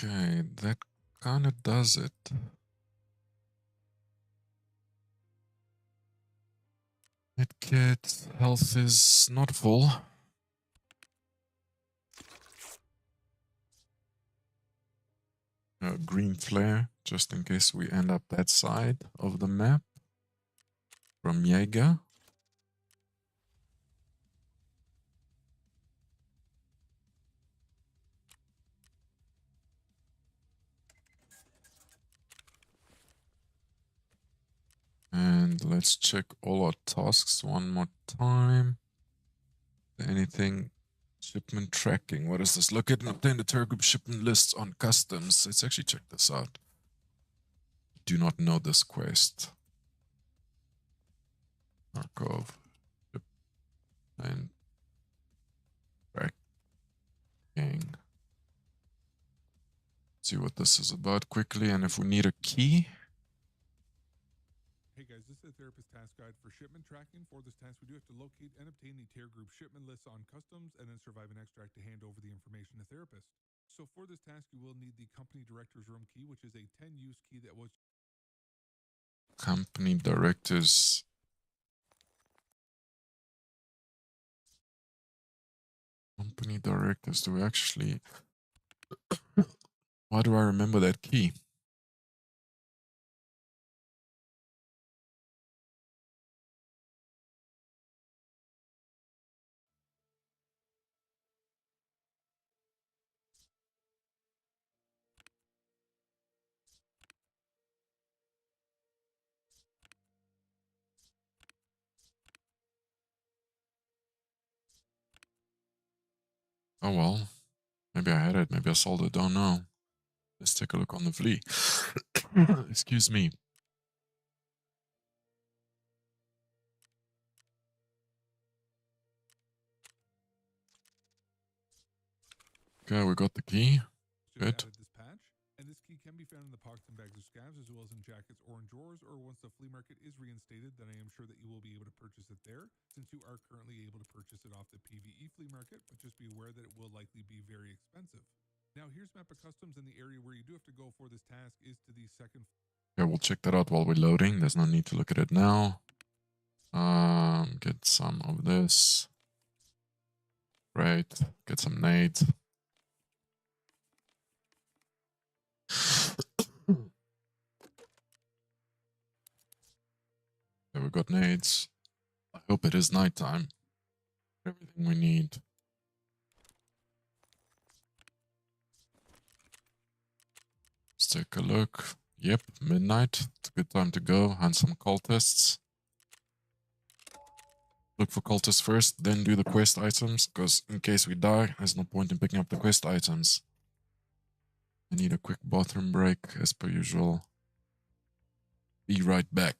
Okay, that kind of does it. Medkit, health is not full. Green flare, just in case we end up that side of the map. From Jaeger. And let's check all our tasks one more time. Anything? Shipment tracking. What is this? Locate and obtain the Tarkov shipment lists on customs. Let's actually check this out. Do not know this quest. Tarkov. Shipment tracking. See what this is about quickly, and if we need a key. Hey guys, this is the Therapist Task Guide for shipment tracking. For this task, we do have to locate and obtain the tier group shipment lists on customs and then survive an extract to hand over the information to Therapist. So for this task, you will need the company director's room key, which is a 10-use key that was Company directors. Company directors. Do we actually... Why do I remember that key? Oh well. Maybe I had it. Maybe I sold it. Don't know. Let's take a look on the flea. Excuse me. Okay, we got the key. Good. added this patch, and this key can be found in the pockets and bags of scabs, as well as in jackets or in drawers, or once the flea market is reinstated, then I am sure that you will be able to purchase it there, since you are currently able to purchase it off the PvE flea market, but just be aware that it will likely be very expensive. Now here's map of customs, and the area where you do have to go for this task is to the second. Okay, we'll check that out while we're loading. There's no need to look at it now. Get some of this. Right. Get some nades. Okay, we got nades. I hope it is nighttime. Everything we need. Let's take a look. Yep, midnight. It's a good time to go. Hunt some cultists. Look for cultists first, then do the quest items, because in case we die, there's no point in picking up the quest items. I need a quick bathroom break, as per usual. Be right back.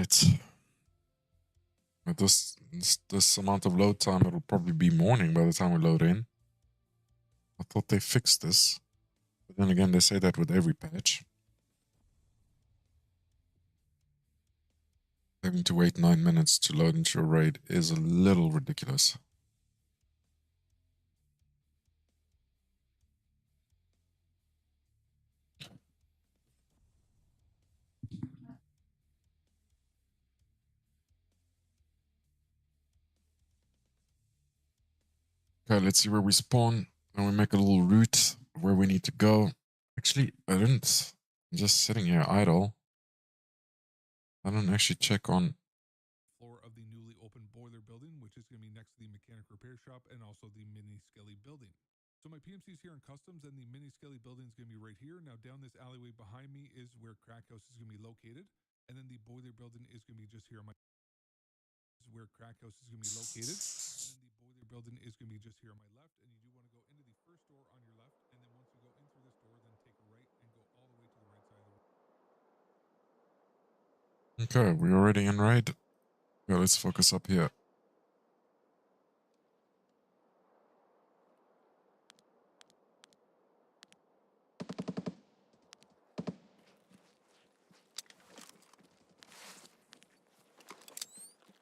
night. With this amount of load time, it'll probably be morning by the time we load in. I thought they fixed this. But then again, they say that with every patch. Having to wait 9 minutes to load into a raid is a little ridiculous. Okay, let's see where we spawn. And we make a little route where we need to go. Actually, I didn't. I'm just sitting here idle. I don't actually check on... Floor of the newly opened boiler building, which is going to be next to the mechanic repair shop and also the mini skelly building. So my PMC is here in customs, and the mini skelly building is going to be right here. Now down this alleyway behind me is where crack house is going to be located, and then the boiler building is going to be just here on my... This is where crack house is going to be located, and then the boiler building is going to be just here on my left. And you do want to go into the first door on your left, and then once you go in through this door, then take a right and go all the way to the right side of the room. Okay, we're already in raid. Yeah, let's focus up here.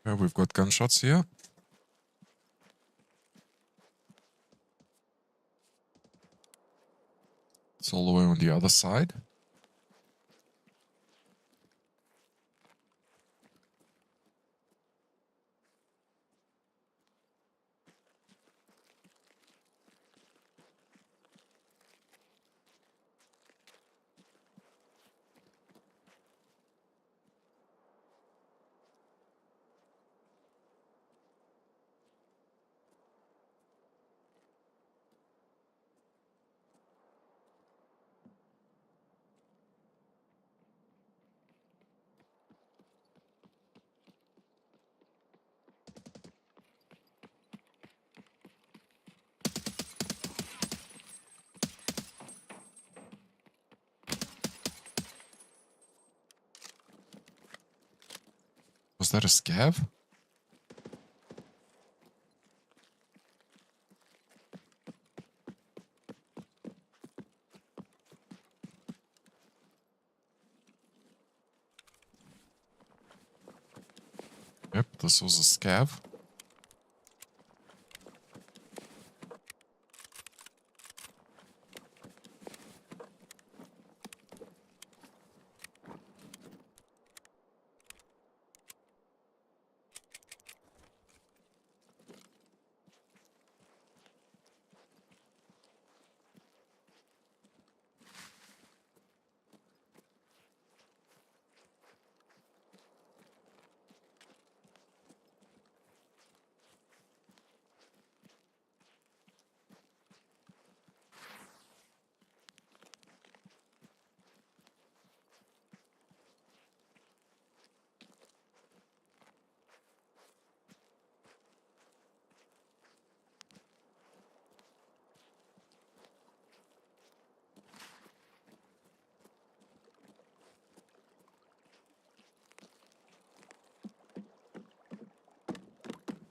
Yeah, we've got gunshots here. It's all the way on the other side. Was that a scav? Yep, this was a scav.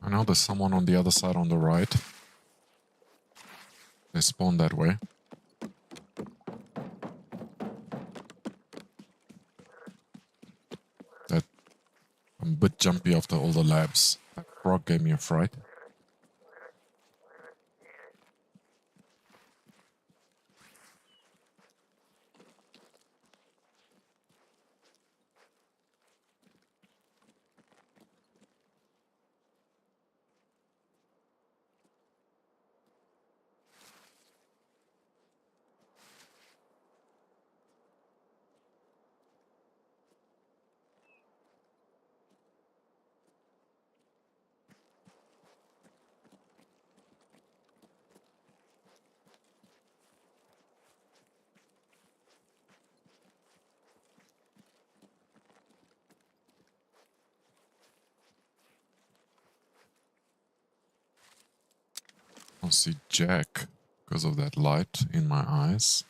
I know there's someone on the other side on the right. They spawn that way. That I'm a bit jumpy after all the labs. That frog gave me a fright. I don't see Jack because of that light in my eyes.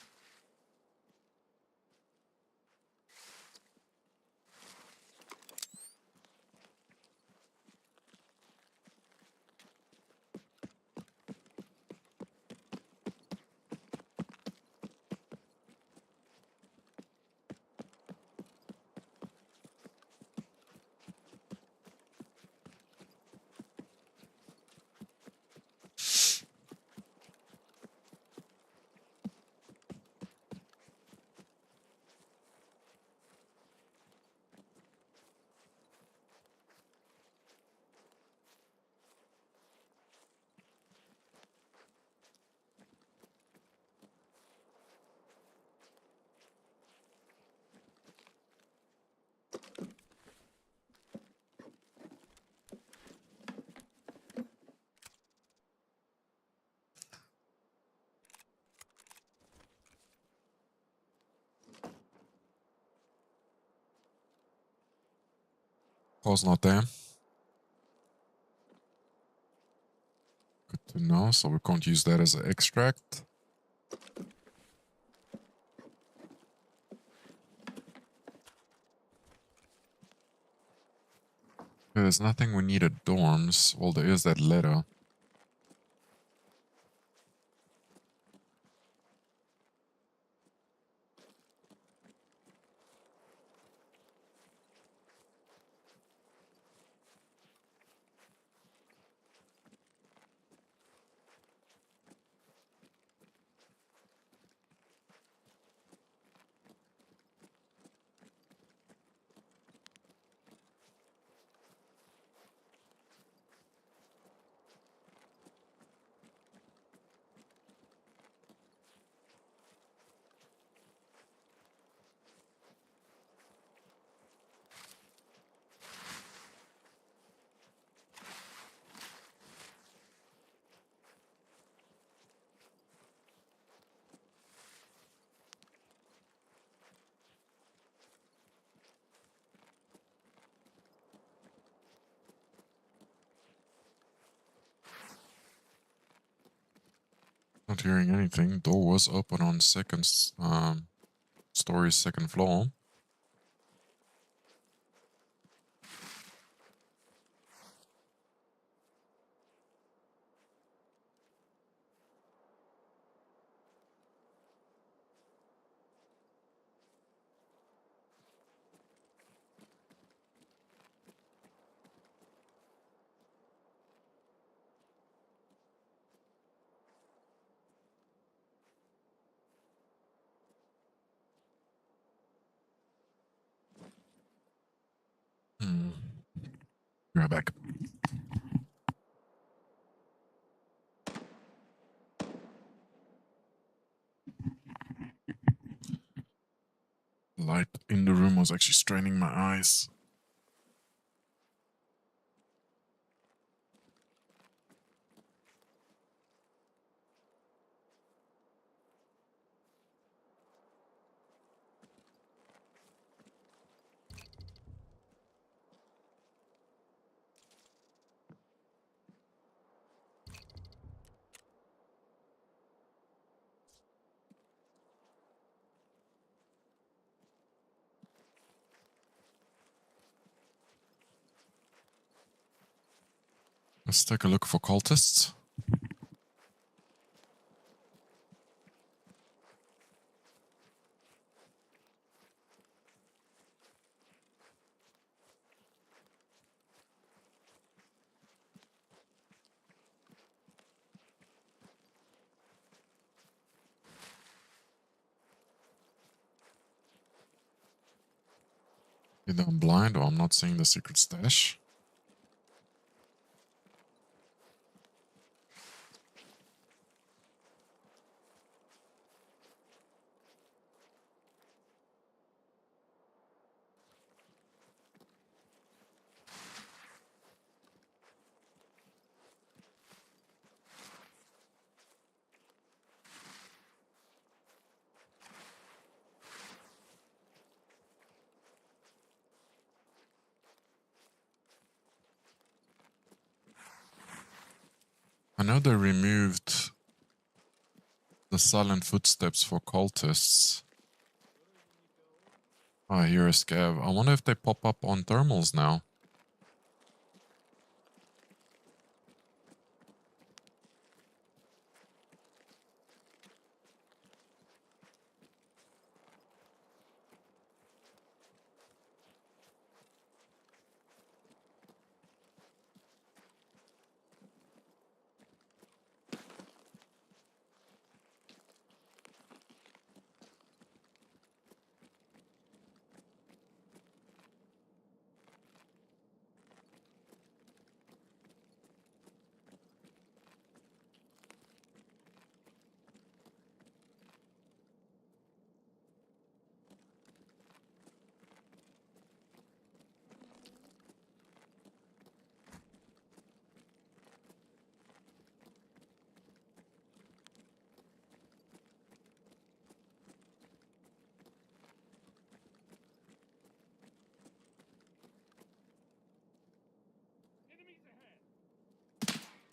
Car's not there. Good to know, so we can't use that as an extract. There's nothing we need at dorms. Well, there is that letter. Not hearing anything. Door was open on story, second floor. Be right back. Light in the room was actually straining my eyes. Let's take a look for cultists. Either I'm blind or I'm not seeing the secret stash. I know they removed the silent footsteps for cultists. Oh, I hear a scav. I wonder if they pop up on thermals now.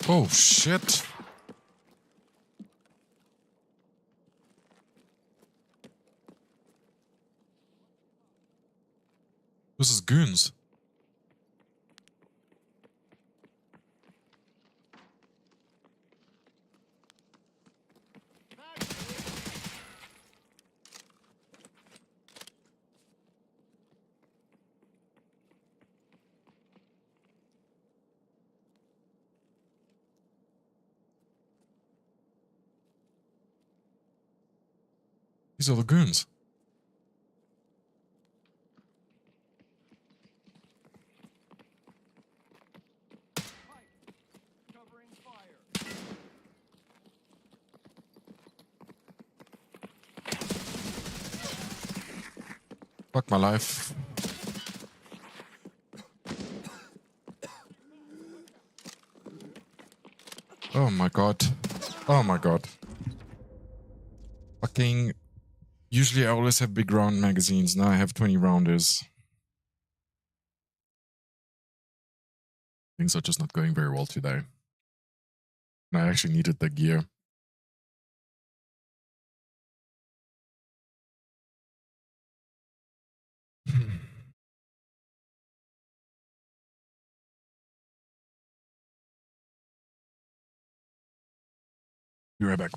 Oh, shit. This is goons. These are the goons. Covering fire. Fuck my life. Oh my god. Oh my god. Fucking... Usually I always have big round magazines. Now I have 20 rounders. Things are just not going very well today. And I actually needed the gear. Be right back.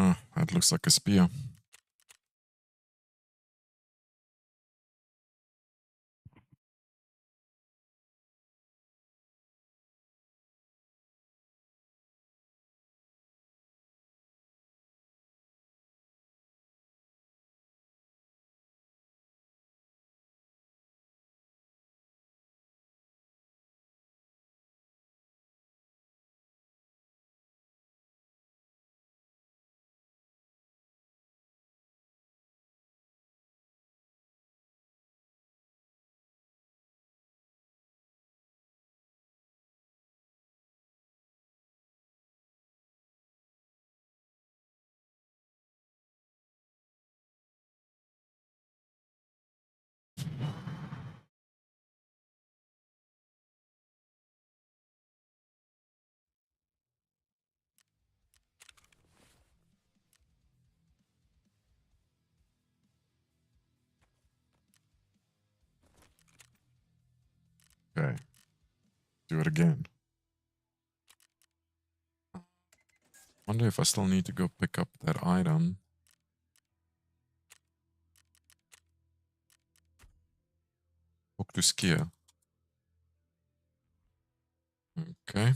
Oh, that looks like a spear. Okay. Do it again. Wonder if I still need to go pick up that item. Walk to skier. Okay.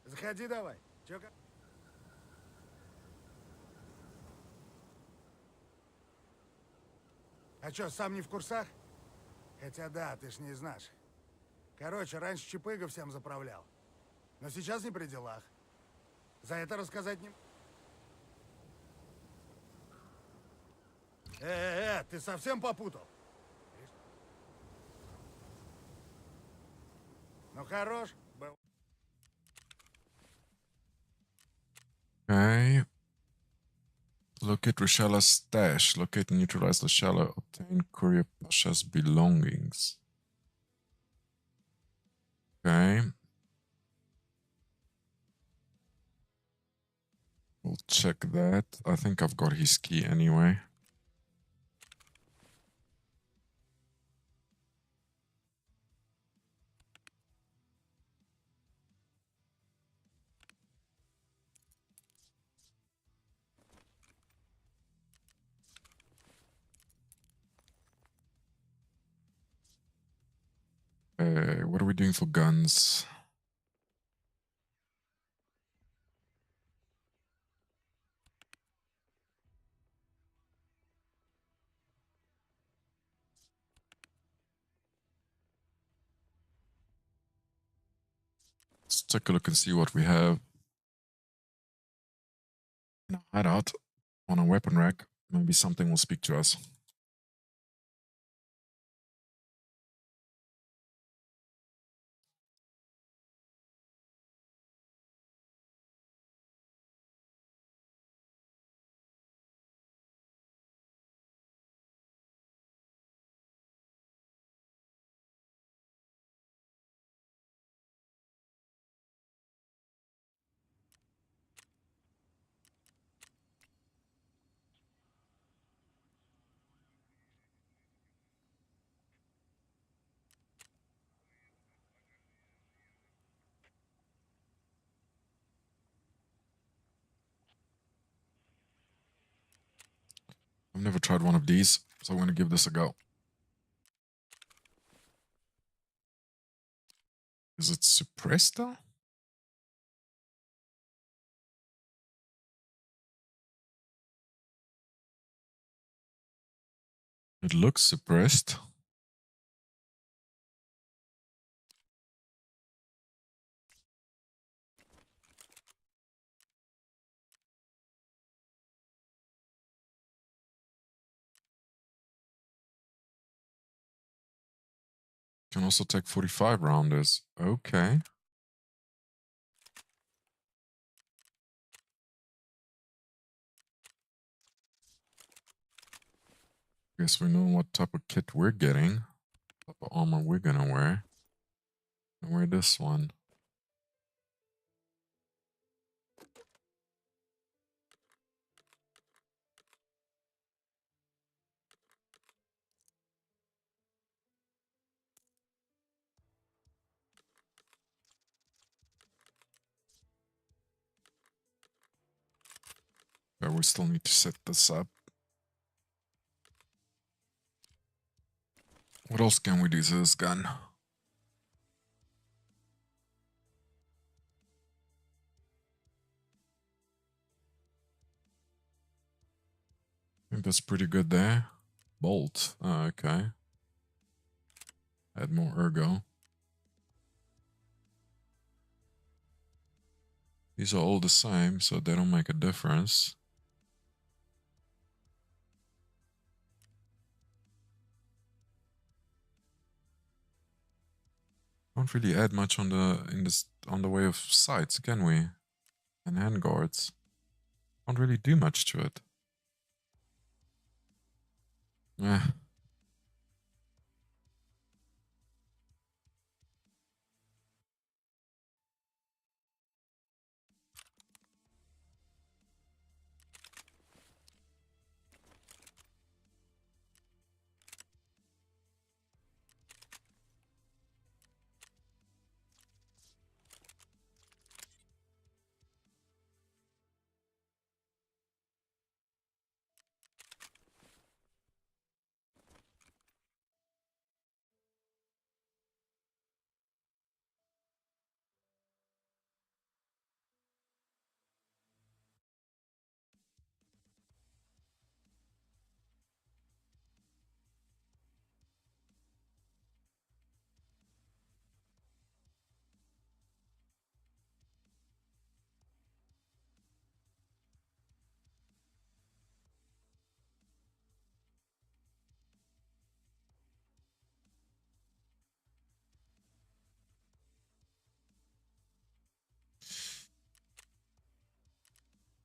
Заходи давай. Чё как? А чё, сам не в курсах? Хотя да, ты ж не из наших. Короче, раньше Чапыга всем заправлял. Но сейчас не при делах. За это рассказать не... Ты совсем попутал? Ну хорош. Okay. Locate Rishalla's stash. Locate and neutralize Rishala. Obtain Courier Pasha's belongings. Okay. We'll check that. I think I've got his key anyway. what are we doing for guns? Let's take a look and see what we have. In a hideout on a weapon rack. Maybe something will speak to us. I've never tried one of these, so I'm going to give this a go. Is it suppressed though? It looks suppressed. Can also take 45 rounders. Okay. Guess we know what type of kit we're getting. Type of armor we're gonna wear. And wear this one. But we still need to set this up. What else can we do to this gun? I think that's pretty good there. Bolt. Oh, okay. Add more ergo. These are all the same, so they don't make a difference. Don't really add much on the way of sights, can we? And handguards. Don't really do much to it. Eh.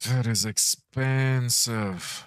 That is expensive.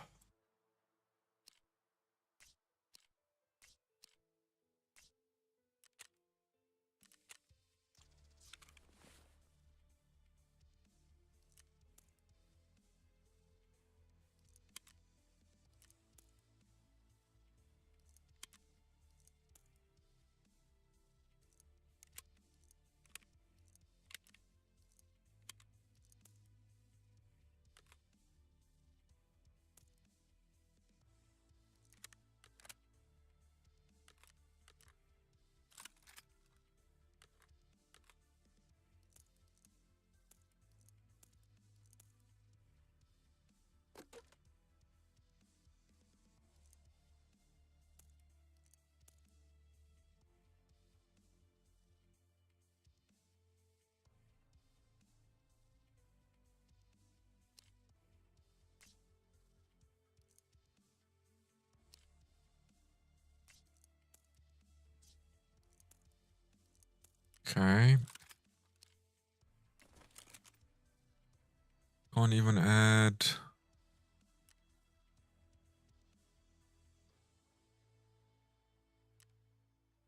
Okay. Can't even add.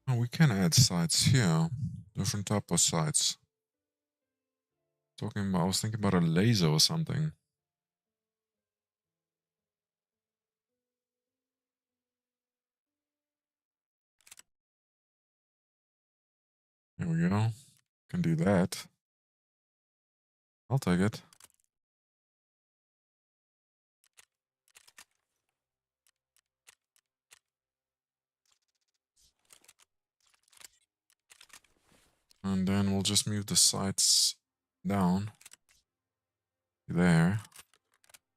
Oh, we can add sites here. Different type of sites. I was thinking about a laser or something. Here we go. Can do that. I'll take it. And then we'll just move the sights down. There.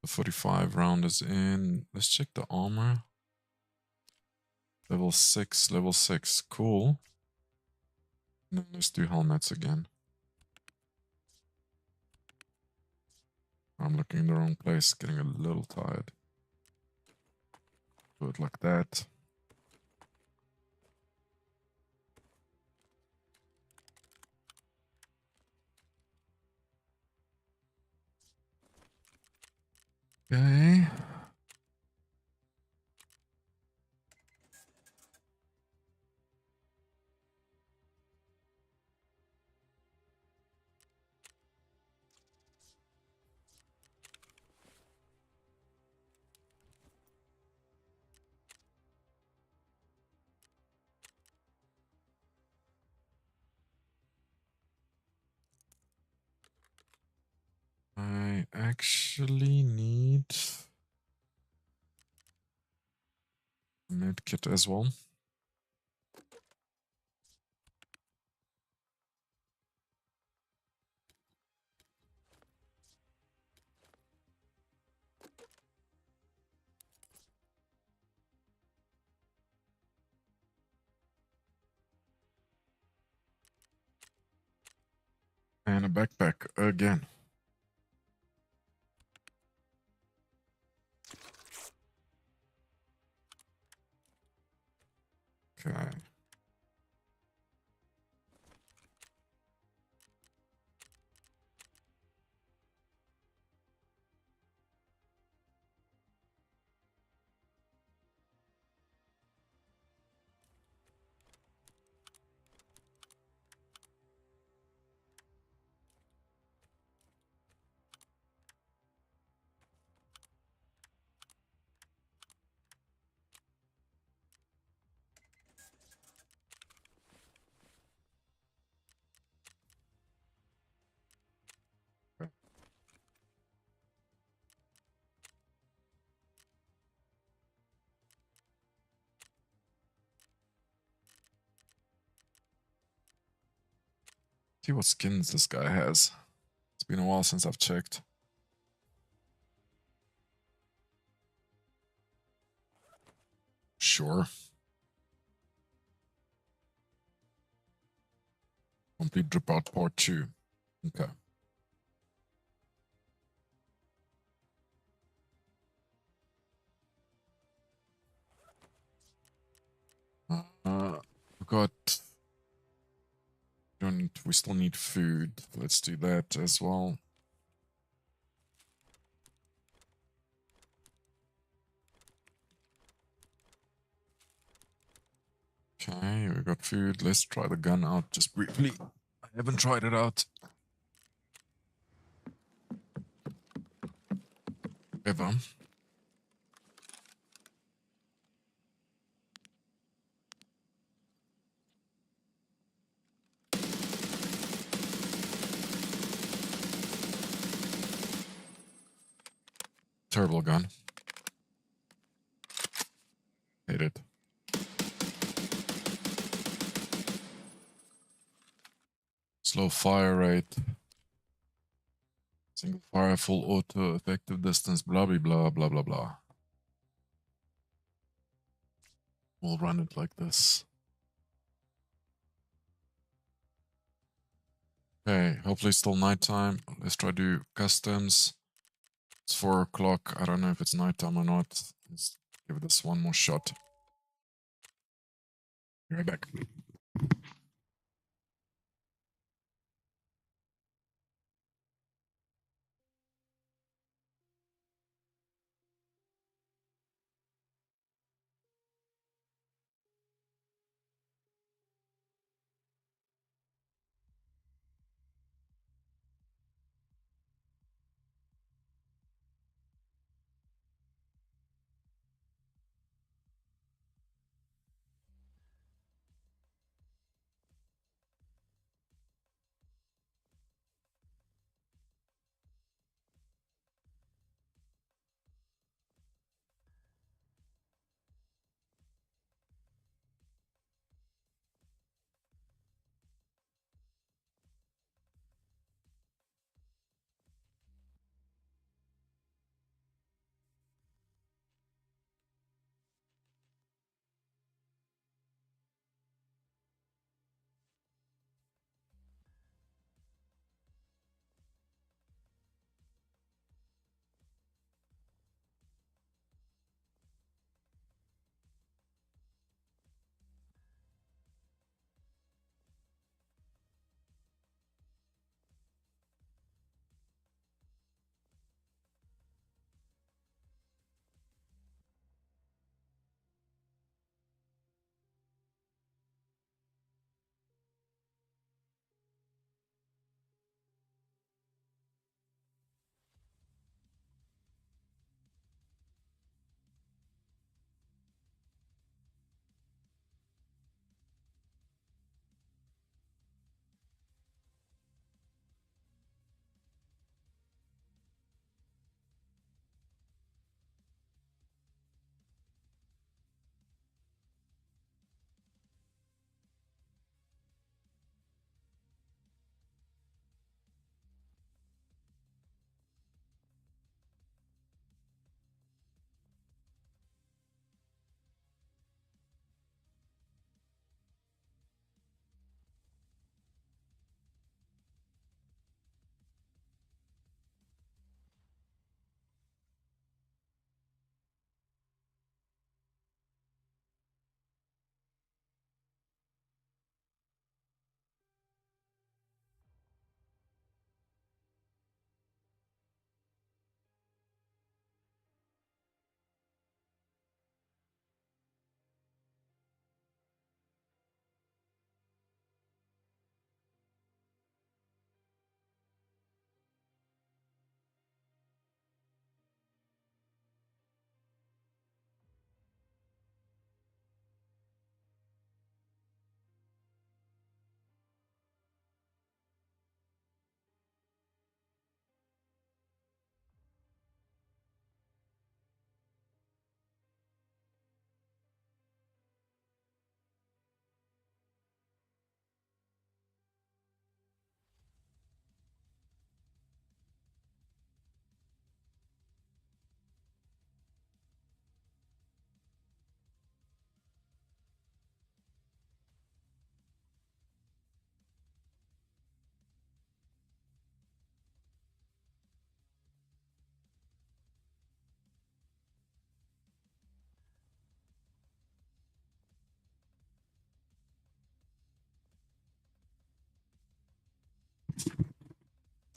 The 45 round is in. Let's check the armor. Level 6, level 6. Cool. And then let's do helmets again. I'm looking in the wrong place, getting a little tired. Do it like that. Okay. I actually need a medkit as well. And a backpack again. Okay. See what skins this guy has. It's been a while since I've checked. Sure. Complete Dropout Part 2. Okay. We got. We still need food. Let's do that as well. Okay, we got food. Let's try the gun out just briefly. I haven't tried it out ever. Terrible gun. Hate it. Slow fire rate. Single fire, full auto, effective distance, blah, blah, blah, blah, blah, blah. We'll run it like this. Okay, hopefully still nighttime. Let's try to do customs. It's 4 o'clock. I don't know if it's nighttime or not. Let's give this one more shot. Be right back.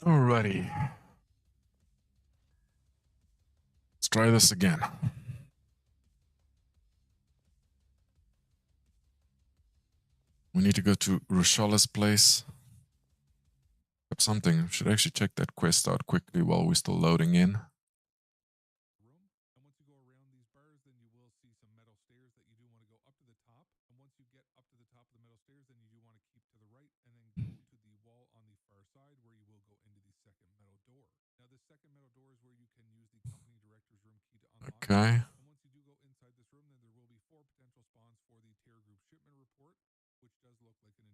Alrighty. Let's try this again. We need to go to Rushala's place. Got something. Should actually check that quest out quickly while we're still loading in. room. And once you go around these bars, then you will see some metal stairs that you do want to go up to the top. And once you get up to the top of the metal stairs, then you do want to keep to the right and then go to the wall on the far side where you will go into the second metal door. Now, the second metal door is where you can use the company director's room key to unlock. Okay. And once you do go inside this room, then there will be 4 potential spawns for the tier group shipment report, which does look like an.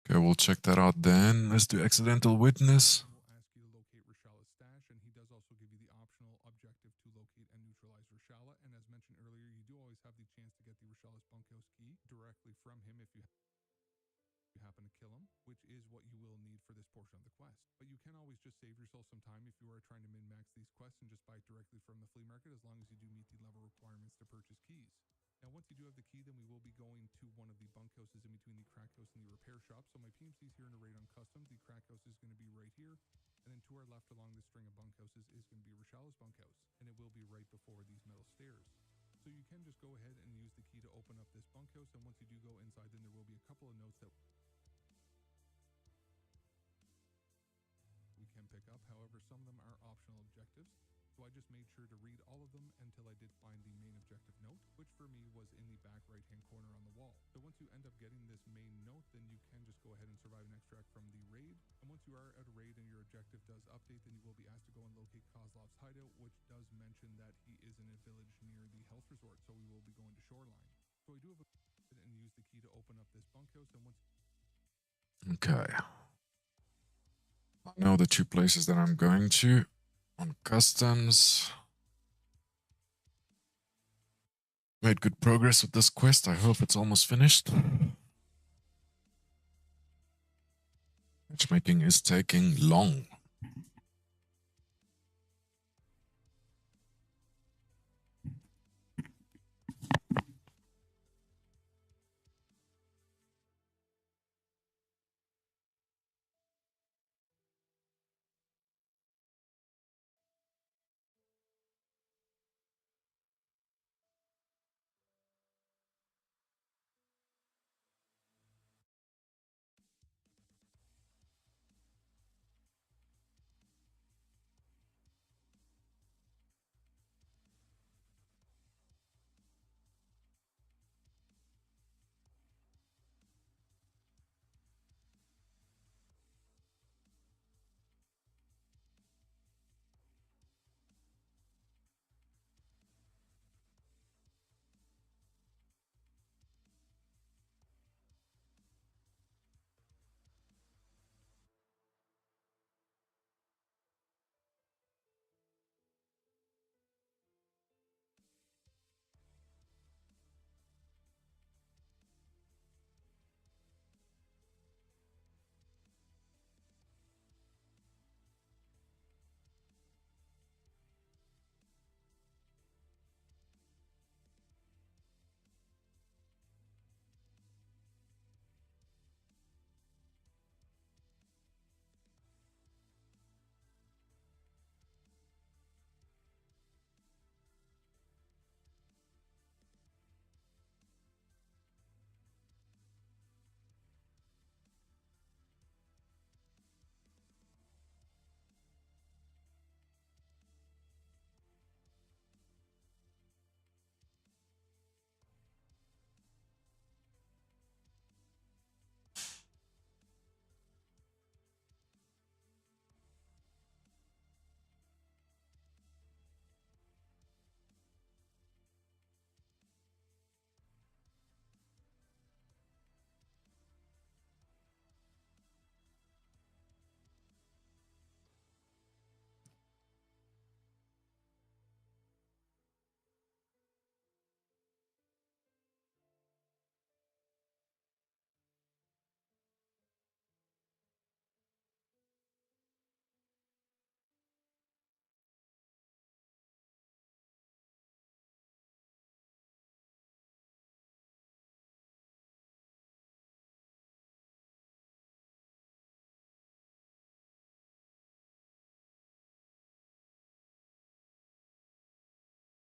Okay, we'll check that out then. Let's do accidental witness. Will ask you to locate Rashala's stash, and he does also give you the optional objective to locate and neutralize Rashala. And as mentioned earlier, you do always have the chance to get the Rashala's bunkhouse key directly from him if you happen to kill him, which is what you will need for this portion of the quest. But you can always just save yourself some time if you are trying to min-max these quests and just buy it directly from the flea market, as long as you do meet the level requirements to purchase keys. Now, once you do have the key, then we will be going to one of the bunkhouses in between the crack house and the repair shop. So my PMC's here in a raid on customs. The crack house is going to be right here. And then to our left along this string of bunkhouses is going to be Rashala's bunkhouse. And it will be right before these metal stairs. So you can just go ahead and use the key to open up this bunkhouse. And once you do go inside, then there will be a couple of notes that we can pick up. However, some of them are optional objectives. So I just made sure to read all of them until I did find the main objective note, which for me was in the back right-hand corner on the wall. So once you end up getting this main note, then you can just go ahead and survive an extract from the raid. And once you are at a raid and your objective does update, then you will be asked to go and locate Kozlov's hideout, which does mention that he is in a village near the health resort. So we will be going to Shoreline. So I do have a and use the key to open up this bunkhouse. And once Okay. I know the 2 places that I'm going to. On customs. Made good progress with this quest. I hope it's almost finished. Matchmaking is taking long.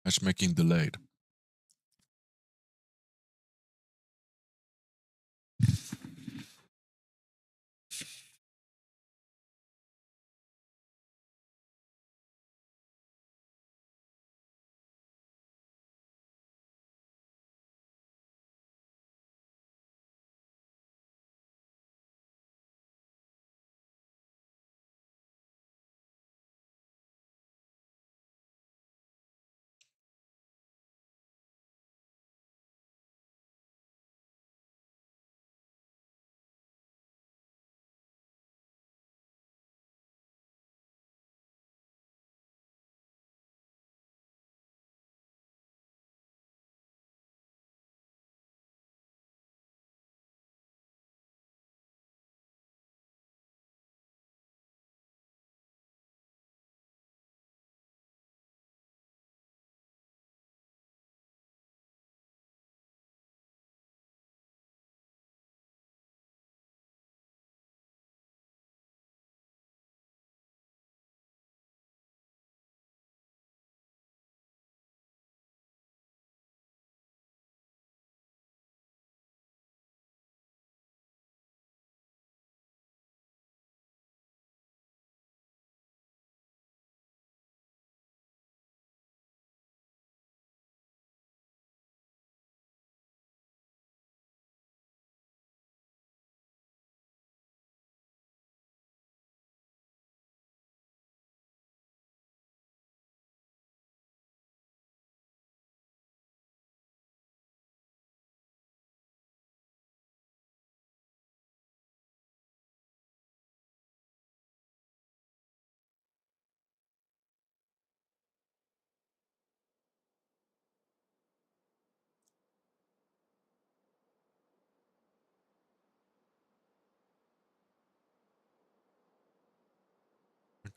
Matchmaking delayed.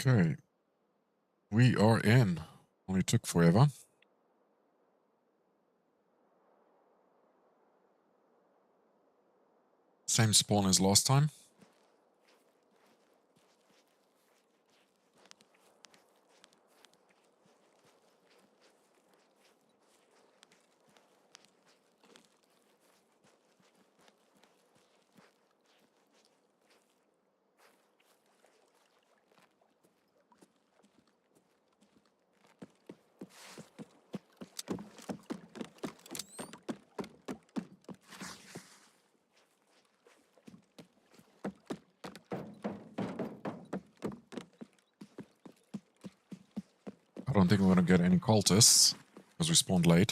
Okay. We are in. Only took forever. Same spawn as last time. I don't think we're gonna get any cultists because we spawned late.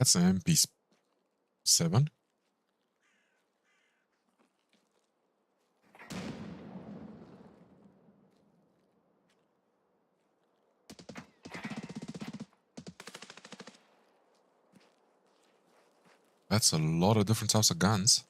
That's an MP7. That's a lot of different types of guns.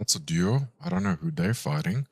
That's a duo. I don't know who they're fighting.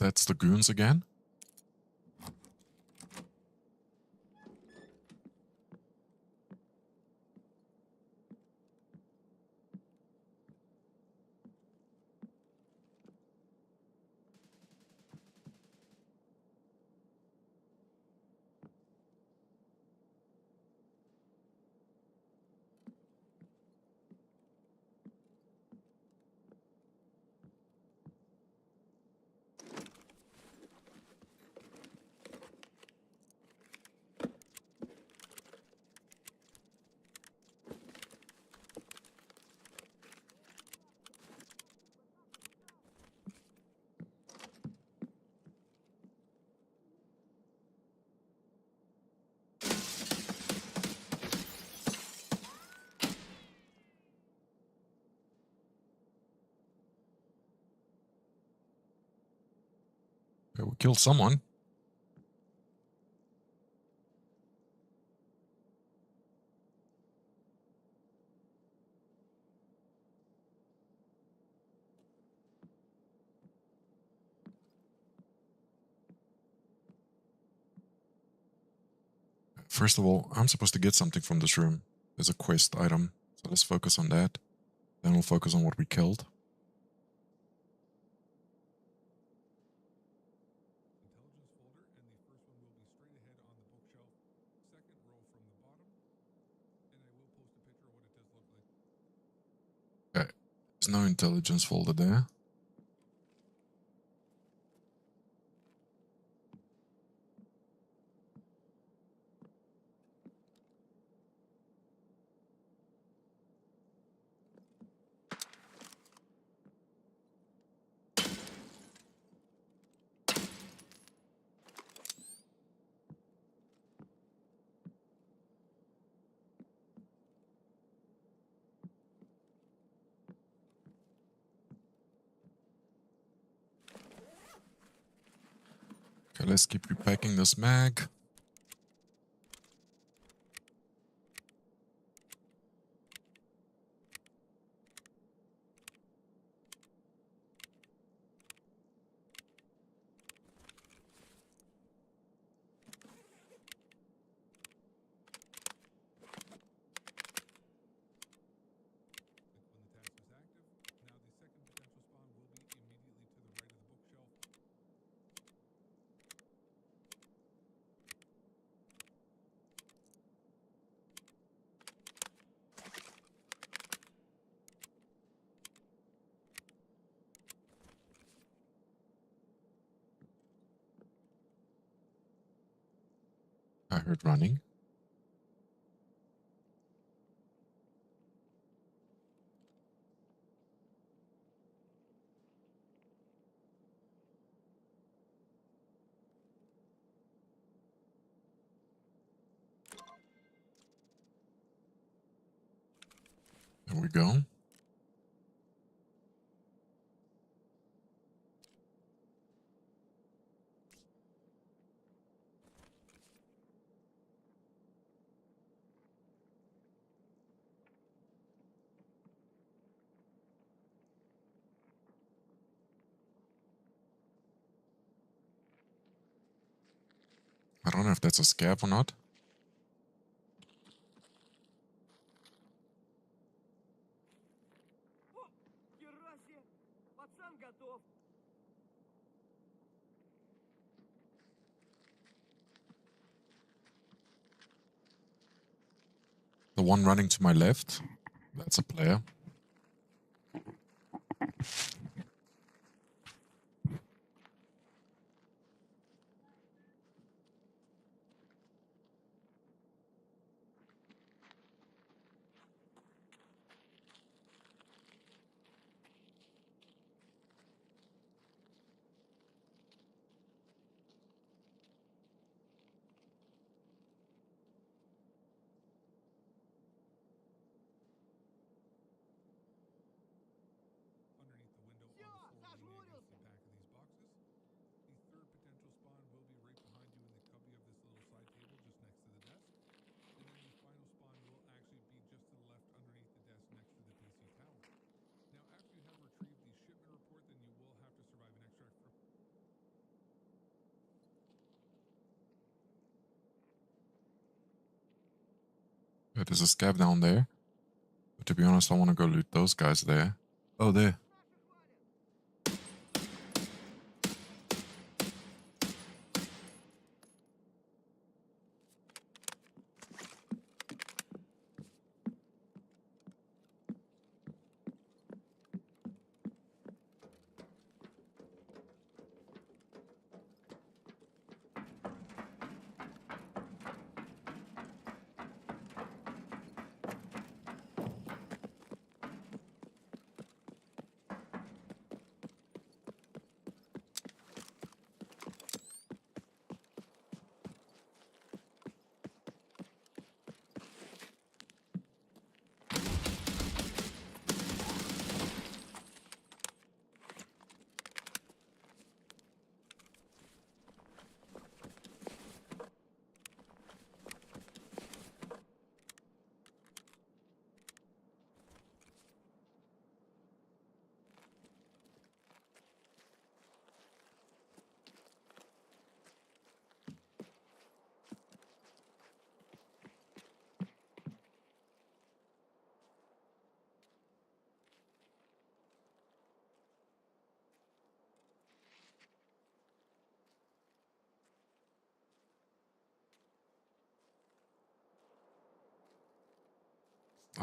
That's the goons again? Okay, we killed someone. First of all, I'm supposed to get something from this room. There's a quest item, so let's focus on that. Then we'll focus on what we killed. Intelligence folder, and the first one will be straight ahead on the bookshelf, second row from the bottom, and I will post a picture of what it does look like. Okay, there's no intelligence folder there. Okay, let's keep repacking this mag. When the task is active, now the second potential spawn will be immediately to the right of the bookshelf. I heard running. There we go. I don't know if that's a scav or not. The one running to my left, that's a player. Okay, there's a scav down there. But to be honest, I want to go loot those guys there. Oh, there.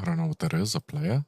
I don't know what that is, a player?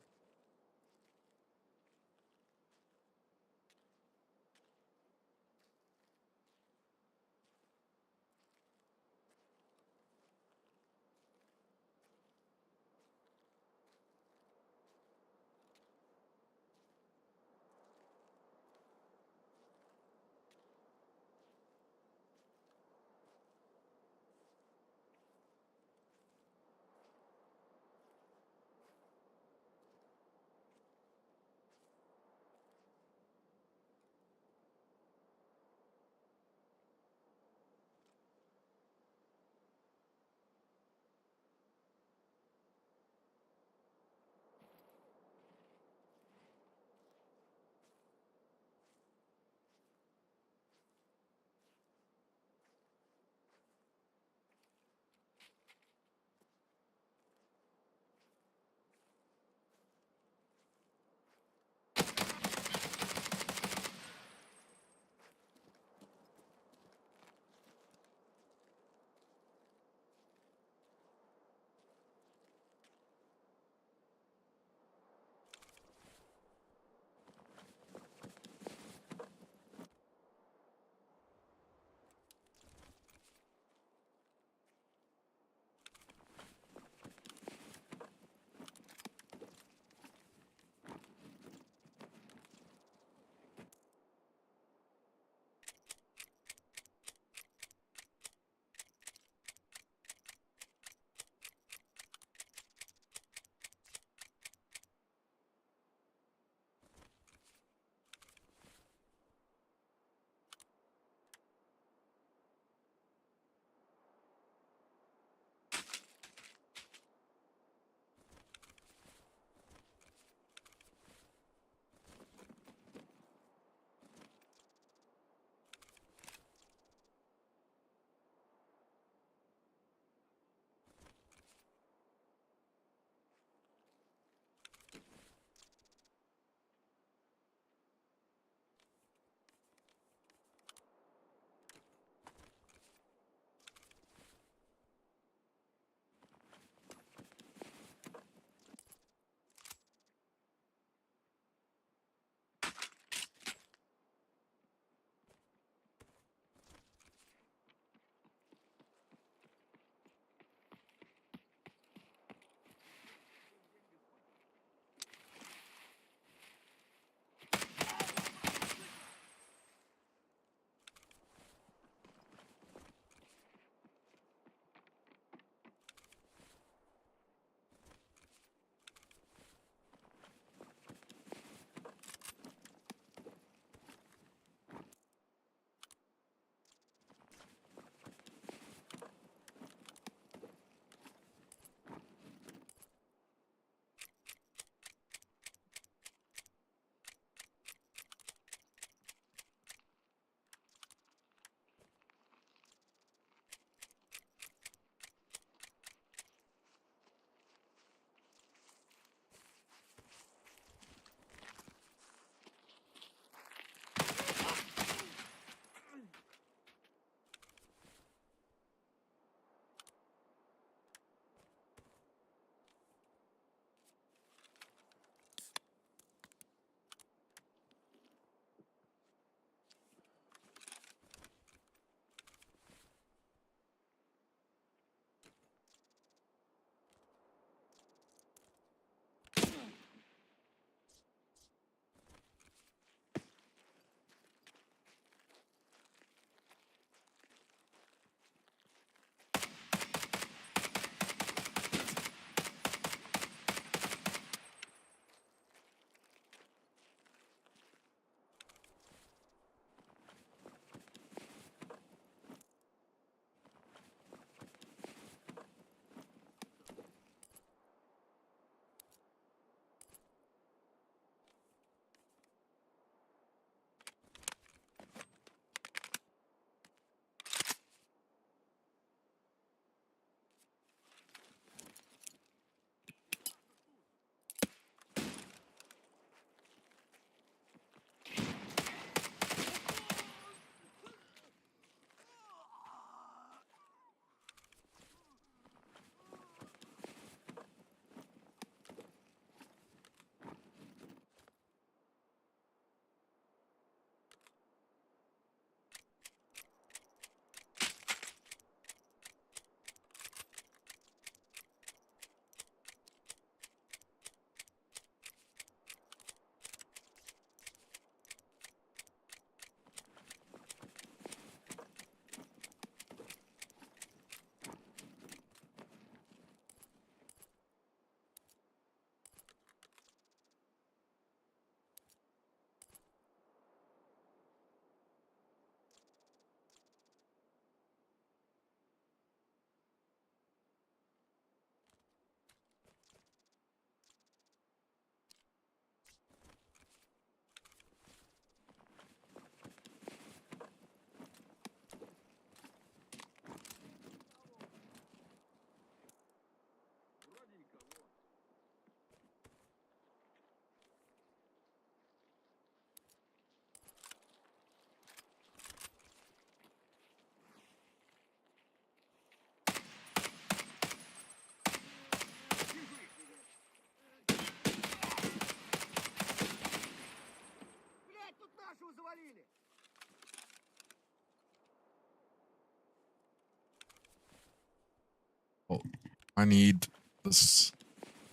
I need this,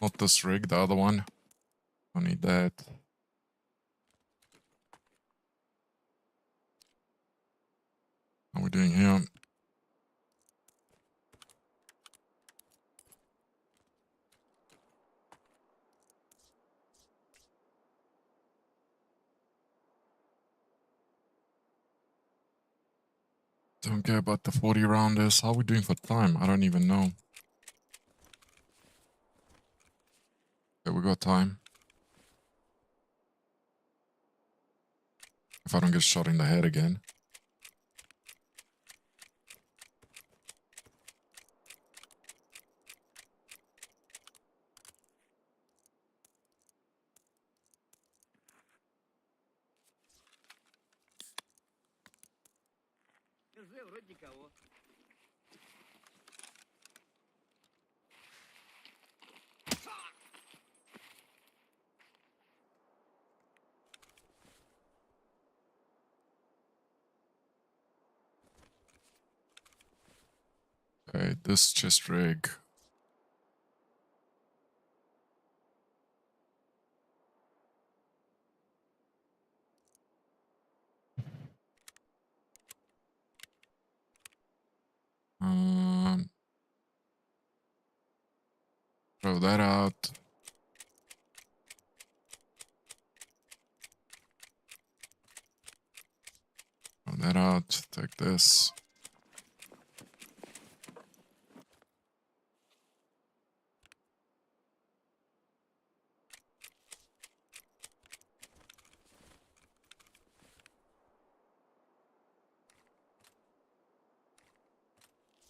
not this rig, the other one. I need that. How are we doing here? Don't care about the 40 rounders. How are we doing for time? I don't even know. Okay, we got time. If I don't get shot in the head again. Okay, this chest rig. Throw that out. Throw that out. Take this.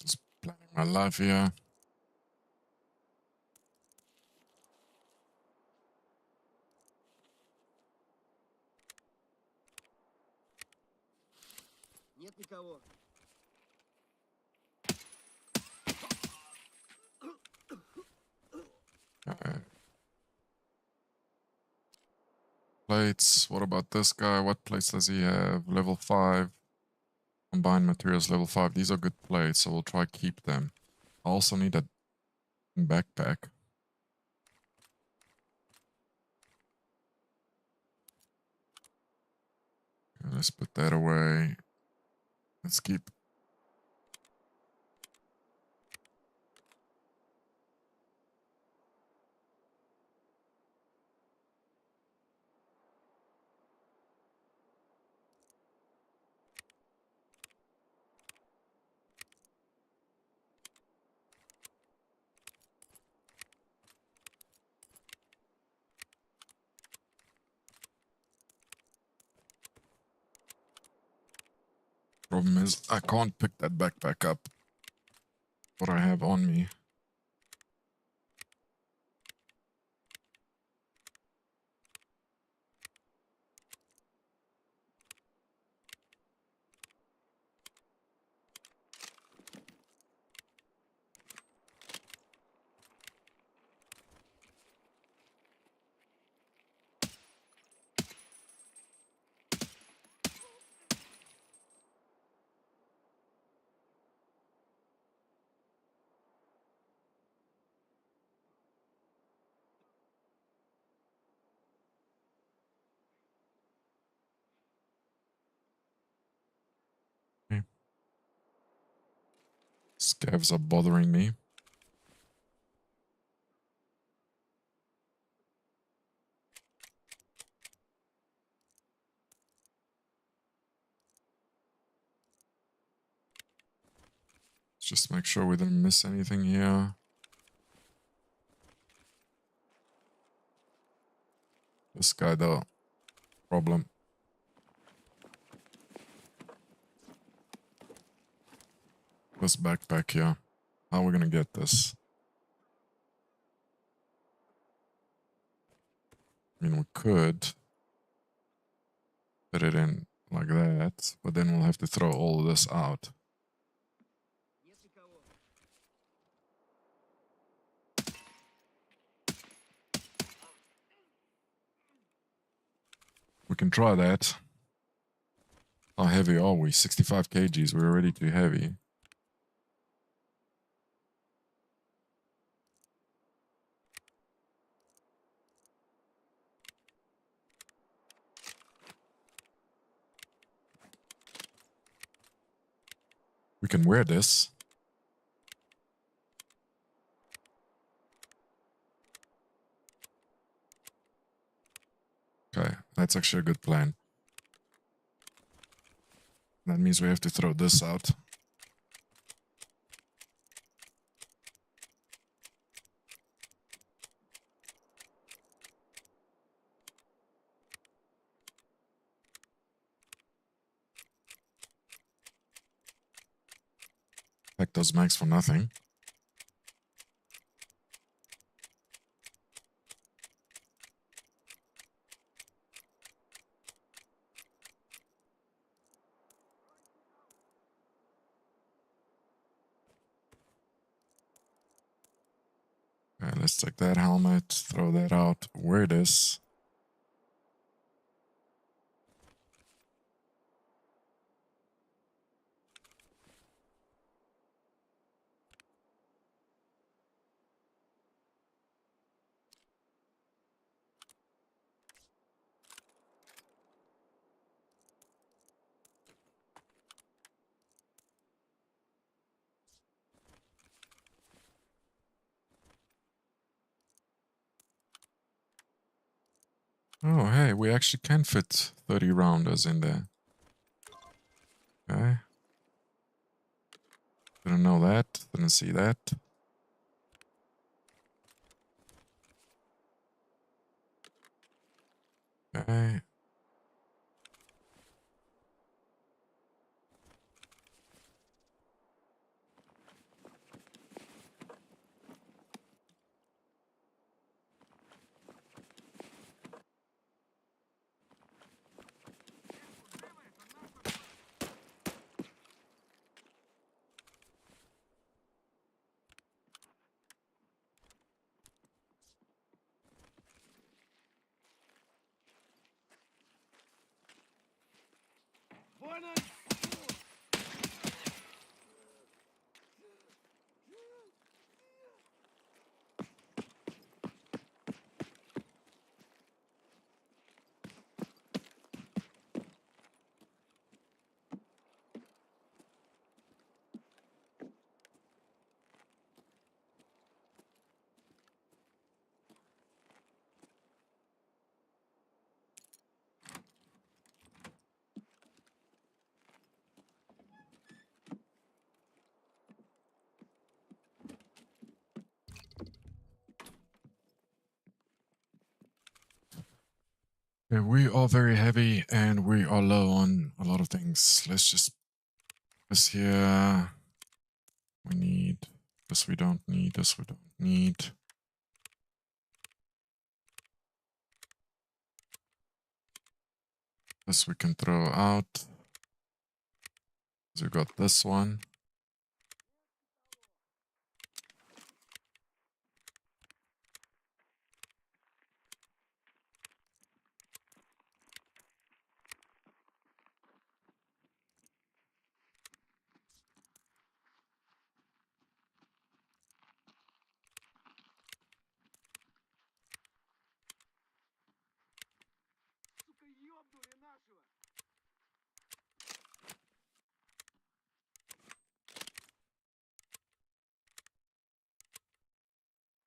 Just planning my life here. Нет никого. Okay. Plates. What about this guy? What plates does he have? Level 5. Combined materials level 5. These are good plates, so we'll try keep them. I also need a backpack. Okay, let's put that away. Let's keep. Problem is, I can't pick that backpack up. What I have on me. Okay. Scavs are bothering me. Let's just make sure we didn't miss anything here. This guy, though, problem. This backpack here. How are we gonna get this? I mean, we could put it in like that, but then we'll have to throw all of this out. Нет никого. We can try that. How heavy are we? 65 kgs. We're already too heavy. We can wear this. Okay, that's actually a good plan. That means we have to throw this out. Pack those mags for nothing. Okay, let's take that helmet, throw that out, wear this. Oh, hey, we actually can fit 30 rounders in there. Okay. Didn't know that. Didn't see that. Okay. Yeah, we are very heavy and we are low on a lot of things. Let's just this here. We need this. We don't need this. We don't need. This we can throw out. So we got this one.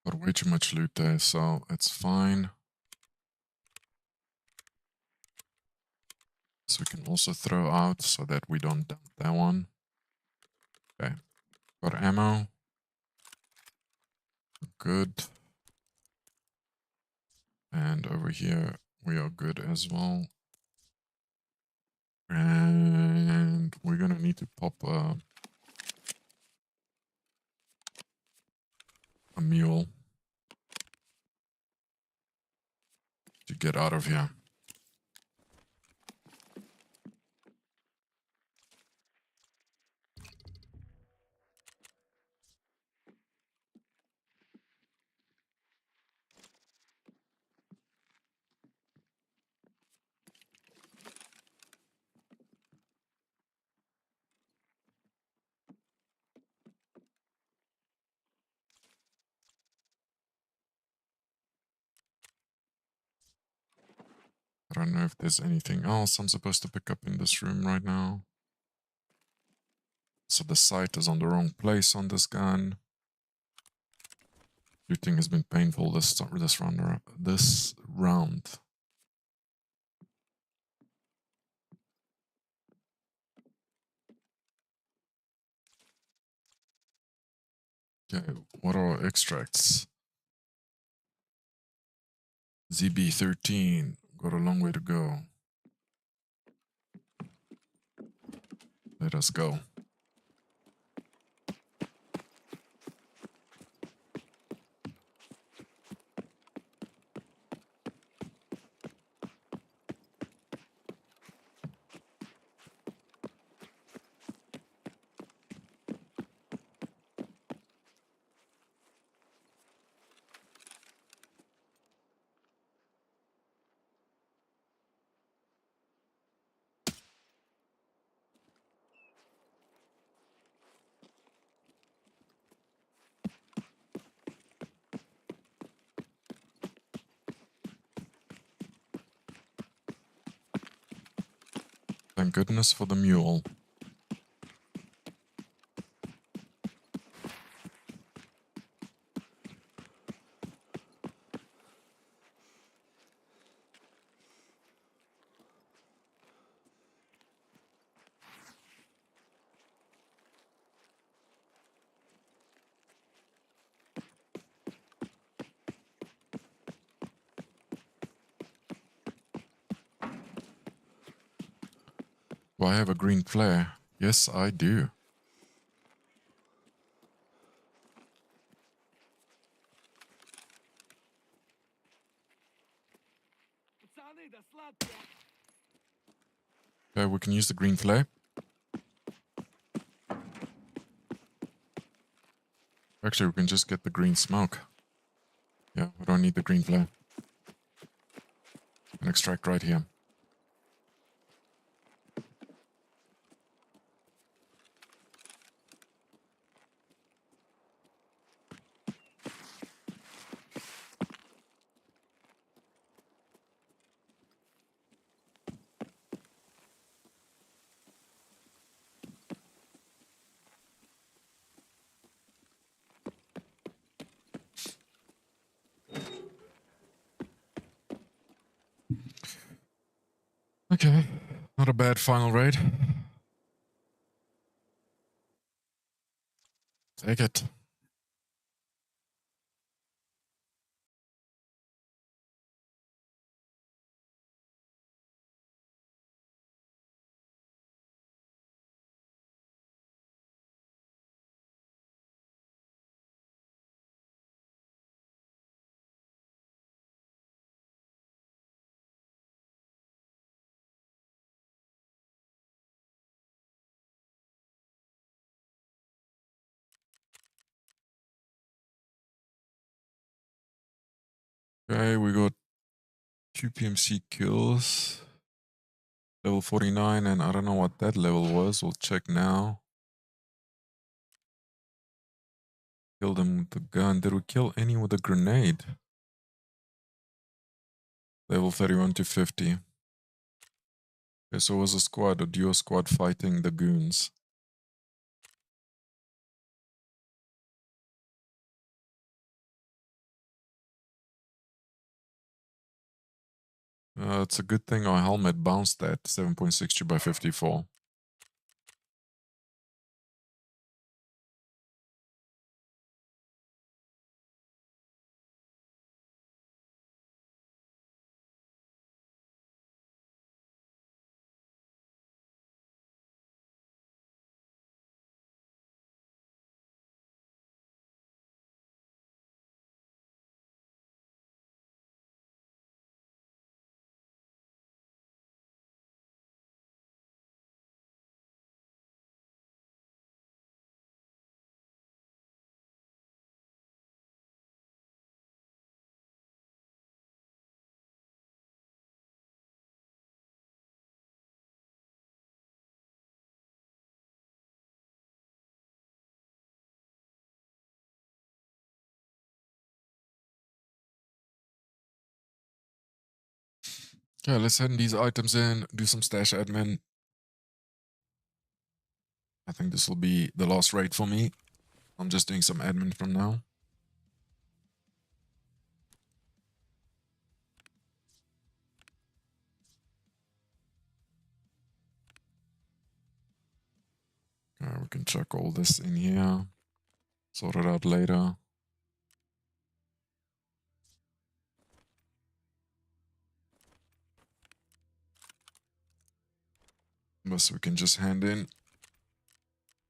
Got way too much loot there, so it's fine. So we can also throw out so that we don't dump that one. Okay, got ammo. Good. And over here we are good as well. And we're gonna need to pop a mule to get out of here. I don't know if there's anything else I'm supposed to pick up in this room right now. So the sight is on the wrong place on this gun. Shooting has been painful this round. Okay, what are our extracts? ZB13, got a long way to go. Let us go. Thank goodness for the mule. Do I have a green flare? Yes, I do. Okay, we can use the green flare. Actually, we can just get the green smoke. Yeah, we don't need the green flare. We can extract right here. Okay, not a bad final raid. Take it. Okay, we got 2 PMC kills. Level 49, and I don't know what that level was. We'll check now. Killed him with the gun. Did we kill any with a grenade? Level 31 to 50. Okay, so it was a squad, a duo squad fighting the goons. It's a good thing our helmet bounced at 7.62 by 54. Okay, let's send these items in, do some stash admin. I think this will be the last raid for me. I'm just doing some admin from now. Okay, we can check all this in here. Sort it out later. But we can just hand in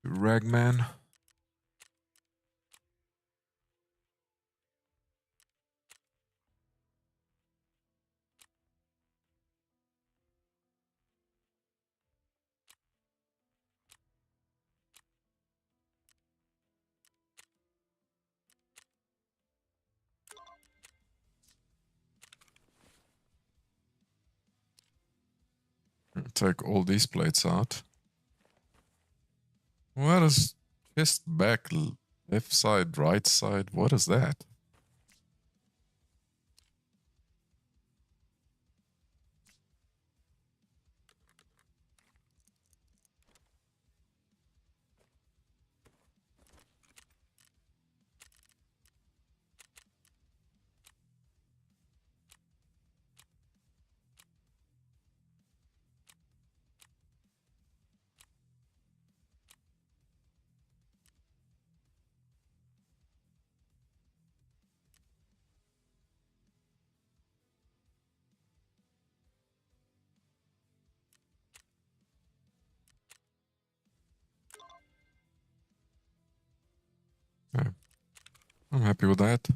to Ragman. Take all these plates out. What is chest back, left side, right side? What is that? Okay. I'm happy with that.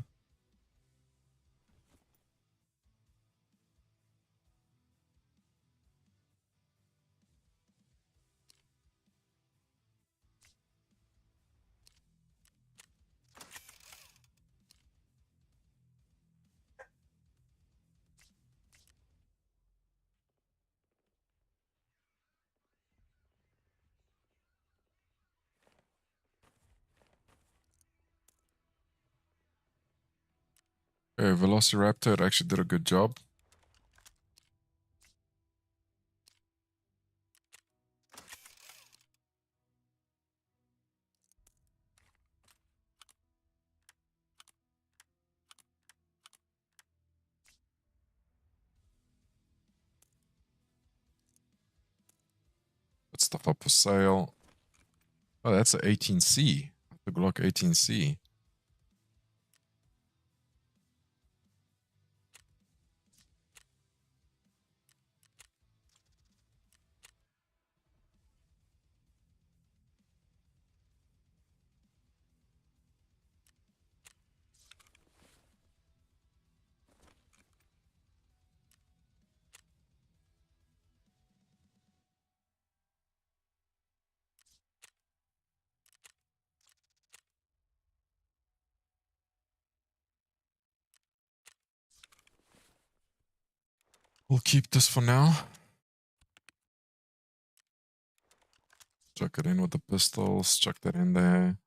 Okay, Velociraptor actually did a good job. Put stuff up for sale. Oh, that's an 18C. The Glock 18C. We'll keep this for now. Chuck it in with the pistols. Chuck that in there.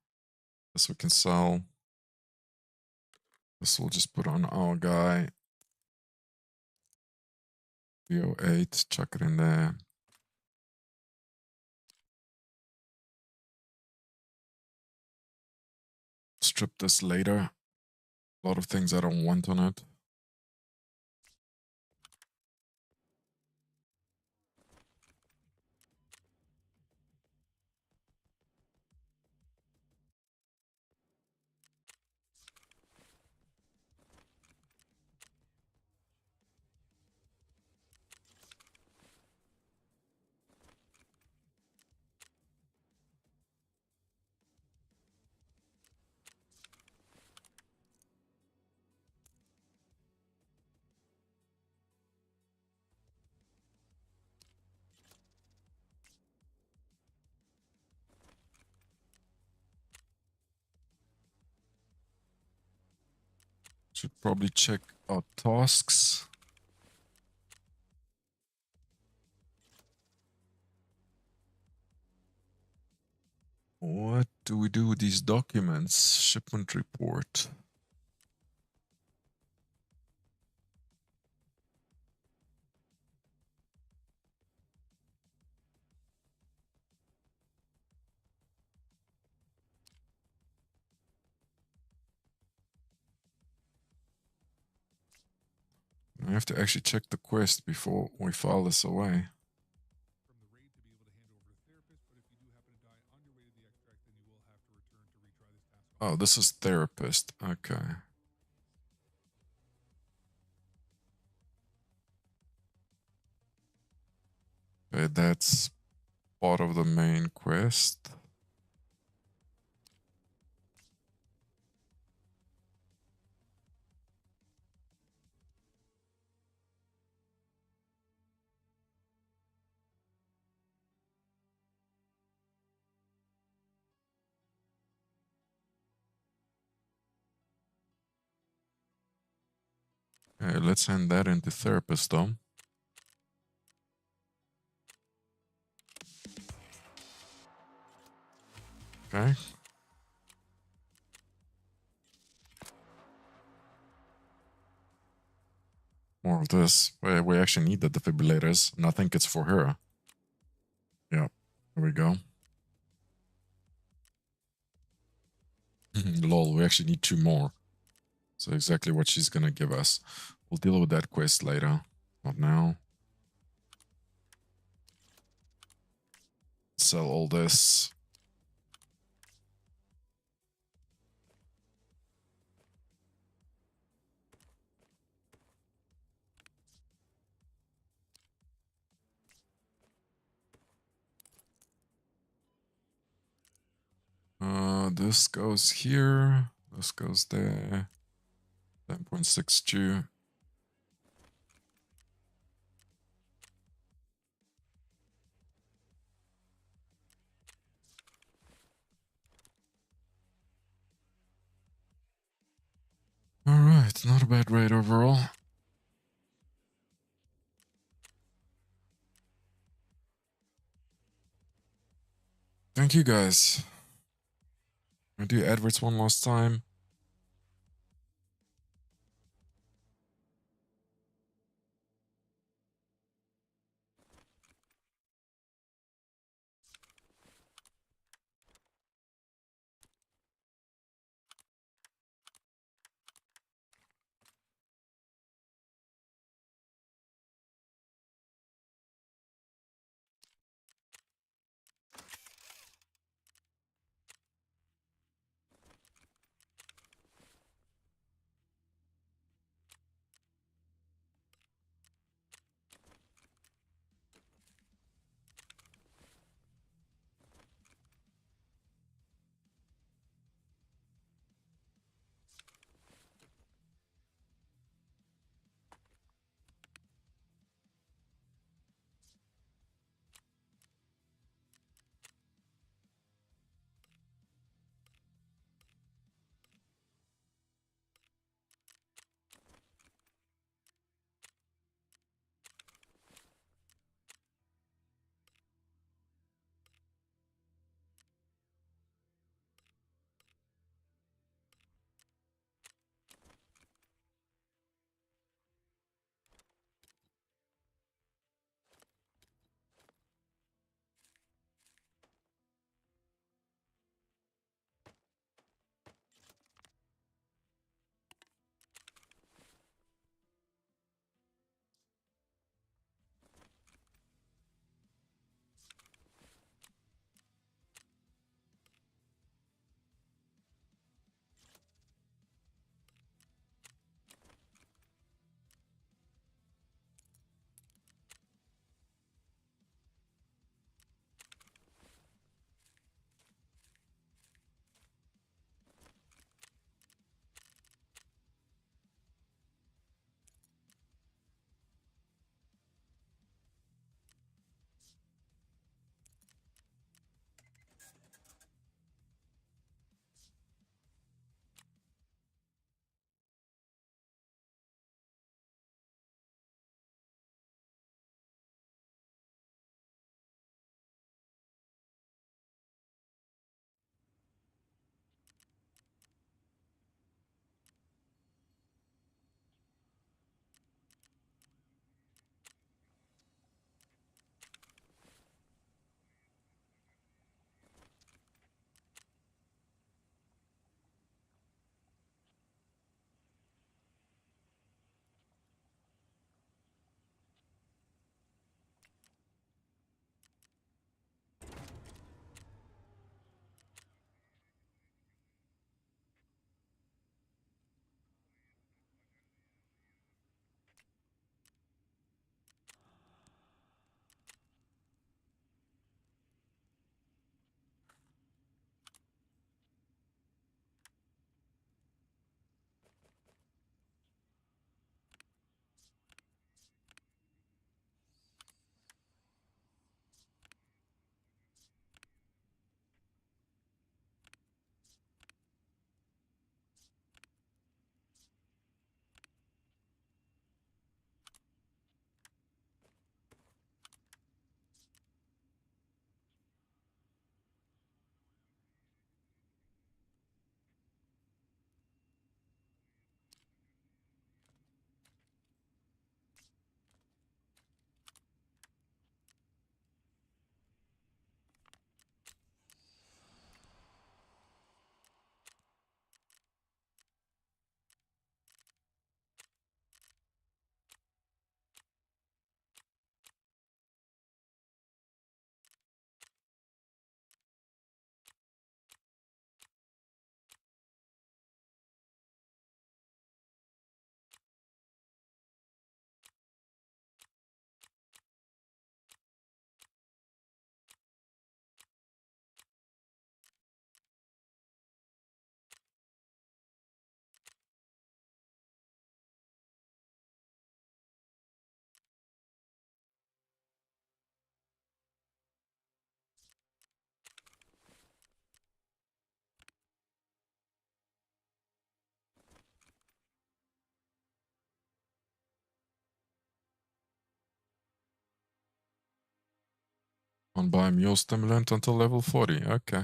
This we can sell. This we'll just put on our guy. 308. Chuck it in there. Strip this later. A lot of things I don't want on it. Should probably check our tasks. What do we do with these documents? Shipment report. have to actually check the quest before we file this away. From the raid to be able to hand over to therapist, but if you do happen to die on your way to the extract, then you will have to return to retry this task. Oh, this is therapist. Okay. Okay, that's part of the main quest. Okay, let's hand that into therapist though. Okay. More of this. We actually need the defibrillators, and I think it's for her. Yeah, here we go. Lol, we actually need 2 more. So exactly what she's gonna give us. We'll deal with that quest later. Not now. Sell all this. This goes here. This goes there. 10.62. Alright, not a bad rate overall. Thank you guys. I'll do adverts one last time. Can't buy a mule stimulant until level 40. Okay.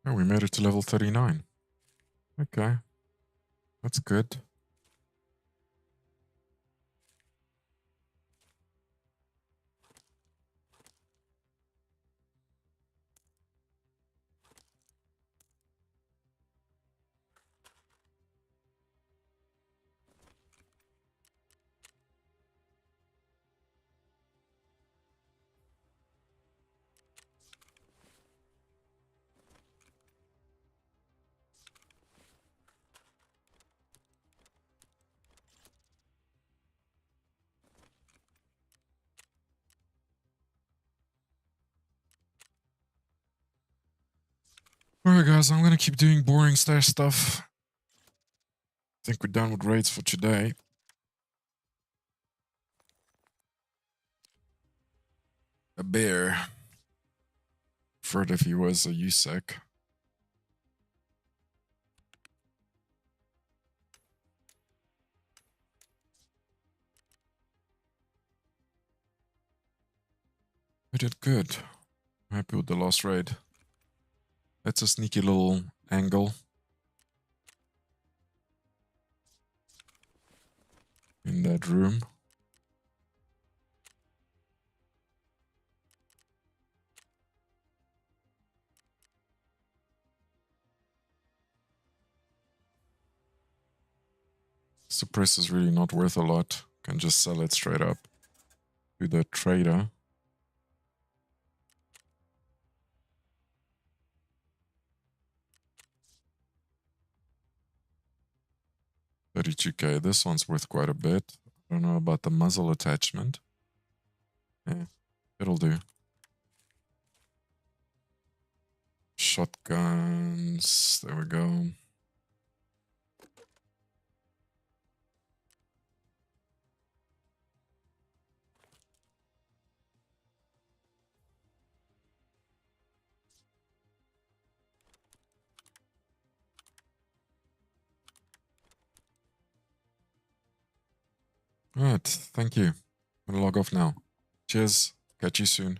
Oh, we made it to level 39. Okay. That's good. Alright guys, I'm gonna keep doing boring stash stuff. I think we're done with raids for today. A bear. Preferred if he was a USEC. We did good. I'm happy with the last raid. That's a sneaky little angle. In that room. Suppress is really not worth a lot. Can just sell it straight up to the trader. $32K. This one's worth quite a bit. I don't know about the muzzle attachment. Yeah, it'll do. Shotguns. There we go. Alright, thank you. I'm gonna log off now. Cheers. Catch you soon.